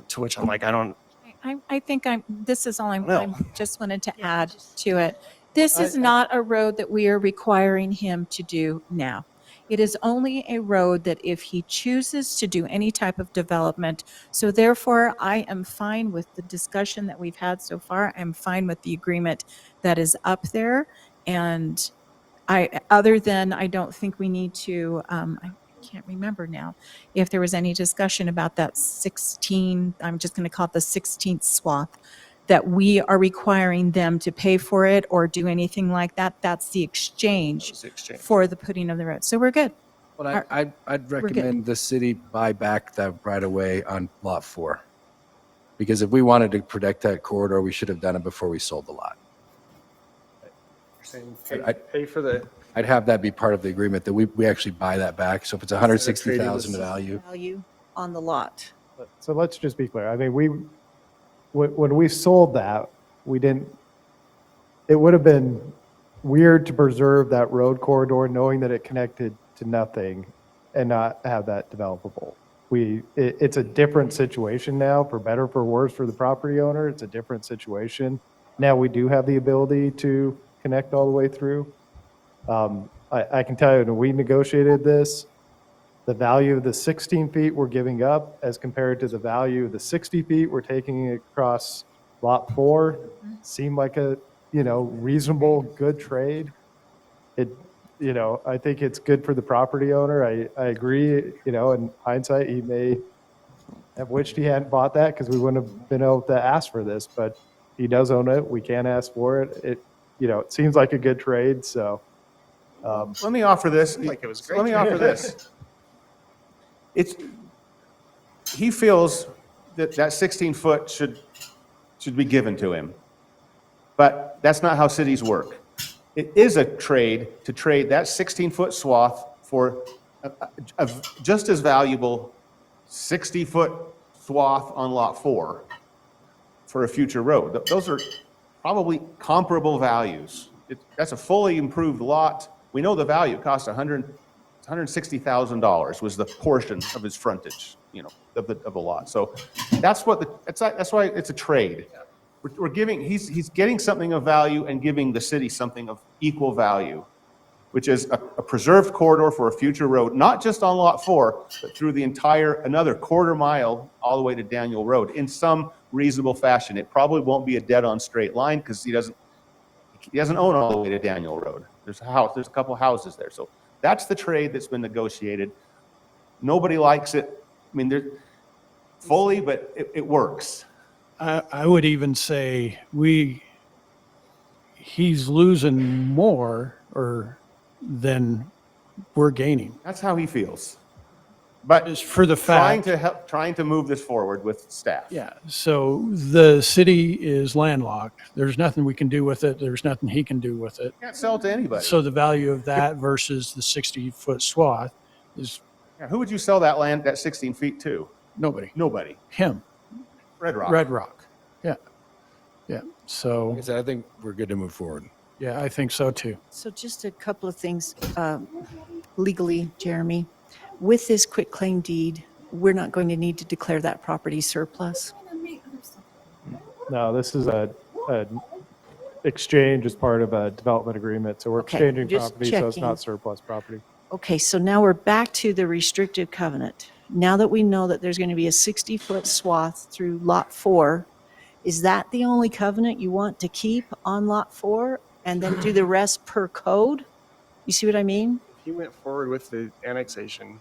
To which I'm like, I think this is all I No. just wanted to add to it. This is not a road that we are requiring him to do now. It is only a road that if he chooses to do any type of development, so therefore I am fine with the discussion that we've had so far. I'm fine with the agreement that is up there. And other than I don't think we need to, I can't remember now, if there was any discussion about that 16, I'm just going to call it the 16th swath, that we are requiring them to pay for it or do anything like that. That's the exchange for the putting of the road. So we're good. Well, I'd good. recommend the city buy back that right away on lot 4. Because if we wanted to protect that corridor, we should have done it before we sold the lot. pay for the. I'd have that be part of the agreement that we actually buy that back. So if it's 160,000 value. Value on the lot. So let's just be clear. I mean, when we sold that, it would have been weird to preserve that road corridor knowing that it connected to nothing and not have that developable. It's a different situation now, for better, for worse, for the property owner. It's a different situation. Now we do have the ability to connect all the way through. I can tell you, when we negotiated this, the value of the 16 feet we're giving up as compared to the value of the 60 feet we're taking across lot 4 seemed like a, reasonable, good trade. I think it's good for the property owner. I agree, in hindsight, he may have wished he hadn't bought that because we wouldn't have been able to ask for this, but he does own it. We can't ask for it. It seems like a good trade, so. Let me offer this. Like it was great. Let me offer this. He feels that 16 foot should be given to him. But that's not how cities work. It is a trade to trade that 16-foot swath for a just as valuable 60-foot swath on lot 4 for a future road. Those are probably comparable values. That's a fully improved lot. We know the value. It cost $160,000 was the portion of his frontage, of the lot. So that's why it's a trade. We're giving, he's getting something of value and giving the city something of equal value, which is a preserved corridor for a future road, not just on lot 4, but through the another quarter mile all the way to Daniel Road in some reasonable fashion. It probably won't be a dead-on straight line because he doesn't own all the way to Daniel Road. There's a couple houses there. So that's the trade that's been negotiated. Nobody likes it. I mean, they're fully, but it works. I would even say he's losing more than we're gaining. That's how he feels. But Is for the trying fact. to help, trying to move this forward with staff. Yeah, so the city is landlocked. There's nothing we can do with it. There's nothing he can do with it. Can't sell it to anybody. So the value of that versus the 60-foot swath is Yeah, who would you sell that land at 16 feet to? nobody. Nobody. Him. Red Rock. Red Rock. Yeah. Yeah. So, Like I said, I think we're good to move forward. yeah, I think so too. So just a couple of things legally, Jeremy. With this quitclaim deed, we're not going to need to declare that property surplus. No, this is a exchange as part of a development agreement. So we're Okay, exchanging just property, so it's checking. not surplus property. Okay, so now we're back to the restrictive covenant. Now that we know that there's going to be a 60-foot swath through Lot 4, is that the only covenant you want to keep on Lot 4 and then do the rest per code? You see what I mean? If you went forward with the annexation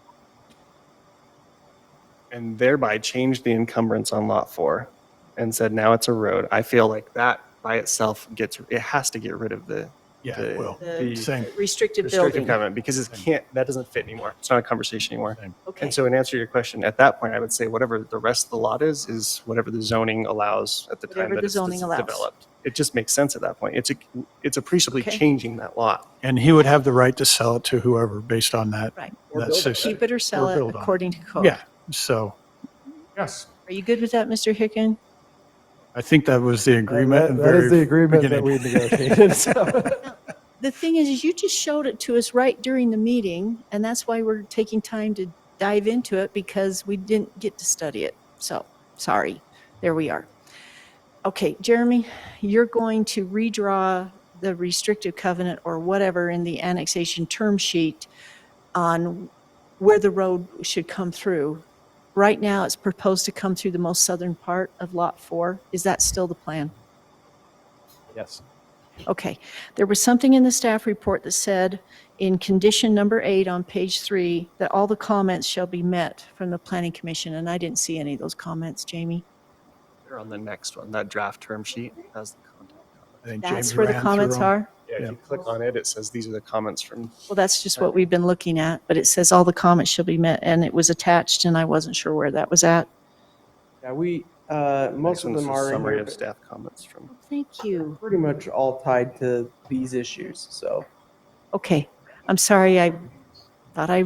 and thereby changed the encumbrance on Lot 4 and said now it's a road, I feel like that by itself it has to get rid of the Yeah, it will. Same. Restrictive restrictive building. covenant because that doesn't fit anymore. It's not a conversation anymore. Okay. And so in answer to your question, at that point, I would say whatever the rest of the lot is whatever the zoning allows at the time Whatever that the it's zoning allows. developed. It just makes sense at that point. It's appreciably Okay. changing that lot. And he would have the right to sell it to whoever based on that. Right. that system. Keep it or sell Or it build on it. according to code. Yeah, so Yes. Are you good with that, Mr. Hicken? I think that was the agreement. at That is very the agreement that beginning. we negotiated. So. The thing is you just showed it to us right during the meeting, and that's why we're taking time to dive into it because we didn't get to study it. So, sorry. There we are. Okay, Jeremy, you're going to redraw the restrictive covenant or whatever in the annexation term sheet on where the road should come through. Right now, it's proposed to come through the most southern part of Lot 4. Is that still the plan? Yes. Okay. There was something in the staff report that said in condition number 8 on page 3 that all the comments shall be met from the planning commission, and I didn't see any of those comments, Jamie. They're on the next one, that draft term sheet has the content. I think That's James where the ran comments through 'em. are? Yeah, if you click on it, it says these are the comments from. Well, that's just what we've been looking at, but it says all the comments shall be met, and it was attached, and I wasn't sure where that was at. Yeah, most of This them is are in summary here, of but staff comments from. Thank you. pretty much all tied to these issues, so. Okay, I'm sorry, I thought I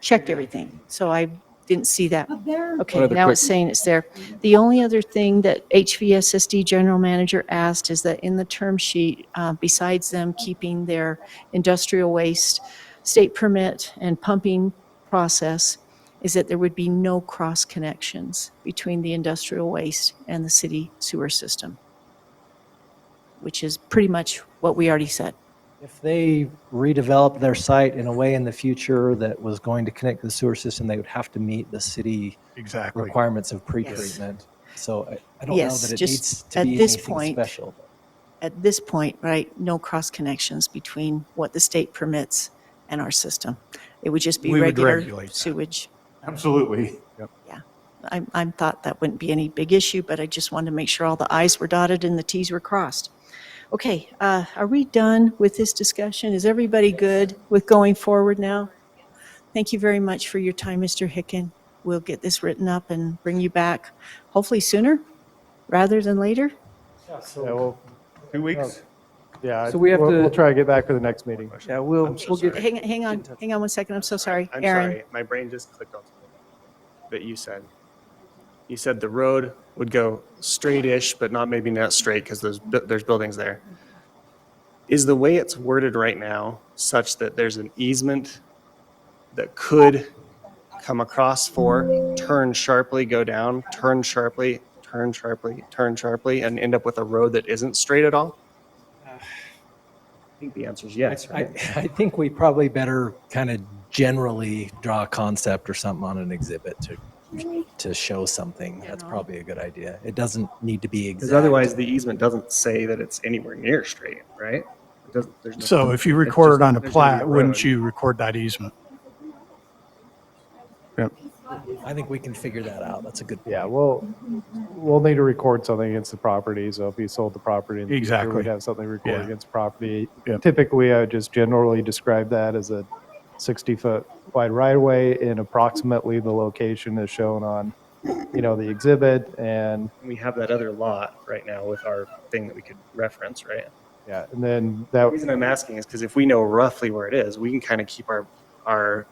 checked everything, so I didn't see that. Okay, other now quick- it's saying it's there. The only other thing that HVSSD General Manager asked is that in the term sheet, besides them keeping their industrial waste state permit and pumping process, is that there would be no cross connections between the industrial waste and the city sewer system, which is pretty much what we already said. If they redeveloped their site in a way in the future that was going to connect to the sewer system, they would have to meet the city Exactly. requirements of pretreatment. So I don't know Yes, that it just needs to at be this anything point, special. At this point, right, no cross connections between what the state permits and our system. It would just be We would regular regulate that. sewage. Absolutely. Yeah, I thought that wouldn't be any big issue, but I just wanted to make sure all the i's were dotted and the t's were crossed. Okay, are we done with this discussion? Is everybody good with going forward now? Thank you very much for your time, Mr. Hicken. We'll get this written up and bring you back hopefully sooner rather than later. Yeah, well, 2 weeks. yeah. So we have we'll to- try to get back for the next meeting. Yeah, we'll get, Hang on 1 second. I'm so sorry. I'm Aaron. sorry, my brain just clicked on something that you said. You said the road would go straight-ish, but maybe not straight because there's buildings there. Is the way it's worded right now such that there's an easement that could come across turn sharply, go down, turn sharply, turn sharply, turn sharply, and end up with a road that isn't straight at all? I think the answer is yes, right? I think we probably better kind of generally draw a concept or something on an exhibit to show something. That's probably a good idea. It doesn't need to be Because exact. otherwise, the easement doesn't say that it's anywhere near straight, right? It doesn't, there's no- So if you it's record just- it on a there's gonna be plat, wouldn't road. you record that easement? Yep. I think we can figure that out. That's a good point. Yeah, we'll need to record something against the property. So if he sold the property in the future, Exactly. we'd have something recorded Yeah. against property. Yeah. Typically, I would just generally describe that as a 60-foot wide right-of-way in approximately the location is shown on, the exhibit. And We have that other lot right now with our thing that we could reference, right? yeah, and then The that, reason I'm asking is because if we know roughly where it is, we can kind of keep our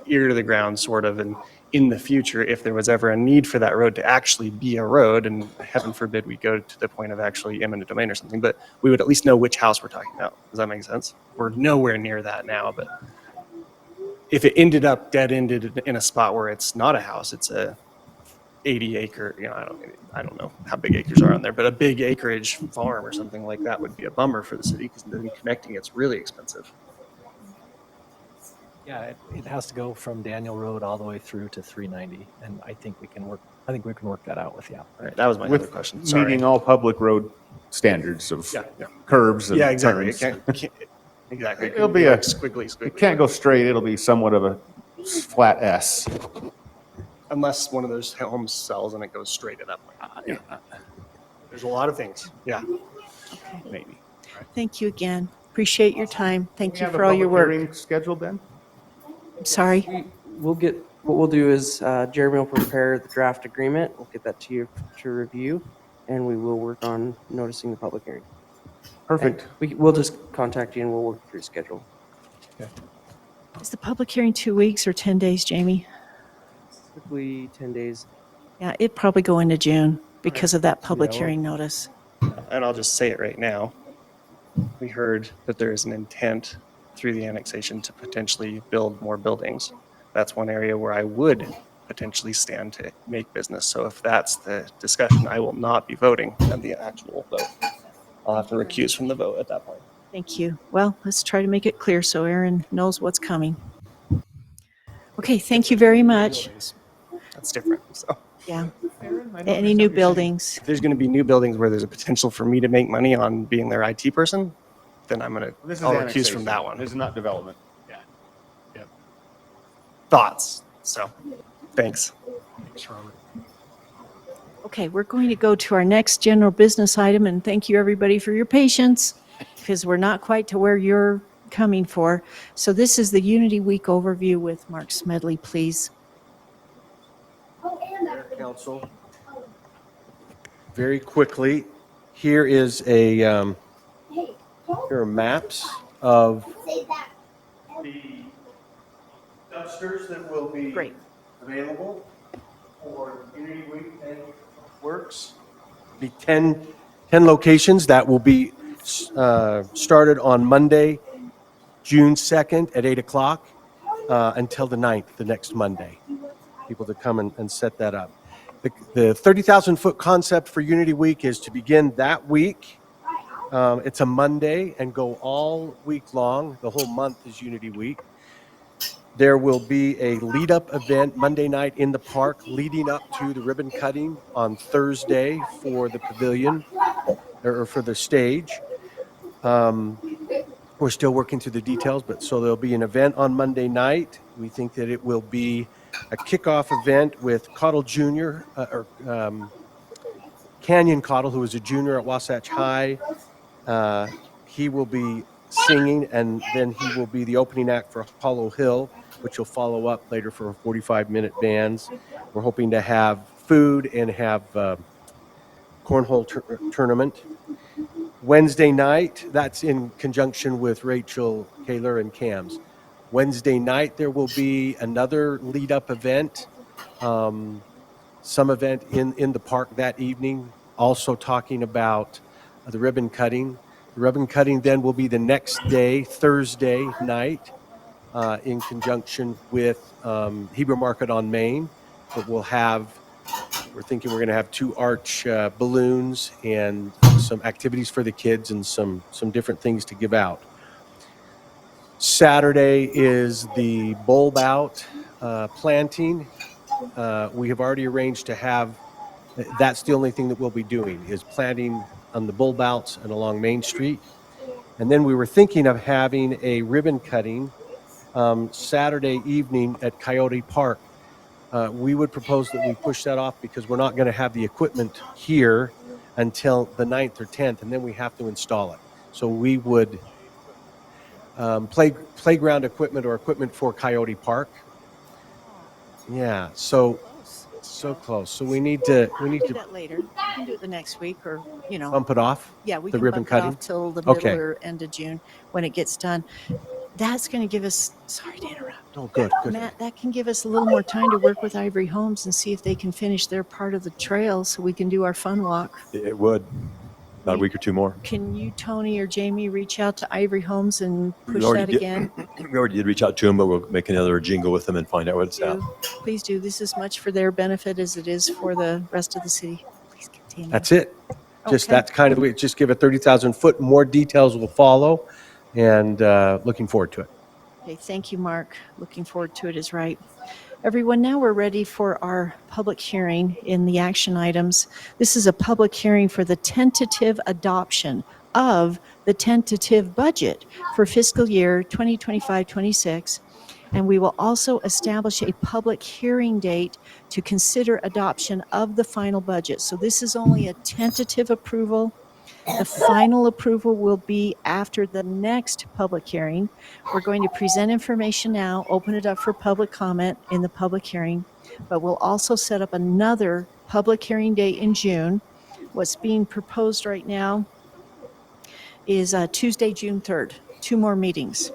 ear to the ground sort of, and in the future, if there was ever a need for that road to actually be a road, and heaven forbid we go to the point of actually eminent domain or something, but we would at least know which house we're talking about. Does that make sense? We're nowhere near that now, but if it ended up dead-ended in a spot where it's not a house, it's a 80-acre, I don't know how big acres are on there, but a big acreage farm or something like that would be a bummer for the city, because then connecting it's really expensive. Yeah, it has to go from Daniel Road all the way through to 390, and I think we can work that out with the applicant. All right, that was my other With question. Sorry. meeting all public road standards of Yeah. curbs and Yeah, exactly. turns. Exactly. It'll be a squiggly. It can't go straight. It'll be somewhat of a flat S. Unless one of those homes sells and it goes straight at that point. There's a lot of things. Yeah. Okay. Maybe. Thank you again. Appreciate your time. Thank We you have a for all your public work. hearing scheduled then? I'm sorry. What we'll do is Jeremy will prepare the draft agreement. We'll get that to you to review, and we will work on noticing the public hearing. Perfect. We'll just contact you and we'll work through schedule. Is the public hearing 2 weeks or 10 days, Jamie? Typically 10 days. Yeah, it'd probably go into June because of that public Yeah, well- hearing notice. And I'll just say it right now. We heard that there is an intent through the annexation to potentially build more buildings. That's one area where I would potentially stand to make business. So if that's the discussion, I will not be voting on the actual vote. I'll have to recuse from the vote at that point. Thank you. Well, let's try to make it clear so Aaron knows what's coming. Okay, thank you very much. Buildings. That's different, so. Yeah. Any new buildings? If there's going to be new buildings where there's a potential for me to make money on being their IT person, then I'll recuse annexation. from that one. This is not development. Thoughts. So, thanks. Okay, we're going to go to our next general business item, and thank you everybody for your patience because we're not quite to where you're coming for. So this is the Unity Week overview with Mark Smedley, please. Council. Very quickly, here is here are maps of the dumpsters that will be available for Unity Week and Works. Be 10 locations that will be started on Monday, June 2nd at 8 o'clock until the 9th, the next Monday. People to come and set that up. The 30,000-foot concept for Unity Week is to begin that week. It's a Monday and go all week long. The whole month is Unity Week. There will be a lead-up event Monday night in the park leading up to the ribbon cutting on Thursday for the pavilion or for the stage. We're still working through the details, but so there'll be an event on Monday night. We think that it will be a kickoff event with Cottle Jr., Canyon Cottle, who is a junior at Wasatch High. He will be singing, and then he will be the opening act for Hollow Hill, which will follow up later for 45-minute bands. We're hoping to have food and have cornhole tournament. Wednesday night, that's in conjunction with Rachel, Kaylor, and Cam's. Wednesday night, there will be another lead-up event, some event in the park that evening, also talking about the ribbon cutting. The ribbon cutting then will be the next day, Thursday night, in conjunction with Heber Market on Main. But we're thinking we're going to have 2 arch balloons and some activities for the kids and some different things to give out. Saturday is the bulb out planting. We have already arranged to have, that's the only thing that we'll be doing is planting on the bulb outs and along Main Street. And then we were thinking of having a ribbon cutting Saturday evening at Coyote Park. We would propose that we push that off because we're not going to have the equipment here until the 9th or 10th, and then we have to install it. So we would playground equipment or equipment for Coyote Park. Yeah, so close. So we need to Do that later. We can do it the next week or, bump it off. yeah, we the can ribbon bump it cutting. off till the middle Okay. or end of June when it gets done. That's going to give us, sorry to interrupt. Oh, good. Matt, that can give us a little more time to work with Ivory Homes and see if they can finish their part of the trail so we can do our fun walk. It would. About a week or two more. Can you, Tony or Jamie, reach out to Ivory Homes and We push already that did- again? We already did reach out to them, but we'll make another jingle with them and find out what it's at. Please do. This is much for their benefit as it is for the rest of the city. Please continue. That's it. Just Okay. that's kind of it. Just give it 30,000 foot. More details will follow, and looking forward to it. Okay, thank you, Mark. Looking forward to it is right. Everyone, now we're ready for our public hearing in the action items. This is a public hearing for the tentative adoption of the tentative budget for fiscal year 2025-26. And we will also establish a public hearing date to consider adoption of the final budget. So this is only a tentative approval. The final approval will be after the next public hearing. We're going to present information now, open it up for public comment in the public hearing, but we'll also set up another public hearing date in June. What's being proposed right now is Tuesday, June 3rd, 2 more meetings.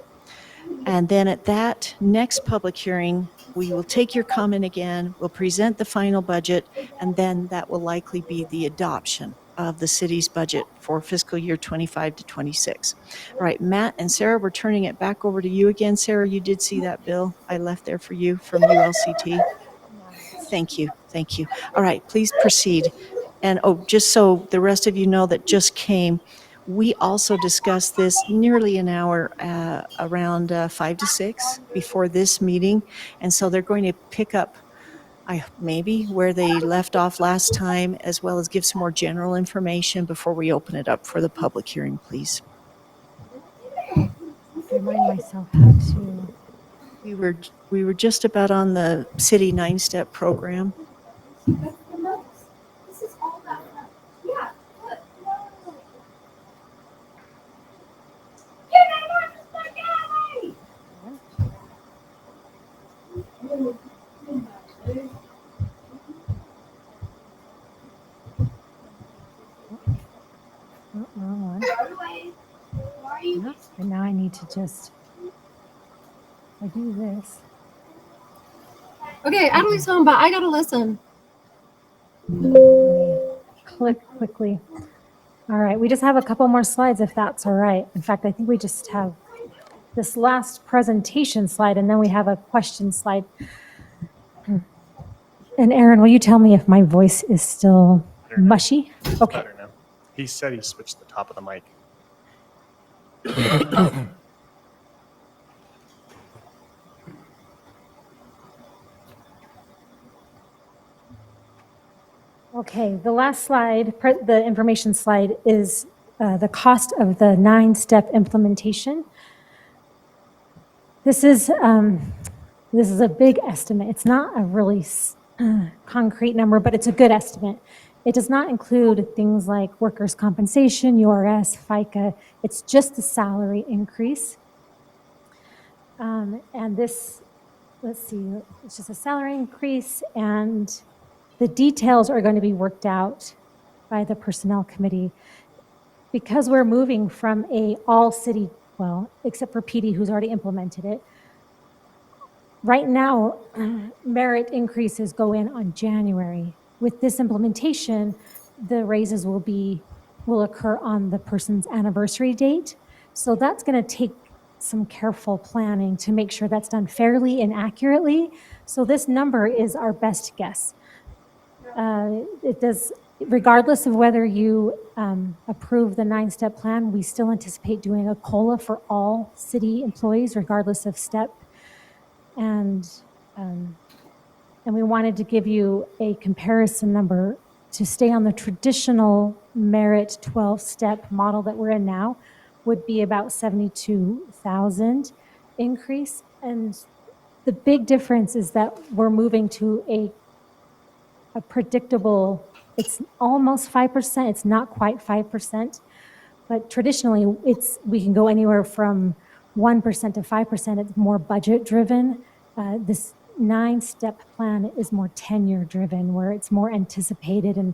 And then at that next public hearing, we will take your comment again, we'll present the final budget, and then that will likely be the adoption of the city's budget for fiscal year 25 to 26. All right, Matt and Sarah, we're turning it back over to you again. Sarah, you did see that bill I left there for you from ULCT. Thank you, thank you. All right, please proceed. And just so the rest of you know that just came, we also discussed this nearly an hour around 5 to 6 before this meeting. And so they're going to pick up maybe where they left off last time, as well as give some more general information before we open it up for the public hearing, please. Remind myself how to. We were just about on the city 9-step program. Oh, wrong one. Yep, and now I need to just, I do this. Okay, Adelie's home, but I gotta listen. Click quickly. All right, we just have a couple more slides if that's all right. In fact, I think we just have this last presentation slide and then we have a question slide. And Aaron, will you tell me if my voice is still mushy? Okay. Better now. He said he switched the top of the mic. Okay, the last slide, the information slide, is the cost of the 9-step implementation. This is a big estimate. It's not a really concrete number, but it's a good estimate. It does not include things like workers' compensation, URS, FICA. It's just the salary increase. And this, let's see, it's just a salary increase, and the details are going to be worked out by the Personnel Committee. Because we're moving from a all-city, well, except for PD, who's already implemented it, right now, merit increases go in on January. With this implementation, the raises will occur on the person's anniversary date. So that's going to take some careful planning to make sure that's done fairly and accurately. So this number is our best guess. It does, regardless of whether you approve the 9-step plan, we still anticipate doing a COLA for all city employees, regardless of step. And we wanted to give you a comparison number to stay on the traditional merit 12-step model that we're in now would be about 72,000 increase. And the big difference is that we're moving to a predictable, it's almost 5%, it's not quite 5%, but traditionally we can go anywhere from 1% to 5%, it's more budget driven. This 9-step plan is more tenure driven, where it's more anticipated, and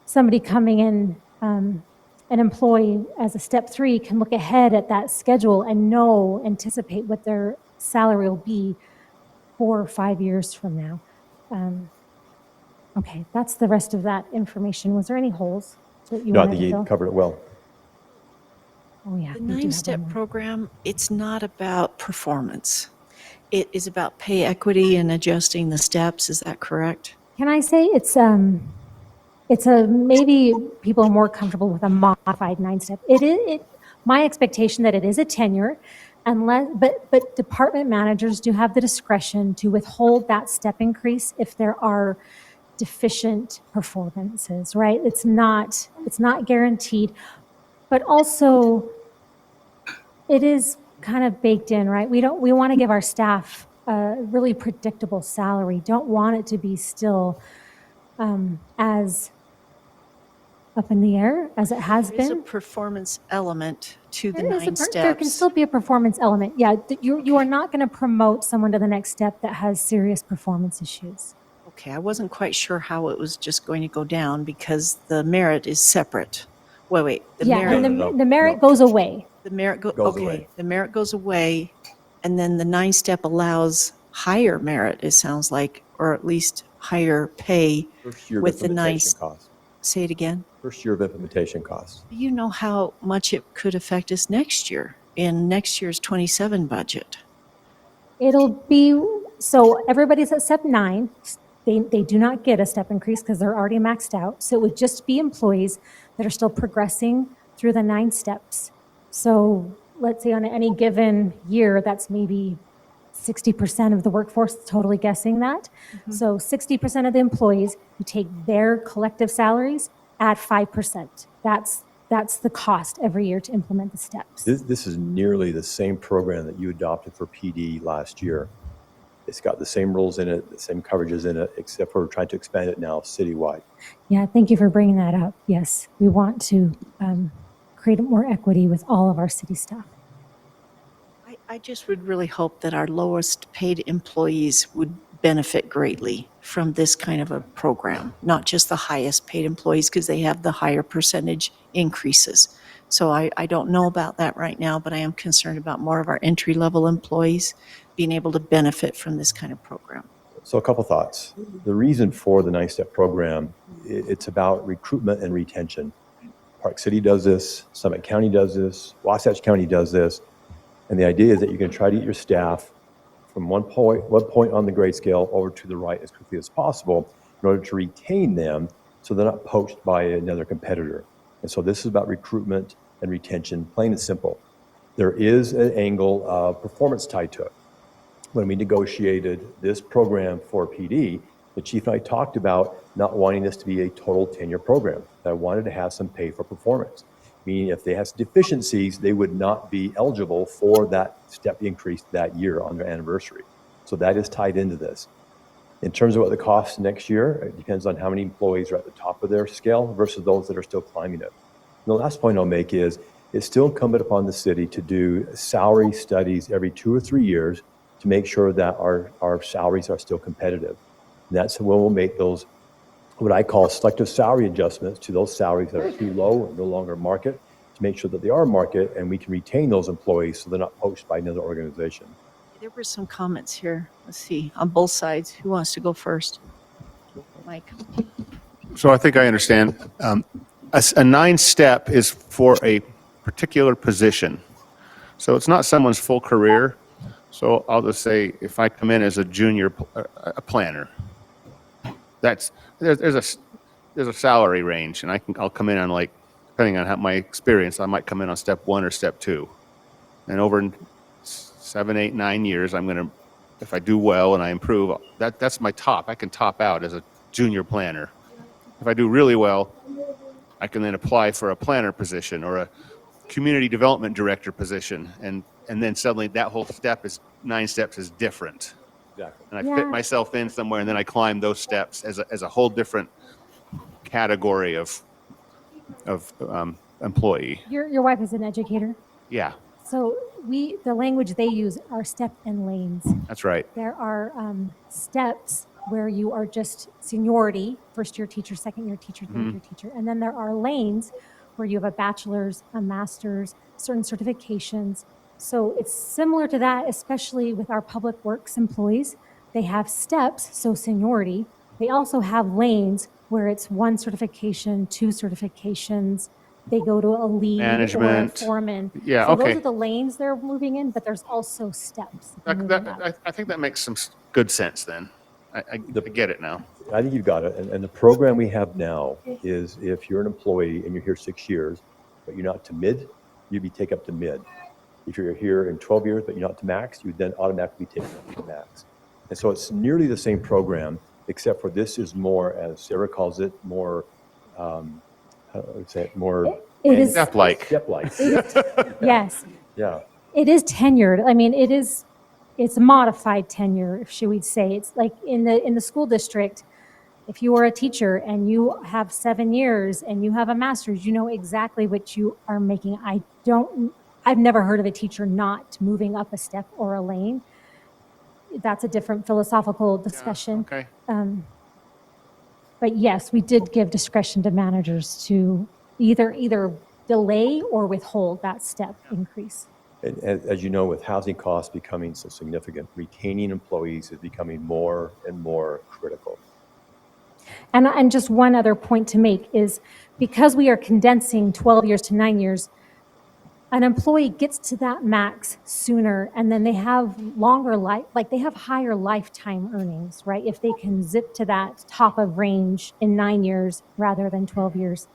somebody coming in, an employee as a step 3 can look ahead at that schedule and anticipate what their salary will be 4 or 5 years from now. Okay, that's the rest of that information. Was there any holes that you No, I wanted think to you fill? covered it well. Oh yeah. The we do have one 9-step more. program, it's not about performance. It is about pay equity and adjusting the steps. Is that correct? Can I say it's a maybe people are more comfortable with a modified 9-step. My expectation that it is a tenure, but department managers do have the discretion to withhold that step increase if there are deficient performances, right? It's not guaranteed, but also it is kind of baked in, right? We want to give our staff a really predictable salary. Don't want it to be still as up in the air as it has There is a been. performance element to the There is 9 there steps. can still be a performance element. Yeah, you are not going to promote someone to the next step that has serious performance issues. Okay, I wasn't quite sure how it was just going to go down because the merit is separate. Wait, the Yeah, merit. and the merit goes away. The merit Goes okay. away. The merit goes away, and then the 9-step allows higher merit. It sounds like, or at least higher pay First year of with the 9. implementation costs. Say it again. First year of implementation costs. Do you know how much it could affect us next year in next year's 27 budget? It'll be, so everybody's at step 9. They do not get a step increase because they're already maxed out. So it would just be employees that are still progressing through the 9 steps. So let's say on any given year, that's maybe 60% of the workforce, totally guessing that. So 60% of the employees, you take their collective salaries, add 5%. That's the cost every year to implement the steps. This is nearly the same program that you adopted for PD last year. It's got the same rules in it, the same coverages in it, except for trying to expand it now citywide. Yeah, thank you for bringing that up. Yes, we want to create more equity with all of our city staff. I just would really hope that our lowest paid employees would benefit greatly from this kind of a program, not just the highest paid employees because they have the higher percentage increases. So I don't know about that right now, but I am concerned about more of our entry-level employees being able to benefit from this kind of program. So a couple thoughts. The reason for the 9-step program, it's about recruitment and retention. Park City does this, Summit County does this, Wasatch County does this. And the idea is that you're going to try to get your staff from one point on the grade scale over to the right as quickly as possible in order to retain them so they're not poached by another competitor. And so this is about recruitment and retention, plain and simple. There is an angle of performance tied to it. When we negotiated this program for PD, the chief and I talked about not wanting this to be a total tenure program. I wanted to have some pay for performance, meaning if they had deficiencies, they would not be eligible for that step increase that year on their anniversary. So that is tied into this. In terms of what the cost next year, it depends on how many employees are at the top of their scale versus those that are still climbing it. And the last point I'll make is it's still incumbent upon the city to do salary studies every 2 or 3 years to make sure that our salaries are still competitive. And that's when we'll make those, what I call selective salary adjustments to those salaries that are too low or no longer market, to make sure that they are market and we can retain those employees so they're not poached by another organization. There were some comments here. Let's see, on both sides. Who wants to go first? Mike. So I think I understand. A 9-step is for a particular position. So it's not someone's full career. So I'll just say if I come in as a junior a planner, there's a salary range, and I'll come in on, like, depending on how my experience, I might come in on step 1 or step 2, and over 7, 8, 9 years, I'm going to, if I do well and I improve, that's my top. I can top out as a junior planner. If I do really well, I can then apply for a planner position or a community development director position, and then suddenly that whole 9 steps is different. Exactly. And I fit myself in somewhere, and then I climb those steps as a whole different category of employee. Your wife is an educator. Yeah. So the language they use are step and lanes. That's right. There are steps where you are just seniority, first year teacher, second year teacher, third year teacher. And then there are lanes where you have a bachelor's, a master's, certain certifications. So it's similar to that, especially with our public works employees. They have steps, so seniority. They also have lanes where it's 1 certification, 2 certifications. They go to a lead Management. or a foreman. Yeah, so okay. those are the lanes they're moving in, but there's also steps. moving up. I think that makes some good sense then. I get it now. I think you've got it. And the program we have now is if you're an employee and you're here 6 years, but you're not to mid, you'd be taken up to mid. If you're here in 12 years, but you're not to max, you would then automatically be taken up to max. And so it's nearly the same program, except for this is more, as Sarah calls it, more, how do I say it, more It is step-like. Step-like. Yes. Yeah. It is tenured. I mean, it's a modified tenure, should we say. It's like in the school district, if you are a teacher and you have 7 years and you have a master's, you know exactly what you are making. I've never heard of a teacher not moving up a step or a lane. That's a different philosophical discussion. Okay. But yes, we did give discretion to managers to either delay or withhold that step increase. And as you know, with housing costs becoming so significant, retaining employees is becoming more and more critical. And just one other point to make is because we are condensing 12 years to 9 years, an employee gets to that max sooner, and then they have longer life, like they have higher lifetime earnings, right? If they can zip to that top of range in 9 years rather than 12 years.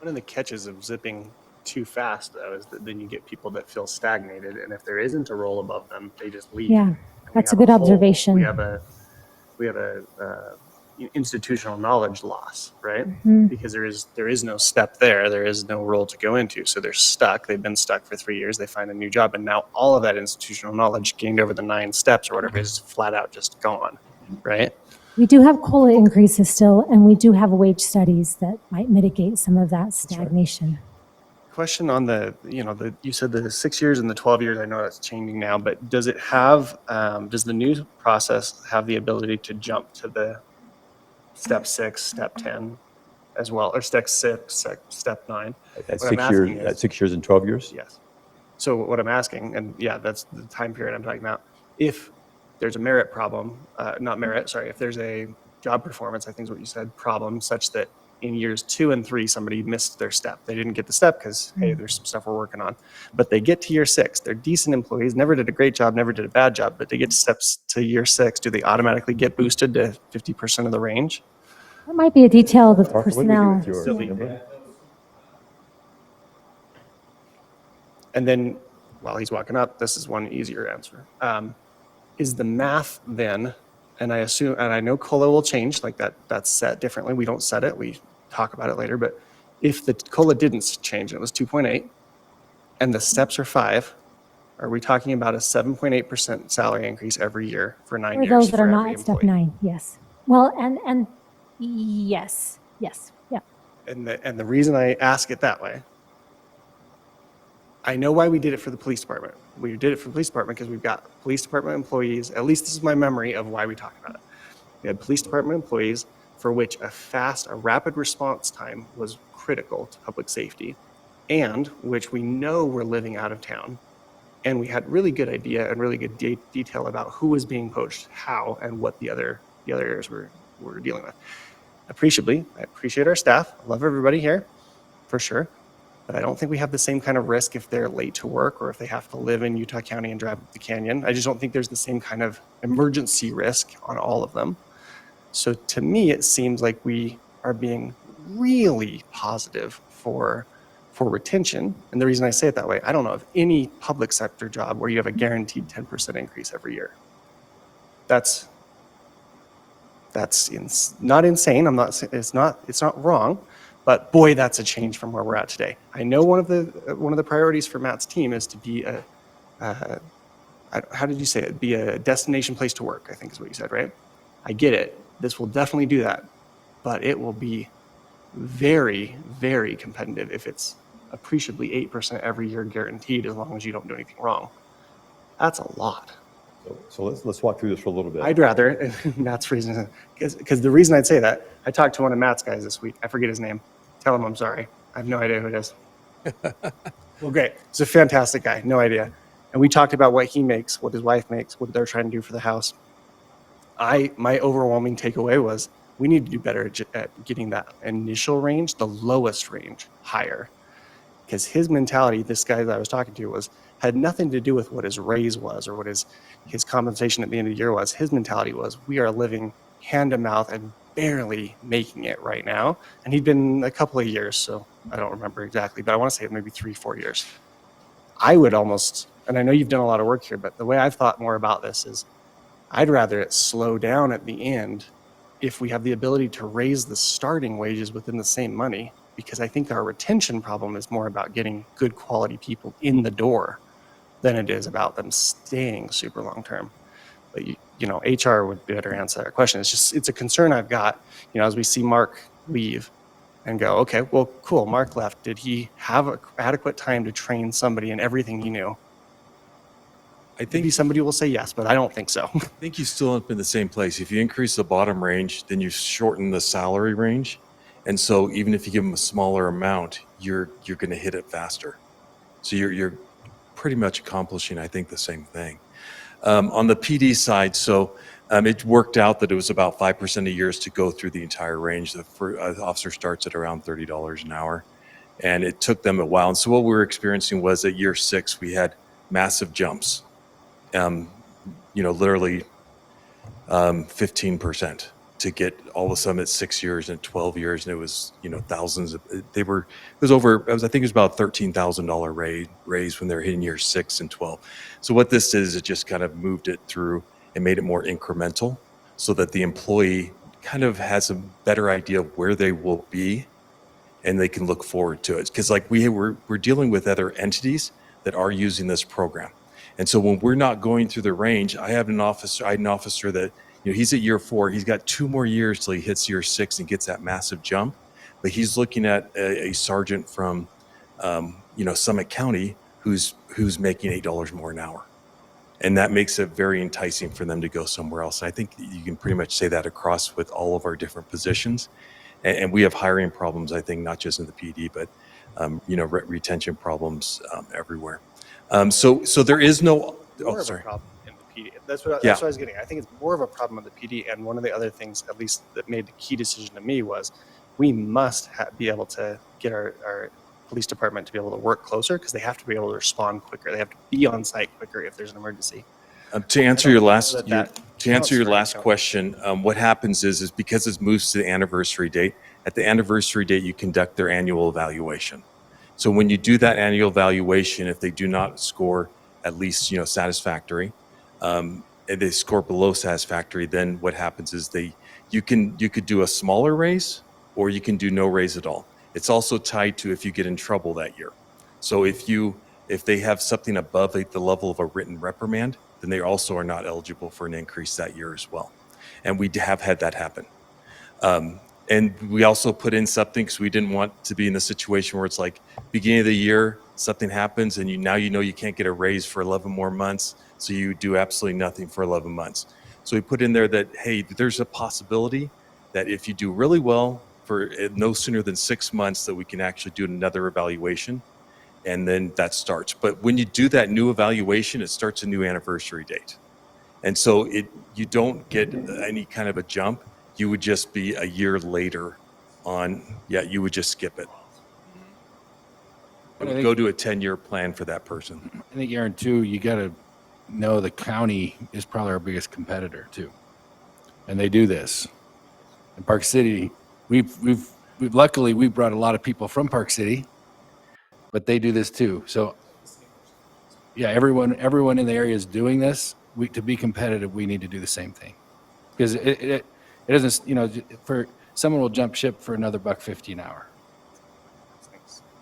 One of the catches of zipping too fast, though, is that then you get people that feel stagnated, and if there isn't a role above them, they just leave. Yeah, And we that's a have good hole. observation. We have a institutional knowledge loss, right? Mhm. Because there is no step there, there is no role to go into, so they're stuck. They've been stuck for 3 years. They find a new job, and now all of that institutional knowledge gained over the 9 steps or whatever is flat out just gone, right? We do have COLA increases still, and we do have wage studies that might mitigate some of that stagnation. Question on you said the 6 years and the 12 years, I know that's changing now, but does it have, does the new process have the ability to jump to the step 6, step 10 as well, or step 6, step 9? At What I'm 6 years, asking is- at 6 years and 12 years? Yes. So what I'm asking, and yeah, that's the time period I'm talking about, if there's a merit problem, if there's a job performance, I think is what you said, problem such that in years 2 and 3, somebody missed their step. They didn't get the step because, hey, there's some stuff we're working on. But they get to year 6. They're decent employees, never did a great job, never did a bad job, but they get steps to year 6. Do they automatically get boosted to 50% of the range? That might be a detail of the Parker, what do we do personnel. with yours? Silly. Remember? And then while he's walking up, this is one easier answer. Is the math then, and I assume, and I know COLA will change, like that's set differently. We don't set it, we talk about it later, but if the COLA didn't change, and it was 2.8, and the steps are 5, are we talking about a 7.8% salary increase every year for 9 For years? those that for are not every at step employee? 9, yes. Well, and yes, yeah. And the reason I ask it that way, I know why we did it for the police department. We did it for the police department because we've got police department employees, at least this is my memory of why we talked about it. We had police department employees for which a rapid response time was critical to public safety, and which we know were living out of town. And we had really good idea and really good detail about who was being poached, how, and what the other areas were dealing with. Appreciably, I appreciate our staff. I love everybody here, for sure. But I don't think we have the same kind of risk if they're late to work or if they have to live in Utah County and drive up the canyon. I just don't think there's the same kind of emergency risk on all of them. So to me, it seems like we are being really positive for retention. And the reason I say it that way, I don't know of any public sector job where you have a guaranteed 10% increase every year. That's not insane. It's not wrong. But boy, that's a change from where we're at today. I know one of the priorities for Matt's team is to be how did you say it? Be a destination place to work, I think is what you said, right? I get it. This will definitely do that, but it will be very, very competitive if it's appreciably 8% every year guaranteed as long as you don't do anything wrong. That's a lot. So let's walk through this for a little bit. I'd rather, and Matt's reason, because the reason I'd say that, I talked to one of Matt's guys this week. I forget his name. Tell him I'm sorry. I have no idea who it is. Well, great. He's a fantastic guy. No idea. And we talked about what he makes, what his wife makes, what they're trying to do for the house. My overwhelming takeaway was we need to do better at getting that initial range, the lowest range, higher. Because his mentality, this guy that I was talking to, had nothing to do with what his raise was or what his compensation at the end of the year was. His mentality was, we are living hand to mouth and barely making it right now. And he'd been a couple of years, so I don't remember exactly, but I want to say maybe 3-4 years. I would almost, and I know you've done a lot of work here, but the way I've thought more about this is I'd rather it slow down at the end if we have the ability to raise the starting wages within the same money, because I think our retention problem is more about getting good quality people in the door than it is about them staying super long term. But HR would better answer that question. It's a concern I've got, as we see Mark leave and go, okay, well, cool, Mark left. Did he have adequate time to train somebody in everything he knew? I think maybe somebody will say yes, but I don't think so. I think you still end up in the same place. If you increase the bottom range, then you shorten the salary range. And so even if you give them a smaller amount, you're going to hit it faster. So you're pretty much accomplishing, I think, the same thing. On the PD side, it worked out that it was about 5% a year to go through the entire range. The officer starts at around $30 an hour, and it took them a while. And so what we were experiencing was at year 6, we had massive jumps, literally 15% to get all of a sudden at 6 years and 12 years. And it was, thousands of, I think it was about $13,000 raise when they were hitting year 6 and 12. So what this did is it just kind of moved it through and made it more incremental so that the employee kind of has a better idea of where they will be and they can look forward to it. Because we're dealing with other entities that are using this program. And so when we're not going through the range, I had an officer that, he's at year 4, he's got 2 more years till he hits year 6 and gets that massive jump. But he's looking at a sergeant from, Summit County who's making $8 more an hour. And that makes it very enticing for them to go somewhere else. And I think you can pretty much say that across with all of our different positions. And we have hiring problems, I think, not just in the PD, but, retention problems everywhere. So there is no. More of a problem in the PD. That's what I was getting. I think it's more of a problem in the PD. And one of the other things, at least that made the key decision to me, was we must be able to get our police department to be able to work closer because they have to be able to respond quicker. They have to be on site quicker if there's an emergency. To answer your last question, what happens is because it moves to the anniversary date. At the anniversary date, you conduct their annual evaluation. So when you do that annual evaluation, if they do not score at least satisfactory, and they score below satisfactory, then what happens is you could do a smaller raise or you can do no raise at all. It's also tied to if you get in trouble that year. So if they have something above the level of a written reprimand, then they also are not eligible for an increase that year as well. And we have had that happen. And we also put in something because we didn't want to be in the situation where it's like beginning of the year, something happens and you can't get a raise for 11 more months. So you do absolutely nothing for 11 months. So we put in there that, hey, there's a possibility that if you do really well for no sooner than 6 months that we can actually do another evaluation. And then that starts. But when you do that new evaluation, it starts a new anniversary date. And so you don't get any kind of a jump. You would just be a year later on. Yeah, you would just skip it. It would go to a 10-year plan for that person. I think, Aaron, too, you got to know the county is probably our biggest competitor, too. And they do this. In Park City, we've luckily we brought a lot of people from Park City, but they do this too. So yeah, everyone in the area is doing this. To be competitive, we need to do the same thing. Because it doesn't, for someone will jump ship for another $1.50 an hour.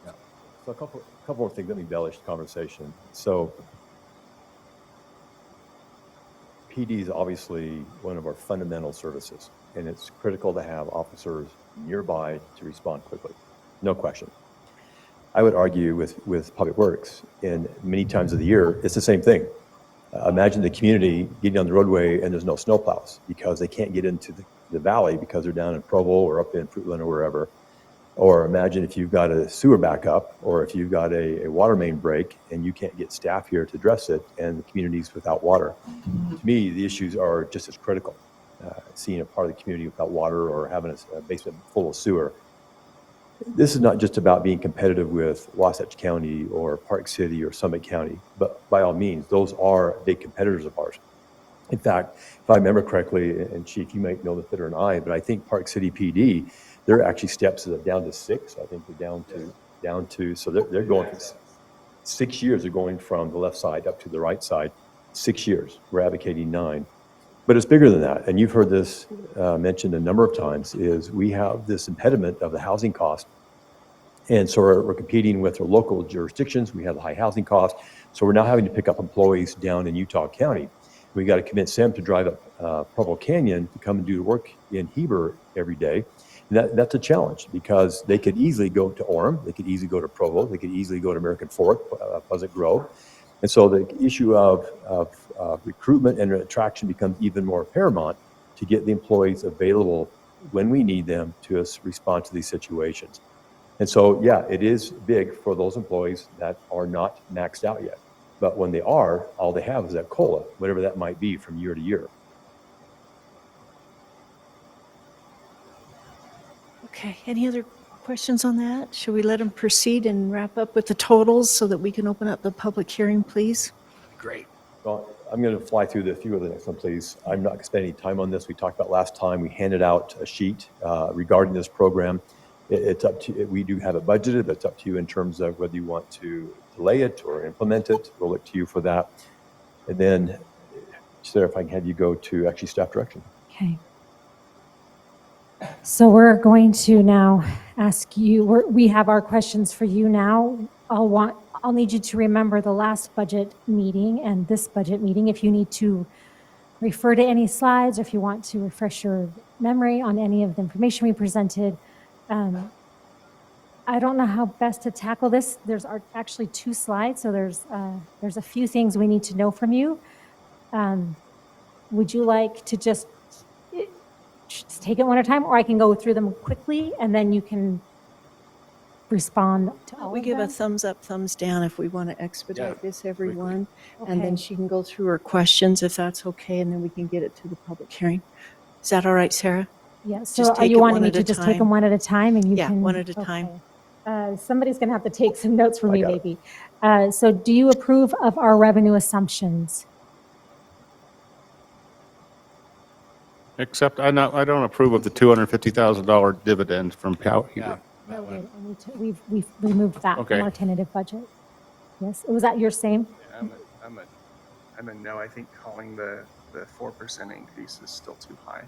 Yeah. So a couple more things that embellish the conversation. So PD is obviously one of our fundamental services, and it's critical to have officers nearby to respond quickly. No question. I would argue with Public Works, and many times of the year, it's the same thing. Imagine the community getting on the roadway and there's no snowplows because they can't get into the valley because they're down in Provo or up in Fruitland or wherever. Or imagine if you've got a sewer backup or if you've got a water main break and you can't get staff here to address it and the community's without water. To me, the issues are just as critical. Seeing a part of the community without water or having a basement full of sewer. This is not just about being competitive with Wasatch County or Park City or Summit County, but by all means, those are big competitors of ours. In fact, if I remember correctly, and Chief, you might know this better than I, but I think Park City PD, they're actually steps down to 6. I think they're down to, so they're going for 6 years. They're going from the left side up to the right side, 6 years. We're advocating 9. But it's bigger than that, and you've heard this mentioned a number of times, is we have this impediment of the housing cost. And so we're competing with our local jurisdictions. We have the high housing cost. So we're now having to pick up employees down in Utah County. We got to convince them to drive up Provo Canyon to come and do the work in Heber every day. And that's a challenge because they could easily go to Orem. They could easily go to Provo. They could easily go to American Fork, Pleasant Grove. And so the issue of recruitment and attraction becomes even more paramount to get the employees available when we need them to respond to these situations. And so, yeah, it is big for those employees that are not maxed out yet. But when they are, all they have is that COLA, whatever that might be from year to year. Okay, any other questions on that? Should we let them proceed and wrap up with the totals so that we can open up the public hearing, please? Great. Well, I'm going to fly through a few of the next one, please. I'm not going to spend any time on this. We talked about last time. We handed out a sheet regarding this program. It's up to, we do have it budgeted, but it's up to you in terms of whether you want to delay it or implement it. We'll look to you for that. And then, Sarah, if I can have you go to actually staff direction. Okay. So we're going to now ask you, we have our questions for you now. I'll need you to remember the last budget meeting and this budget meeting. If you need to refer to any slides, or if you want to refresh your memory on any of the information we presented. I don't know how best to tackle this. There's actually 2 slides, so there's a few things we need to know from you. Would you like to just take it one at a time, or I can go through them quickly and then you can respond to all We of give them? a thumbs up, thumbs down if we want to expedite this, everyone. And Okay. then she can go through her questions if that's okay, and then we can get it to the public hearing. Is that all right, Sarah? Yeah, so Just are take you it wanting one me at to a just take them time. one at a time and you Yeah, can? one at a time. Okay. Somebody's going to have to take some notes from me, maybe. So do you approve of our revenue assumptions? Except I don't approve of the $250,000 dividend from Heber. No, we've removed that Okay. from our tentative budget. Yes, was that your same? I'm a no. I think calling the 4% increase is still too high.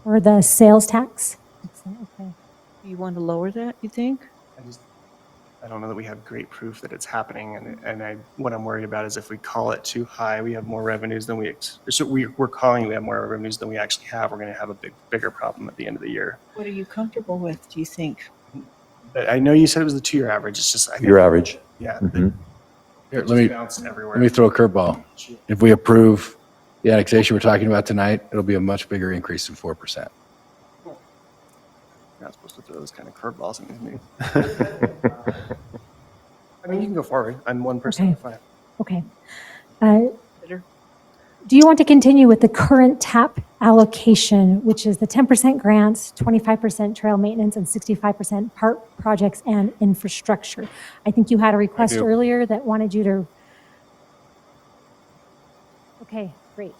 Or the sales tax? Okay. You want to lower that, you think? I don't know that we have great proof that it's happening, and what I'm worried about is if we call it too high, we have more revenues than we're calling we have more revenues than we actually have. We're going to have a bigger problem at the end of the year. What are you comfortable with, do you think? But I know you said it was the 2-year average. It's just Your average. Yeah. Here, It let me just bounced everywhere. let me throw a curveball. If we approve the annexation we're talking about tonight, it'll be a much bigger increase than 4%. You're not supposed to throw those kind of curveballs at me. I mean, you can go forward. I'm 1% fine. Okay. Do you want to continue with the current TAP allocation, which is the 10% grants, 25% trail maintenance, and 65% park projects and infrastructure? I think you had a request do. earlier that wanted you to. Okay, great.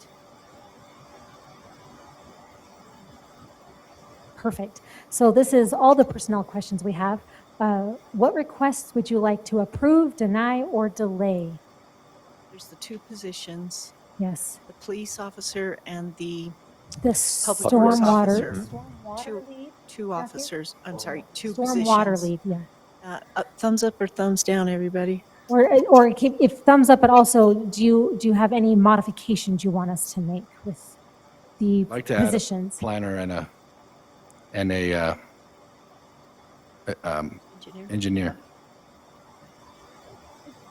Perfect. So this is all the personnel questions we have. What requests would you like to approve, deny, or delay? There's the 2 positions. Yes. The police officer and the The public works stormwater. officer. Two officers, I'm sorry, 2 Stormwater positions. lead, yeah. Thumbs up or thumbs down, everybody? Or if thumbs up, but also, do you have any modifications you want us to make with the I'd like to add positions? a planner and a engineer.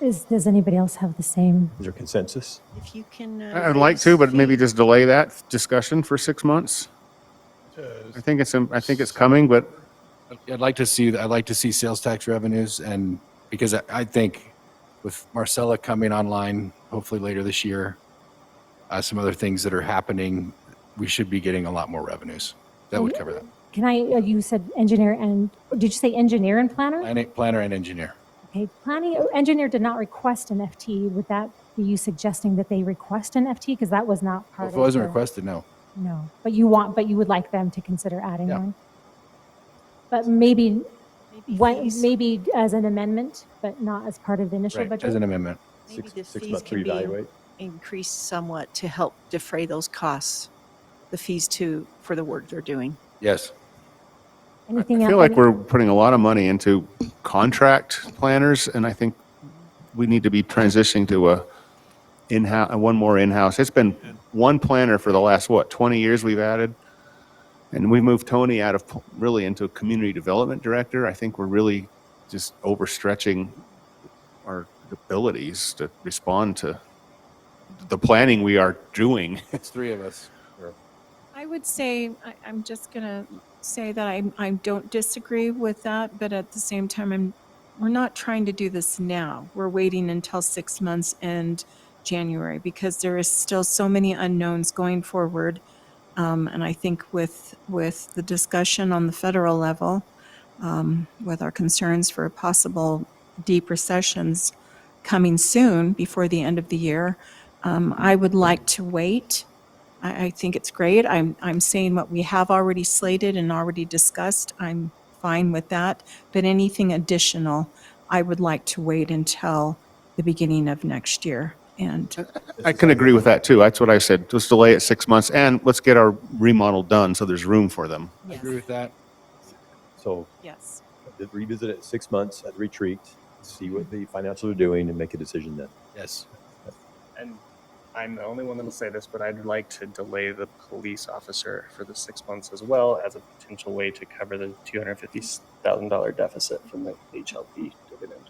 does anybody else have the same? Is there consensus? If you can. I'd like to, but maybe just delay that discussion for 6 months. I think it's coming, but I'd like to see sales tax revenues, and because I think with Marcella coming online, hopefully later this year, some other things that are happening, we should be getting a lot more revenues. That would cover that. Can I, you said engineer and, did you say engineer and planner? Planner and engineer. Okay, engineer did not request an FT. Would that be you suggesting that they request an FT? Because that was not part If of it wasn't the- requested, no. No, but you would like them to consider adding Yeah. one? But maybe fees. maybe as an amendment, but not as part of the initial Right, budget? as an amendment. Maybe the Six fees months to can be reevaluate. increased somewhat to help defray those costs, the fees for the work they're doing. Yes. Anything I feel else? like we're putting a lot of money into contract planners, and I think we need to be transitioning to one more in-house. It's been one planner for the last, 20 years we've added? And we moved Tony out of really into a community development director. I think we're really just overstretching our abilities to respond to the planning we are doing. It's three of us. I would say, I'm just going to say that I don't disagree with that, but at the same time, we're not trying to do this now. We're waiting until 6 months and January because there is still so many unknowns going forward. And I think with the discussion on the federal level, with our concerns for possible deep recessions coming soon before the end of the year, I would like to wait. I think it's great. I'm saying what we have already slated and already discussed. I'm fine with that. But anything additional, I would like to wait until the beginning of next year. And I can agree with that too. That's what I said. Let's delay it 6 months and let's get our remodel done so there's room for them. I agree with that. So yes, revisit it 6 months at retreat, see what the financials are doing and make a decision then. Yes. And I'm the only one that'll say this, but I'd like to delay the police officer for the 6 months as well as a potential way to cover the $250,000 deficit from the HLP dividend.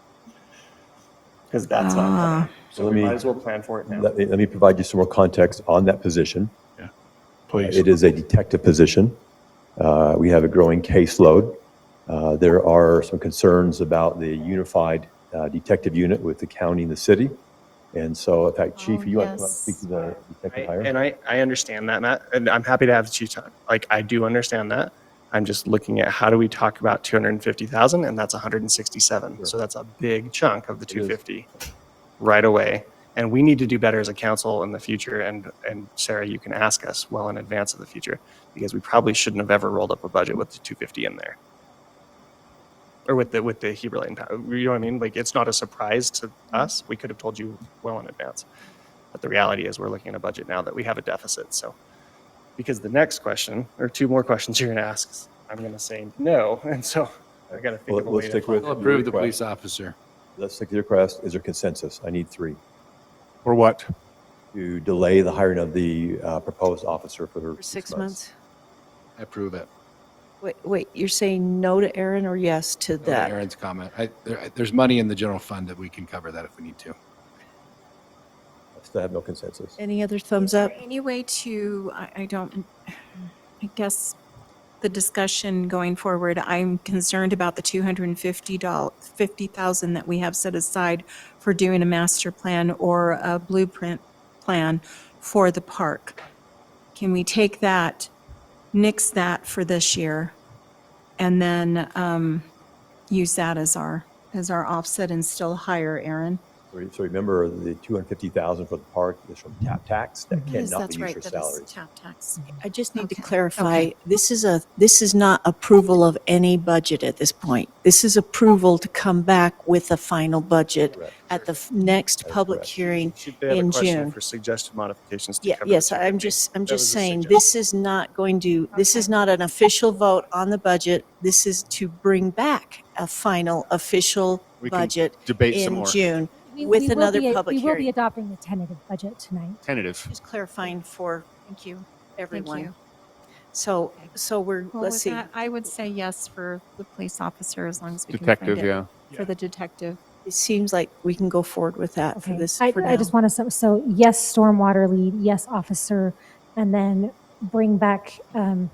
Because that's not coming. So we might as well plan for it now. Let me provide you some more context on that position. Yeah, please. It is a detective position. We have a growing caseload. There are some concerns about the unified detective unit with the county and the city. And so, in fact, Chief, you want to come up and speak to the detective hire? And I understand that, Matt, and I'm happy to have the chief talk. Like, I do understand that. I'm just looking at how do we talk about 250,000, and that's 167. Sure. So that's a big chunk of the 250 right away. And we need to do better as a council in the future. And Sarah, you can ask us well in advance of the future, because we probably shouldn't have ever rolled up a budget with the 250 in there. Or with the Heber Lane power. You know what I mean? Like, it's not a surprise to us. We could have told you well in advance. But the reality is we're looking at a budget now that we have a deficit. So, because the next question, or two more questions you're going to ask, I'm going to say no. And so I got to think of a We'll way to stick with We'll your approve the request. police officer. Let's stick to your request. Is there consensus? I need 3. For what? To delay the hiring of the proposed officer for For 6 months. I approve it. Wait, you're saying no to Aaron or yes to that? Aaron's comment. There's money in the general fund that we can cover that if we need to. I still have no consensus. Any other thumbs up? any way to, I guess the discussion going forward, I'm concerned about the $250,000 that we have set aside for doing a master plan or a blueprint plan for the park. Can we take that, nix that for this year, and then use that as our offset and still hire Aaron? So remember, the $250,000 for the park is from tap tax that cannot That's be right, used for that is salaries. tap tax. I just need to Okay, clarify, okay. this is not approval of any budget at this point. This is approval to come back with a final budget Correct. at the next public correct. hearing Should they have in a question June. for suggested modifications to Yeah, cover yes, the I'm 250? just saying, this is not an official vote on the budget. This is to bring back a final official We can budget debate some in more. June We with will another be- public We will be hearing. adopting the tentative budget tonight. Tentative. Just clarifying for Thank you. everyone. you. So we're, Well, let's with see. that, I would say yes for the police officer as long as we can Detective, find it. yeah. For the detective. It seems like we can go forward with that for Okay. this I for now. I just want to, so yes, stormwater lead, yes, officer, and then bring back planner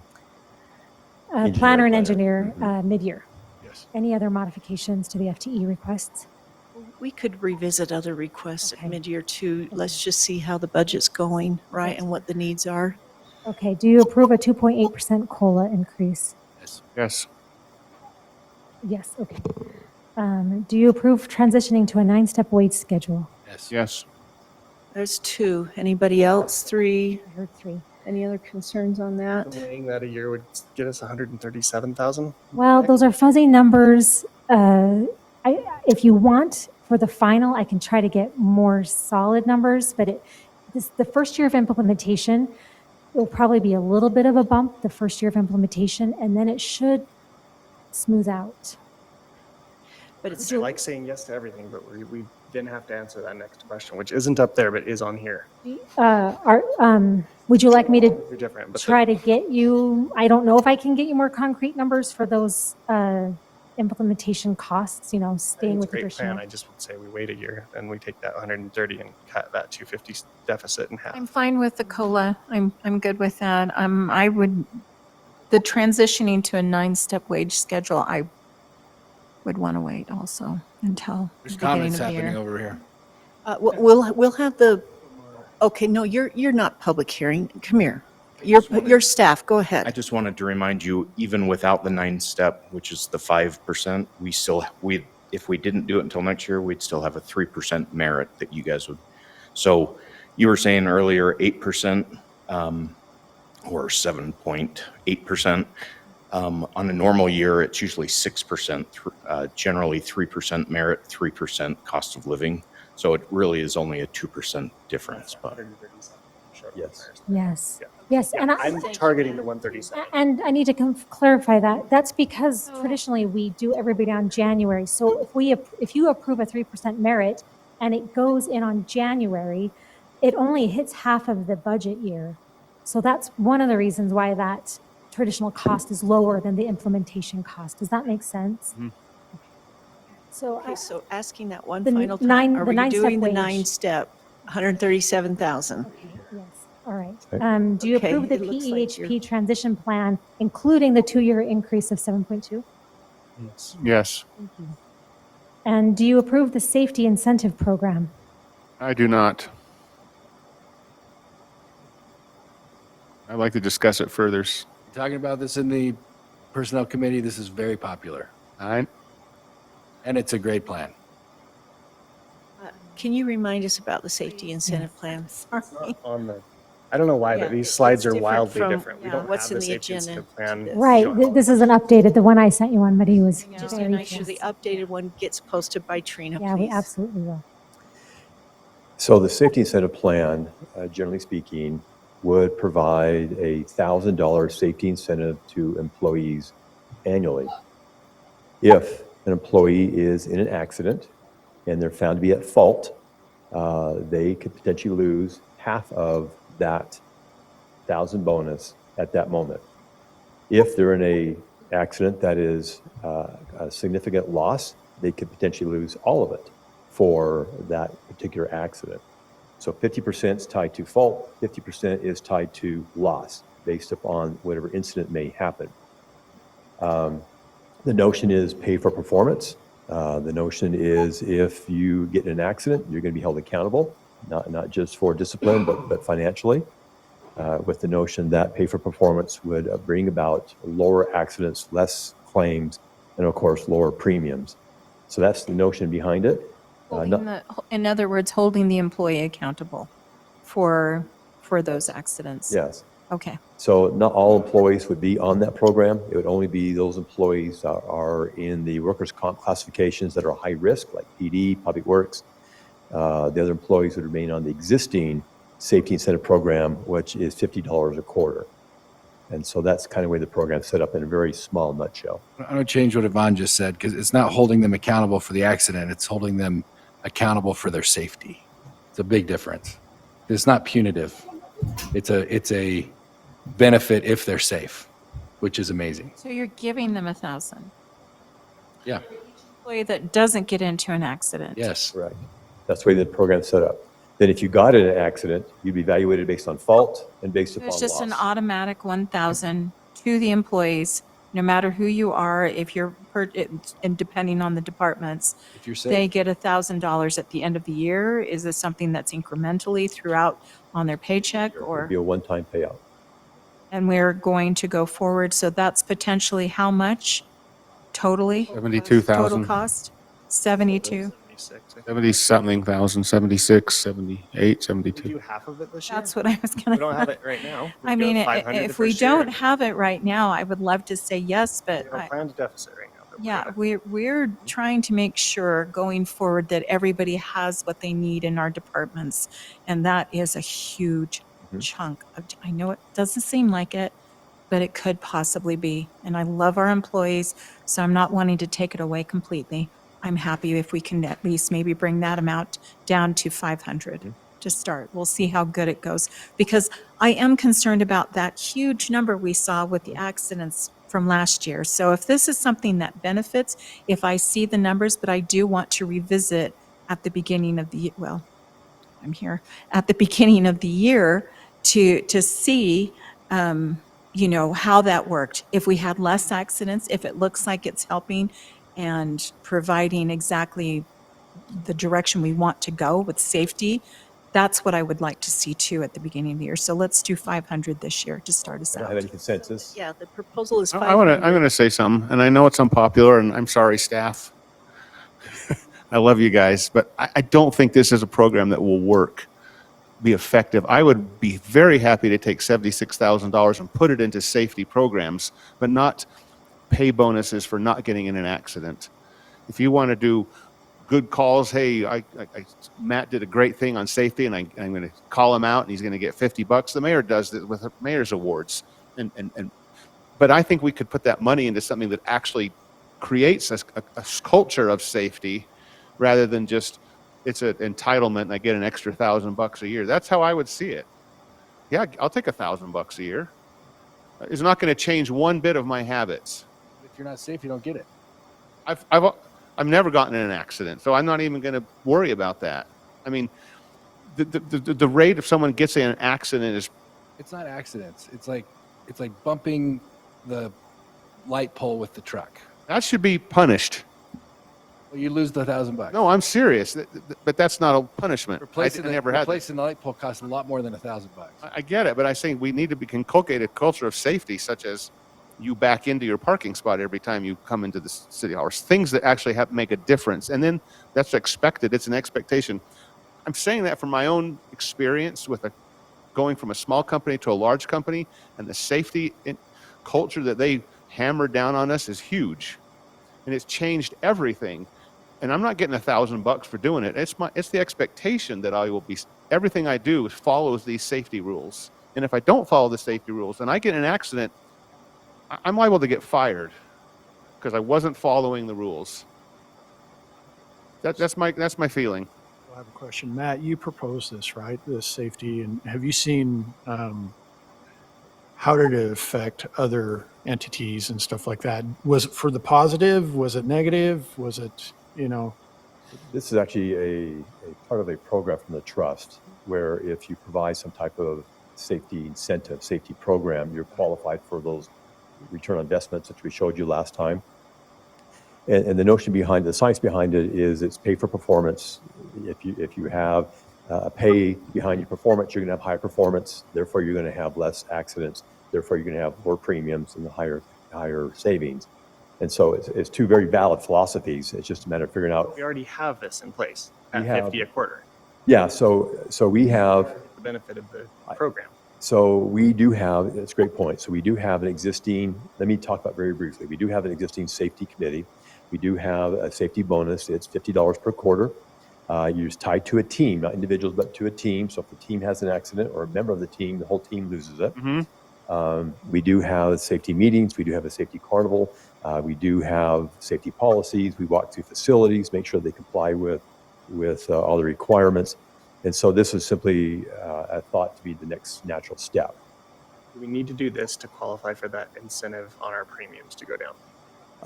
and engineer mid-year. Yes. Any other modifications to the FTE requests? We could revisit other requests Okay. at mid-year too. Let's just see how the budget's going, right, and what the needs are. Okay, do you approve a 2.8% COLA increase? Yes. Yes, okay. Do you approve transitioning to a 9-step wage schedule? Yes. There's 2. Anybody else? 3? I heard 3. Any other concerns on that? Weighing that a year would get us 137,000. Well, those are fuzzy numbers. If you want for the final, I can try to get more solid numbers, but the first year of implementation, it'll probably be a little bit of a bump the first year of implementation, and then it should smooth out. But it's I like saying yes to everything, but we didn't have to answer that next question, which isn't up there, but is on here. Would you like me to They're different, but try to get you, I don't know if I can get you more concrete numbers for those implementation costs, staying it's with a the great plan. traditional. I just would say we wait a year, then we take that 130 and cut that 250 deficit in half. I'm fine with the COLA. I'm good with that. The transitioning to a 9-step wage schedule, I would want to wait also until the There's beginning comments of the happening year. over here. We'll have the, okay, no, you're not public hearing. Come here. Your staff, go ahead. I just wanted to remind you, even without the 9-step, which is the 5%, if we didn't do it until next year, we'd still have a 3% merit that you guys would. So you were saying earlier 8% or 7.8%. On a normal year, it's usually 6%, generally 3% merit, 3% cost of living. So it really is only a 2% difference. But Yes. Yes. Yes, and I'm targeting the 137. And I need to clarify that. That's because traditionally we do everybody on January. So if you approve a 3% merit and it goes in on January, it only hits half of the budget year. So that's one of the reasons why that traditional cost is lower than the implementation cost. Does that make sense? Mm-hmm. So, So asking that one the final nine- time, are the we 9-step doing the wage. 9-step, 137,000? yes, all right. Do you Okay, approve the it looks like you're- PEHP transition plan, including the 2-year increase of 7.2? Yes. Thank you. And do you approve the safety incentive program? I do not. I'd like to discuss it further. Talking about this in the personnel committee, this is very popular. All right. And it's a great plan. Can you remind us about the safety incentive plan? Sorry. On the, I don't know why, Yeah, but these slides it's are different wildly from, different. We yeah, don't what's have in the the safety agenda incentive plan. Right, this is an updated, the one I sent you on, but he was Just to very make sure close. the updated one gets posted by Trina, Yeah, we please. absolutely will. So the safety incentive plan, generally speaking, would provide a $1,000 safety incentive to employees annually. If an employee is in an accident and they're found to be at fault, they could potentially lose half of that 1,000 bonus at that moment. If they're in a accident that is a significant loss, they could potentially lose all of it for that particular accident. So 50% is tied to fault, 50% is tied to loss based upon whatever incident may happen. The notion is pay for performance. The notion is if you get in an accident, you're going to be held accountable, not just for discipline, but financially, with the notion that pay for performance would bring about lower accidents, less claims, and of course, lower premiums. So that's the notion behind it. In other words, holding the employee accountable for those accidents. Yes. Okay. So not all employees would be on that program. It would only be those employees that are in the workers' comp classifications that are high risk, like PD, Public Works. The other employees would remain on the existing safety incentive program, which is $50 a quarter. And so that's kind of the way the program's set up in a very small nutshell. I'm going to change what Yvonne just said because it's not holding them accountable for the accident. It's holding them accountable for their safety. It's a big difference. It's not punitive. It's a benefit if they're safe, which is amazing. So you're giving them 1,000. Yeah. Employee that doesn't get into an accident. Yes. Correct. That's the way the program's set up. Then if you got in an accident, you'd be evaluated based on fault and based upon It's just an loss. automatic 1,000 to the employees, no matter who you are, if you're, and depending on the departments. If you're They safe. get $1,000 at the end of the year. Is this something that's incrementally throughout on their paycheck It'd or? be a one-time payout. And we're going to go forward. So that's potentially how much totally? 72,000. Total cost? 72. 70-something thousand, 76, 78, 72. We do half of it this year? That's what I was going to. We don't have it right now. I We do mean, 500 the if we first year. don't have it right now, I would love to say yes, but We have a planned deficit right now. but yeah, we're trying to make sure going forward that everybody has what they need in our departments. And that is a huge chunk of, I know it doesn't seem like it, but it could possibly be. And I love our employees, so I'm not wanting to take it away completely. I'm happy if we can at least maybe bring that amount down to 500 to start. We'll see how good it goes. Because I am concerned about that huge number we saw with the accidents from last year. So if this is something that benefits, if I see the numbers, but I do want to revisit at the beginning of the, well, I'm here, at the beginning of the year to see, you know, how that worked. If we had less accidents, if it looks like it's helping and providing exactly the direction we want to go with safety, that's what I would like to see too at the beginning of the year. So let's do 500 this year to start us I don't out. have any consensus. Yeah, the proposal is I'm going to say something, and I know it's unpopular, and I'm sorry, staff. I love you guys, but I don't think this is a program that will work, be effective. I would be very happy to take $76,000 and put it into safety programs, but not pay bonuses for not getting in an accident. If you want to do good calls, hey, Matt did a great thing on safety, and I'm going to call him out, and he's going to get $50. The mayor does it with mayor's awards, but I think we could put that money into something that actually creates a culture of safety, rather than just it's an entitlement and I get an extra $1,000 a year. That's how I would see it. Yeah, I'll take $1,000 a year. It's not going to change one bit of my habits. If you're not safe, you don't get it. I've never gotten in an accident, so I'm not even going to worry about that. I mean, the rate if someone gets in an accident is. It's not accidents. It's like bumping the light pole with the truck. That should be punished. Well, you lose the $1,000. No, I'm serious, but that's not a punishment. Replacing I never had that. replacing the light pole costs a lot more than $1,000. I get it, but I'm saying we need to inculcate a culture of safety, such as you back into your parking spot every time you come into the city hall, or things that actually make a difference. And then that's expected. It's an expectation. I'm saying that from my own experience with going from a small company to a large company, and the safety culture that they hammered down on us is huge, and it's changed everything. And I'm not getting $1,000 for doing it. It's the expectation that I will be. Everything I do follows these safety rules. And if I don't follow the safety rules and I get in an accident, I'm liable to get fired because I wasn't following the rules. That's my feeling. I have a question. Matt, you proposed this, right? This safety, and have you seen how did it affect other entities and stuff like that? Was it for the positive? Was it negative? Was it, you know? This is actually a part of a program from the trust where if you provide some type of safety incentive, safety program, you're qualified for those return on investments that we showed you last time. And the notion behind the science behind it is it's pay for performance. If you have pay behind your performance, you're going to have higher performance. Therefore, you're going to have less accidents. Therefore, you're going to have lower premiums and higher savings. And so it's two very valid philosophies. It's just a matter of figuring out. We already have this in place at We have- 50 a quarter. Yeah. So we have. The benefit of the program. So we do have. That's a great point. So we do have an existing. Let me talk about very briefly. We do have an existing safety committee. We do have a safety bonus. It's $50 per quarter. You're tied to a team, not individuals, but to a team. So if the team has an accident or a member of the team, the whole team loses it. We do have safety meetings. We do have a safety carnival. We do have safety policies. We walk through facilities, make sure they comply with all the requirements. And so this is simply a thought to be the next natural step. Do we need to do this to qualify for that incentive on our premiums to go down?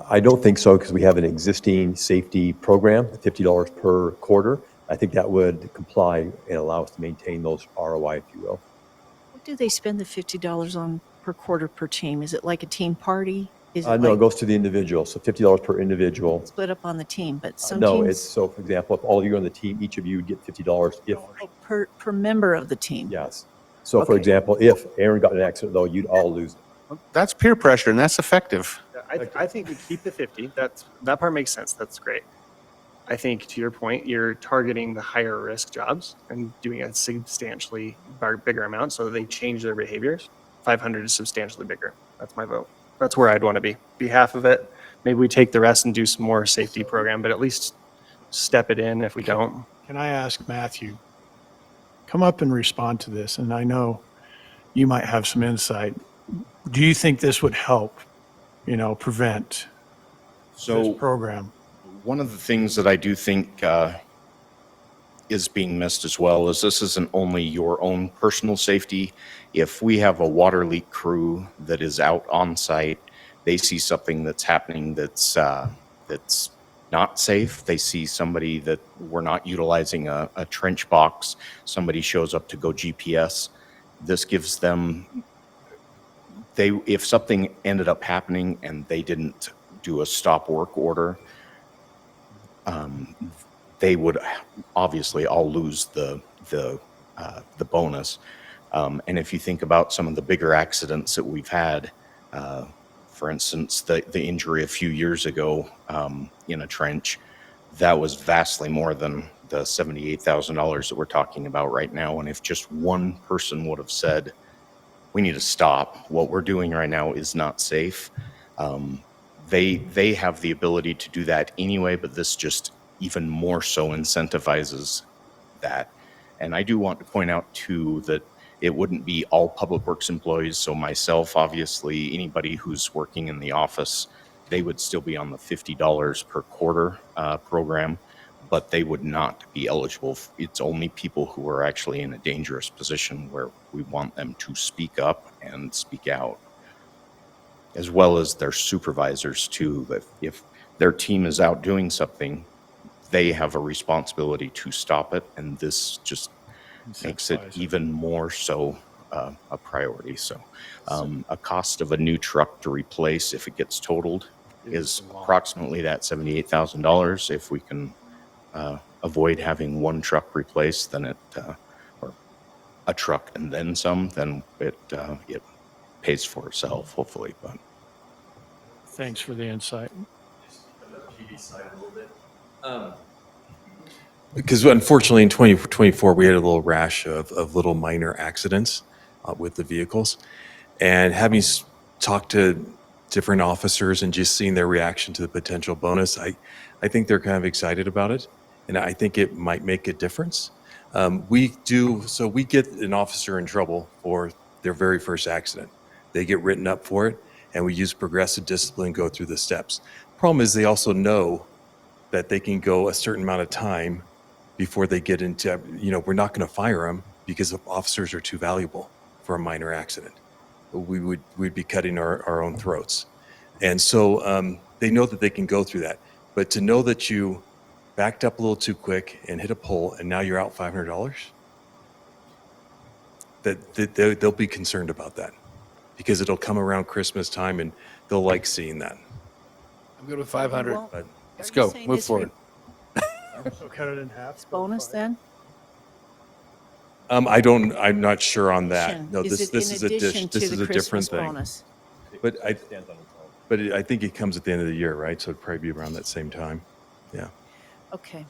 I don't think so because we have an existing safety program, $50 per quarter. I think that would comply and allow us to maintain those ROI, if you will. What do they spend the $50 on per quarter per team? Is it like a team party? Is it No, it like goes to the individual, so $50 per individual. split up on the team? But some No, teams. it's, so for example, if all of you are on the team, each of you would get $50 if, Per member of the team. yes. So for Okay. example, if Aaron got in an accident though, you'd all lose it. That's peer pressure, and that's effective. I think we keep the 50. That part makes sense. That's great. I think to your point, you're targeting the higher risk jobs and doing a substantially bigger amount so that they change their behaviors. 500 is substantially bigger. That's my vote. That's where I'd want to be half of it. Maybe we take the rest and do some more safety program, but at least step it in if we don't. Can I ask Matthew, come up and respond to this, and I know you might have some insight. Do you think this would help, prevent this program? One of the things that I do think is being missed as well is this isn't only your own personal safety. If we have a water leak crew that is out on site, they see something that's happening that's not safe. They see somebody that we're not utilizing a trench box. Somebody shows up to go GPS. This gives them, if something ended up happening and they didn't do a stop work order, they would obviously all lose the bonus. And if you think about some of the bigger accidents that we've had, for instance, the injury a few years ago in a trench, that was vastly more than the $78,000 that we're talking about right now. And if just one person would have said, we need to stop, what we're doing right now is not safe, they have the ability to do that anyway, but this just even more so incentivizes that. And I do want to point out too that it wouldn't be all public works employees. So myself, obviously, anybody who's working in the office, they would still be on the $50 per quarter program, but they would not be eligible. It's only people who are actually in a dangerous position where we want them to speak up and speak out, as well as their supervisors too. That if their team is out doing something, they have a responsibility to stop it, and this just makes it even more so a priority. So a cost of a new truck to replace if it gets totaled is approximately that $78,000. If we can avoid having one truck replaced, then or a truck and then some, then it pays for itself, hopefully. But Thanks for the insight. Because unfortunately in 2024, we had a little rash of little minor accidents with the vehicles. And having talked to different officers and just seeing their reaction to the potential bonus, I think they're kind of excited about it. And I think it might make a difference. We get an officer in trouble for their very first accident. They get written up for it, and we use progressive discipline, go through the steps. Problem is they also know that they can go a certain amount of time before they get into, we're not going to fire them because officers are too valuable for a minor accident. We'd be cutting our own throats. And so they know that they can go through that. But to know that you backed up a little too quick and hit a pole and now you're out $500, that they'll be concerned about that because it'll come around Christmas time and they'll like seeing that. I'm good with 500. Well, But let's are you go. saying Move this forward. So cut it in half. Bonus then? I'm not sure on that. No, Is this it is in a addition to this is the a different Christmas thing. bonus? But I think it comes at the end of the year, right? So it'd probably be around that same time. Yeah. Okay.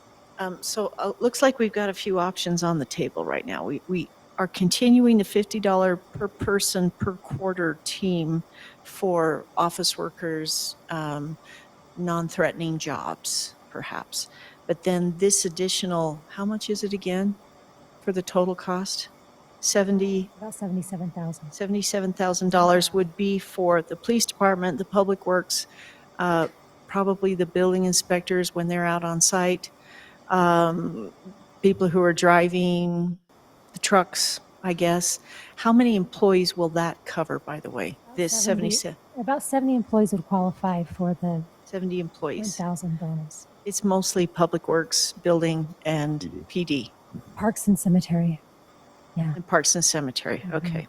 So looks like we've got a few options on the table right now. We are continuing the $50 per person per quarter team for office workers, non-threatening jobs, perhaps. But then this additional, how much is it again for the total cost? About $77,000. $77,000 would be for the police department, the public works, probably the building inspectors when they're out on site, people who are driving the trucks, I guess. How many employees will that cover, by the way? This 77? About 70 employees would qualify for the 70 employees. 1,000 bonus. It's mostly Public Works, Building, and PD, Parks and Cemetery. Yeah. and Parks and Cemetery. Okay.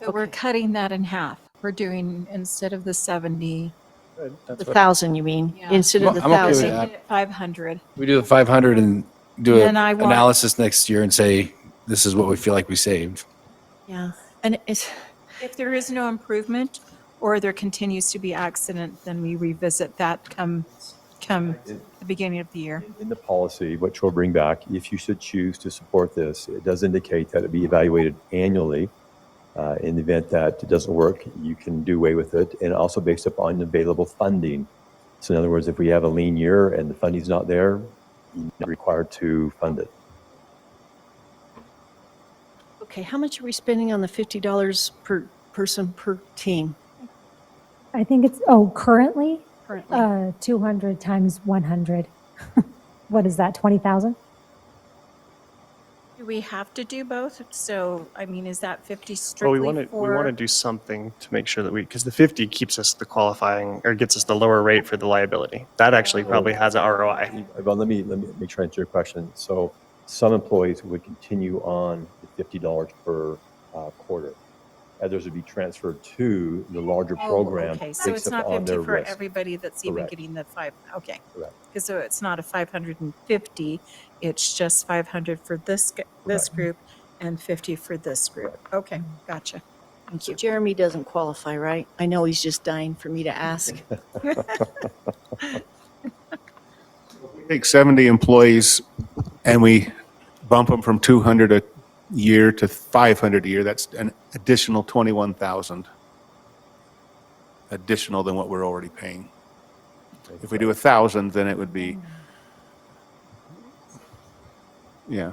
So we're cutting that in half. We're doing, instead of the 70. The 1,000, you mean? Yeah. Instead of the I'm okay with 1,000. that. 500. We do the 500 and do Then an I want- analysis next year and say, this is what we feel like we saved. Yeah. And it's, If there is no improvement or there continues to be accident, then we revisit that come the beginning of the year. In the policy, which we'll bring back, if you should choose to support this, it does indicate that it be evaluated annually. In the event that it doesn't work, you can do away with it, and also based upon available funding. So in other words, if we have a lean year and the funding's not there, you're not required to fund it. okay, how much are we spending on the $50 per person per team? I think it's, currently? Currently. 200 times 100. What is that, 20,000? Do we have to do both? So, I mean, is that 50 Well, strictly we want for? to do something to make sure that because the 50 keeps us the qualifying, or gets us the lower rate for the liability. That actually probably has an ROI. Well, let me make sure I answer your question. So some employees would continue on the $50 per quarter. Others would be transferred to the larger program Okay, so based it's not upon 50 their for risk. everybody that's even Correct. getting the 5, okay. Correct. Because so it's not a 550, it's just 500 for this group and 50 for this group. Okay, gotcha. Thank So you. Jeremy doesn't qualify, right? I know he's just dying for me to ask. Take 70 employees and we bump them from 200 a year to 500 a year. That's an additional 21,000 additional than what we're already paying. If we do 1,000, then it would be, yeah.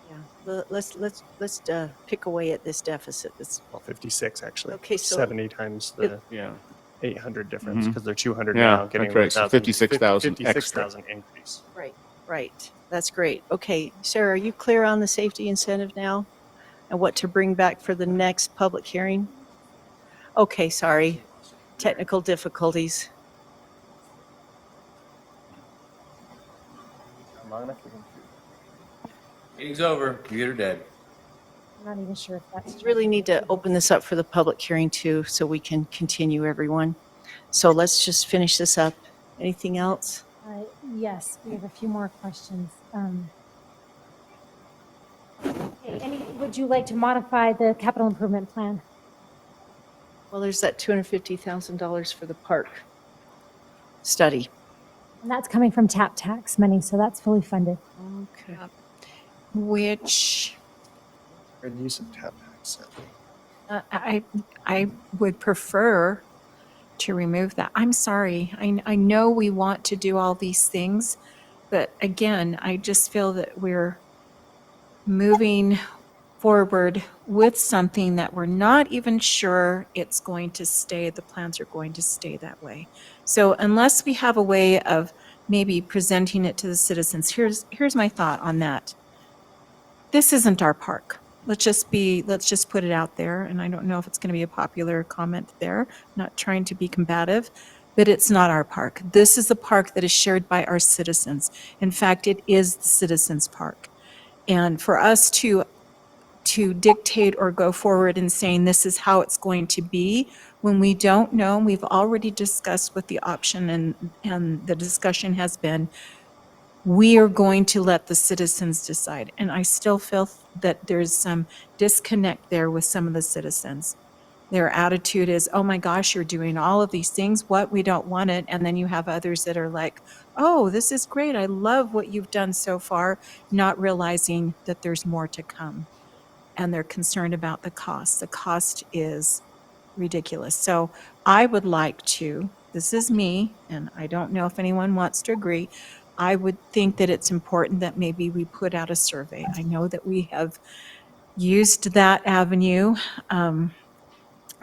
Yeah. Let's pick away at this deficit. Well, 56 actually. Okay, so 70 times the Yeah. 800 difference Mhm. because they're 200 Yeah, now, getting that's right. So 1,000, 56,000 extra. 56,000 increase. Right. That's great. Okay, Sarah, are you clear on the safety incentive now and what to bring back for the next public hearing? Okay, sorry. Technical difficulties. Meeting's over. Computer dead. I'm not even sure if that's We really need to open this up for the public hearing too, so we can continue, everyone. So let's just finish this up. Anything else? Yes, we have a few more questions. Would you like to modify the capital improvement plan? Well, there's that $250,000 for the park study. And that's coming from TAP tax money, so that's fully funded. Okay. Which Good use of tap tax. I would prefer to remove that. I'm sorry. I know we want to do all these things, but again, I just feel that we're moving forward with something that we're not even sure it's going to stay, the plans are going to stay that way. So unless we have a way of maybe presenting it to the citizens, here's my thought on that. This isn't our park. Let's just put it out there, and I don't know if it's going to be a popular comment there. I'm not trying to be combative, but it's not our park. This is a park that is shared by our citizens. In fact, it is the citizens' park. And for us to dictate or go forward in saying this is how it's going to be when we don't know, we've already discussed what the option and the discussion has been, we are going to let the citizens decide. And I still feel that there's some disconnect there with some of the citizens. Their attitude is, oh my gosh, you're doing all of these things. What? We don't want it. And then you have others that are like, oh, this is great. I love what you've done so far, not realizing that there's more to come. And they're concerned about the cost. The cost is ridiculous. So I would like to, this is me, and I don't know if anyone wants to agree, I would think that it's important that maybe we put out a survey. I know that we have used that avenue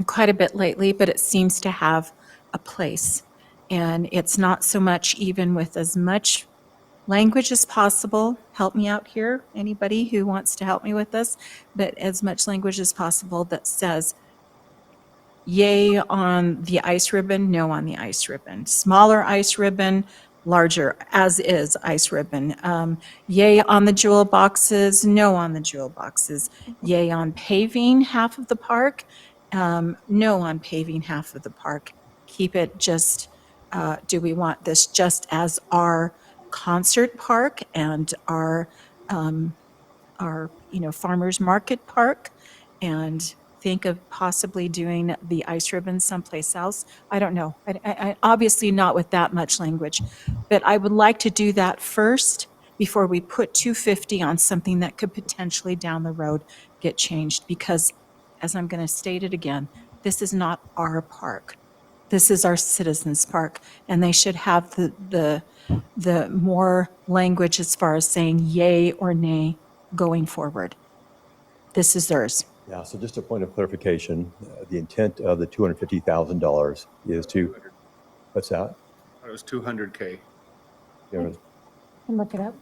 quite a bit lately, but it seems to have a place. And it's not so much even with as much language as possible. Help me out here, anybody who wants to help me with this, but as much language as possible that says, Yay on the ice ribbon, no on the ice ribbon. Smaller ice ribbon, larger as is ice ribbon. Yay on the jewel boxes, no on the jewel boxes. Yay on paving half of the park, no on paving half of the park. Keep it just, do we want this just as our concert park and our farmers market park, and think of possibly doing the ice ribbon someplace else? I don't know. Obviously not with that much language, but I would like to do that first before we put 250 on something that could potentially down the road get changed, because as I'm going to state it again, this is not our park. This is our citizens' park, and they should have the more language as far as saying yay or nay going forward. This is theirs. Yeah, so just a point of clarification, the intent of the $250,000 is to, what's that? It was 200K. Yeah, Can look it up.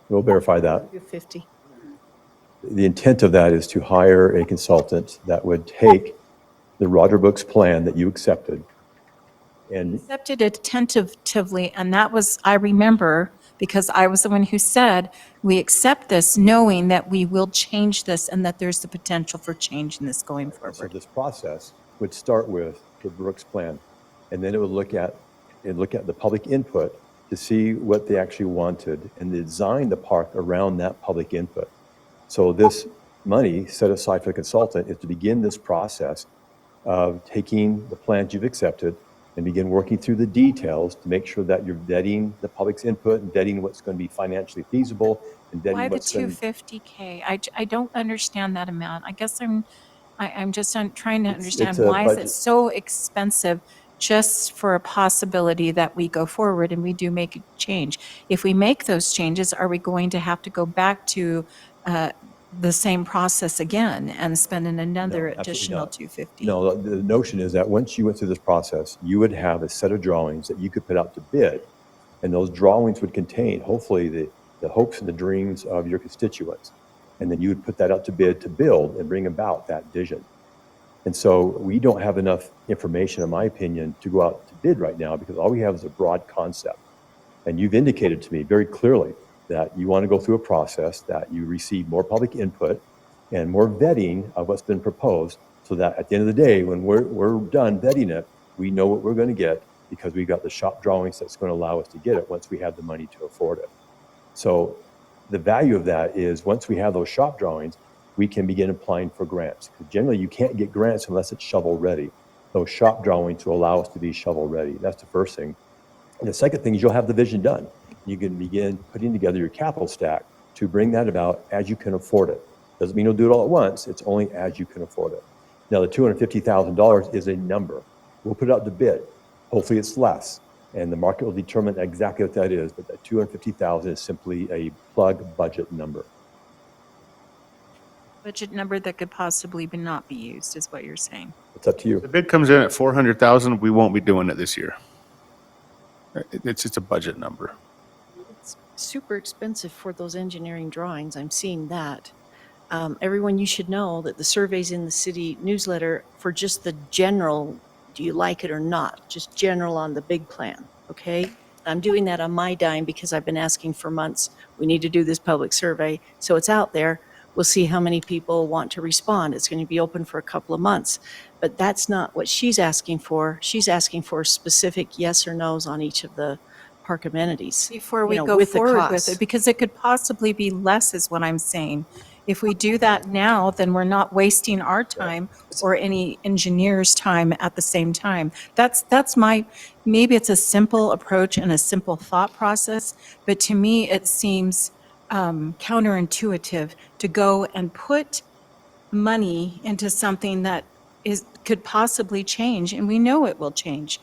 we'll verify that. 250. The intent of that is to hire a consultant that would take the Roger Brooks plan that you accepted and Accepted it tentatively, and that was, I remember, because I was the one who said, we accept this knowing that we will change this and that there's the potential for change in this going so forward. this process would start with the Brooks plan, and then it would look at the public input to see what they actually wanted and design the park around that public input. So this money set aside for the consultant is to begin this process of taking the plans you've accepted and begin working through the details to make sure that you're vetting the public's input and vetting what's going to be financially feasible and vetting Why the what's going to 250K? I don't understand that amount. I guess I'm just trying to It's understand a why is it budget. so expensive just for a possibility that we go forward and we do make a change. If we make those changes, are we going to have to go back to the same process again and spend another absolutely additional not. 250? No, the notion is that once you went through this process, you would have a set of drawings that you could put out to bid, and those drawings would contain, hopefully, the hopes and the dreams of your constituents. And then you would put that out to bid to build and bring about that vision. And so we don't have enough information, in my opinion, to go out to bid right now because all we have is a broad concept. And you've indicated to me very clearly that you want to go through a process, that you receive more public input and more vetting of what's been proposed, so that at the end of the day, when we're done vetting it, we know what we're going to get because we've got the shop drawings that's going to allow us to get it once we have the money to afford it. So the value of that is once we have those shop drawings, we can begin applying for grants. Because generally you can't get grants unless it's shovel ready. Those shop drawings will allow us to be shovel ready. That's the first thing. And the second thing is you'll have the vision done. You can begin putting together your capital stack to bring that about as you can afford it. Doesn't mean you'll do it all at once. It's only as you can afford it. Now, the $250,000 is a number. We'll put it out to bid. Hopefully it's less, and the market will determine exactly what that is, but that $250,000 is simply a plug budget number. Budget number that could possibly not be used is what you're saying. It's up to you. The bid comes in at 400,000, we won't be doing it this year. It's a budget number. It's super expensive for those engineering drawings. I'm seeing that. Everyone, you should know that the surveys in the city newsletter for just the general, do you like it or not? Just general on the big plan, okay? I'm doing that on my dime because I've been asking for months. We need to do this public survey. So it's out there. We'll see how many people want to respond. It's going to be open for a couple of months. But that's not what she's asking for. She's asking for specific yes or no's on each of the park amenities. Before we you know, go with the forward with costs. it, because it could possibly be less is what I'm saying. If we do that now, then we're not wasting our time or any engineer's time at the same time. That's my, maybe it's a simple approach and a simple thought process, but to me, it seems counterintuitive to go and put money into something that could possibly change, and we know it will change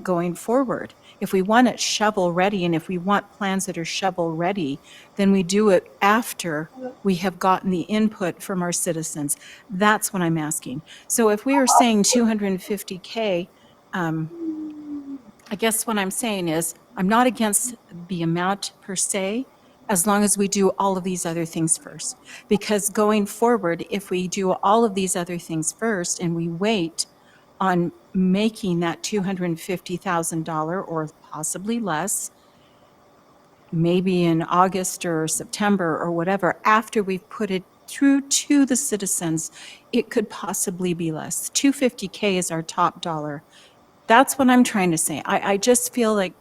going forward. If we want it shovel ready, and if we want plans that are shovel ready, then we do it after we have gotten the input from our citizens. That's what I'm asking. So if we were saying 250K, I guess what I'm saying is I'm not against the amount per se, as long as we do all of these other things first. Because going forward, if we do all of these other things first and we wait on making that $250,000 or possibly less, maybe in August or September or whatever, after we've put it through to the citizens, it could possibly be less. $250K is our top dollar. That's what I'm trying to say. I just feel like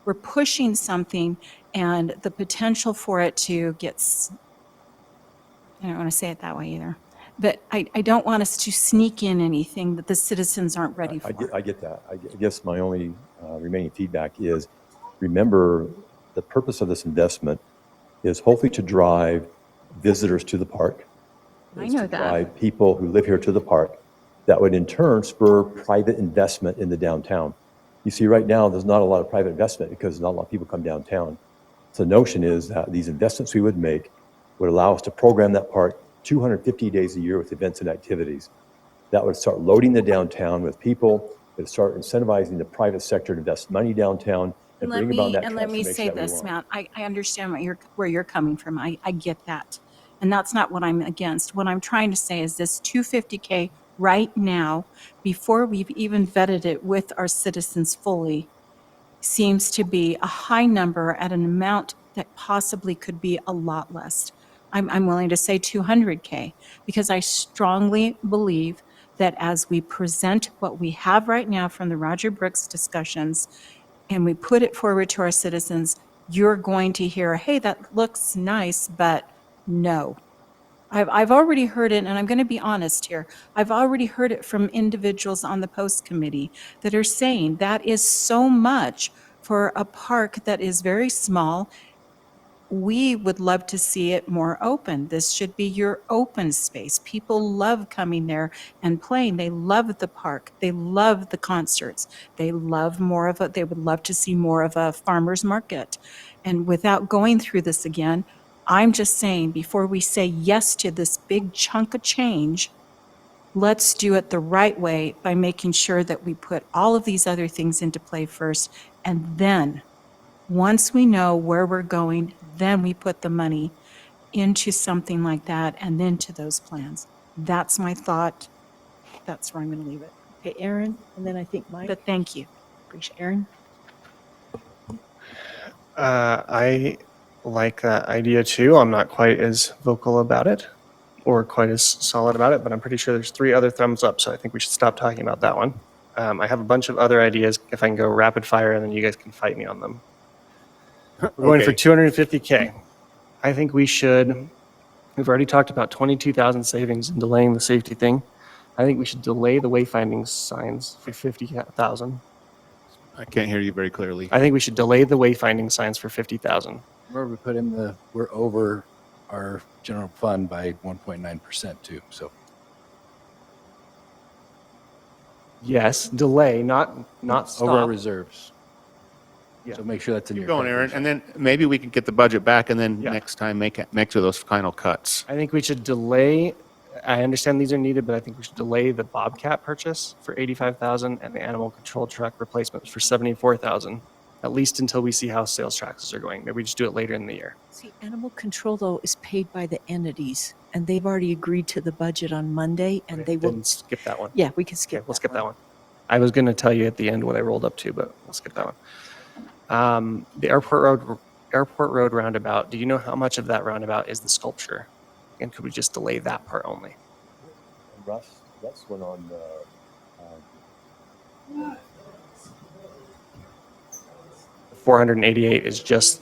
we're pushing something and the potential for it to I don't want to say it that way either, but I don't want us to sneak in anything that the citizens aren't ready for. I get that. I guess my only remaining feedback is, remember, the purpose of this investment is hopefully to drive visitors to the park. I is know to that. drive people who live here to the park. That would in turn spur private investment in the downtown. You see, right now, there's not a lot of private investment because not a lot of people come downtown. So the notion is that these investments we would make would allow us to program that park 250 days a year with events and activities. That would start loading the downtown with people. It would start incentivizing the private sector to invest money downtown and bring about that Let me transformation say that we this, want. Matt. I understand where you're coming from. I get that. And that's not what I'm against. What I'm trying to say is this $250K right now, before we've even vetted it with our citizens fully, seems to be a high number at an amount that possibly could be a lot less. I'm willing to say 200K because I strongly believe that as we present what we have right now from the Roger Brooks discussions and we put it forward to our citizens, you're going to hear, hey, that looks nice, but no. I've already heard it, and I'm going to be honest here. I've already heard it from individuals on the post committee that are saying that is so much for a park that is very small. We would love to see it more open. This should be your open space. People love coming there and playing. They love the park. They love the concerts. They love more of it. They would love to see more of a farmer's market. And without going through this again, I'm just saying, before we say yes to this big chunk of change, let's do it the right way by making sure that we put all of these other things into play first. And then, once we know where we're going, then we put the money into something like that and then to those plans. That's my thought. That's where I'm going to leave it. Okay, Aaron, and then I think Mike. But thank you. Appreciate Aaron. I like that idea too. I'm not quite as vocal about it or quite as solid about it, but I'm pretty sure there's 3 other thumbs up, so I think we should stop talking about that one. I have a bunch of other ideas if I can go rapid fire and then you guys can fight me on them. We're going for 250K. I think we've already talked about 22,000 savings and delaying the safety thing. I think we should delay the wayfinding signs for 50,000. I can't hear you very clearly. I think we should delay the wayfinding signs for 50,000. Remember, we put in we're over our general fund by 1.9% too, so. Yes, delay, not stop. Over our reserves. Yeah. So make sure that's in Keep your. going, Aaron, and then maybe we can get the budget back and then next time make those final cuts. I think we should delay. I understand these are needed, but I think we should delay the Bobcat purchase for 85,000 and the animal control truck replacement for 74,000, at least until we see how sales taxes are going. Maybe we just do it later in the year. See, animal control though is paid by the entities and they've already agreed to the budget on Monday and they will. Then skip that one. Yeah, we can skip. Okay, we'll skip that one. I was going to tell you at the end what I rolled up to, but we'll skip that one. The Airport Road roundabout. Do you know how much of that roundabout is the sculpture? And could we just delay that part only? Russ went on 488 is just.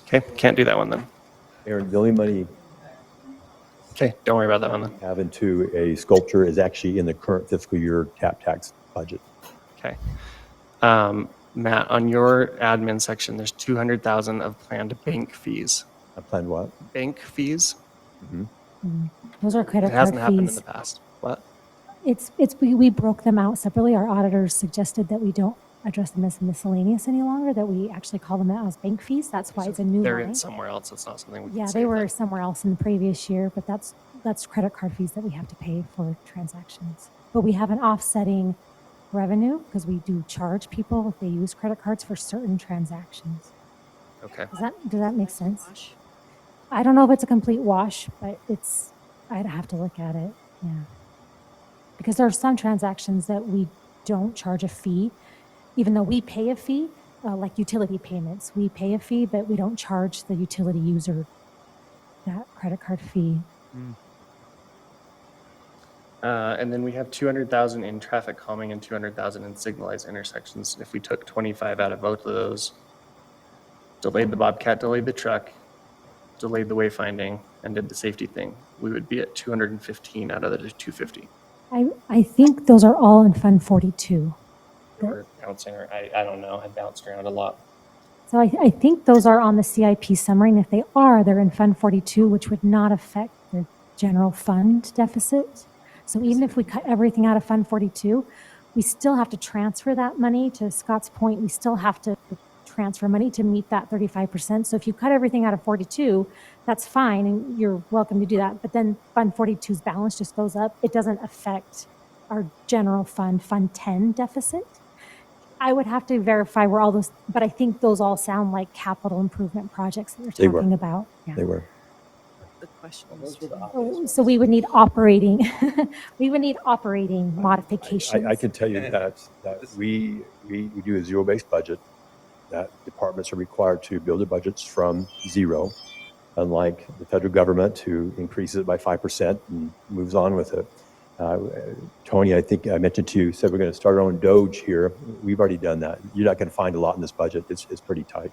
Okay, can't do that one then. Aaron, the only money Okay, don't worry about that one then. have into a sculpture is actually in the current fiscal year tap tax budget. Okay. Matt, on your admin section, there's 200,000 of planned bank fees. I planned what? Bank fees? Those are credit It card hasn't happened in fees. the past. What? We broke them out separately. Our auditors suggested that we don't address them as miscellaneous any longer, that we actually call them out as bank fees. That's why it's a new They're line. in somewhere else. It's not something we can Yeah, say they were then. somewhere else in the previous year, but that's credit card fees that we have to pay for transactions. But we have an offsetting revenue because we do charge people if they use credit cards for certain transactions. Okay. Does that make sense? I don't know if it's a complete wash, but I'd have to look at it. Yeah. Because there are some transactions that we don't charge a fee, even though we pay a fee, like utility payments. We pay a fee, but we don't charge the utility user that credit card fee. And then we have 200,000 in traffic calming and 200,000 in signalized intersections. If we took 25 out of both of those, delayed the Bobcat, delayed the truck, delayed the wayfinding, and did the safety thing, we would be at 215 out of the 250. I think those are all in Fund 42. Or bouncing, or I don't know, I bounced around a lot. So I think those are on the CIP summary, and if they are, they're in Fund 42, which would not affect the general fund deficit. So even if we cut everything out of Fund 42, we still have to transfer that money. To Scott's point, we still have to transfer money to meet that 35%. So if you cut everything out of 42, that's fine, and you're welcome to do that. But then Fund 42's balance just goes up. It doesn't affect our general fund, Fund 10 deficit. I would have to verify where all those, but I think those all sound like capital improvement projects that They you're were. talking about. Yeah. They were. The question So we would need operating, we would need operating modifications. I can tell you that we do a zero-based budget, that departments are required to build their budgets from zero, unlike the federal government who increases it by 5% and moves on with it. Tony, I think I mentioned to you, said we're going to start our own Doge here. We've already done that. You're not going to find a lot in this budget. It's pretty tight.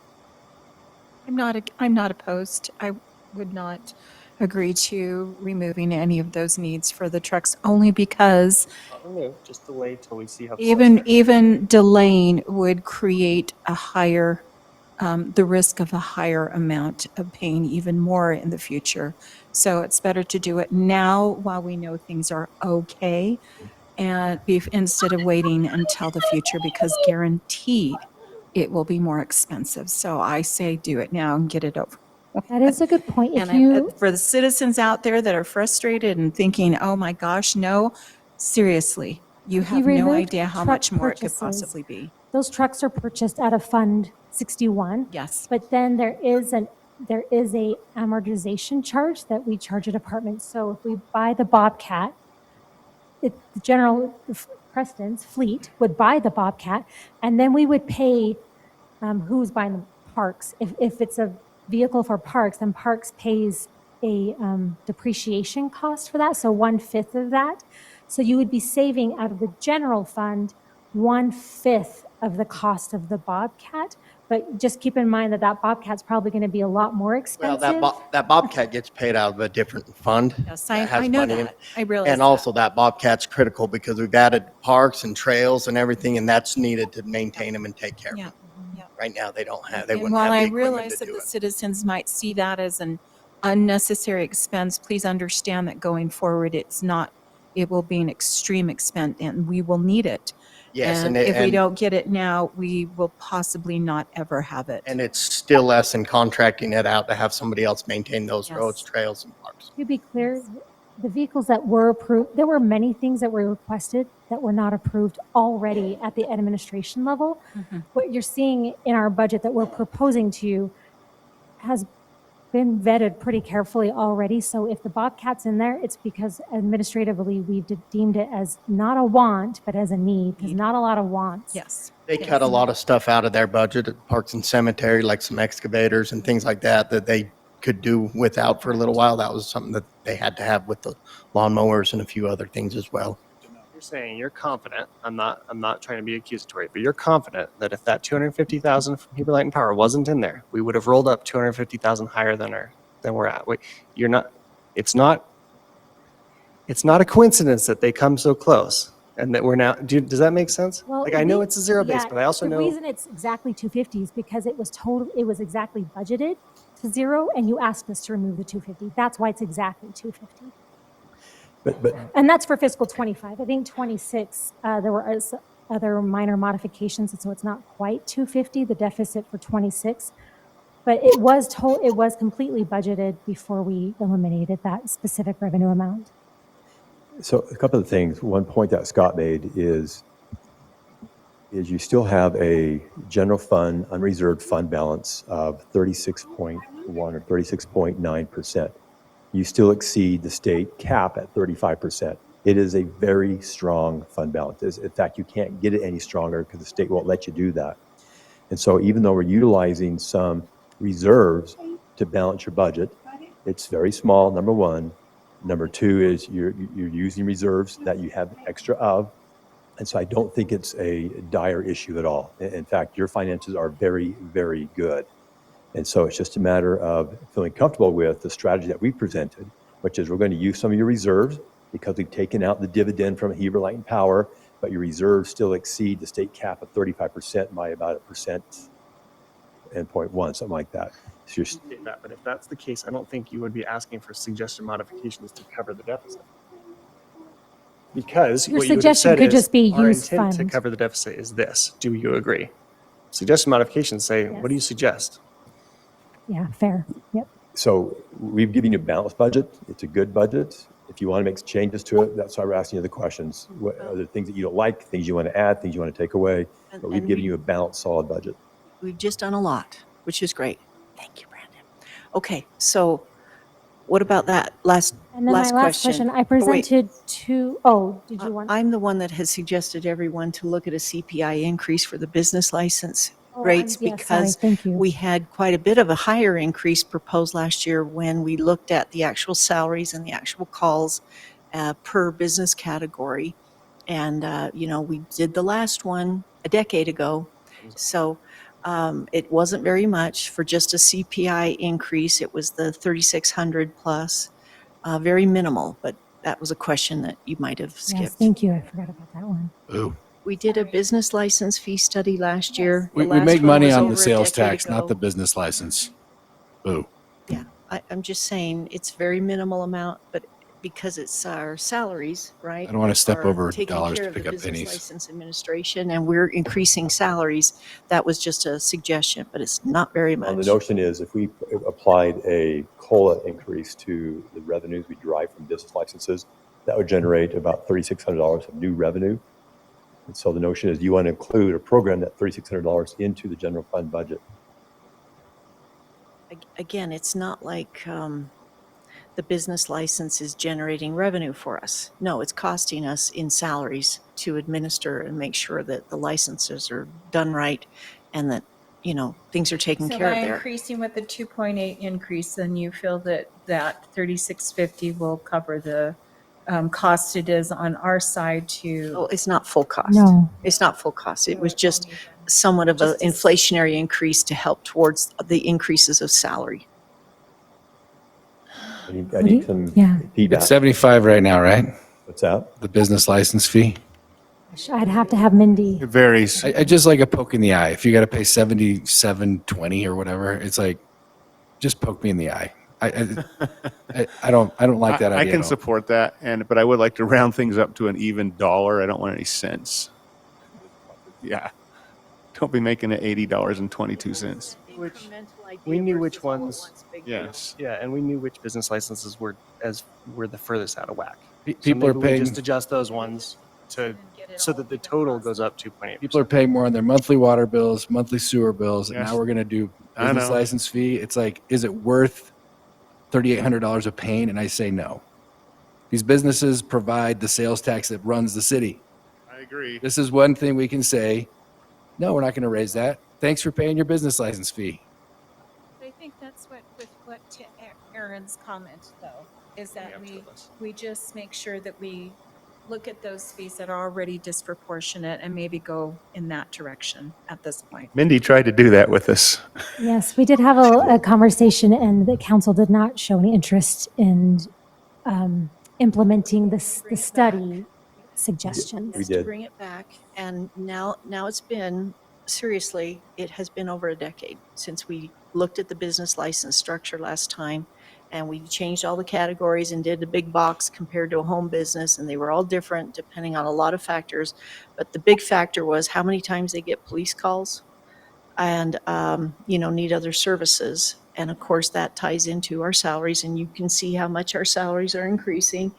I'm not opposed. I would not agree to removing any of those needs for the trucks, only because Not remove, just delay till we see how. even delaying would create a higher, the risk of a higher amount of paying even more in the future. So it's better to do it now while we know things are okay, and instead of waiting until the future, because guaranteed it will be more expensive. So I say do it now and get it over. That is a good point. If And you, for the citizens out there that are frustrated and thinking, oh my gosh, no, seriously, you have no removed idea how truck much more it could purchases, possibly be. those trucks are purchased out of Fund 61. Yes. But then there is a amortization charge that we charge a department. So if we buy the Bobcat, the general Preston's fleet would buy the Bobcat, and then we would pay who's buying the parks. If it's a vehicle for parks, then parks pays a depreciation cost for that, so 1/5 of that. So you would be saving out of the general fund 1/5 of the cost of the Bobcat. But just keep in mind that Bobcat's probably going to be a lot more expensive. Well, that Bobcat gets paid out of a different fund. Yes, that has I know money in that. it. I realize And also that Bobcat's critical because we've added parks and trails and everything, and that's needed to maintain them and take care of them. Yeah. Right now, they don't have, they And wouldn't while have I the equipment realize to that do the it. citizens might see that as an unnecessary expense, please understand that going forward, it will be an extreme expense and we will need it. Yes, And and if we don't get it now, we will possibly not ever have it. And it's still less than contracting it out to have somebody else maintain those Yes. roads, trails, and parks. To be clear, the vehicles that were approved, there were many things that were requested that were not approved already at the administration level. What you're seeing in our budget that we're proposing to you has been vetted pretty carefully already. So if the Bobcat's in there, it's because administratively we've deemed it as not a want, but as a need. There's not a lot of wants. Yes. They cut a lot of stuff out of their budget at Parks and Cemetery, like some excavators and things like that, that they could do without for a little while. That was something that they had to have with the lawnmowers and a few other things as well. You're saying you're confident, I'm not trying to be accusatory, but you're confident that if that 250,000 from Heber Light and Power wasn't in there, we would have rolled up 250,000 higher than we're at. It's not a coincidence that they come so close and that we're now, does that make sense? Well, Like, I know it's a zero base, yeah, but I also know. The reason it's exactly 250 is because it was exactly budgeted to zero, and you asked us to remove the 250. That's why it's exactly 250. But And that's for fiscal 25. I think 26, there were other minor modifications, and so it's not quite 250, the deficit for 26. But it was completely budgeted before we eliminated that specific revenue amount. So a couple of things. One point that Scott made is you still have a general fund, unreserved fund balance of 36.1 or 36.9%. You still exceed the state cap at 35%. It is a very strong fund balance. In fact, you can't get it any stronger because the state won't let you do that. And so even though we're utilizing some reserves to balance your budget, it's very small, number one. Number two is you're using reserves that you have extra of. And so I don't think it's a dire issue at all. In fact, your finances are very, very good. And so it's just a matter of feeling comfortable with the strategy that we presented, which is we're going to use some of your reserves because we've taken out the dividend from Heber Light and Power, but your reserves still exceed the state cap of 35% by about 1% and 0.1, something like that. So But if that's the case, I don't think you would be asking for suggested modifications to cover the deficit. Because Your what you would have suggestion said could is, just be our use intent to fund. cover the deficit is this. Do you agree? Suggested modifications say, what do you suggest? Yeah, fair. Yep. So we've given you a balanced budget. It's a good budget. If you want to make changes to it, that's why we're asking you the questions. What are the things that you don't like, things you want to add, things you want to take away? But we've given you a balanced, solid budget. We've just done a lot, which is great. Thank you, Brandon. Okay, so what about that last And then my last question, I presented did you want? I'm the one that has suggested everyone to look at a CPI increase for the business license Oh, rates yeah, sorry, because thank you. we had quite a bit of a higher increase proposed last year when we looked at the actual salaries and the actual calls per business category. And, we did the last one a decade ago. So it wasn't very much for just a CPI increase. It was the 3,600 plus, very minimal, but that was a question that you might have skipped. Yes, thank you. I forgot about that one. Ooh. We did a business license fee study last year. We The last make one money was on over the a sales decade tax, ago. not the business license. Boo. Yeah, I'm just saying it's very minimal amount, but because it's our salaries, right? I don't want to step are over taking dollars care to of the pick up business pennies. license administration, and we're increasing salaries. That was just a suggestion, but it's not very Well, the much. notion is if we applied a COLA increase to the revenues we derive from business licenses, that would generate about $3,600 of new revenue. And so the notion is you want to include or program that $3,600 into the general fund budget. Again, it's not like the business license is generating revenue for us. No, it's costing us in salaries to administer and make sure that the licenses are done right and that, things are taken So care of by there. increasing with the 2.8 increase, then you feel that 3650 will cover the cost it is on our side to. Oh, it's not full cost. No. It's not full cost. It was just somewhat of an inflationary increase to help towards the increases of salary. I need some feedback. It's 75 right now, right? What's that? The business license fee. I'd have to have Mindy. It varies. I just like a poke in the eye. If you got to pay $77.20 or whatever, it's like, just poke me in the eye. I don't like that I idea. can at all. support that, but I would like to round things up to an even dollar. I don't want any cents. Yeah. Don't be making it $80.22. We knew which ones. Yes. Yeah, and we knew which business licenses were the furthest out of whack. People are maybe we paying. just adjust those ones so that the total goes up 2.8%. People are paying more on their monthly water bills, monthly sewer bills, and Yes. now we're going to do I business know. license fee. It's like, is it worth $3,800 of pain? And I say no. These businesses provide the sales tax that runs the city. I agree. This is one thing we can say, no, we're not going to raise that. Thanks for paying your business license fee. I think that's what to Aaron's comment though, is that we just make sure that we look at those fees that are already disproportionate and maybe go in that direction at this point. Mindy tried to do that with us. Yes, we did have a conversation, and the council did not show any interest in implementing the study suggestions. We did. To bring it back, and now it's been, seriously, it has been over a decade since we looked at the business license structure last time, and we changed all the categories and did a big box compared to a home business, and they were all different depending on a lot of factors. But the big factor was how many times they get police calls and, need other services. And of course, that ties into our salaries, and you can see how much our salaries are increasing.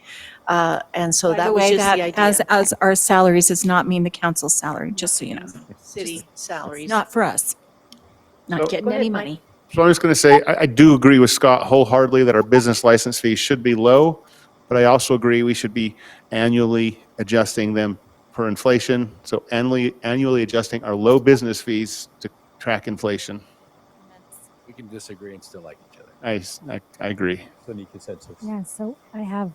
And so that was just the idea. As our salaries does not mean the council's salary, just so you know. City salaries. Not for us. Not getting any money. So I'm just going to say, I do agree with Scott wholeheartedly that our business license fees should be low, but I also agree we should be annually adjusting them per inflation. So annually adjusting our low business fees to track inflation. We can disagree and still like each other. I agree. So need consensus. Yeah, so I have,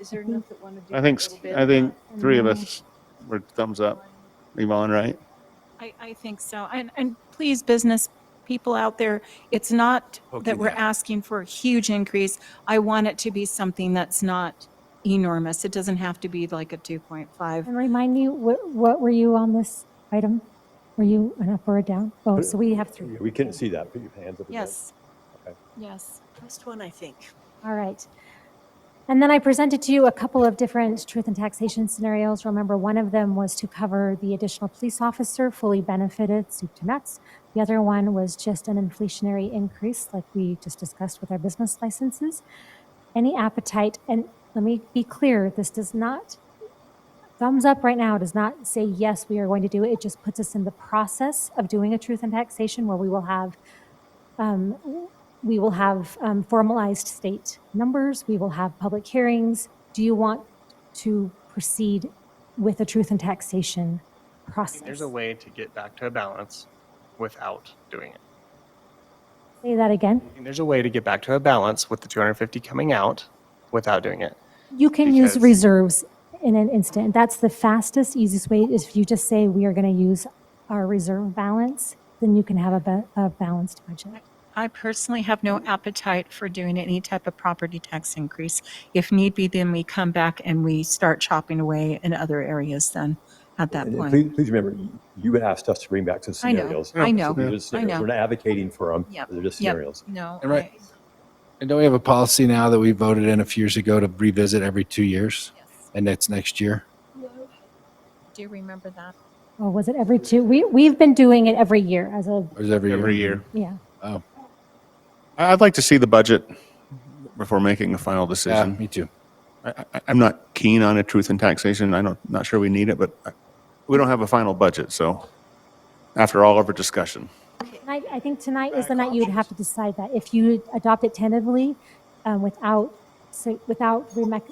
Is there enough that want to do I a think, little bit? I think And three of then- us were thumbs up. Yvonne, right? I think so. And please, business people out there, it's not that we're asking for a huge increase. I want it to be something that's not enormous. It doesn't have to be like a 2.5. And remind me, what were you on this item? Were you an up or a down? Oh, so we have three. We couldn't see that. Put your hands up again. Yes. Okay. Yes. First one, I think. All right. And then I presented to you a couple of different truth and taxation scenarios. Remember, one of them was to cover the additional police officer, fully benefited, soup to nuts. The other one was just an inflationary increase, like we just discussed with our business licenses. Any appetite, and let me be clear, this does not, thumbs up right now does not say, yes, we are going to do it. It just puts us in the process of doing a truth and taxation where we will have formalized state numbers. We will have public hearings. Do you want to proceed with a truth and taxation process? There's a way to get back to a balance without doing it. Say that again. There's a way to get back to a balance with the 250 coming out without doing it. You can use reserves in an instant. That's the fastest, easiest way. Is if you just say we are going to use our reserve balance, then you can have a balanced budget. I personally have no appetite for doing any type of property tax increase. If need be, then we come back and we start chopping away in other areas then at that And point. please remember, you asked us to bring back some I know, scenarios. I know, So these are scenarios. I know. We're not advocating for them. Yep, They're just yep. scenarios. No, And right. And don't we have a policy now that we voted in a few years ago to revisit every 2 years? And that's next year? Do you remember that? Oh, was it every two? We've been doing it every year as a, Or is it every year? yeah. Oh, I'd like to see the budget before making a final decision. me too. I'm not keen on a truth and taxation. Not sure we need it, but we don't have a final budget. So after all of our discussion. I think tonight is the night you would have to decide that. If you adopt it tentatively without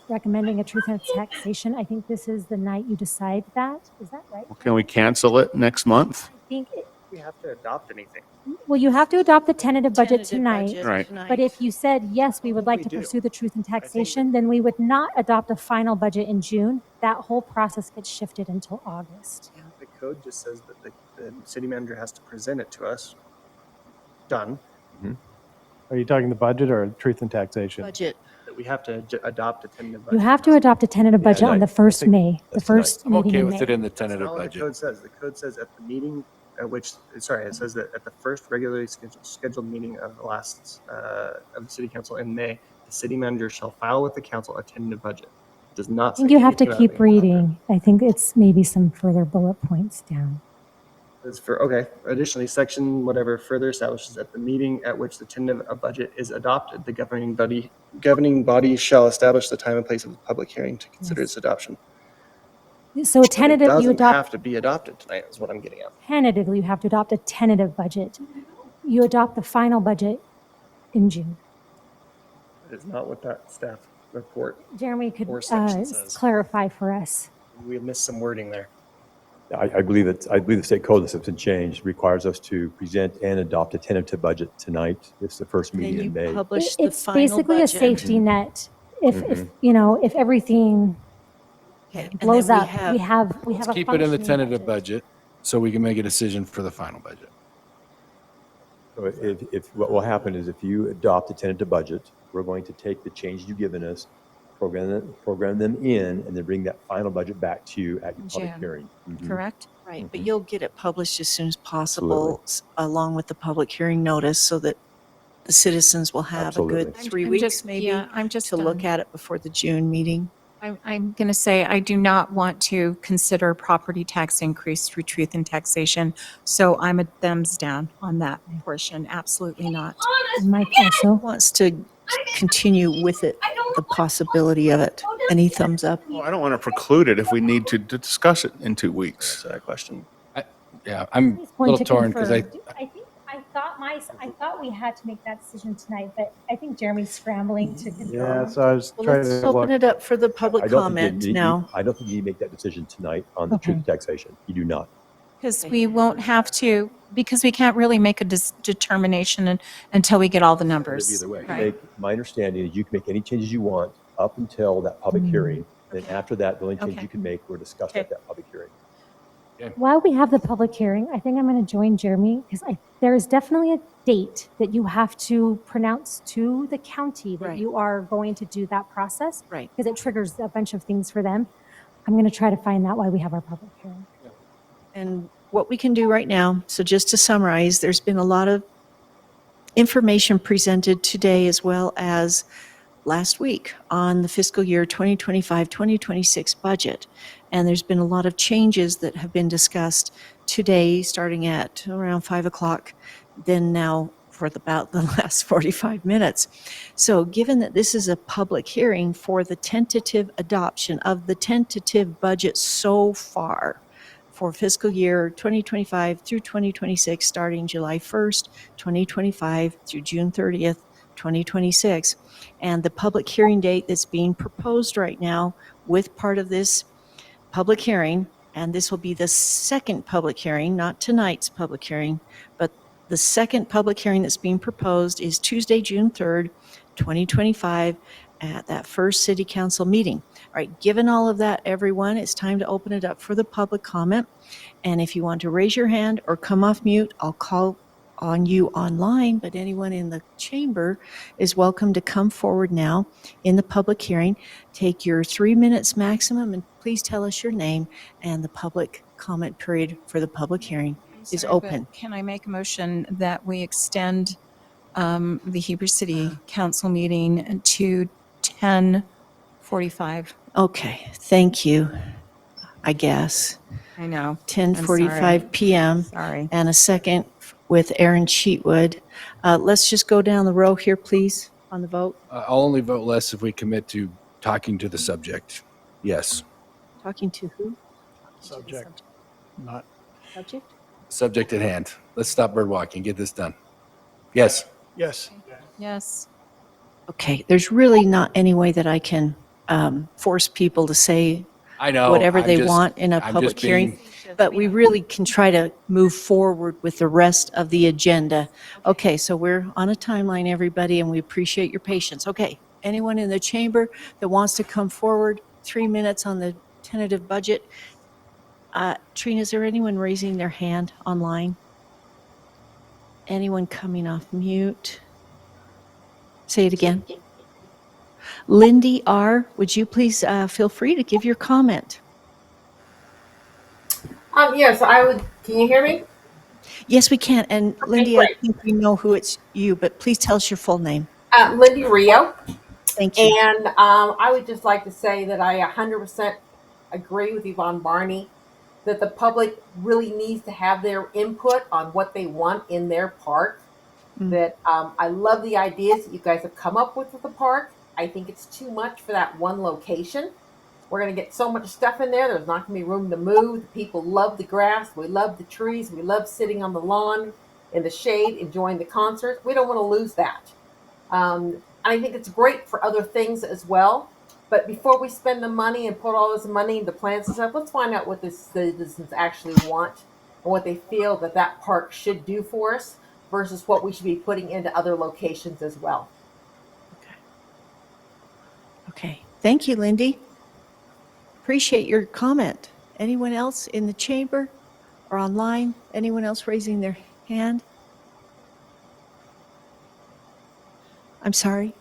recommending a truth and taxation, I think this is the night you decide that. Is that right? Can we cancel it next month? I think We have to adopt anything. well, you have to adopt the tentative budget tonight. budget Right. tonight. But if you said, yes, we would like to do. pursue the truth and taxation, then we would not adopt a final budget in June. That whole process gets shifted until August. The code just says that the city manager has to present it to us. Done. Are you talking the budget or truth and taxation? Budget. That we have to adopt a tentative budget. You have to adopt a tentative budget on the tonight. first I think May, the that's first I'm meeting okay in with May. it in the That's tentative not what the budget. code says. The code says at the meeting at which, sorry, it says that at the first regularly scheduled meeting of the last, of the city council in May, the city manager shall file with the council a tentative budget. It does not I say think you have to anything about keep being adopted. reading. I think it's maybe some further bullet points down. It's for, okay, additionally, section whatever further establishes at the meeting at which the tentative budget is adopted, the governing body shall establish the time and place of the public hearing to consider its adoption. So a tentative, It you doesn't adopt have to be adopted tonight, is what I'm getting at. tentatively, you have to adopt a tentative budget. You adopt the final budget in June. It is not what that staff report, Jeremy could Or section says. clarify for us. we have missed some wording there. I believe the state code that's been changed requires us to present and adopt a tentative budget tonight. It's the first Then meeting in you May. publish the It's final basically a budget. safety net. If if everything Okay, and blows then up, we have Let's a keep it in the functioning tentative budget so we can make a decision for the final budget. So if what will happen is if you adopt a tentative budget, we're going to take the changes you've given us, program them in, and then bring that final budget back to you at your public June. hearing. Mhm. Correct? Right, but you'll get it published as soon as possible, along with the public hearing notice, so that the citizens will have a good Absolutely. 3 I'm weeks just- maybe yeah, I'm just to look done. at it before the June meeting. I'm going to say I do not want to consider property tax increase through truth and taxation. So I'm a thumbs down on that portion. Absolutely not. And Mike also. Wants to continue with it, the possibility of it. Any thumbs up? Well, I don't want to preclude it if we need to discuss it in 2 weeks. That's that question. Yeah, I'm a Point little to torn because confirm. I I thought we had to make that decision tonight, but I think Jeremy's scrambling to confirm. Yeah, so I was Well, trying let's to open look. it up for the I public don't think comment you, now. I don't think you need to make that decision tonight on the truth taxation. You do not. Because we won't have to, because we can't really make a determination until we get all the numbers. Either way. Right. My understanding is you can make any changes you want up until that public hearing. Then after that, the only changes Okay. you can make were discussed at that public hearing. While we have the public hearing, I think I'm going to join Jeremy because there is definitely a date that you have to pronounce to the county that Right. you are going to do that process. Right. Because it triggers a bunch of things for them. I'm going to try to find that while we have our public hearing. And what we can do right now, so just to summarize, there's been a lot of information presented today as well as last week on the fiscal year 2025-2026 budget. And there's been a lot of changes that have been discussed today, starting at around 5 o'clock, then now for about the last 45 minutes. So given that this is a public hearing for the tentative adoption of the tentative budget so far for fiscal year 2025 through 2026, starting July 1st, 2025 through June 30th, 2026, and the public hearing date that's being proposed right now with part of this public hearing, and this will be the second public hearing, not tonight's public hearing, but the second public hearing that's being proposed is Tuesday, June 3rd, 2025, at that first city council meeting. All right, given all of that, everyone, it's time to open it up for the public comment. And if you want to raise your hand or come off mute, I'll call on you online, but anyone in the chamber is welcome to come forward now in the public hearing. Take your 3 minutes maximum, and please tell us your name, and the public comment period for the public hearing is Sorry, but open. Can I make a motion that we extend the Heber City Council meeting to 10:45? Okay, thank you, I guess. I know. 10:45 p.m. Sorry. And a second with Aaron Cheatwood. Let's just go down the row here, please, on the vote. I'll only vote less if we commit to talking to the subject. Yes. Talking to who? Subject, not. Subject? Subject at hand. Let's stop bird walking. Get this done. Yes. Yes. Yes. Okay, there's really not any way that I can force people to say I know. whatever I'm they just- want in a I'm public just hearing, being- but we really can try to move forward with the rest of the agenda. Okay, so we're on a timeline, everybody, and we appreciate your patience. Okay, anyone in the chamber that wants to come forward, 3 minutes on the tentative budget? Trina, is there anyone raising their hand online? Anyone coming off mute? Say it again. Lindy R., would you please feel free to give your comment? Yes, I would. Can you hear me? Yes, we can. And Lindy, I great. think we know who it's you, but please tell us your full name. Lindy Rio. Thank you. And I would just like to say that I 100% agree with Yvonne Barney that the public really needs to have their input on what they want in their park. That I love the ideas that you guys have come up with the park. I think it's too much for that one location. We're going to get so much stuff in there. There's not going to be room to move. The people love the grass. We love the trees. We love sitting on the lawn in the shade, enjoying the concerts. We don't want to lose that. And I think it's great for other things as well. But before we spend the money and put all this money into plans and stuff, let's find out what the citizens actually want and what they feel that that park should do for us versus what we should be putting into other locations as well. Okay. Thank you, Lindy. Appreciate your comment. Anyone else in the chamber or online? Anyone else raising their hand? I'm sorry.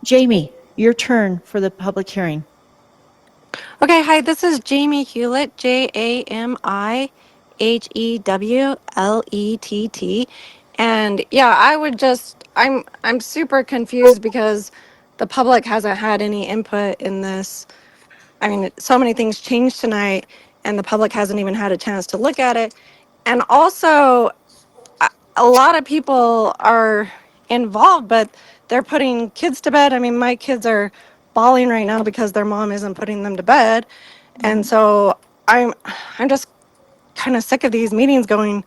Jamie, your turn for the public hearing. Okay, hi, this is Jamie Hewlett, JamiHewlett. And yeah, I'm super confused because the public hasn't had any input in this. I mean, so many things changed tonight and the public hasn't even had a chance to look at it. And also, a lot of people are involved, but they're putting kids to bed. I mean, my kids are bawling right now because their mom isn't putting them to bed. And so I'm just kind of sick of these meetings going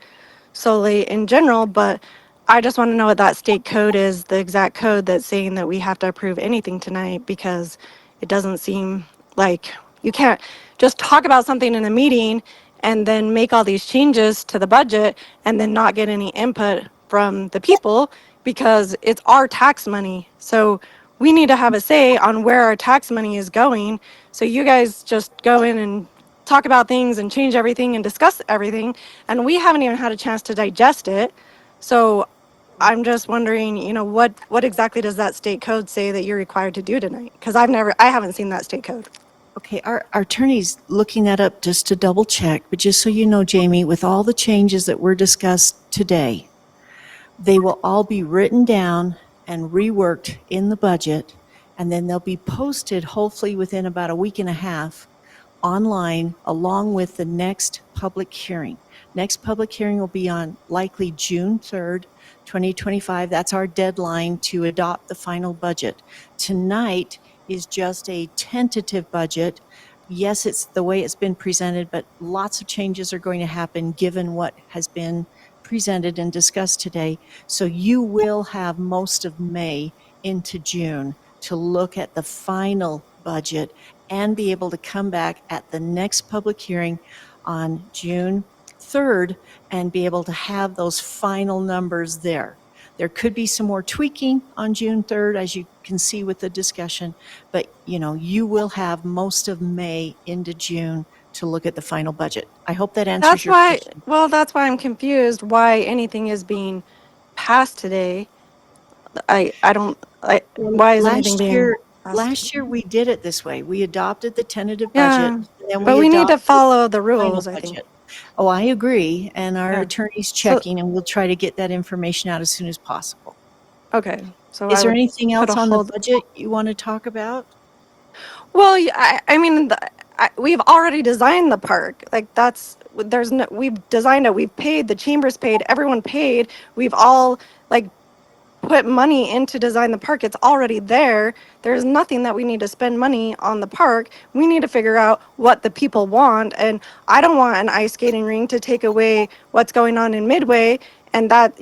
solely in general, but I just want to know what that state code is, the exact code that's saying that we have to approve anything tonight, because it doesn't seem like you can't just talk about something in a meeting and then make all these changes to the budget and then not get any input from the people, because it's our tax money. So we need to have a say on where our tax money is going. So you guys just go in and talk about things and change everything and discuss everything, and we haven't even had a chance to digest it. So I'm just wondering, what exactly does that state code say that you're required to do tonight? Because I haven't seen that state code. Okay, our attorney's looking that up just to double check, but just so you know, Jamie, with all the changes that were discussed today, they will all be written down and reworked in the budget, and then they'll be posted hopefully within about a week and a half online, along with the next public hearing. Next public hearing will be on likely June 3rd, 2025. That's our deadline to adopt the final budget. Tonight is just a tentative budget. Yes, it's the way it's been presented, but lots of changes are going to happen given what has been presented and discussed today. So you will have most of May into June to look at the final budget and be able to come back at the next public hearing on June 3rd and be able to have those final numbers there. There could be some more tweaking on June 3rd, as you can see with the discussion, but you will have most of May into June to look at the final budget. I hope that answers That's your why, question. well, that's why I'm confused why anything is being passed today. Why is anything being passed? Last year we did it this way. We adopted the tentative budget, Yeah, and then but we we need to adopted follow the the final rules, I think. budget. Oh, I agree, and our Yeah. attorney's So- checking, and we'll try to get that information out as soon as possible. Okay, so Is I there would anything put a else on the hold. budget you want to talk about? Well, I mean, we've already designed the park. Like we've designed it. We've paid. The chamber's paid. Everyone paid. We've all put money into design the park. It's already there. There's nothing that we need to spend money on the park. We need to figure out what the people want. And I don't want an ice skating ring to take away what's going on in Midway, and that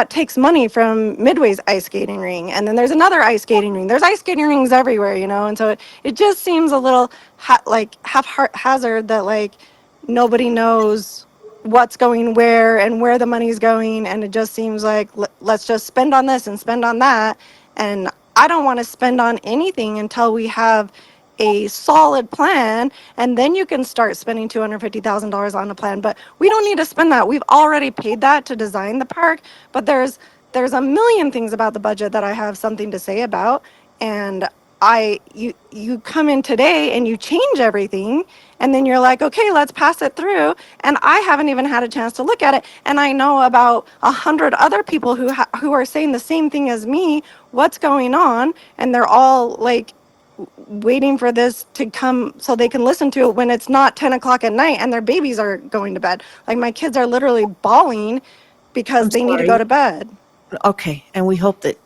takes money from Midway's ice skating ring. And then there's another ice skating ring. There's ice skating rings everywhere, and so it just seems a little haphazard that nobody knows what's going where and where the money's going, and it just seems like let's just spend on this and spend on that. And I don't want to spend on anything until we have a solid plan, and then you can start spending $250,000 on a plan. But we don't need to spend that. We've already paid that to design the park. But there's a million things about the budget that I have something to say about. And you come in today and you change everything, and then you're like, okay, let's pass it through, and I haven't even had a chance to look at it. And I know about 100 other people who are saying the same thing as me. What's going on? And they're all waiting for this to come so they can listen to it when it's not 10 o'clock at night and their babies are going to bed. Like, my kids are literally bawling because they need to go to bed. Okay, and we hope that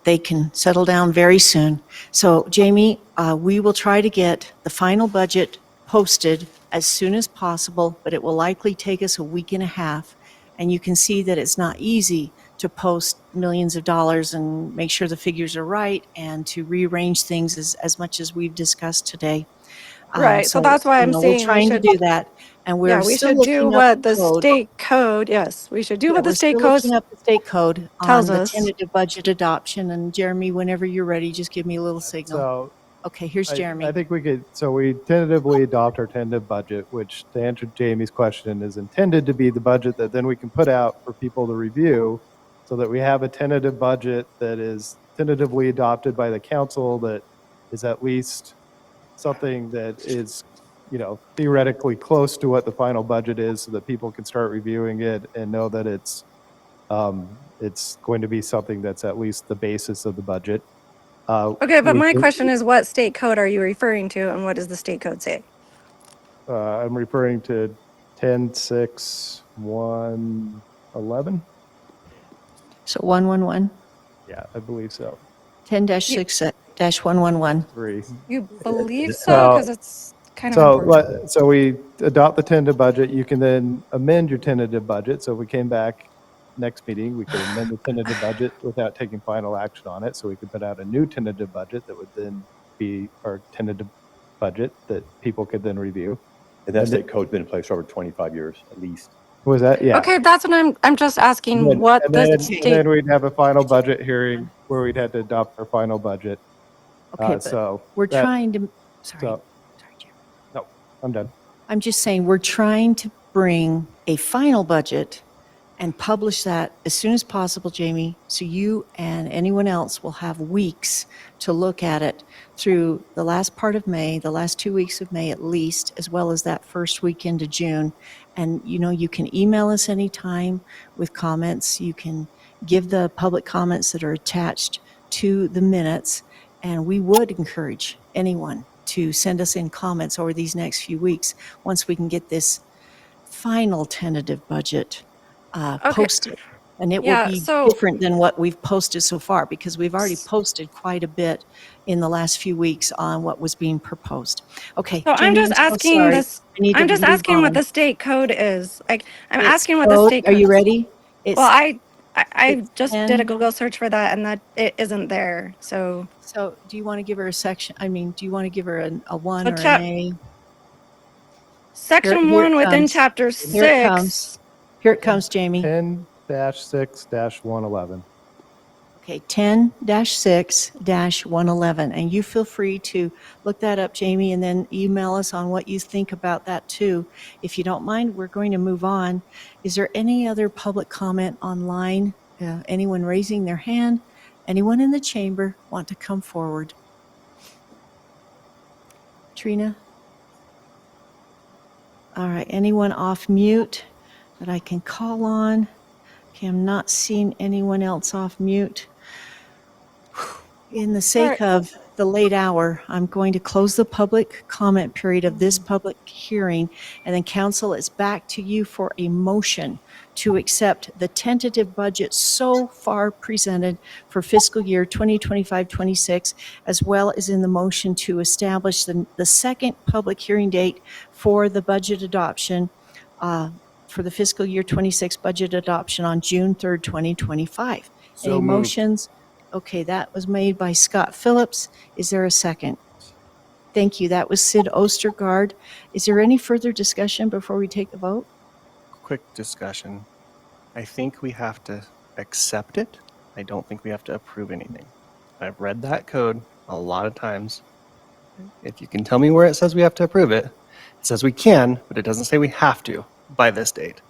they can settle down very soon. So, Jamie, we will try to get the final budget posted as soon as possible, but it will likely take us a week and a half. And you can see that it's not easy to post millions of dollars and make sure the figures are right and to rearrange things as much as we've discussed today. Right, so that's why I'm we're saying we trying to should do that, and we're Yeah, we still should do looking up what the the code. state code, yes, we should do Yeah, what the we're state still code looking up the state code tells on the us. tentative budget adoption. And Jeremy, whenever you're ready, just give me a little signal. So Okay, here's Jeremy. I think we tentatively adopt our tentative budget, which, to answer Jamie's question, is intended to be the budget that then we can put out for people to review, so that we have a tentative budget that is tentatively adopted by the council, that is at least something that is, theoretically close to what the final budget is, so that people can start reviewing it and know that it's going to be something that's at least the basis of the budget. Okay, but my question is, what state code are you referring to, and what does the state code say? I'm referring to 10.6.1.11. So 111, Yeah, I believe so. 10-6-111. 3. You believe So- so? Because it's kind of So, important. so we adopt the tentative budget. You can then amend your tentative budget. So if we came back next meeting, we could amend the tentative budget without taking final action on it. So we could put out a new tentative budget that would then be our tentative budget that people could then review. And that And state code's been in place for over 25 years, at least. Was that? Yeah. Okay, that's what I'm just asking what And the then, state. and then we'd have a final budget hearing where we'd have to adopt our final budget. Okay, but So we're that- trying to, sorry. So, no, I'm done. I'm just saying, we're trying to bring a final budget and publish that as soon as possible, Jamie, so you and anyone else will have weeks to look at it through the last part of May, the last 2 weeks of May at least, as well as that first weekend of June. And, you know, you can email us anytime with comments. You can give the public comments that are attached to the minutes. And we would encourage anyone to send us in comments over these next few weeks once we can get this final tentative budget posted. And it will be different than what we've posted so far, because we've already posted quite a bit in the last few weeks on what was being proposed. Okay. So I'm Jamie, just so asking sorry. this. I need I'm to just move asking what on. the state code is. Like, I'm It's asking what the code- state Are code you is. ready? It's, Well, I it's just 10. did a Google search for that, and that it isn't there. So do you want to give her a section? I mean, do you want to give her a 1 So or chap- an A? Section Here it 1 within comes. Chapter Here it 6. comes. Here it comes, Jamie. 10-6-111. Okay, 10-6-111. And you feel free to look that up, Jamie, and then email us on what you think about that too. If you don't mind, we're going to move on. Is there any other public comment online? Anyone raising their hand? Anyone in the chamber want to come forward? Trina? All right, anyone off mute that I can call on? Okay, I'm not seeing anyone else off mute. In the sake of the late hour, I'm going to close the public comment period of this public hearing, and then council, it's back to you for a motion to accept the tentative budget so far presented for fiscal year 2025-26, as well as in the motion to establish the second public hearing date for the budget adoption for the fiscal year 26 budget adoption on June 3rd, 2025. So Any moved. motions? Okay, that was made by Scott Phillips. Is there a second? Thank you. That was Sid Ostergaard. Is there any further discussion before we take the vote? Quick discussion. I think we have to accept it. I don't think we have to approve anything. I've read that code a lot of times. If you can tell me where it says we have to approve it, it says we can, but it doesn't say we have to by this date.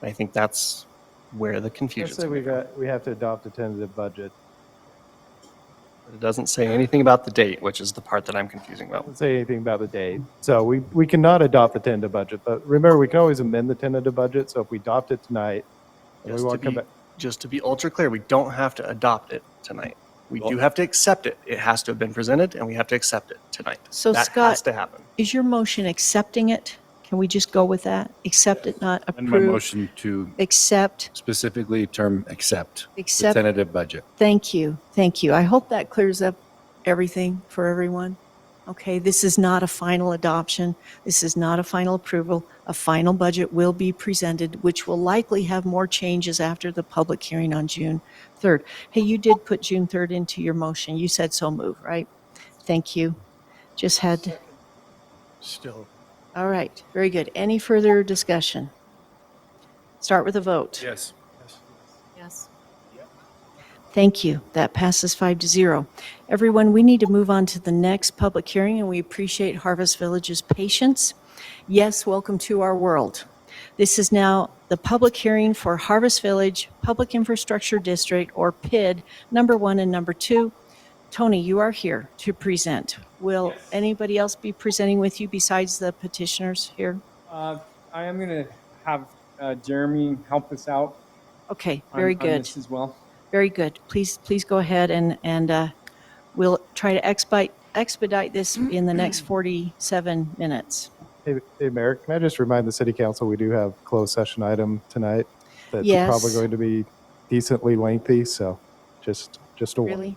And I think that's where the Let's confusion say we have to adopt a tentative budget. It doesn't say anything about the date, which is the part that I'm confusing about. Doesn't say anything about the date. So we cannot adopt the tentative budget, but remember, we can always amend the tentative budget. So if we adopt it tonight, and we want to come back. Just to be ultra clear, we don't have to adopt it tonight. We do have to accept it. It has to have been presented, and we have to accept it tonight. So that Scott, has to happen. is your motion accepting it? Can we just go with that? Accept it, not And my approve? motion to Accept. specifically term accept the Accept. tentative budget. Thank you. Thank you. I hope that clears up everything for everyone. Okay, this is not a final adoption. This is not a final approval. A final budget will be presented, which will likely have more changes after the public hearing on June 3rd. Hey, you did put June 3rd into your motion. You said so move, right? Thank you. Just had to. Still. All right, very good. Any further discussion? Start with a vote. Yes. Yes. Thank you. That passes 5-0. Everyone, we need to move on to the next public hearing, and we appreciate Harvest Village's patience. Yes, welcome to our world. This is now the public hearing for Harvest Village Public Infrastructure District, or PID, number 1 and number 2. Tony, you are here to present. Will anybody else be presenting with you besides the petitioners here? I am going to have Jeremy help us out. Okay, very on good. this as well. Very good. Please go ahead and we'll try to expedite this in the next 47 minutes. Hey, Mayor, can I just remind the city council, we do have closed session item tonight that's Yes. probably going to be decently lengthy, so just a warning. Really?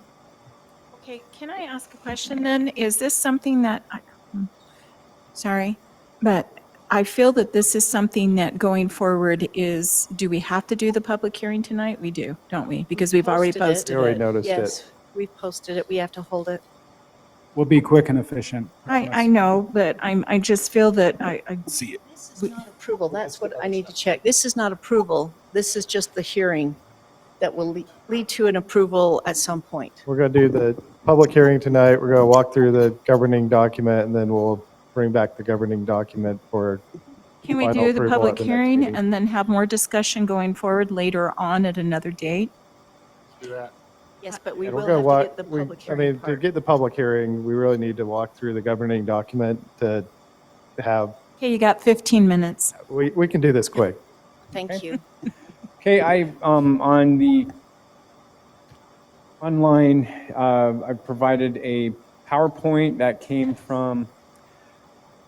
Okay, can I ask a question then? Is this something that, Sorry, but I feel that this is something that going forward is, do we have to do the public hearing tonight? We do, don't we? Because we've already posted We already it. noticed it. Yes, we've posted it. We have to hold it. We'll be quick and efficient. I know, but I just feel that I See it. This is not approval. That's what I need to check. This is not approval. This is just the hearing that will lead to an approval at some point. We're going to do the public hearing tonight. We're going to walk through the governing document, and then we'll bring back the governing document for Can we final do the approval public at the next hearing meeting. and then have more discussion going forward later on at another date? Yes, but we And will we're going to have to walk, get the we, public I hearing mean, to part. get the public hearing, we really need to walk through the governing document to have, Okay, you got 15 minutes. we can do this quick. Thank you. Okay, on the online, I've provided a PowerPoint that came from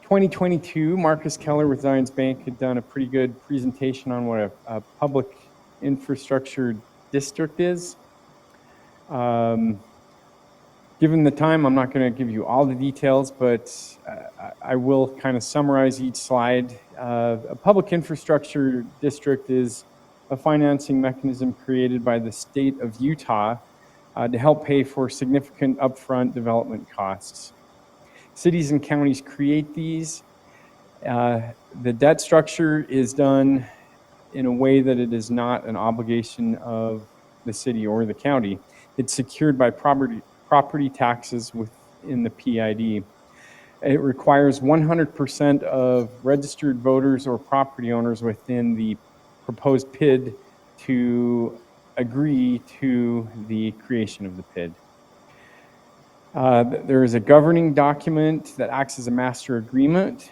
2022. Marcus Keller with Zions Bank had done a pretty good presentation on what a public infrastructure district is. Given the time, I'm not going to give you all the details, but I will kind of summarize each slide. A public infrastructure district is a financing mechanism created by the state of Utah to help pay for significant upfront development costs. Cities and counties create these. The debt structure is done in a way that it is not an obligation of the city or the county. It's secured by property taxes within the PID. It requires 100% of registered voters or property owners within the proposed PID to agree to the creation of the PID. There is a governing document that acts as a master agreement,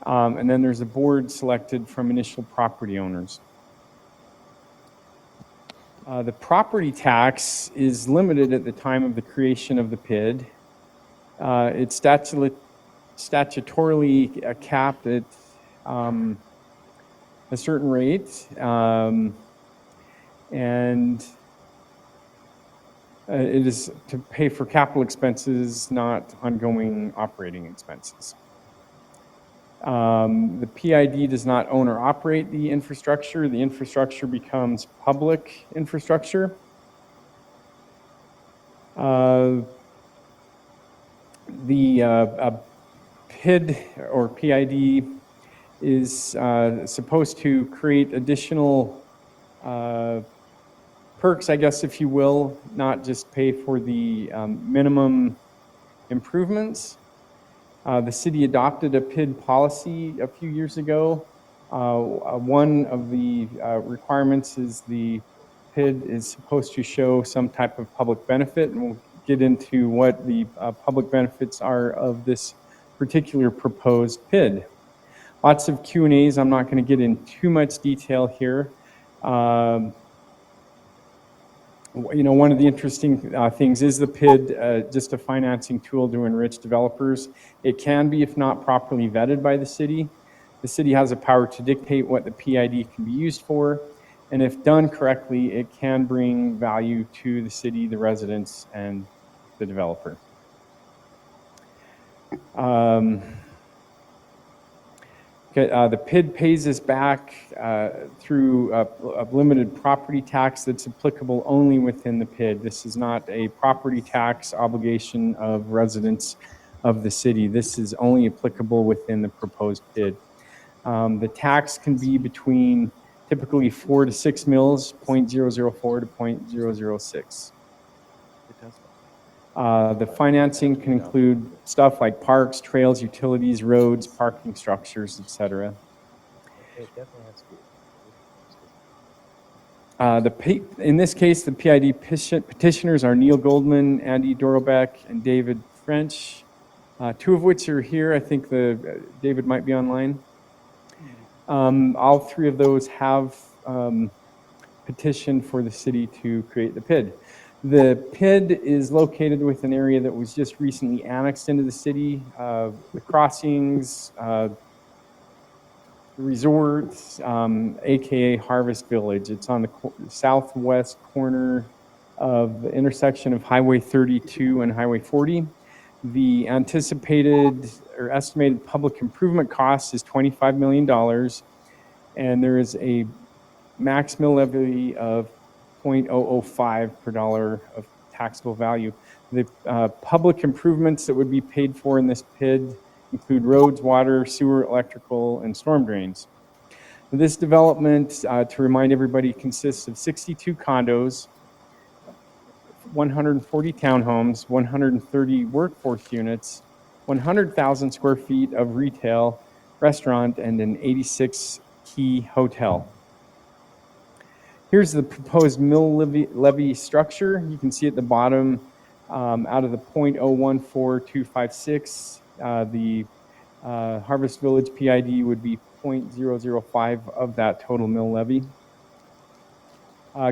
and then there's a board selected from initial property owners. The property tax is limited at the time of the creation of the PID. It's statutorily capped at a certain rate, and it is to pay for capital expenses, not ongoing operating expenses. The PID does not own or operate the infrastructure. The infrastructure becomes public infrastructure. The PID or PID is supposed to create additional perks, I guess, if you will, not just pay for the minimum improvements. The city adopted a PID policy a few years ago. One of the requirements is the PID is supposed to show some type of public benefit, and we'll get into what the public benefits are of this particular proposed PID. Lots of Q&As. I'm not going to get in too much detail here. You know, one of the interesting things is the PID just a financing tool to enrich developers. It can be, if not properly vetted by the city. The city has the power to dictate what the PID can be used for, and if done correctly, it can bring value to the city, the residents, and the developer. The PID pays us back through a limited property tax that's applicable only within the PID. This is not a property tax obligation of residents of the city. This is only applicable within the proposed PID. The tax can be between typically 4 to 6 mils, 0.004 to 0.006. The financing can include stuff like parks, trails, utilities, roads, parking structures, etc. In this case, the PID petitioners are Neil Goldman, Andy Dorobeck, and David French, two of which are here. I think David might be online. All three of those have petitioned for the city to create the PID. The PID is located with an area that was just recently annexed into the city. The crossings, the resorts, AKA Harvest Village. It's on the southwest corner of the intersection of Highway 32 and Highway 40. The anticipated or our estimated public improvement cost is $25 million, and there is a max mill levy of 0.005 per dollar of taxable value. The public improvements that would be paid for in this PID include roads, water, sewer, electrical, and storm drains. This development, to remind everybody, consists of 62 condos, 140 townhomes, 130 workforce units, 100,000 square feet of retail, restaurant, and an 86-key hotel. Here's the proposed mill levy structure. You can see at the bottom, out of the 0.014256, the Harvest Village PID would be 0.005 of that total mill levy.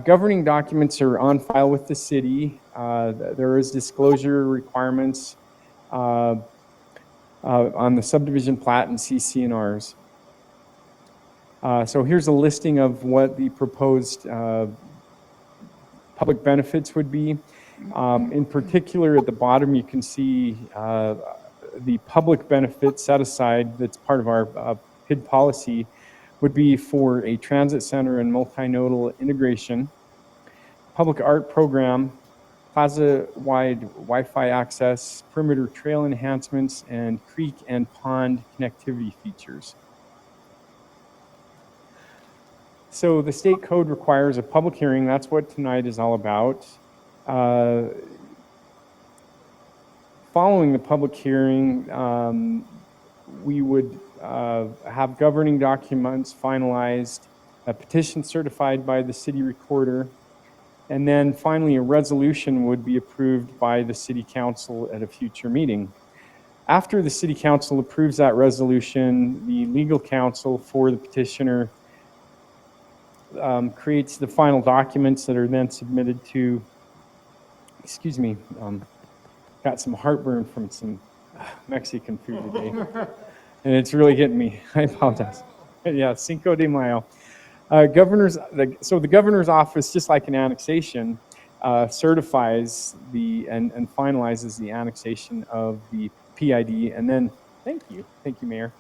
Governing documents are on file with the city. There is disclosure requirements on the subdivision plat and CC&Rs. So here's a listing of what the proposed public benefits would be. In particular, at the bottom, you can see the public benefit set aside that's part of our PID policy would be for a transit center and multimodal integration, public art program, plaza-wide Wi-Fi access, perimeter trail enhancements, and creek and pond connectivity features. So the state code requires a public hearing. That's what tonight is all about. Following the public hearing, we would have governing documents finalized, a petition certified by the city recorder, and then finally a resolution would be approved by the city council at a future meeting. After the city council approves that resolution, the legal counsel for the petitioner creates the final documents that are then submitted to, excuse me, got some heartburn from some Mexican food today, and it's really getting me. I apologize. Yeah, Cinco de Mayo. So the governor's office, just like an annexation, certifies and finalizes the annexation of the PID, and then, thank you, Mayor.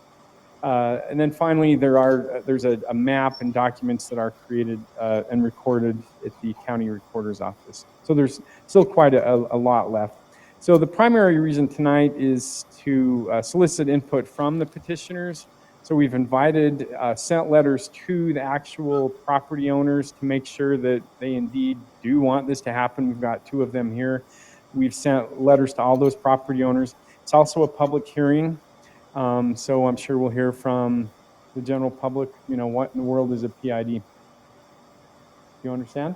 And then finally, there's a map and documents that are created and recorded at the county recorder's office. So there's still quite a lot left. So the primary reason tonight is to solicit input from the petitioners. So we've invited, sent letters to the actual property owners to make sure that they indeed do want this to happen. We've got 2 of them here. We've sent letters to all those property owners. It's also a public hearing. So I'm sure we'll hear from the general public, what in the world is a PID? You understand?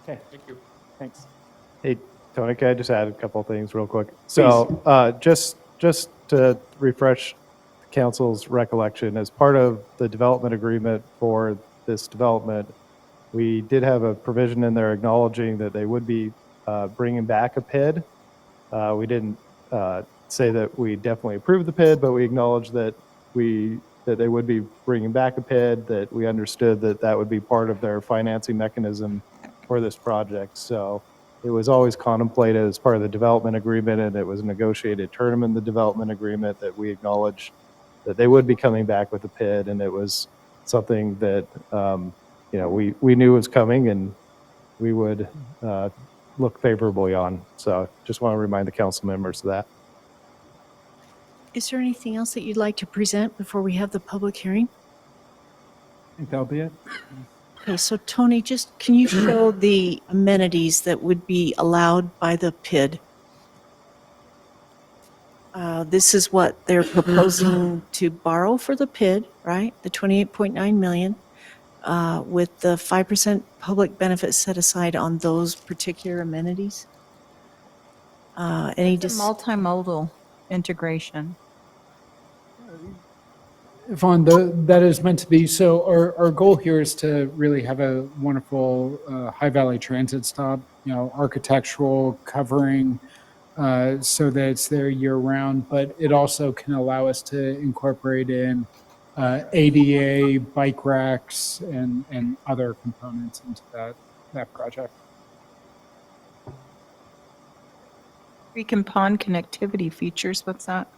Okay, thank you. Thanks. Hey, Tony, can I just add a couple of things real quick? So just to refresh council's recollection, as part of the development agreement for this development, we did have a provision in there acknowledging that they would be bringing back a PID. We didn't say that we definitely approved the PID, but we acknowledged that they would be bringing back a PID, that we understood that that would be part of their financing mechanism for this project. So it was always contemplated as part of the development agreement, and it was a negotiated term in the development agreement that we acknowledged that they would be coming back with a PID, and it was something that we knew was coming, and we would look favorably on. So just want to remind the council members of that. Is there anything else that you'd like to present before we have the public hearing? I think that'll be it. Okay, so Tony, just can you show the amenities that would be allowed by the PID? This is what they're proposing to borrow for the PID, right? The 28.9 million, with the 5% public benefit set aside on those particular amenities. It's a multimodal integration. Yvonne, that is meant to be. So our goal here is to really have a wonderful High Valley Transit stop, architectural covering, so that it's there year round, but it also can allow us to incorporate in ADA, bike racks, and other components into that project. Creek and pond connectivity features, what's that?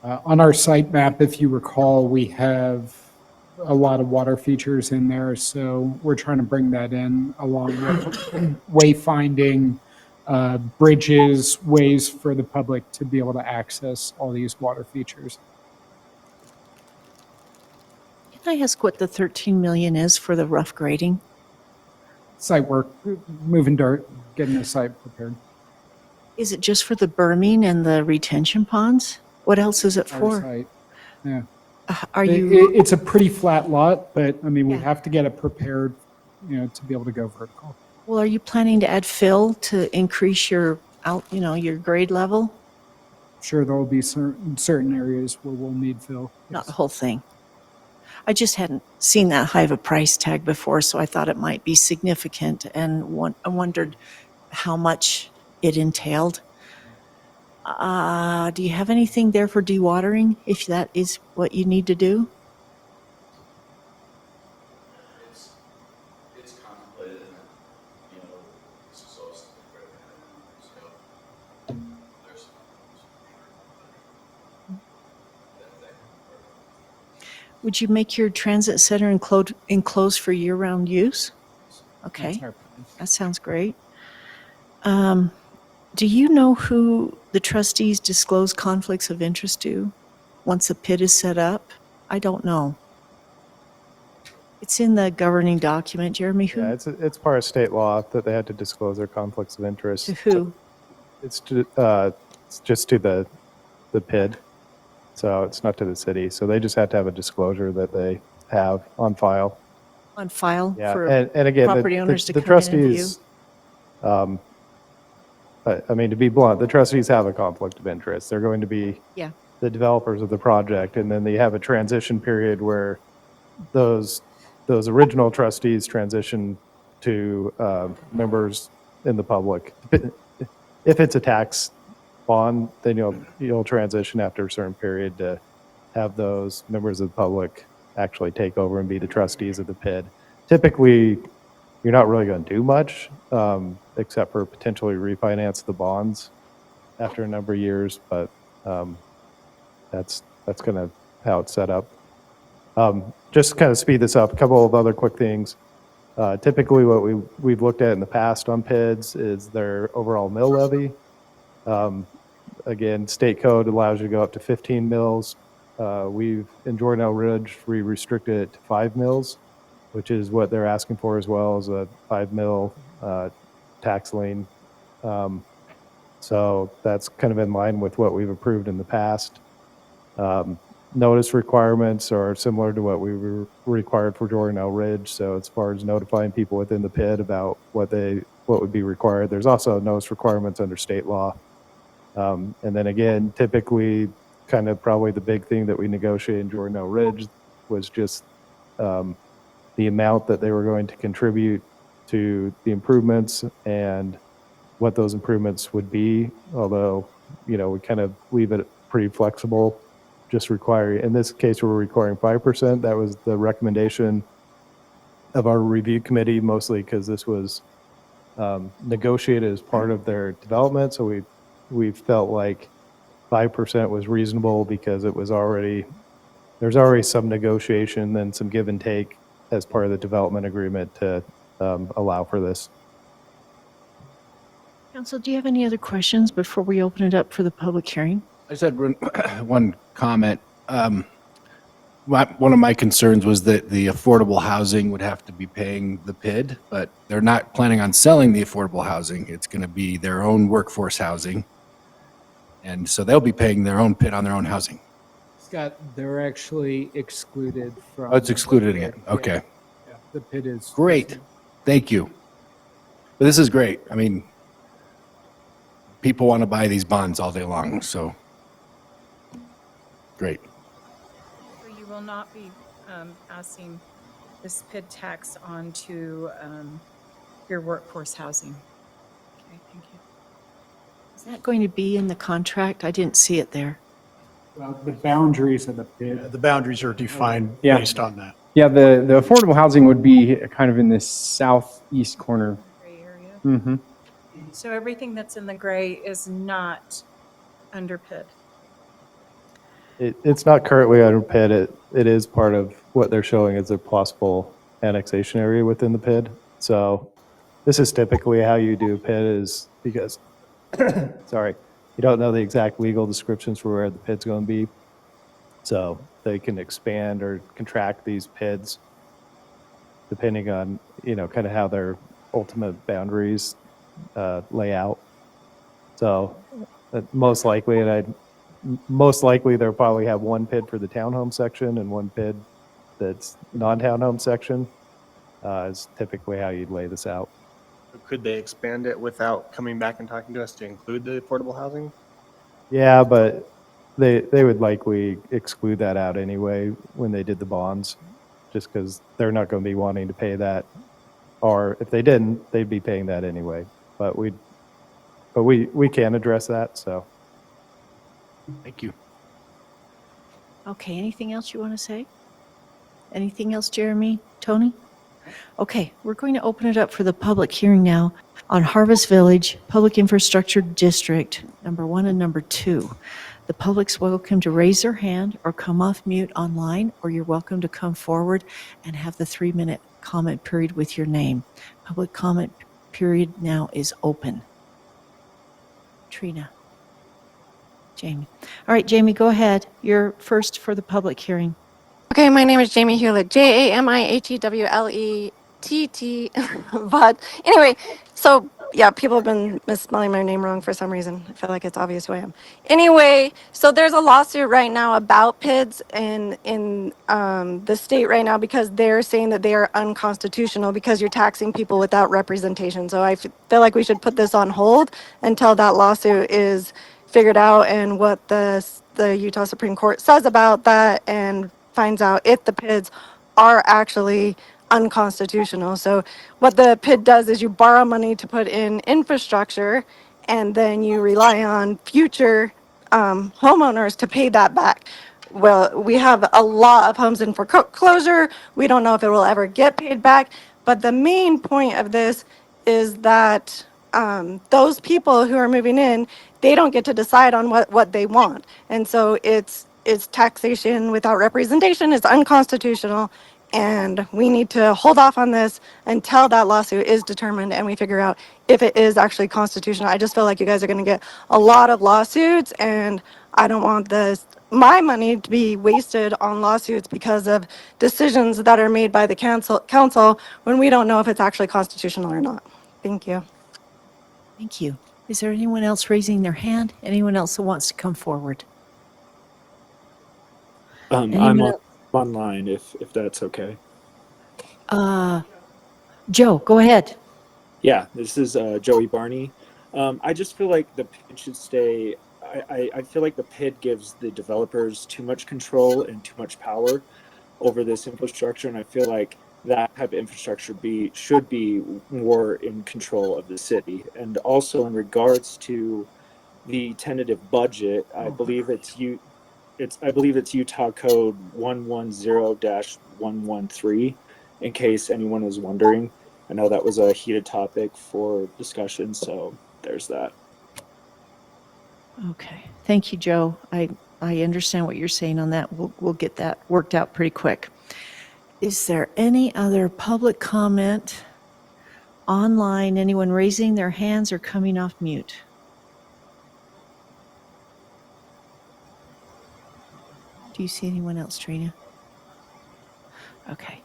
On our site map, if you recall, we have a lot of water features in there, so we're trying to bring that in along with wayfinding, bridges, ways for the public to be able to access all these water features. Can I ask what the 13 million is for the rough grading? Site work, moving dirt, getting the site prepared. Is it just for the berming and the retention ponds? What else is it Our for? site, yeah. Are you, It's a pretty flat lot, but I mean, we Yeah. have to get it prepared, to be able to go vertical. well, are you planning to add fill to increase your your grade level? Sure, there will be certain areas where we'll need fill. Not the whole thing. I just hadn't seen that high of a price tag before, so I thought it might be significant, and I wondered how much it entailed. Do you have anything there for dewatering, if that is what you need to do? It's contemplated, and, this is also so there's Would you make your transit center enclosed for year-round use? Okay, That's our plan. that sounds great. Do you know who the trustees disclose conflicts of interest to once a pit is set up? I don't know. It's in the governing document, Jeremy. Who? Yeah, it's part of state law that they had to disclose their conflicts of interest. To who? It's just to the PID, so it's not to the city. So they just have to have a disclosure that they have on file. On file Yeah, for and again, property owners to the come in and view? trustees, I mean, to be blunt, the trustees have a conflict of interest. They're going to be Yeah. the developers of the project, and then they have a transition period where those original trustees transition to members in the public. If it's a tax bond, then you'll transition after a certain period to have those members of the public actually take over and be the trustees of the PID. Typically, you're not really going to do much except for potentially refinance the bonds after a number of years, but that's kind of how it's set up. Just to kind of speed this up, a couple of other quick things. Typically, what we've looked at in the past on PIDs is their overall mill levy. Again, state code allows you to go up to 15 mills. In Jordan L. Ridge, we restricted it to 5 mills, which is what they're asking for as well, as a 5 mil tax lien. So that's kind of in line with what we've approved in the past. Notice requirements are similar to what we were required for Jordan L. Ridge. So as far as notifying people within the PID about what would be required, there's also notice requirements under state law. And then again, typically, kind of probably the big thing that we negotiated in Jordan L. Ridge was just the amount that they were going to contribute to the improvements and what those improvements would be. Although, we kind of leave it pretty flexible. Just in this case, we're requiring 5%. That was the recommendation of our review committee, mostly because this was negotiated as part of their development. So we felt like 5% was reasonable because there's already some negotiation and some give and take as part of the development agreement to allow for this. Council, do you have any other questions before we open it up for the public hearing? I just had one comment. One of my concerns was that the affordable housing would have to be paying the PID, but they're not planning on selling the affordable housing. It's going to be their own workforce housing. And so they'll be paying their own PID on their own housing. Scott, they're actually excluded from. Oh, it's excluded again. Okay. Yeah, the PID is. Great. Thank you. But this is great. I mean, people want to buy these bonds all day long, so great. So you will not be passing this PID tax on to your workforce housing. Okay, thank you. Is that going to be in the contract? I didn't see it there. Well, the boundaries of the PID. The boundaries are defined Yeah. based on that. Yeah, the affordable housing would be kind of in this southeast corner. Gray area. Mm-hmm. So everything that's in the gray is not under PID. It's not currently under PID. It is part of what they're showing as a possible annexation area within the PID. So this is typically how you do PID is because, sorry, you don't know the exact legal descriptions for where the PID's going to be. So they can expand or contract these PIDs depending on, kind of how their ultimate boundaries lay out. So most likely, they'll probably have one PID for the townhome section and one PID that's non-townhome section is typically how you'd lay this out. Could they expand it without coming back and talking to us to include the affordable housing? Yeah, but they would likely exclude that out anyway when they did the bonds, just because they're not going to be wanting to pay that. Or if they didn't, they'd be paying that anyway. But we can address that, so. Thank you. Okay, anything else you want to say? Anything else, Jeremy? Tony? Okay, we're going to open it up for the public hearing now on Harvest Village Public Infrastructure District, number 1 and number 2. The public's welcome to raise their hand or come off mute online, or you're welcome to come forward and have the 3-minute comment period with your name. Public comment period now is open. Trina. Jamie. All right, Jamie, go ahead. You're first for the public hearing. Okay, my name is Jamie Hewlett, Jamihewlett. But anyway, so yeah, people have been misspelling my name wrong for some reason. I feel like it's obvious who I am. Anyway, so there's a lawsuit right now about PIDs in the state right now because they're saying that they are unconstitutional because you're taxing people without representation. So I feel like we should put this on hold until that lawsuit is figured out and what the Utah Supreme Court says about that and finds out if the PIDs are actually unconstitutional. So what the PID does is you borrow money to put in infrastructure and then you rely on future homeowners to pay that back. Well, we have a lot of homes in foreclosure. We don't know if it will ever get paid back. But the main point of this is that those people who are moving in, they don't get to decide on what they want. And so it's taxation without representation. It's unconstitutional. And we need to hold off on this until that lawsuit is determined and we figure out if it is actually constitutional. I just feel like you guys are going to get a lot of lawsuits, and I don't want my money to be wasted on lawsuits because of decisions that are made by the council when we don't know if it's actually constitutional or not. Thank you. Thank you. Is there anyone else raising their hand? Anyone else who wants to come forward? I'm online if that's okay. Joe, go ahead. Yeah, this is Joey Barney. I just feel like the PID should stay. I feel like the PID gives the developers too much control and too much power over this infrastructure, and I feel like that type of infrastructure should be more in control of the city. And also in regards to the tentative budget, I believe it's Utah Code 110-113, in case anyone is wondering. I know that was a heated topic for discussion, so there's that. Okay. Thank you, Joe. I understand what you're saying on that. We'll get that worked out pretty quick. Is there any other public comment online? Anyone raising their hands or coming off mute? Do you see anyone else, Trina? Okay.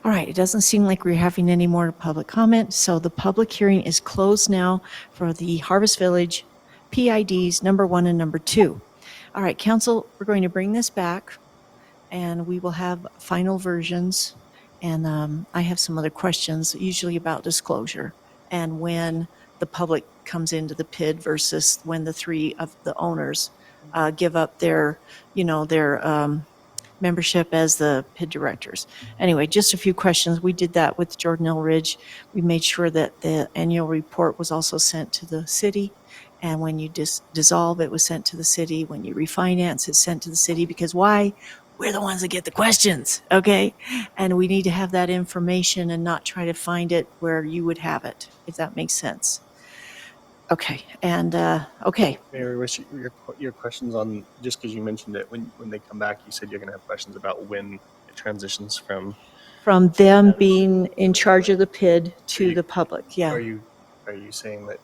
All right. It doesn't seem like we're having any more public comment, so the public hearing is closed now for the Harvest Village PIDs number 1 and number 2. All right, council, we're going to bring this back and we will have final versions. And I have some other questions, usually about disclosure and when the public comes into the PID versus when the 3 of the owners give up their membership as the PID directors. Anyway, just a few questions. We did that with Jordan Hill Ridge. We made sure that the annual report was also sent to the city. And when you dissolve, it was sent to the city. When you refinance, it's sent to the city. Because why? We're the ones that get the questions, okay? And we need to have that information and not try to find it where you would have it, if that makes sense. Okay, and, okay, Mayor, your questions on, just because you mentioned it, when they come back, you said you're going to have questions about when it transitions from. from them being in charge of the PID to the public, yeah. Are you saying that,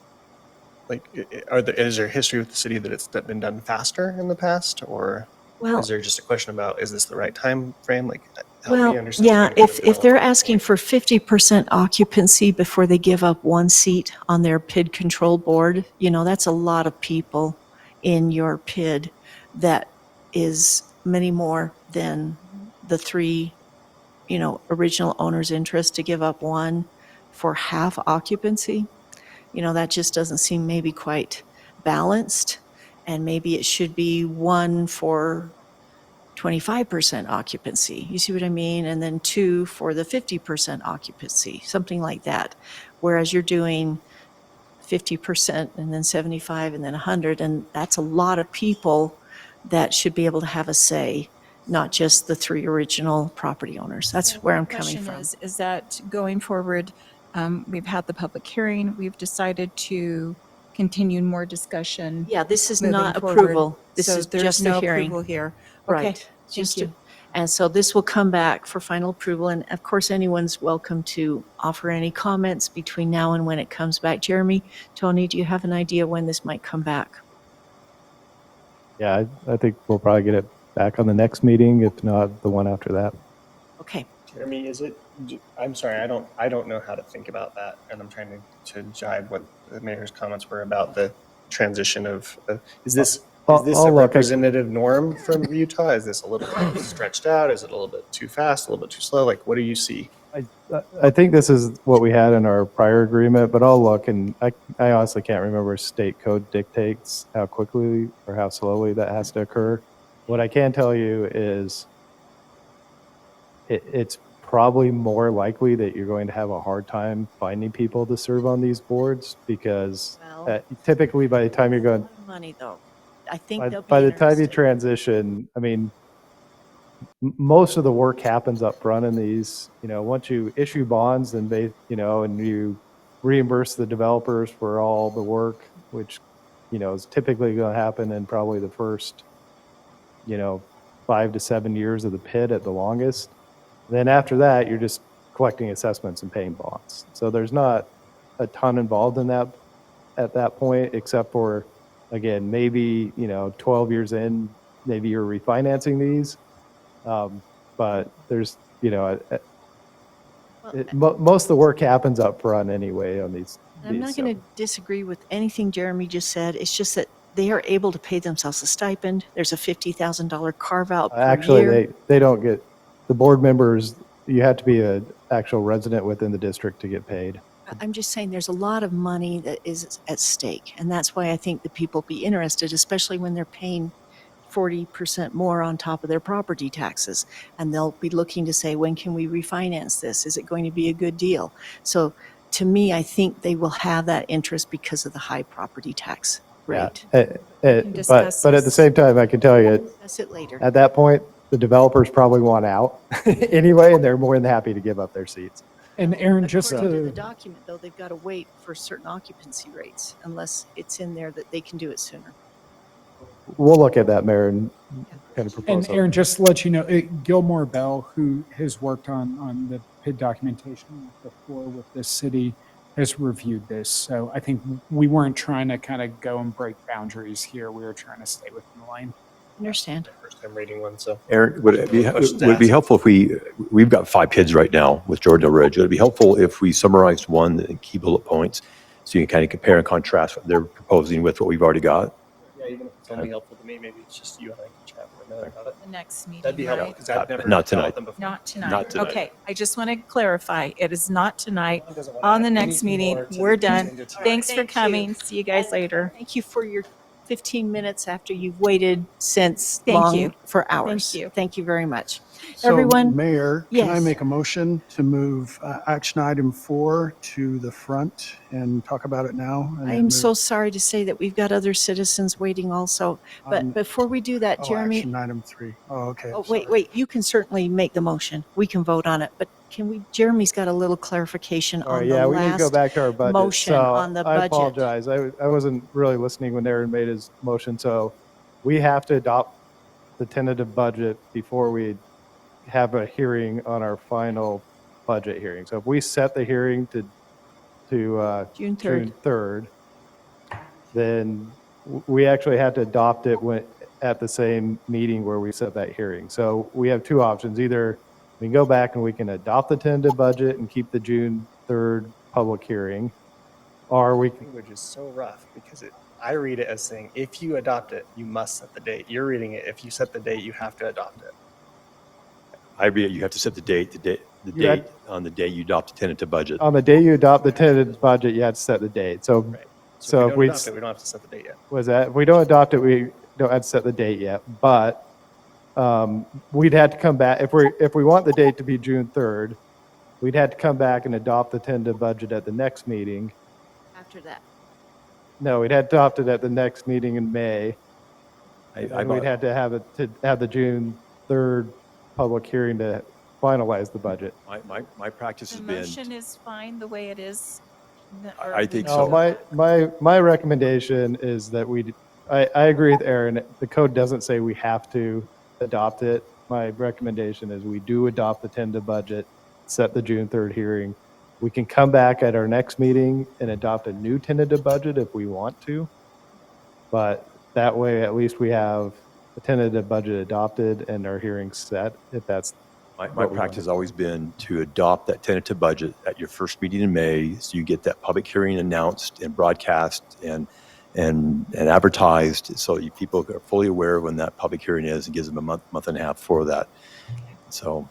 like, is there history with the city that it's been done faster in the past, or Well- is there just a question about, is this the right time frame? Like, help me Well, understand. yeah, kind of if they're asking for 50% occupancy before they give up one seat on their PID control board, you know, that's a lot of people in your PID. That is many more than the three, you know, original owner's interest to give up one for half occupancy. You know, that just doesn't seem maybe quite balanced. And maybe it should be one for 25% occupancy. You see what I mean? And then two for the 50% occupancy, something like that. Whereas you're doing 50% and then 75 and then 100, and that's a lot of people that should be able to have a say, not just the three original property owners. That's where I'm coming Question from. is that going forward, we've had the public hearing, we've decided to continue more discussion. Yeah, this is moving not forward. approval. This So is there's just a no hearing. approval here. Right. Okay, thank Just you. And so this will come back for final approval. And of course, anyone's welcome to offer any comments between now and when it comes back. Jeremy, Tony, do you have an idea when this might come back? Yeah, I think we'll probably get it back on the next meeting, if not the one after that. Okay. Jeremy, I'm sorry, I don't know how to think about that, and I'm trying to jive what the mayor's comments were about the transition of, is this a representative norm from Utah? Is this a little bit stretched out? Is it a little bit too fast, a little bit too slow? Like, what do you see? I think this is what we had in our prior agreement, but I'll look, and I honestly can't remember state code dictates how quickly or how slowly that has to occur. What I can tell you is it's probably more likely that you're going to have a hard time finding people to serve on these boards, because typically by the time you're going, Money though. I think they'll be by the time you interested. transition, I mean, most of the work happens up front in these. You know, once you issue bonds, and they, you know, and you reimburse the developers for all the work, which, you know, is typically going to happen in probably the first, you know, 5 to 7 years of the PID at the longest. Then after that, you're just collecting assessments and paying bonds. So there's not a ton involved in that at that point, except for, again, maybe, you know, 12 years in, maybe you're refinancing these. But there's, you know, most of the work happens up front anyway on these. I'm not going to disagree with anything Jeremy just said. It's just that they are able to pay themselves a stipend. There's a $50,000 carve out per Actually, year. they don't get, the board members, you have to be an actual resident within the district to get paid. I'm just saying there's a lot of money that is at stake. And that's why I think the people be interested, especially when they're paying 40% more on top of their property taxes. And they'll be looking to say, when can we refinance this? Is it going to be a good deal? So to me, I think they will have that interest because of the high property tax rate. But at the same time, I can tell you, That's it later. at that point, the developers probably want out anyway, and they're more than happy to give up their seats. And Aaron, just According to the to, document, though, they've got to wait for certain occupancy rates unless it's in there that they can do it sooner. We'll look at that, Mayor, and kind of propose. and something. Aaron, just to let you know, Gilmore Bell, who has worked on the PID documentation before with this city, has reviewed this. So I think we weren't trying to kind of go and break boundaries here. We were trying to stay within the lane. Understand. First time reading one, so. Aaron, would it Questions be asked. helpful if we've got 5 PIDs right now with Jordan Ridge. Would it be helpful if we summarized one in key bullet points so you can kind of compare and contrast what they're proposing with what we've already got? Yeah, even if it's only helpful to me, maybe it's just you and I can chat for a minute about it. The next meeting, That'd be helpful, right? because I've never Not dealt with tonight. them before. Not tonight. Not tonight. Okay, I just want to clarify, it is not tonight. Doesn't want to On the add next anything meeting, more to we're the done. agenda tonight. Thanks for Thank you. coming. See you guys later. Thank you for your 15 minutes after you've waited since Thank long you. for hours. Thank you. Thank you very much. So, Everyone, Mayor, can I yes. make a motion to move action item 4 to the front and talk about it now? and I then am move- so sorry to say that we've got other citizens waiting also. But before we do that, Oh, Jeremy. action item 3. Oh, okay. Oh, wait, you can certainly make the motion. We can vote on it. But can we, Jeremy's got a little clarification All right, on the yeah, we need to go last back to our budget. motion So on the I budget. apologize. I wasn't really listening when Aaron made his motion. So we have to adopt the tentative budget before we have a hearing on our final budget hearing. So if we set the hearing to June 3rd. June 3rd, then we actually had to adopt it at the same meeting where we set that hearing. So we have two options. Either we can go back and we can adopt the tentative budget and keep the June 3rd public hearing, or we can. Language is so rough because I read it as saying, if you adopt it, you must set the date. You're reading it, if you set the date, you have to adopt it. I read it, you have to set the date on the day you adopt the tentative budget. On the day you adopt the tentative budget, you have to set the date. So, Right. so if we don't adopt it, we don't have to set the date yet. was that, if we don't adopt it, we don't have to set the date yet, but we'd have to come back, if we want the date to be June 3rd, we'd have to come back and adopt the tentative budget at the next meeting. After that. No, we'd have to adopt it at the next meeting in May. And we'd have to have the June 3rd public hearing to finalize the budget. My practice The has been, motion is fine the way it is? I think No, so. my recommendation is that I agree with Aaron. The code doesn't say we have to adopt it. My recommendation is we do adopt the tentative budget, set the June 3rd hearing. We can come back at our next meeting and adopt a new tentative budget if we want to. But that way, at least we have the tentative budget adopted and our hearing set, if that's. My practice has always been to adopt that tentative budget at your first meeting in May, so you get that public hearing announced and broadcast and advertised, so people are fully aware of when that public hearing is, and gives them a month and a half for that. So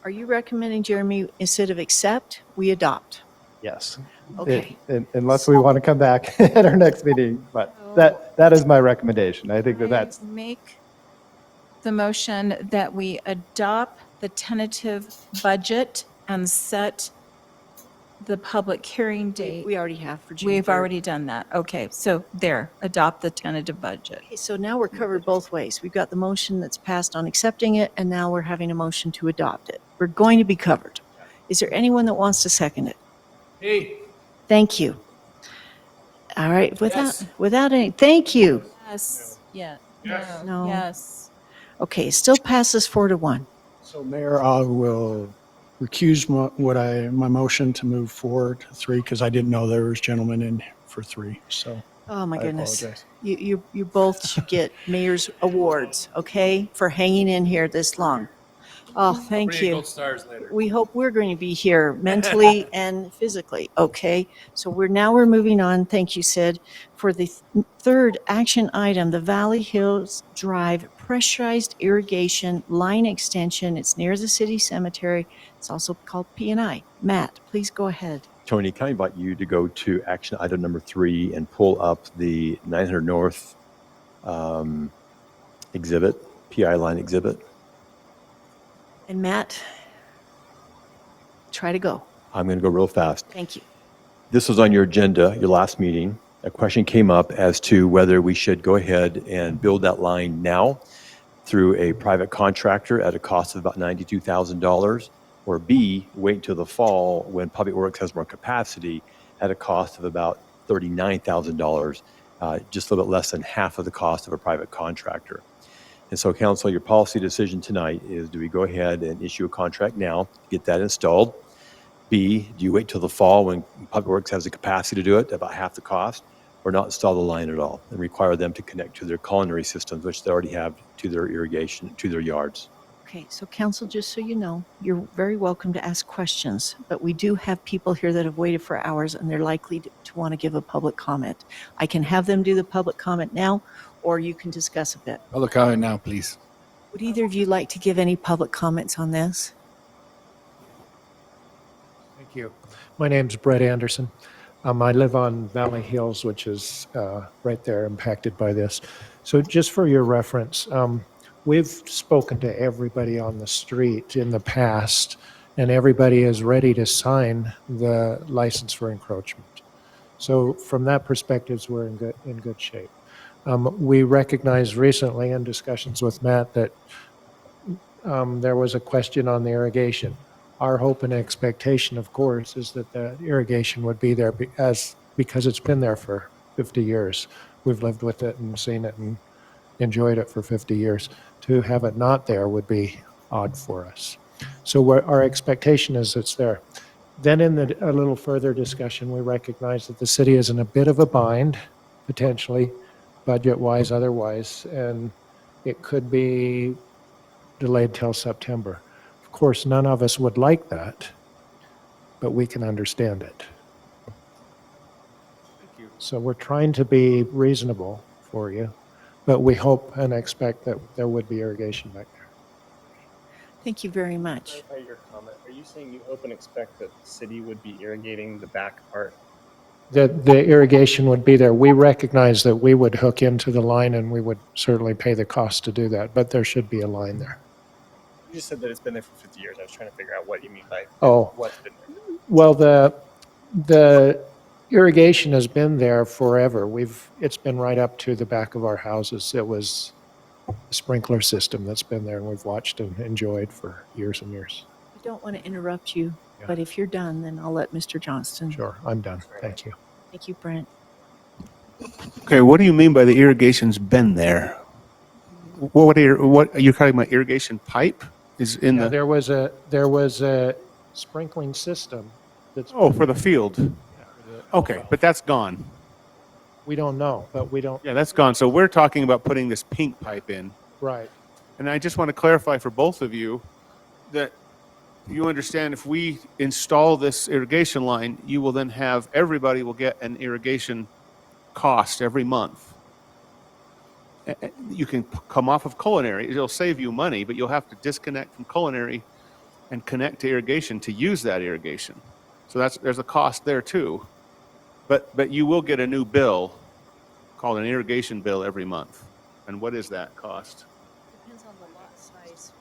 Are you recommending, Jeremy, instead of accept, we adopt? Yes. Okay. Unless we want to come back at our next meeting, but that is my recommendation. I think that's. Make the motion that we adopt the tentative budget and set the public hearing date. We already have for June We've 3rd. already done that. Okay, so there, adopt the tentative budget. Okay, so now we're covered both ways. We've got the motion that's passed on accepting it, and now we're having a motion to adopt it. We're going to be covered. Is there anyone that wants to second it? Hey. Thank you. All right, without any, thank you. Yes, yeah, Yes. No. yes. Okay, it still passes 4-1. So Mayor, I will recuse my motion to move forward to 3, because I didn't know there was gentlemen in for 3, so. Oh, my I goodness. apologize. You both should get mayor's awards, okay, for hanging in here this long. Oh, thank you. stars later. We hope we're going to be here mentally and physically, okay? So we're moving on, thank you, Sid, for the third action item, the Valley Hills Drive pressurized irrigation line extension. It's near the city cemetery. It's also called P&I. Matt, please go ahead. Tony, can I invite you to go to action item number 3 and pull up the 900 North exhibit, PI line exhibit? And Matt, try to go. I'm going to go real fast. Thank you. This was on your agenda, your last meeting. A question came up as to whether we should go ahead and build that line now through a private contractor at a cost of about $92,000, or B, wait until the fall when Public Works has more capacity at a cost of about $39,000, just a little bit less than half of the cost of a private contractor. And so, Council, your policy decision tonight is, do we go ahead and issue a contract now, get that installed? B, do you wait till the fall when Public Works has the capacity to do it, about half the cost, or not install the line at all and require them to connect to their culinary systems, which they already have, to their irrigation, to their yards? Okay, so council, just so you know, you're very welcome to ask questions, but we do have people here that have waited for hours and they're likely to want to give a public comment. I can have them do the public comment now, or you can discuss a bit. Public comment now, please. Would either of you like to give any public comments on this? Thank you. My name's Brett Anderson. I live on Valley Hills, which is right there impacted by this. So just for your reference, we've spoken to everybody on the street in the past, and everybody is ready to sign the license for encroachment. So from that perspective, we're in good shape. We recognized recently in discussions with Matt that there was a question on the irrigation. Our hope and expectation, of course, is that the irrigation would be there because it's been there for 50 years. We've lived with it and seen it and enjoyed it for 50 years. To have it not there would be odd for us. So our expectation is it's there. Then in a little further discussion, we recognize that the city is in a bit of a bind, potentially, budget-wise, otherwise, and it could be delayed till September. Of course, none of us would like that, but we can understand it. So we're trying to be reasonable for you, but we hope and expect that there would be irrigation back there. Thank you very much. Your comment, are you saying you hope and expect that the city would be irrigating the back part? The irrigation would be there. We recognize that we would hook into the line and we would certainly pay the cost to do that, but there should be a line there. You just said that it's been there for 50 years. I was trying to figure out what you mean by what's been there. Well, the irrigation has been there forever. It's been right up to the back of our houses. It was a sprinkler system that's been there, and we've watched and enjoyed for years and years. I don't want to interrupt you, but if you're done, then I'll let Mr. Johnston. Sure, I'm done. Thank you. Thank you, Brent. Okay, what do you mean by the irrigation's been there? What you're talking about? Irrigation pipe is in the. There was a sprinkling system that's. Oh, for the field. Okay, but that's gone. We don't know, but we don't. Yeah, that's gone. So we're talking about putting this pink pipe in. Right. And I just want to clarify for both of you that you understand if we install this irrigation line, you will then have, everybody will get an irrigation cost every month. You can come off of culinary. It'll save you money, but you'll have to disconnect from culinary and connect to irrigation to use that irrigation. So there's a cost there too. But you will get a new bill called an irrigation bill every month. And what is that cost? Depends on the lot size.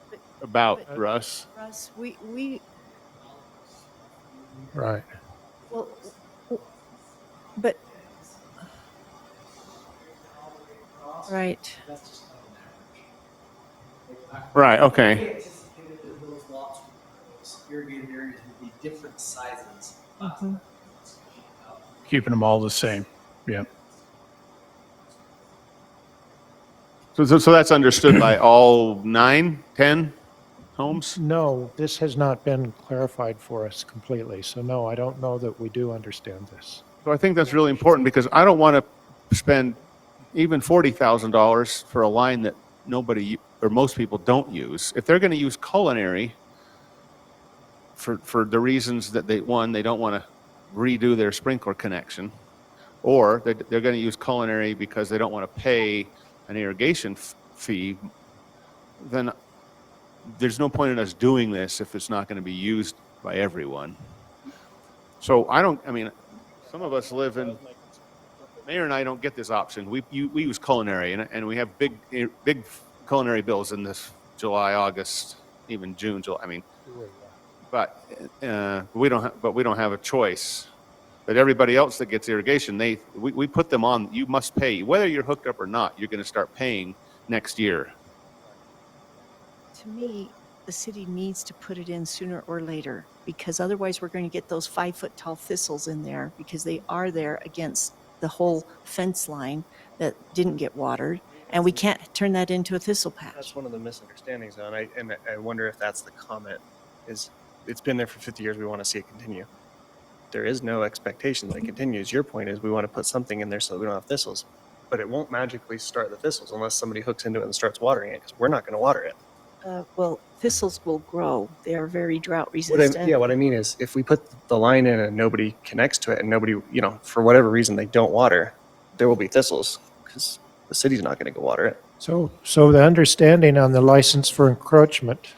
About, Russ? Russ, we Right. well, but right. Right, okay. Irrigated areas would be different sizes. Keeping them all the same. Yeah. So that's understood by all 9, 10 homes? No, this has not been clarified for us completely. So no, I don't know that we do understand this. So I think that's really important because I don't want to spend even $40,000 for a line that nobody or most people don't use. If they're going to use culinary for the reasons that they don't want to redo their sprinkler connection, or they're going to use culinary because they don't want to pay an irrigation fee, then there's no point in us doing this if it's not going to be used by everyone. So some of us live in, Mayor and I don't get this option. We use culinary and we have big culinary bills in this July, August, even June, July. But we don't have a choice. But everybody else that gets irrigation, we put them on. You must pay, whether you're hooked up or not. You're going to start paying next year. To me, the city needs to put it in sooner or later because otherwise we're going to get those 5-foot tall thistles in there because they are there against the whole fence line that didn't get watered, and we can't turn that into a thistle patch. That's one of the misunderstandings, and I wonder if that's the comment. Is it's been there for 50 years. We want to see it continue. There is no expectation that it continues. Your point is we want to put something in there so that we don't have thistles, but it won't magically start the thistles unless somebody hooks into it and starts watering it because we're not going to water it. Well, thistles will grow. They are very drought resistant. What I mean is if we put the line in and nobody connects to it and nobody, for whatever reason they don't water, there will be thistles because the city's not going to go water it. So the understanding on the license for encroachment.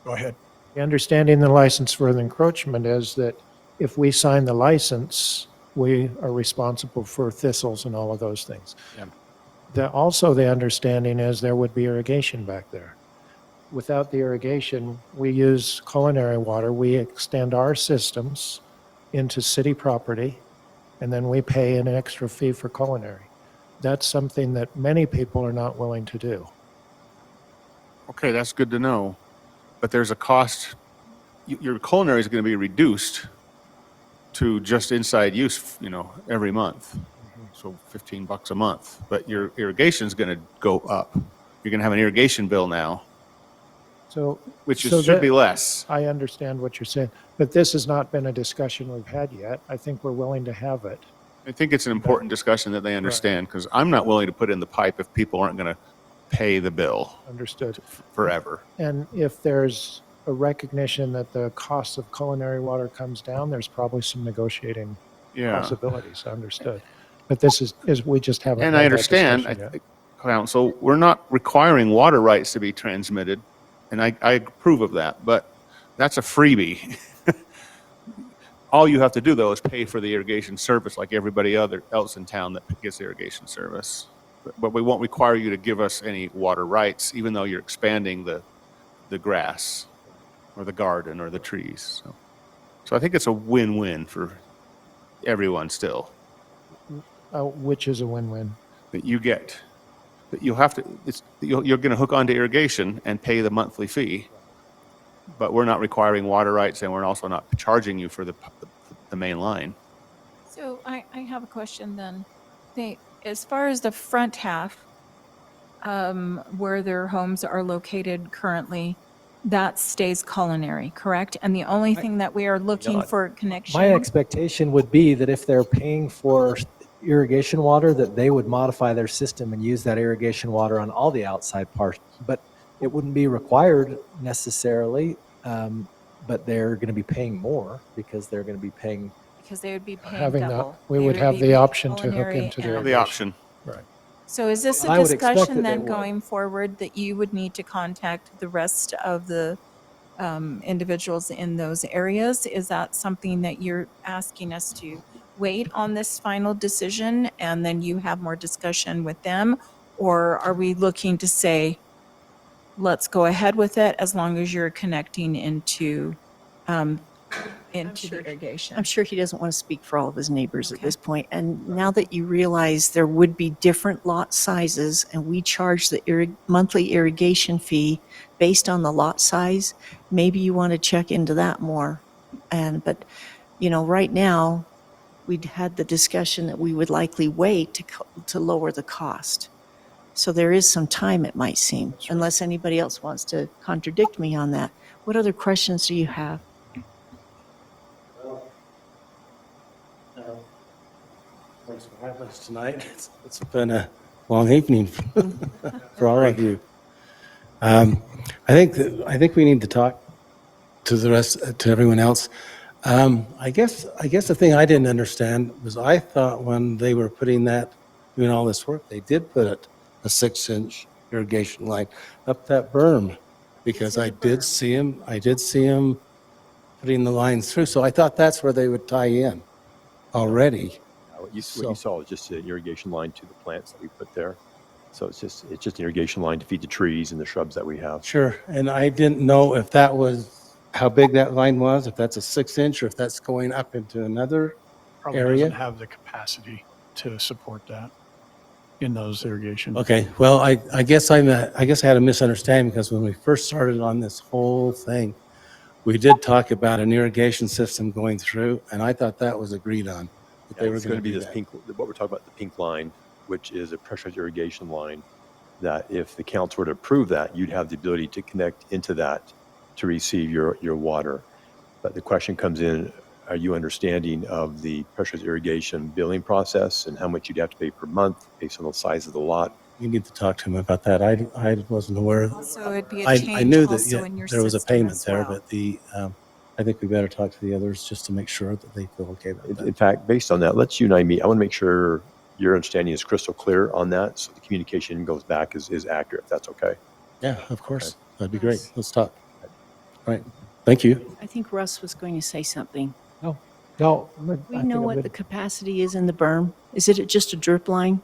Go ahead. The understanding the license for the encroachment is that if we sign the license, we are responsible for thistles and all of those things. Yeah. Also the understanding is there would be irrigation back there. Without the irrigation, we use culinary water. We extend our systems into city property, and then we pay an extra fee for culinary. That's something that many people are not willing to do. Okay, that's good to know. But there's a cost your culinary is going to be reduced to just inside use, every month. So $15 a month, but your irrigation is going to go up. You're going to have an irrigation bill now, So. which so should that- be less. I understand what you're saying, but this has not been a discussion we've had yet. I think we're willing to have it. I think it's an important discussion that they understand, because I'm not willing to put in the pipe if people aren't going to pay the bill Understood. forever. And if there's a recognition that the cost of culinary water comes down, there's probably some negotiating Yeah. possibilities. Understood. But this is we just haven't. And had I that understand, discussion yet. Council, we're not requiring water rights to be transmitted, and I approve of that, but that's a freebie. All you have to do, though, is pay for the irrigation service like everybody else in town that gets irrigation service. But we won't require you to give us any water rights, even though you're expanding the grass or the garden or the trees. So I think it's a win-win for everyone still. Which is a win-win. That you get, that you'll have to, you're going to hook onto irrigation and pay the monthly fee, but we're not requiring water rights, and we're also not charging you for the main line. So I have a question then. As far as the front half, where their homes are located currently, that stays culinary, correct? And the only thing that we are looking for connection. My expectation would be that if they're paying for irrigation water, that they would modify their system and use that irrigation water on all the outside parts. But it wouldn't be required necessarily, but they're going to be paying more because they're going to be paying. Because they would be paying Having double. that, we They would have be the paying option to hook culinary into the and- The irrigation. option. Right. So is this a I would expect discussion that they then would. going forward that you would need to contact the rest of the individuals in those areas? Is that something that you're asking us to wait on this final decision and then you have more discussion with them? Or are we looking to say, let's go ahead with it as long as you're connecting into the irrigation? I'm sure he doesn't want to speak for all of his neighbors at this point. And now that you realize there would be different lot sizes and we charge the monthly irrigation fee based on the lot size, maybe you want to check into that more. But right now, we'd had the discussion that we would likely wait to lower the cost. So there is some time, it might seem, unless anybody else wants to contradict me on that. What other questions do you have? Thanks for having us tonight. It's been a long evening for all of you. I think we need to talk to everyone else. I guess the thing I didn't understand was I thought when they were doing all this work, they did put a 6-inch irrigation line up that berm, because I did see them putting the lines through. So I thought that's where they would tie in already. What you saw was just an irrigation line to the plants that we put there. So it's just an irrigation line to feed the trees and the shrubs that we have. Sure, and I didn't know if that was how big that line was, if that's a 6-inch or if that's going up into another Probably area. doesn't have the capacity to support that in those irrigation. Okay, well, I guess I had a misunderstanding, because when we first started on this whole thing, we did talk about an irrigation system going through, and I thought that was agreed on. That they were It's going to be do this that. pink, what we're talking about, the pink line, which is a pressurized irrigation line, that if the council were to approve that, you'd have the ability to connect into that to receive your water. But the question comes in, are you understanding of the pressurized irrigation billing process and how much you'd have to pay per month based on the size of the lot? You need to talk to him about that. I wasn't aware. So it'd be a I change knew that also in your there was a system payment as there, well. but I think we better talk to the others just to make sure that they feel okay about that. In fact, based on that, let's you and I meet. I want to make sure your understanding is crystal clear on that, so the communication goes back is accurate, if that's okay. Yeah, of course. That'd be great. Let's talk. All right. Thank you. I think Russ was going to say something. No. We know what the capacity is in the berm. Is it just a drip line?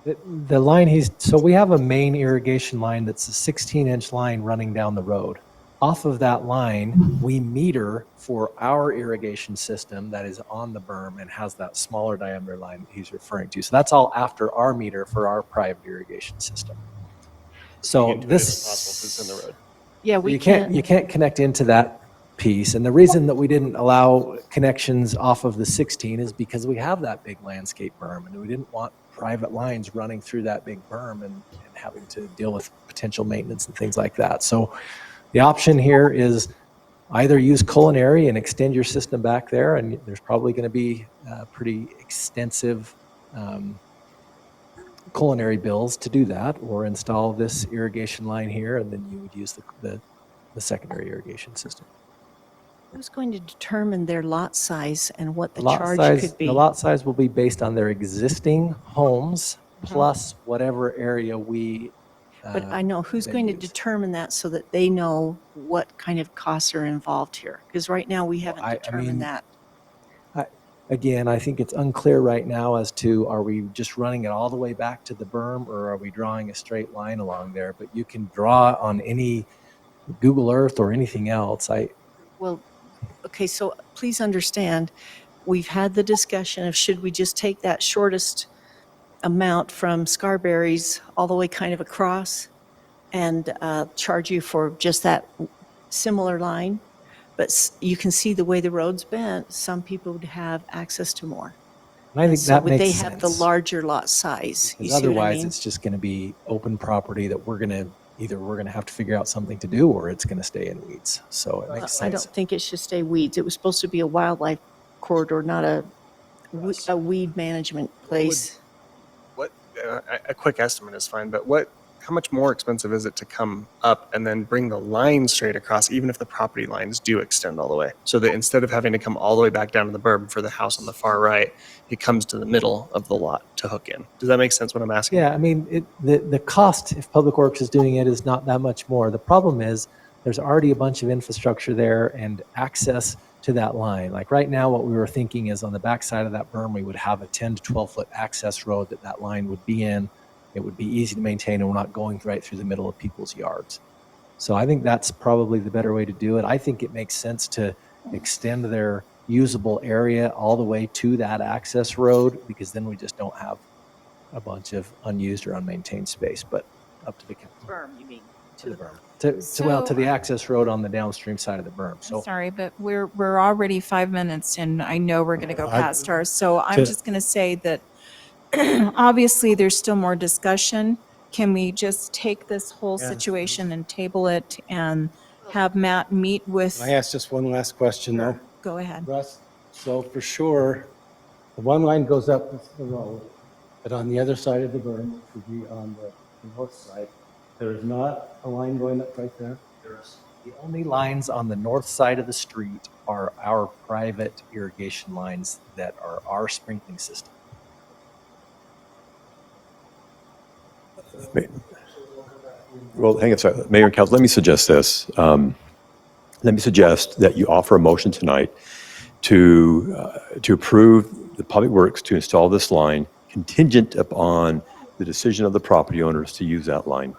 The line so we have a main irrigation line that's a 16-inch line running down the road. Off of that line, we meter for our irrigation system that is on the berm and has that smaller diameter line that he's referring to. So that's all after our meter for our private irrigation system. So this It's in the road. Yeah, we you can't connect into that piece. And the reason that we didn't allow connections off of the 16 is because we have that big landscape berm, and we didn't want private lines running through that big berm and having to deal with potential maintenance and things like that. So the option here is either use culinary and extend your system back there, and there's probably going to be pretty extensive culinary bills to do that, or install this irrigation line here, and then you would use the secondary irrigation system. Who's going to determine their lot size and what the Lot charge size, could be? the lot size will be based on their existing homes plus whatever area we. But I know who's then going to use. determine that so that they know what kind of costs are involved here? Because right now we haven't determined that. Again, I think it's unclear right now as to, are we just running it all the way back to the berm, or are we drawing a straight line along there? But you can draw on any Google Earth or anything else. Well, okay, so please understand, we've had the discussion of should we just take that shortest amount from Scarberry's all the way kind of across and charge you for just that similar line? But you can see the way the road's bent, some people would have access to more. And I think So that would makes they sense. have the larger lot size? You Because see what I otherwise, mean? it's just going to be open property that we're going to have to figure out something to do, or it's going to stay in weeds. So it makes I sense. don't think it should stay weeds. It was supposed to be a wildlife corridor, not a weed management place. A quick estimate is fine, but how much more expensive is it to come up and then bring the line straight across, even if the property lines do extend all the way? So that instead of having to come all the way back down to the berm for the house on the far right, it comes to the middle of the lot to hook in. Does that make sense what I'm asking? Yeah, I mean, the cost, if Public Works is doing it, is not that much more. The problem is there's already a bunch of infrastructure there and access to that line. Like right now, what we were thinking is on the backside of that berm, we would have a 10 to 12 foot access road that line would be in. It would be easy to maintain, and we're not going right through the middle of people's yards. So I think that's probably the better way to do it. I think it makes sense to extend their usable area all the way to that access road, because then we just don't have a bunch of unused or unmaintained space. But up to the Berm, you mean? to the berm, to the access road on the downstream side of the berm. So I'm sorry, but we're already 5 minutes, and I know we're going to go past ours. So I'm to- just going to say that obviously there's still more discussion. Can we just take this whole situation and table it and have Matt meet with? I ask just one last question though? Go ahead. Russ, so for sure, the one line goes up the road, but on the other side of the berm, which would be on the north side, there is not a line going up right there? the only lines on the north side of the street are our private irrigation lines that are our sprinkling system. Well, hang on a second. Mayor and Council, let me suggest this. Let me suggest that you offer a motion tonight to approve the Public Works to install this line contingent upon the decision of the property owners to use that line.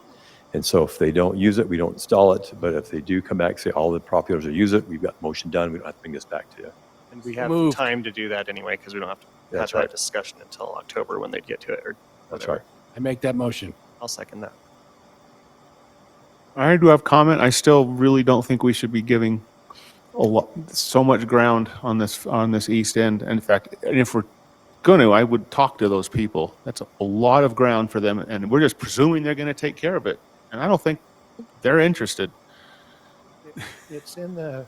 And so if they don't use it, we don't install it. But if they do come back and say all the property owners will use it, we've got the motion done. We don't have to bring this back to you. And we have Moved. time to do that anyway, because we don't have to That's have right. that discussion until October when they'd get to it. Or That's whatever. right. I make that motion. I'll second that. I do have comment. I still really don't think we should be giving so much ground on this east end. And in fact, and if we're going to, I would talk to those people. That's a lot of ground for them, and we're just presuming they're going to take care of it. And I don't think they're interested. It's in the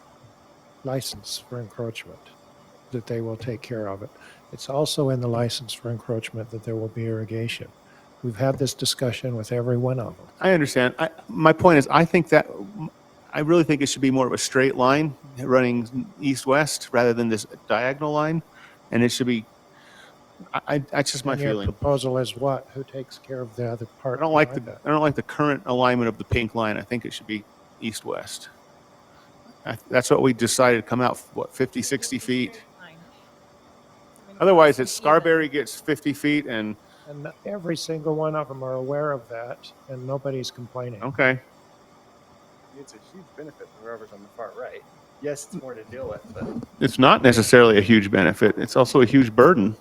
license for encroachment that they will take care of it. It's also in the license for encroachment that there will be irrigation. We've had this discussion with every one of them. I understand. My point is, I really think it should be more of a straight line running east-west rather than this diagonal line. And it should be, that's just my And your feeling. proposal is what? Who takes care of the other part? I don't like behind that? I don't like the current alignment of the pink line. I think it should be east-west. That's what we decided, come out, 50, 60 feet. Otherwise, it's Scarberry gets 50 feet and, And every single one of them are aware of that, and nobody's complaining. okay. It's a huge benefit for whoever's on the far right. Yes, it's more to deal with, but It's not necessarily a huge benefit. It's also a huge burden.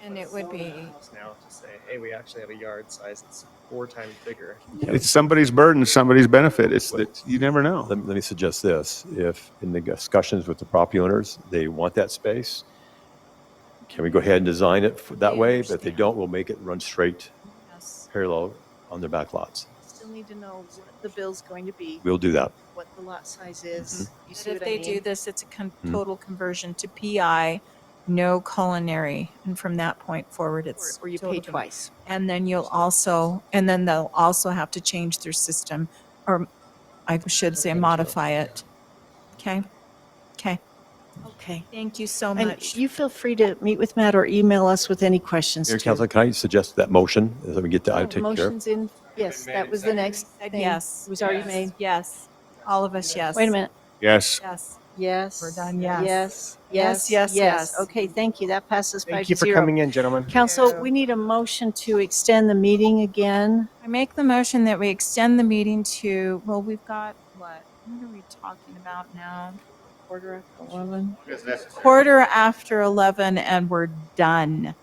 And it would be, Now to say, hey, we actually have a yard size that's 4 times bigger. It's somebody's burden, somebody's benefit. You never know. Let me suggest this. If in the discussions with the property owners, they want that space, can we go ahead and design it that way? But if they don't, we'll make it run straight Yes. parallel on their back lots. Still need to know what the bill's going to be, We'll do that. what the lot size is. You but see if what I they do mean? this, it's a total conversion to PI, no culinary. And from that point forward, it's. Or you total pay con- twice. And then they'll also have to change their system, or I should say modify it. Okay? Okay. Okay. Thank you so And much. you feel free to meet with Matt or email us with any questions Mayor too. Council, can I suggest that motion as we get to take care of? Motion's in, yes, that was the next thing. Yes. It was already made. Yes. All of us, yes. Wait a minute. Yes. Yes. Yes. We're done, yes. Yes. Yes, Yes. yes, yes. Okay, thank you. That passes 5-0. Thank you for coming in, gentlemen. Council, we need a motion to extend the meeting again. I make the motion that we extend the meeting to, well, we've got what? What are we talking about now? 11:15. 11:15, and we're done.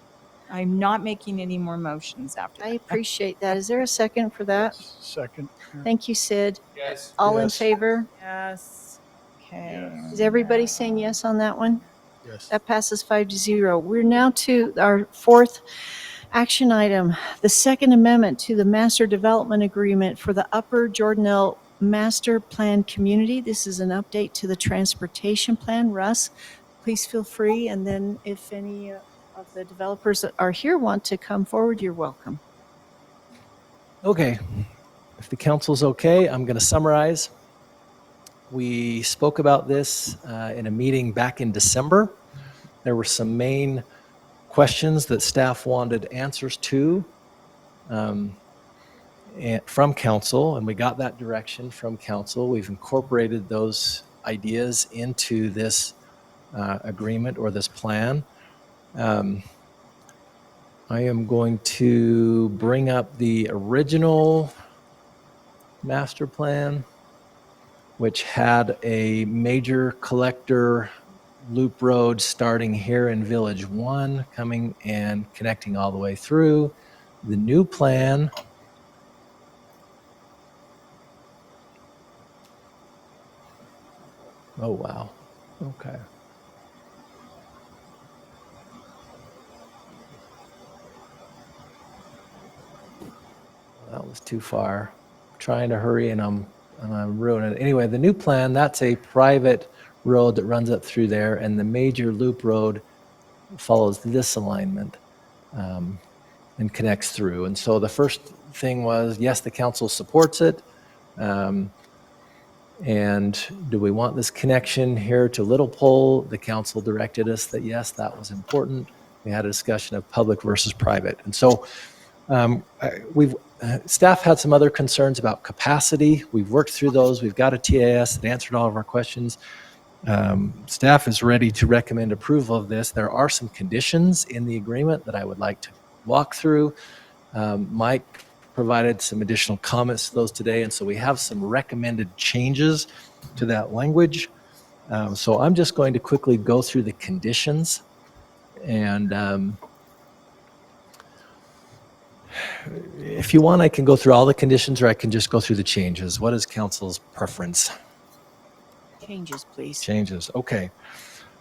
I'm not making any more motions after I that. appreciate that. Is there a second for that? Second. Thank you, Sid. Yes. All in Yes. favor? Yes. Okay. Is everybody saying yes on that one? Yes. That passes 5-0. We're now to our fourth action item, the Second Amendment to the Master Development Agreement for the Upper Jordanelle Master Plan Community. This is an update to the transportation plan. Russ, please feel free. And then if any of the developers that are here want to come forward, you're welcome. Okay, if the council's okay, I'm going to summarize. We spoke about this in a meeting back in December. There were some main questions that staff wanted answers to from council, and we got that direction from council. We've incorporated those ideas into this agreement or this plan. I am going to bring up the original master plan, which had a major collector loop road starting here in Village 1, coming and connecting all the way through. The new plan oh, wow. Okay. That was too far. Trying to hurry and I'm ruining it. Anyway, the new plan, that's a private road that runs up through there, and the major loop road follows this alignment and connects through. And so the first thing was, yes, the council supports it. And do we want this connection here to Little Pole? The council directed us that yes, that was important. We had a discussion of public versus private. And so staff had some other concerns about capacity. We've worked through those. We've got a TAS that answered all of our questions. Staff is ready to recommend approval of this. There are some conditions in the agreement that I would like to walk through. Mike provided some additional comments to those today, and so we have some recommended changes to that language. So I'm just going to quickly go through the conditions, and if you want, I can go through all the conditions, or I can just go through the changes. What is council's preference? Changes, please. Changes, okay.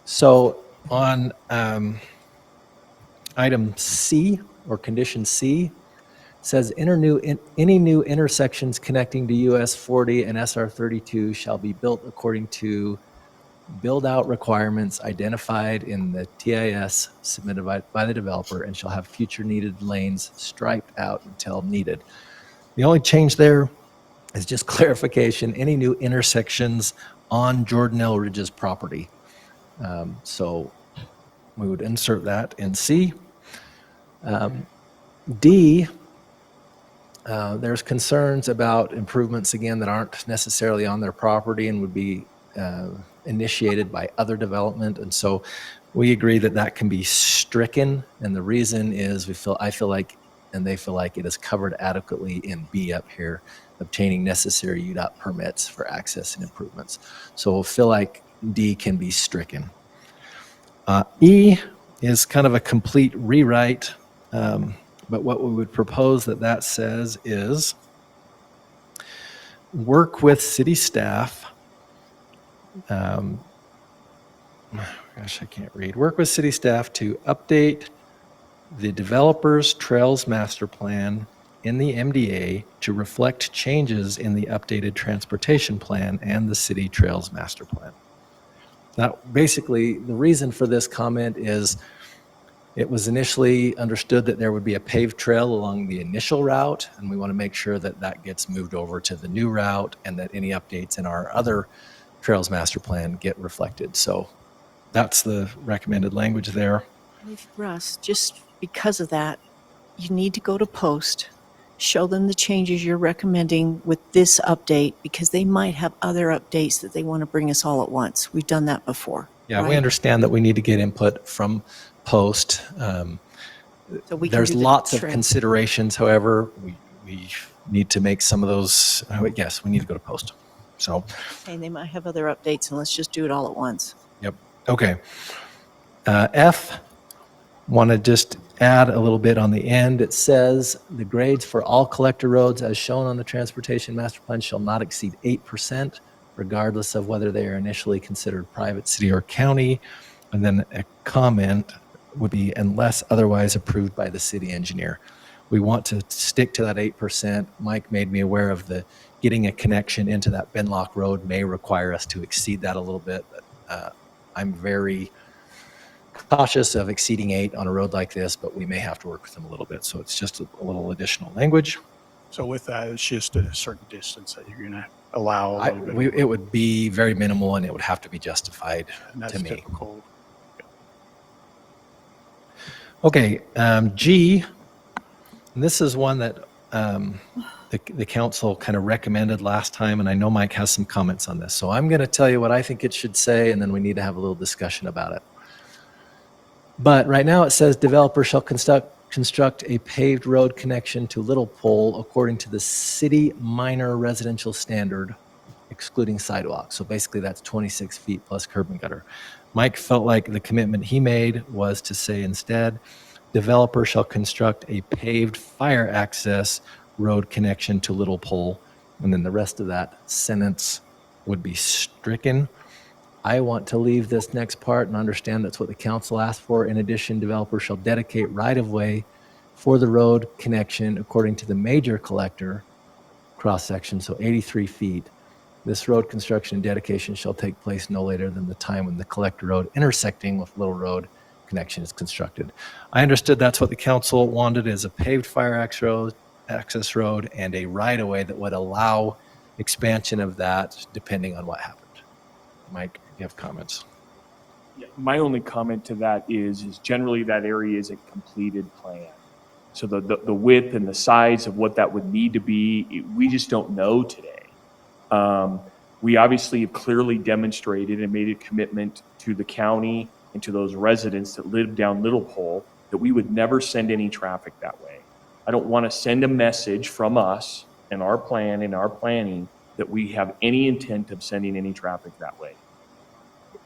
So on item C, or condition C, says any new intersections connecting to US 40 and SR 32 shall be built according to build-out requirements identified in the TIS submitted by the developer, and shall have future needed lanes striped out until needed. The only change there is just clarification, any new intersections on Jordanelle Ridge's property. So we would insert that in C. D, there's concerns about improvements, again, that aren't necessarily on their property and would be initiated by other development. And so we agree that that can be stricken. And the reason is I feel like, and they feel like it is covered adequately in B up here, obtaining necessary UDOT permits for access and improvements. So we'll feel like D can be stricken. E is kind of a complete rewrite, but what we would propose that says is work with city staff. Gosh, I can't read. Work with city staff to update the developer's Trails Master Plan in the MDA to reflect changes in the updated transportation plan and the city Trails Master Plan. Now, basically, the reason for this comment is it was initially understood that there would be a paved trail along the initial route, and we want to make sure that that gets moved over to the new route and that any updates in our other Trails Master Plan get reflected. So that's the recommended language there. Russ, just because of that, you need to go to post, show them the changes you're recommending with this update, because they might have other updates that they want to bring us all at once. We've done that before. Yeah, we right? understand that we need to get input from post. So we can There's do the lots of trend. considerations, however, we need to make some of those, yes, we need to go to post. So, And they might have other updates, and let's just do it all at once. yep, okay. F, want to just add a little bit on the end. It says the grades for all collector roads as shown on the Transportation Master Plan shall not exceed 8%, regardless of whether they are initially considered private, city, or county. And then a comment would be unless otherwise approved by the city engineer. We want to stick to that 8%. Mike made me aware of the getting a connection into that Benlock Road may require us to exceed that a little bit. But, I'm very cautious of exceeding 8 on a road like this, but we may have to work with them a little bit. So it's just a little additional language. So with that, it's just a certain distance that you're going to allow a little bit. It would be very minimal and it would have to be justified And that's to me. typical. Okay, G, and this is one that the council kind of recommended last time, and I know Mike has some comments on this. So I'm going to tell you what I think it should say, and then we need to have a little discussion about it. But right now it says developer shall construct a paved road connection to Little Pole according to the city minor residential standard, excluding sidewalks. So basically that's 26 feet plus curb and gutter. Mike felt like the commitment he made was to say instead, developer shall construct a paved fire access road connection to Little Pole. And then the rest of that sentence would be stricken. I want to leave this next part and understand that's what the council asked for. In addition, developer shall dedicate right-of-way for the road connection according to the major collector cross-section, so 83 feet. This road construction and dedication shall take place no later than the time when the collector road intersecting with Little Road connection is constructed. I understood that's what the council wanted, is a paved fire access road and a right-of-way that would allow expansion of that depending on what happened. Mike, you have comments? Yeah, my only comment to that is generally that area is a completed plan. So the width and the size of what that would need to be, we just don't know today. We obviously have clearly demonstrated and made a commitment to the county and to those residents that live down Little Pole that we would never send any traffic that way. I don't want to send a message from us and our plan and our planning that we have any intent of sending any traffic that way.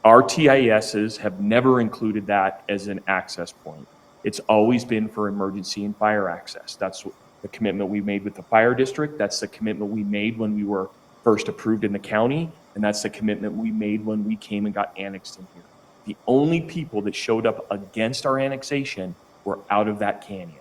Our TISs have never included that as an access point. It's always been for emergency and fire access. That's the commitment we made with the fire district. That's the commitment we made when we were first approved in the county. And that's the commitment we made when we came and got annexed in here. The only people that showed up against our annexation were out of that canyon.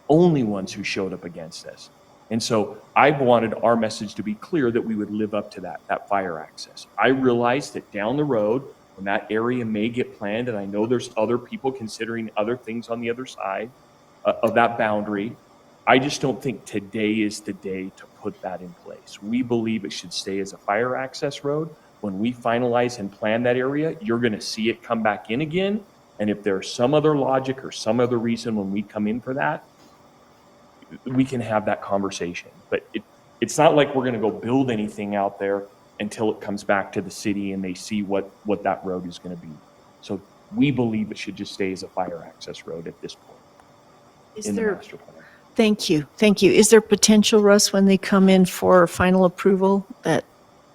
Only ones who showed up against us. And so I wanted our message to be clear that we would live up to that fire access. I realized that down the road, when that area may get planned, and I know there's other people considering other things on the other side of that boundary, I just don't think today is the day to put that in place. We believe it should stay as a fire access road. When we finalize and plan that area, you're going to see it come back in again. And if there's some other logic or some other reason when we come in for that, we can have that conversation. But it's not like we're going to go build anything out there until it comes back to the city and they see what that road is going to be. So we believe it should just stay as a fire access road at this point. Is there, thank you. Is there potential, Russ, when they come in for final approval that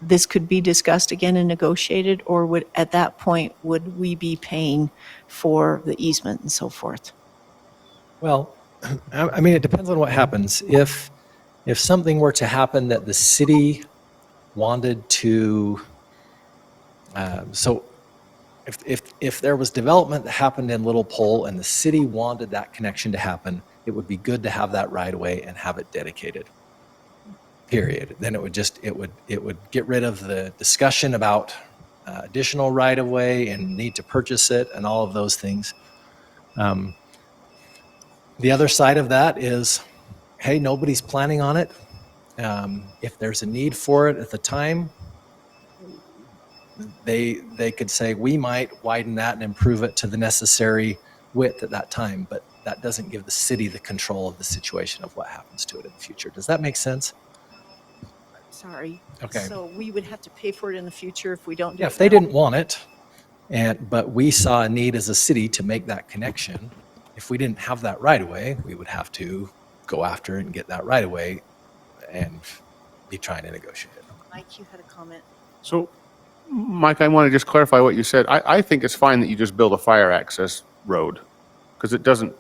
this could be discussed again and negotiated, or would, at that point, would we be paying for the easement and so forth? Well, I mean, it depends on what happens. If something were to happen that the city wanted to, so if there was development that happened in Little Pole and the city wanted that connection to happen, it would be good to have that right away and have it dedicated. Period. Then it would get rid of the discussion about additional right of way and need to purchase it and all of those things. The other side of that is, hey, nobody's planning on it. If there's a need for it at the time, they could say, we might widen that and improve it to the necessary width at that time, but that doesn't give the city the control of the situation of what happens to it in the future. Does that make sense? Sorry. Okay. So we would have to pay for it in the future if we don't do it Yeah, if they now? didn't want it, but we saw a need as a city to make that connection, if we didn't have that right away, we would have to go after it and get that right away and be trying to negotiate it. Mike, you had a comment. So, Mike, I want to just clarify what you said. I think it's fine that you just build a fire access road, because it doesn't,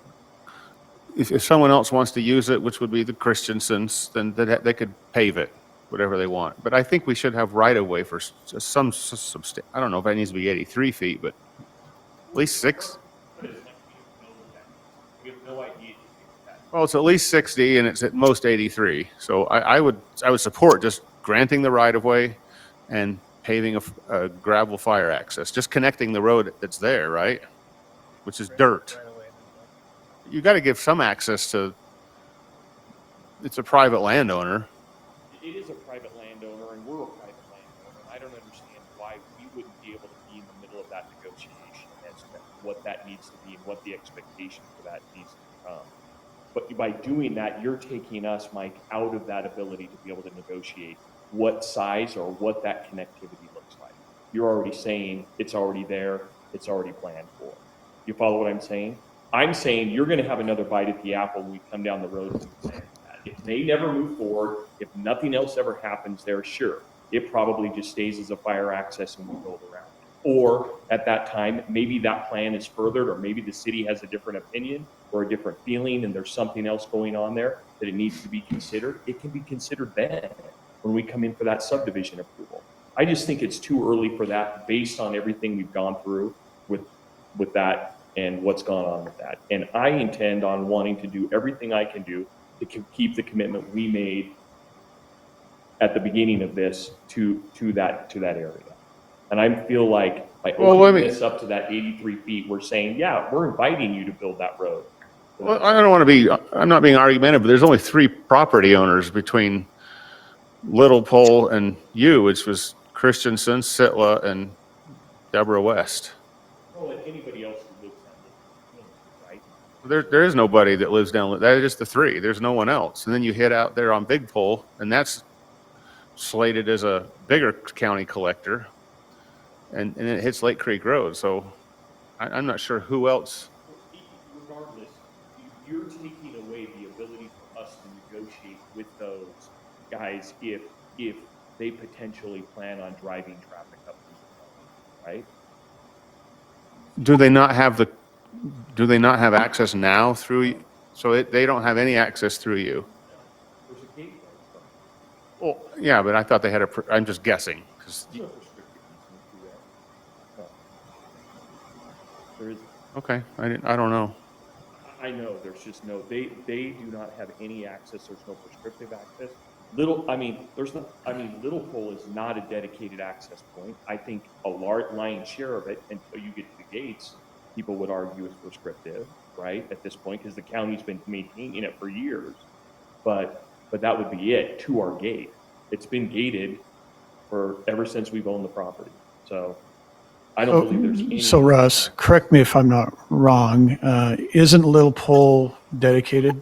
if someone else wants to use it, which would be the Christiansens, then they could pave it, whatever they want. But I think we should have right-of-way for some, I don't know if it needs to be 83 feet, but at least 6. Well, it's at least 60 and it's at most 83. So I would support just granting the right-of-way and paving a gravel fire access, just connecting the road that's there, right? Which is dirt. You got to give some access to, it's a private landowner. It is a private landowner, and we're a private landowner. I don't understand why we wouldn't be able to be in the middle of that negotiation as to what that needs to be and what the expectation for that needs to become. But by doing that, you're taking us, Mike, out of that ability to be able to negotiate what size or what that connectivity looks like. You're already saying it's already there, it's already planned for. You follow what I'm saying? I'm saying you're going to have another bite at the apple when we come down the road and plan that. If they never move forward, if nothing else ever happens there, sure, it probably just stays as a fire access and we build around it. Or at that time, maybe that plan is furthered, or maybe the city has a different opinion or a different feeling and there's something else going on there that it needs to be considered. It can be considered then when we come in for that subdivision approval. I just think it's too early for that based on everything we've gone through with that and what's gone on with that. And I intend on wanting to do everything I can do to keep the commitment we made at the beginning of this to that area. And I feel like by opening this up to that 83 feet, we're saying, yeah, we're inviting you to build that road. Well, I don't want to be, I'm not being argumentative, but there's only 3 property owners between Little Pole and you, which was Christensen, Sitla, and Deborah West. Well, and anybody else who lives down there, right? There is nobody that lives down, that is just the 3. There's no one else. And then you hit out there on Big Pole, and that's slated as a bigger county collector. And it hits Lake Creek Road. So I'm not sure who else. Regardless, you're taking away the ability for us to negotiate with those guys if they potentially plan on driving traffic up through the road, right? Do they not have access now through you? So they don't have any access through you? There's a gateway. Well, yeah, but I thought they had I'm just guessing. There is. Okay, I don't know. I know there's just no, they do not have any access. There's no prescriptive access. Little Pole is not a dedicated access point. I think a large lion's share of it, until you get to the gates, people would argue is prescriptive, right? At this point, because the county's been maintaining it for years. But that would be it to our gate. It's been gated ever since we've owned the property. So I don't believe there's any. So Russ, correct me if I'm not wrong, isn't Little Pole dedicated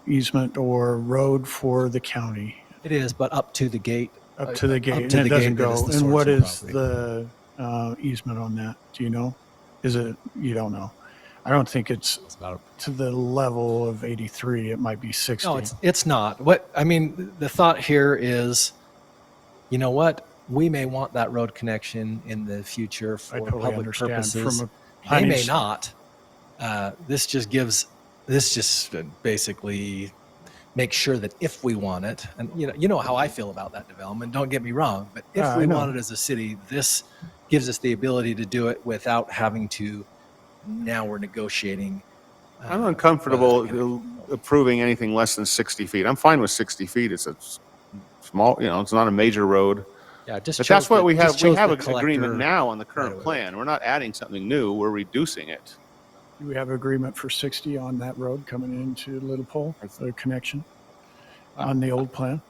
easement or road for the county? It is, but up to the gate. Up to the gate, Up to and it the doesn't gate, go. that is the And source what of is property. the easement on that? Do you know? Is it, you don't know? I don't think it's to the level of 83. It might be 60. No, it's not. The thought here is you know what? We may want that road connection in the future for totally public understand. purposes. From a They planning may s- not. This just basically makes sure that if we want it, and you know how I feel about that development, don't get me wrong, but if I we know. want it as a city, this gives us the ability to do it without having to, now we're negotiating. I'm uncomfortable approving anything less than 60 feet. I'm fine with 60 feet. It's a small, it's not a major road. Yeah, just But chose that's what the- we just have. We chose have the an agreement collector now on the right current away. plan. We're not adding something new. We're reducing it. Do we have agreement for 60 on that road coming into Little Pole, the connection on the old plan?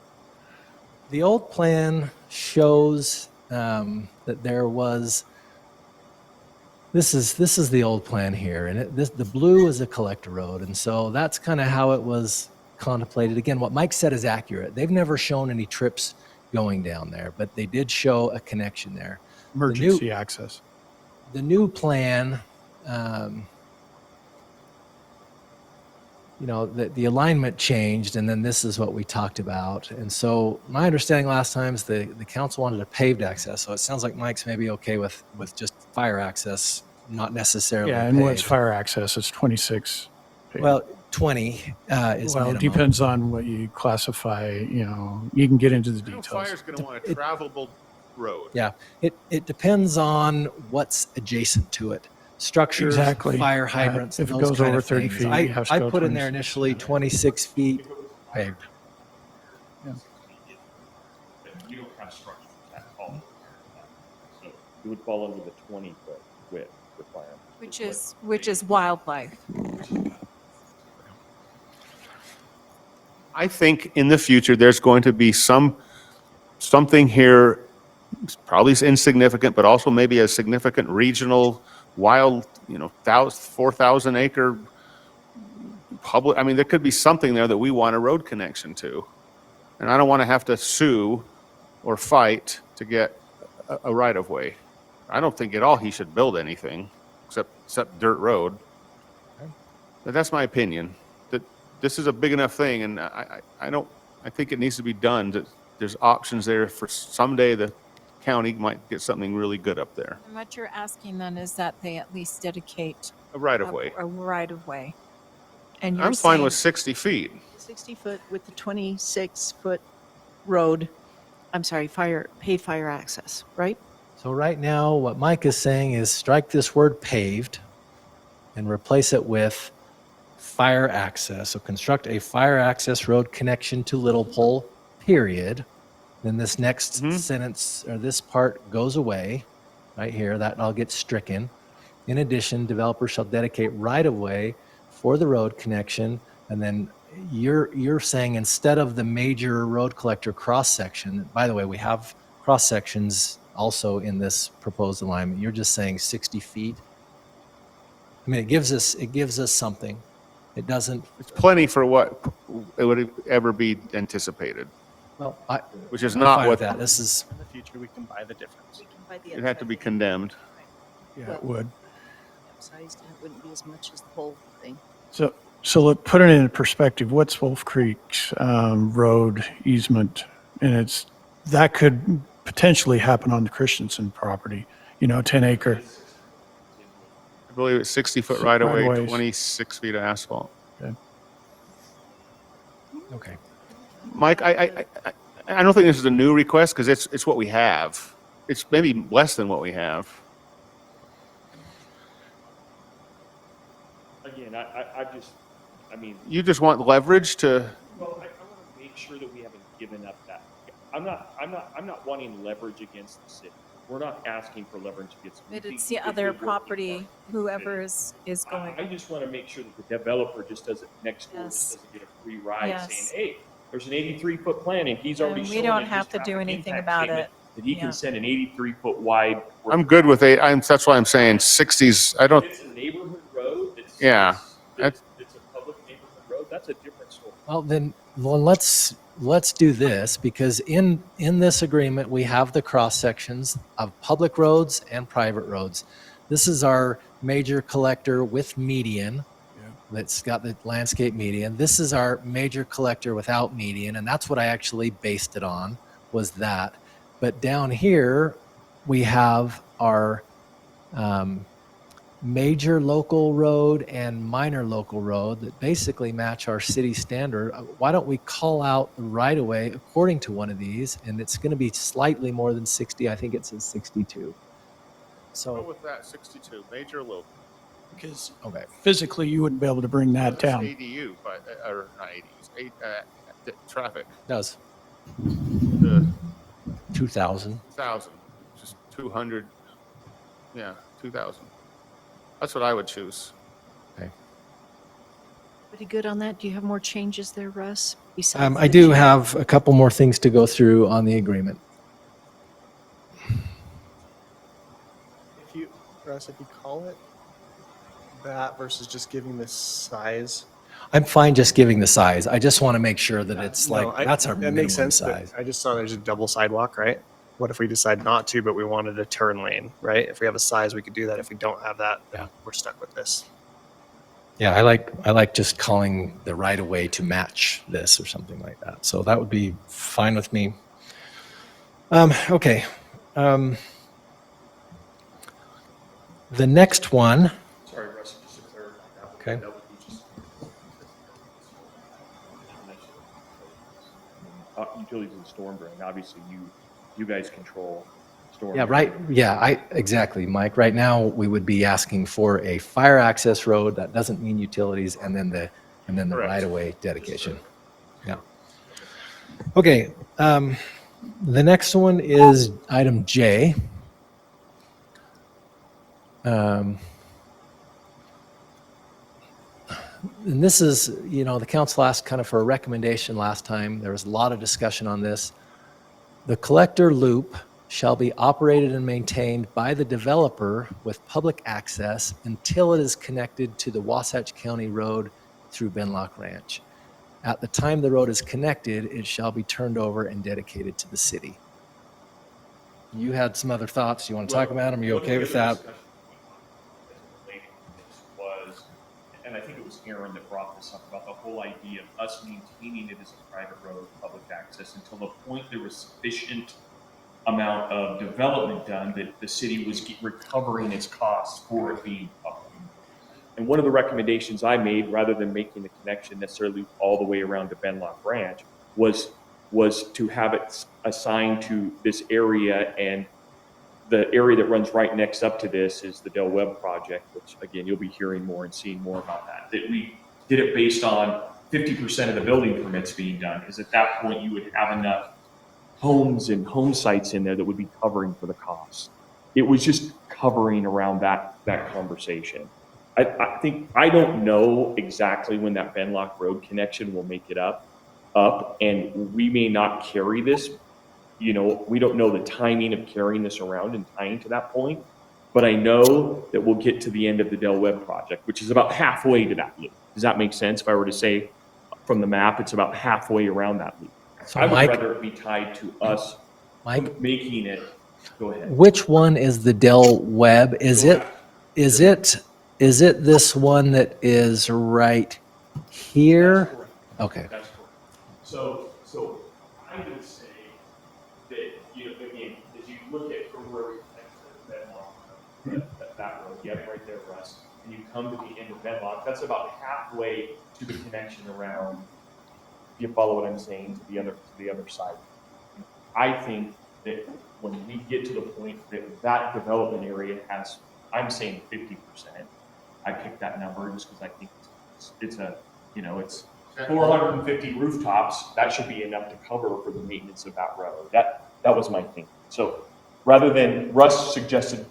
The old plan shows that there was. This is the old plan here, and the blue is a collector road, and so that's kind of how it was contemplated. Again, what Mike said is accurate. They've never shown any trips going down there, but they did show a connection there. Emergency access. The new plan, the alignment changed, and then this is what we talked about. And so my understanding last time is the council wanted a paved access. So it sounds like Mike's maybe okay with just fire access, not necessarily Yeah, and what's paved. fire access? It's 26. Well, 20 is Well, minimum. it depends on what you classify, you can get into the details. Fire's going to want a travelable road. Yeah, it depends on what's adjacent to it. Structures, Exactly. fire hydrants, If it those goes kind over of 30 things. feet, you have to I go put in there 26. initially 26 feet paved. You don't have structures that tall. So it would fall under the 20-foot width requirement. Which is wildlife. I think in the future, there's going to be something here, probably insignificant, but also maybe a significant regional wild, 4,000 acre public. I mean, there could be something there that we want a road connection to. And I don't want to have to sue or fight to get a right of way. I don't think at all he should build anything except dirt road. But that's my opinion. That this is a big enough thing, and I think it needs to be done. That there's options there for someday the county might get something really good up there. And what you're asking then is that they at least dedicate A right of way. a right of way. And you're I'm fine saying with 60 feet. 60 foot with the 26-foot road, paid fire access, right? So right now, what Mike is saying is strike this word paved and replace it with fire access. So construct a fire access road connection to Little Pole, period. Then this next sentence or this part goes away right here. That all gets stricken. In addition, developers shall dedicate right of way for the road connection. And then you're saying instead of the major road collector cross section, by the way, we have cross sections also in this proposed alignment. You're just saying 60 feet. I mean, it gives us something. It doesn't. It's plenty for what it would ever be anticipated. Well, which is I'm not fine what with that. This is In the future, we can buy the difference. it had to be condemned. Yeah, it would. Upsized, and it wouldn't be as much as the whole thing. So let put it in perspective. What's Wolf Creek's road easement? And that could potentially happen on the Christensen property, 10 acre. I believe it's 60-foot right of way, Right-of-ways. 26 feet of asphalt. okay. Mike, I don't think this is a new request because it's what we have. It's maybe less than what we have. Again, You just want leverage to. Well, I want to make sure that we haven't given up that. I'm not wanting leverage against the city. We're not asking for leverage against. But it's the other property, whoever is going. I just want to make sure that the developer just doesn't next door just doesn't get a free ride Yes. saying, hey, there's an 83-foot plan and he's already And shown we don't in his have to do traffic anything impact about statement it. that he Yeah. can send an 83-foot wide. I'm good with it. That's why I'm saying 60s. I don't. If it's a neighborhood road. Yeah. It's a public neighborhood road. That's a different story. Well, let's do this because in this agreement we have the cross sections of public roads and private roads. This is our major collector with median. That's got the landscape median. This is our major collector without median, and that's what I actually based it on, was that. But down here, we have our major local road and minor local road that basically match our city standard. Why don't we call out the right of way according to one of these? And it's going to be slightly more than 60. I think it says 62. So with that 62 major local. Because okay, physically you wouldn't be able to bring that It's down. ADU, but or not ADUs, traffic. Does The 2,000. 1,000, just 200. Yeah, 2,000. That's what I would choose. Okay. Pretty good on that. Do you have more changes there, Russ? Besides I the do change? have a couple more things to go through on the agreement. Russ, if you call it that versus just giving this size. I'm fine just giving the size. I just want to make sure that it's No, like, that's our that minimum makes sense, but size. I just saw there's a double sidewalk, right? What if we decide not to, but we wanted a turn lane, right? If we have a size, we could do that. If we don't have that, then we're stuck with this. Yeah, I like just calling the right of way to match this or something like that. So that would be fine with me. Okay. The next one. Sorry, Russ, just to clarify that. Okay. That would be just utilities and storm drain. Obviously, you guys control storm. Yeah, drain. right. Yeah, exactly, Mike. Right now, we would be asking for a fire access road. That doesn't mean utilities, and then the Correct. right of way dedication. Yeah. Okay. The next one is item J. And this is, the council asked kind of for a recommendation last time. There was a lot of discussion on this. The collector loop shall be operated and maintained by the developer with public access until it is connected to the Wasatch County Road through Benlock Ranch. At the time the road is connected, it shall be turned over and dedicated to the city. You had some other thoughts. You want to talk about them? Are you okay with that? Was, and I think it was Aaron that brought this up about the whole idea of us maintaining it as a private road, public access, until the point there was sufficient amount of development done that the city was recovering its costs for it being public. And one of the recommendations I made, rather than making the connection necessarily all the way around to Benlock Ranch, was to have it assigned to this area, and the area that runs right next up to this is the Del Webb project, which again, you'll be hearing more and seeing more about that. That we did it based on 50% of the building permits being done, because at that point you would have enough homes and home sites in there that would be covering for the cost. It was just covering around that conversation. I don't know exactly when that Benlock Road connection will make it up, and we may not carry this. We don't know the timing of carrying this around and tying to that point, but I know that we'll get to the end of the Del Webb project, which is about halfway to that loop. Does that make sense? If I were to say from the map, it's about halfway around that loop. So I would Mike, rather it be tied to us making it. Go ahead. which one is the Del Webb? Is it this one that is right here? Okay. That's correct. So I would say that, again, as you look at from where we connect to Benlock, that road, right there, Russ, and you come to the end of Benlock, that's about halfway to the connection around, if you follow what I'm saying, to the other side. I think that when we get to the point that development area has, I'm saying 50%, I picked that number just because I think it's 450 rooftops. That should be enough to cover for the maintenance of that road. That was my thinking. So rather than Russ suggested,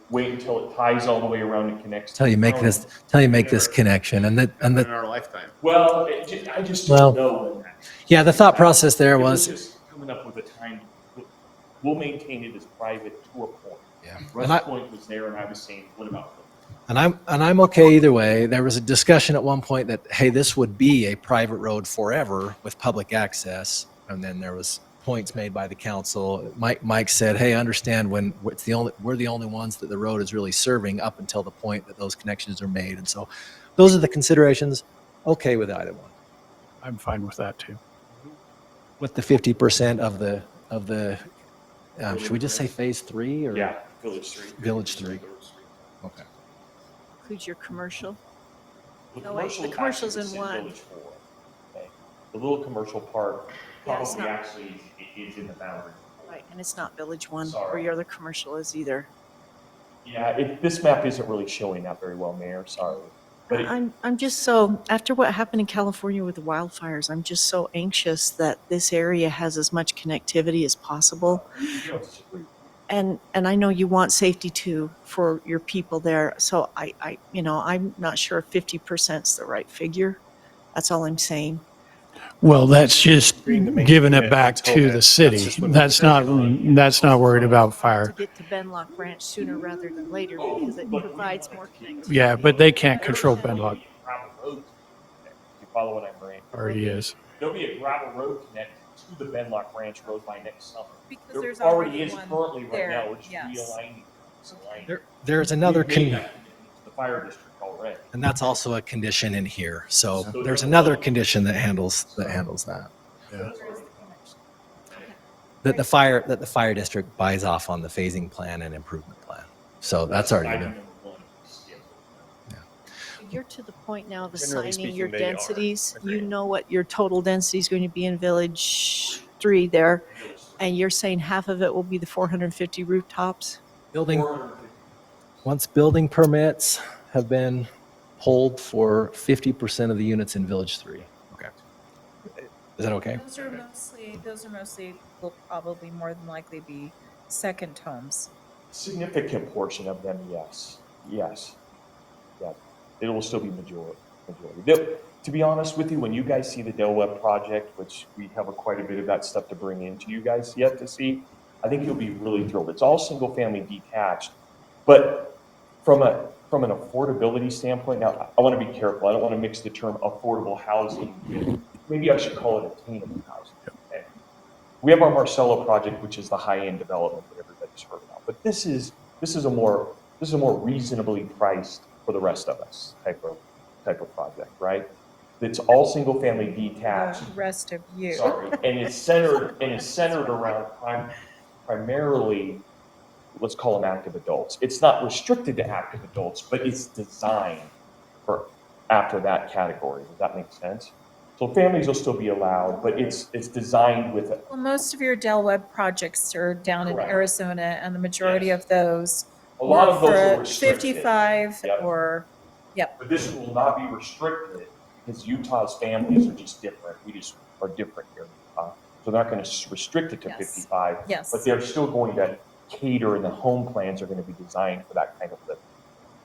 wait until it ties all the way around and connects. Till you make this connection, and In our lifetime. Well, I just Well, don't know when that. Yeah, the thought process there We're was, just coming up with a time. We'll maintain it as private to a point. Yeah. Russ's point was there, and I was saying, what about? and I'm okay either way. There was a discussion at one point that, hey, this would be a private road forever with public access, and then there was points made by the council. Mike said, hey, I understand when we're the only ones that the road is really serving up until the point that those connections are made, and so those are the considerations. Okay with either one. I'm fine with that too. With the 50% of the Should we just say phase 3 or? Yeah, Village 3. Village 3. Okay. Includes your commercial. The No, wait, commercial the is commercial's actually in one. Village 4. Okay. The little commercial part Yeah, it's probably not- actually is in the boundary. Right, and it's not Village 1 Sorry. where your other commercial is either. Yeah, this map isn't really showing that very well, Mayor, sorry. But I'm just so, after what happened in California with the wildfires, I'm just so anxious that this area has as much connectivity as possible. And I know you want safety too for your people there. So I'm not sure if 50% is the right figure. That's all I'm saying. Well, that's just Agreeing to giving maintain it it back until to then. the That's city. just what That's not worried about fire. To get to Benlock Ranch sooner rather than later because it provides more connectivity. Yeah, but they can't control Benlock. gravel road. You follow what I'm saying? Already is. There'll be a gravel road connected to the Benlock Ranch Road by next summer. Because There there's already already is one currently right there, now, we're just yes. realigning. There's another, We've made that commitment to the fire district already. and that's also a condition in here. So So there's the- another condition that handles that. Yeah. That the fire district buys off on the phasing plan and improvement plan. So that's already item been. number 1. Skip. You're to the point now of Generally assigning your speaking, they are. densities. You Agreed. know what your total density is going to be in Village 3 there. And you're saying half of it will be the 450 rooftops? Building, once building permits have been pulled for 50% of the units in Village 3. Okay. Is that okay? Those are mostly, will probably more than likely be second homes. Significant portion of them, yes. Yes. Yeah. It will still be majority. To be honest with you, when you guys see the Del Webb project, which we have quite a bit of that stuff to bring into you guys yet to see, I think you'll be really thrilled. It's all single family detached, but from an affordability standpoint, now I want to be careful. I don't want to mix the term affordable housing with, maybe I should call it attainable housing. Okay? We have our Marcelo project, which is the high-end development that everybody's heard about, but this is a more reasonably priced for the rest of us type of project, right? It's all single family detached. The rest of you. Sorry, and it's centered around primarily, let's call them active adults. It's not restricted to active adults, but it's designed for after that category. Does that make sense? So families will still be allowed, but it's designed with it. Well, most of your Del Webb projects are down in Correct. Arizona, and the majority of those A lot were of those are for restricted. 55 Yep. or, yep. But this will not be restricted because Utah's families are just different. We just are different here in Utah. So they're not going to restrict it to Yes. 55. Yes. But they're still going to cater, and the home plans are going to be designed for that kind of living.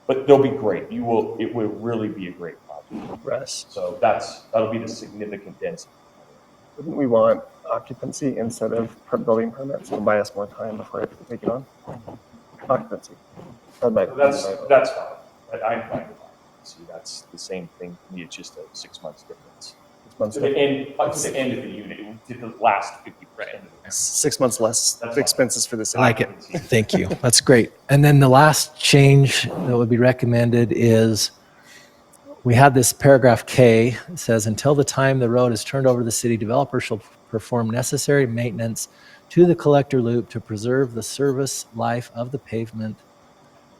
But they'll be great. It will really be a great project. Russ, So that'll be the significant density. wouldn't we want occupancy instead of building permits? It'll buy us more time before I have to take it on. Occupancy. So that's fine. I'm fine with that. See, that's the same thing. To me, it's just a 6 months difference. 6 months To the end of the unit, to the last 50%. 6 months less That's fine. expenses for the city. I like it. Thank you. That's great. And then the last change that would be recommended is we had this paragraph K. It says, until the time the road is turned over to the city, developer shall perform necessary maintenance to the collector loop to preserve the service life of the pavement.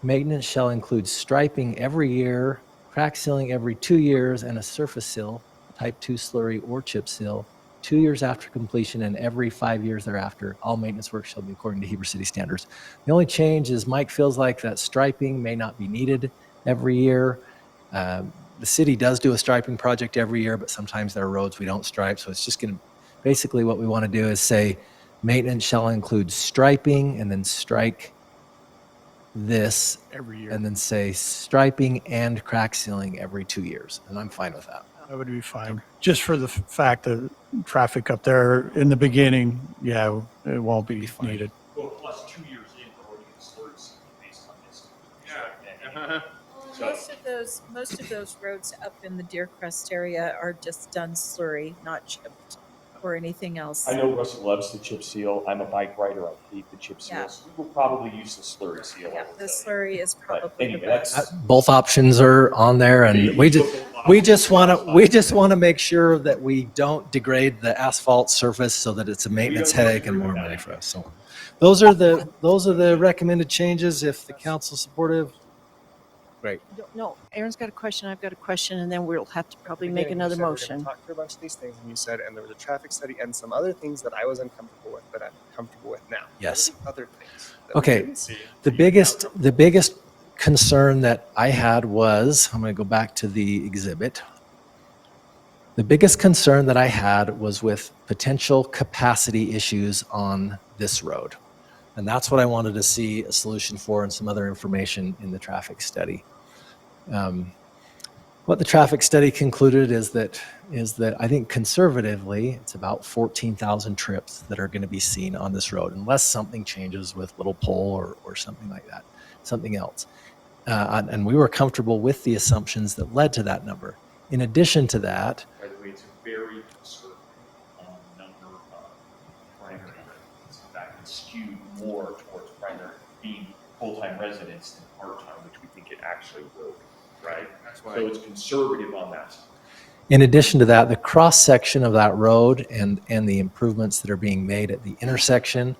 Maintenance shall include striping every year, crack sealing every 2 years, and a surface seal, type 2 slurry or chip seal, 2 years after completion and every 5 years thereafter. All maintenance work shall be according to Heber City standards. The only change is Mike feels like that striping may not be needed every year. The city does do a striping project every year, but sometimes there are roads we don't stripe. So it's just going to, basically what we want to do is say maintenance shall include striping and then strike this Every year. and then say striping and crack sealing every 2 years. And I'm fine with that. That would be fine. Just for the fact that traffic up there in the beginning, yeah, it won't be needed. Well, plus 2 years in, we're already going to slurry season based on this. Most of those roads up in the Deer Crest area are just done slurry, not chipped. or anything else? I know Russ loves the chip seal. I'm a bike rider. I hate the chip seal. Yeah. So we will probably use the slurry seal. Yeah, I will the tell you. slurry is But probably the anyway, best. that's Both options are on there, and we just want to make sure that we don't degrade the asphalt surface so that it's a maintenance headache and more money for us. So those are the recommended changes. If the council's supportive, great. No, Aaron's got a question, I've got a question, and then we'll have to probably make Again, you another said we're gonna motion. talk through a bunch of these things, and you said, and there was a traffic study and some other things that I was uncomfortable with, but I'm comfortable with now. Yes. What are the other things that we Okay, didn't see? the biggest concern that I had was, I'm going to go back to the exhibit. The biggest concern that I had was with potential capacity issues on this road. And that's what I wanted to see a solution for and some other information in the traffic study. What the traffic study concluded is that I think conservatively, it's about 14,000 trips that are going to be seen on this road, unless something changes with Little Pole or something like that, something else. And we were comfortable with the assumptions that led to that number. In addition to that, by the way, it's a very conservative number of primary residents. In fact, it's skewed more towards primary being full-time residents than part-time, which we think it actually will be, right? So it's conservative on that side. in addition to that, the cross section of that road and the improvements that are being made at the intersection,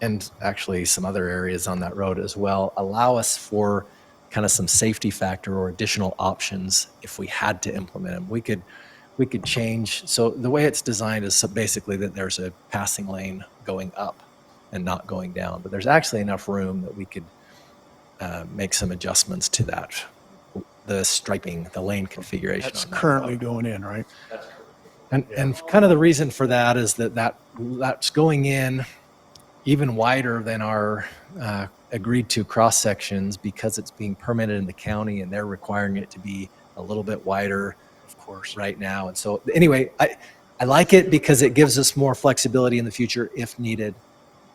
and actually some other areas on that road as well, allow us for kind of some safety factor or additional options if we had to implement them. We could change. So the way it's designed is basically that there's a passing lane going up and not going down, but there's actually enough room that we could make some adjustments to that. The striping, the lane configuration. That's on that currently road. going in, right? And kind of the reason for that is that's going in even wider than our agreed to cross sections because it's being permitted in the county and they're requiring it to be a little bit wider, of course, right now. And so anyway, I like it because it gives us more flexibility in the future if needed.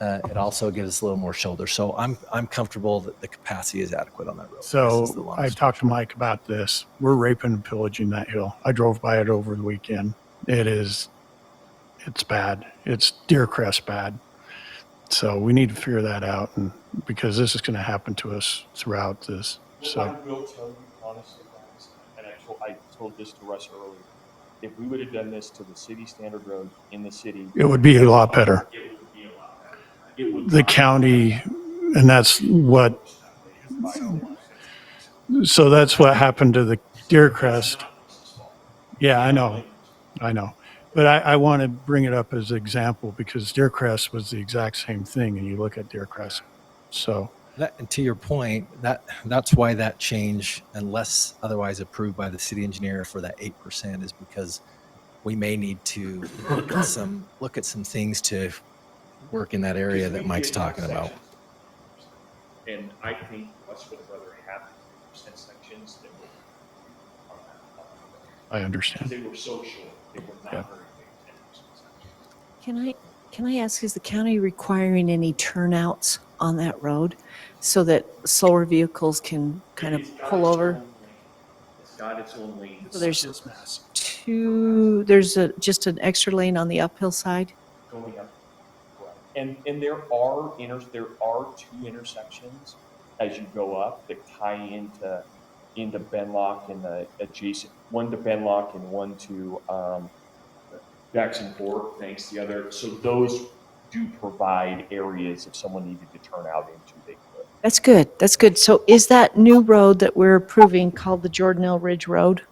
It also gives us a little more shoulder. So I'm comfortable that the capacity is adequate on that road. This is the So longest I've talked to Mike about this. We're raping and pillaging that hill. I drove by it over the weekend. It's bad. It's deer crest bad. So we need to figure that out, and because this is going to happen to us throughout this. Well, So I will tell you honestly, guys, and I told this to Russ earlier, if we would have done this to the city standard road in the city, it would be a lot better. it would be a lot better. It would The county, and that's what. So that's what happened to the deer crest. Yeah, I know. But I want to bring it up as an example because deer crest was the exact same thing, and you look at deer crest. So And to your point, that's why that change, unless otherwise approved by the city engineer for that 8%, is because we may need to look at some things to work in that area that Mike's talking about. And I think Russ would rather have 10% sections than I understand. they were so short. They were not Yeah. very big 10% sections. Can I ask, is the county requiring any turnouts on that road so that slower vehicles can kind of pull over? It's got its own lane. So there's just an extra lane on the uphill side? Going up. Correct. And there are two intersections as you go up that tie into Benlock and the adjacent, one to Benlock and one to Jackson Fork, thanks the other. So those do provide areas if someone needed to turn out into, they could. That's good. That's good. So is that new road that we're approving called the Jordanelle Ridge Road?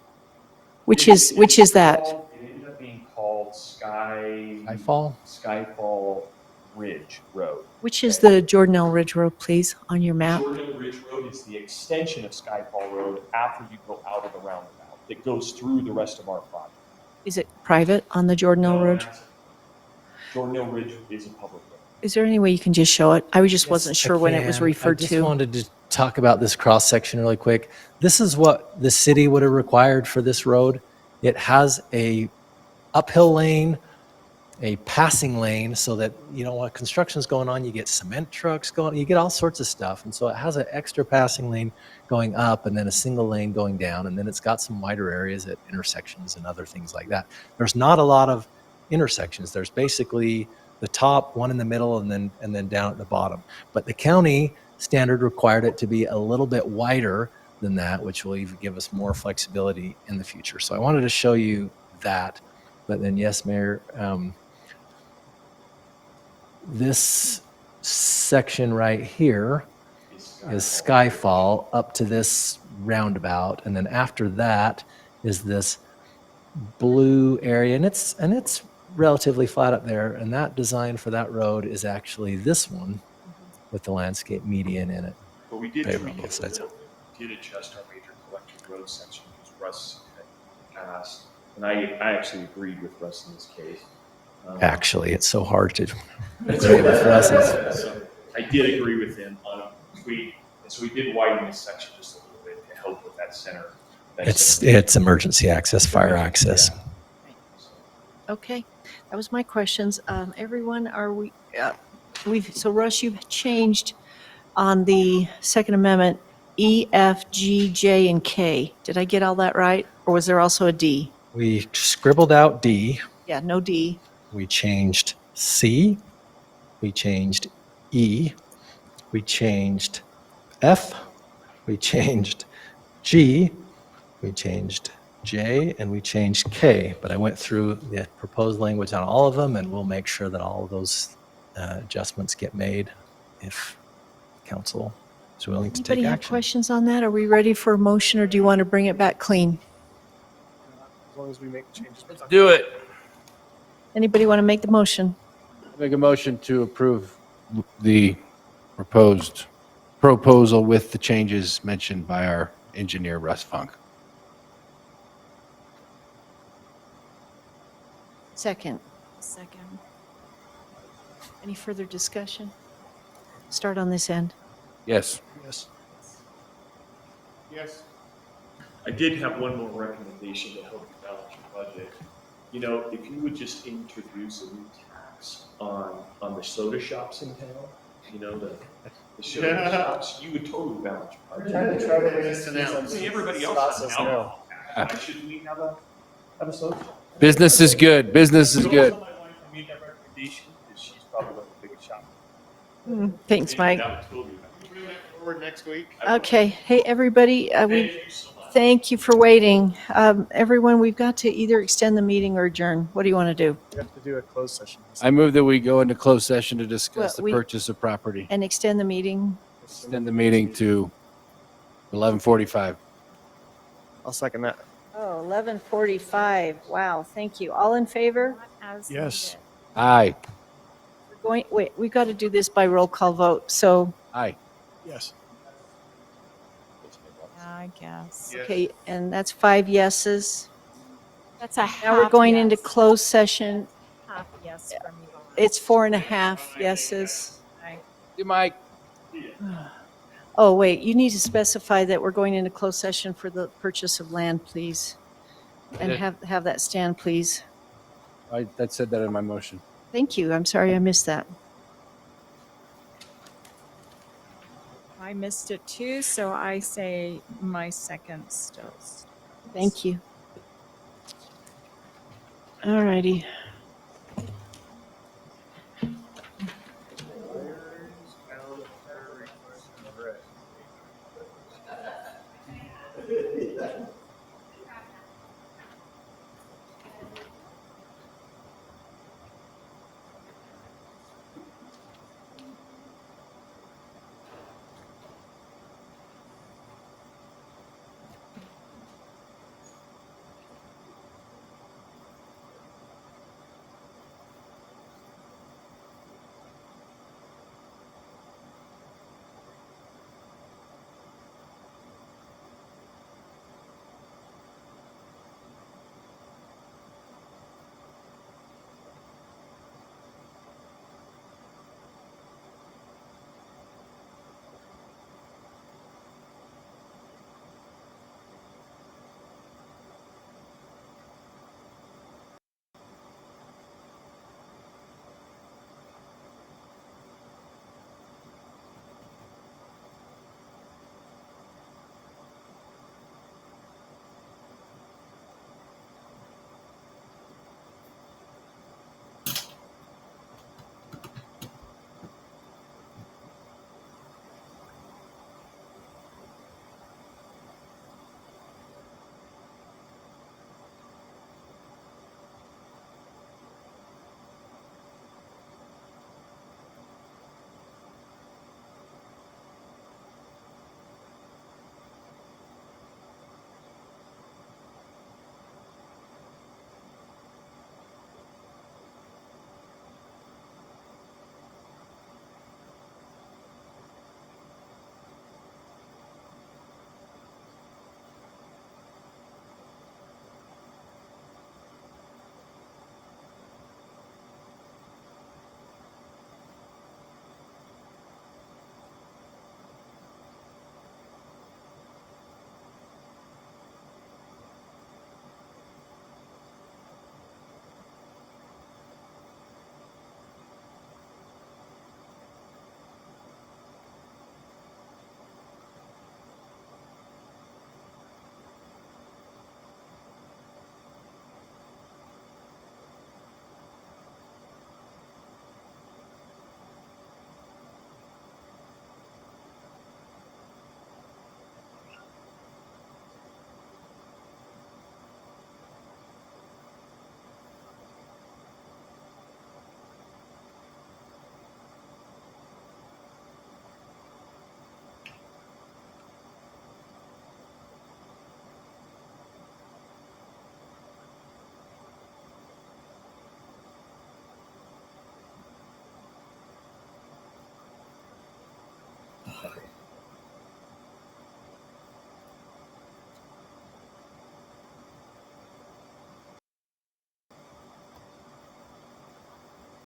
Which is that? It ended up being called Skyfall Ridge Road. Which is the Jordanelle Ridge Road, please, on your map? Jordanelle Ridge Road is the extension of Skyfall Road after you go out of the roundabout that goes through the rest of our project. Is it private on the Jordanelle Road? Jordanelle Ridge is a public road. Is there any way you can just show it? I just wasn't sure when it was I referred just to. wanted to talk about this cross section really quick. This is what the city would have required for this road. It has a uphill lane a passing lane so that, while construction's going on, you get cement trucks going, you get all sorts of stuff. And so it has an extra passing lane going up and then a single lane going down. And then it's got some wider areas at intersections and other things like that. There's not a lot of intersections. There's basically the top, one in the middle, and then down at the bottom. But the county standard required it to be a little bit wider than that, which will even give us more flexibility in the future. So I wanted to show you that. But then, yes, Mayor, this section right here is Skyfall up to this roundabout, and then after that is this blue area, and it's relatively flat up there. And that design for that road is actually this one with the landscape median in it. But we did Paved tweak on both it a sides. little bit. Did adjust our major collector road section because Russ had asked, and I actually agreed with Russ in this case. Actually, it's so hard to agree with Russ. So I did agree with him on a tweak, and so we did widen this section just a little bit to help with that center. It's emergency access, fire access. Okay, that was my questions. Everyone, are we, so Russ, you've changed on the Second Amendment, E, F, G, J, and K. Did I get all that right? Or was there also a D? We scribbled out D. Yeah, no D. We changed C. We changed E. We changed F. We changed G. We changed J, and we changed K. But I went through the proposed language on all of them, and we'll make sure that all of those adjustments get made if council is willing to Anybody take have action. questions on that? Are we ready for a motion, or do you want to bring it back clean? As long as we make the changes. Do it. Anybody want to make the motion? Make a motion to approve the proposal with the changes mentioned by our engineer, Russ Funk. Second. Second. Any further discussion? Start on this end. Yes. Yes. Yes. I did have one more recommendation to help you balance your budget. If you would just introduce a new tax on the soda shops in town, the soda shops, you would totally balance your budget. Try to resist now. See, everybody else has an alcohol tax. Why should we have a soda shop? Business is good. Business is good. Also, my wife made that recommendation because she's probably one of the biggest shoppers. Thanks, Mike. That would totally Forward next week. Okay. Hey, everybody, Thank you so much. thank you for waiting. Everyone, we've got to either extend the meeting or adjourn. What do you want to do? We have to do a closed session. I move that we go into closed session to discuss Well, the purchase of property. And extend the meeting? Extend the meeting to 11:45. I'll second that. Oh, 11:45. Wow, thank you. All in favor? Yes. Aye. Wait, we've got to do this by roll call vote. So, Aye. Yes. I guess. okay, and that's 5 yeses. That's a Now we're half going into yes. closed session. Half yes for me. It's 4.5 yeses. Right. Hey, Mike. Oh, wait, you need to specify that we're going into closed session for the purchase of land, please. And Yeah. have that stand, please. I said that in my motion. Thank you. I'm sorry I missed that. I missed it too, so I say my second still. Thank you. All righty.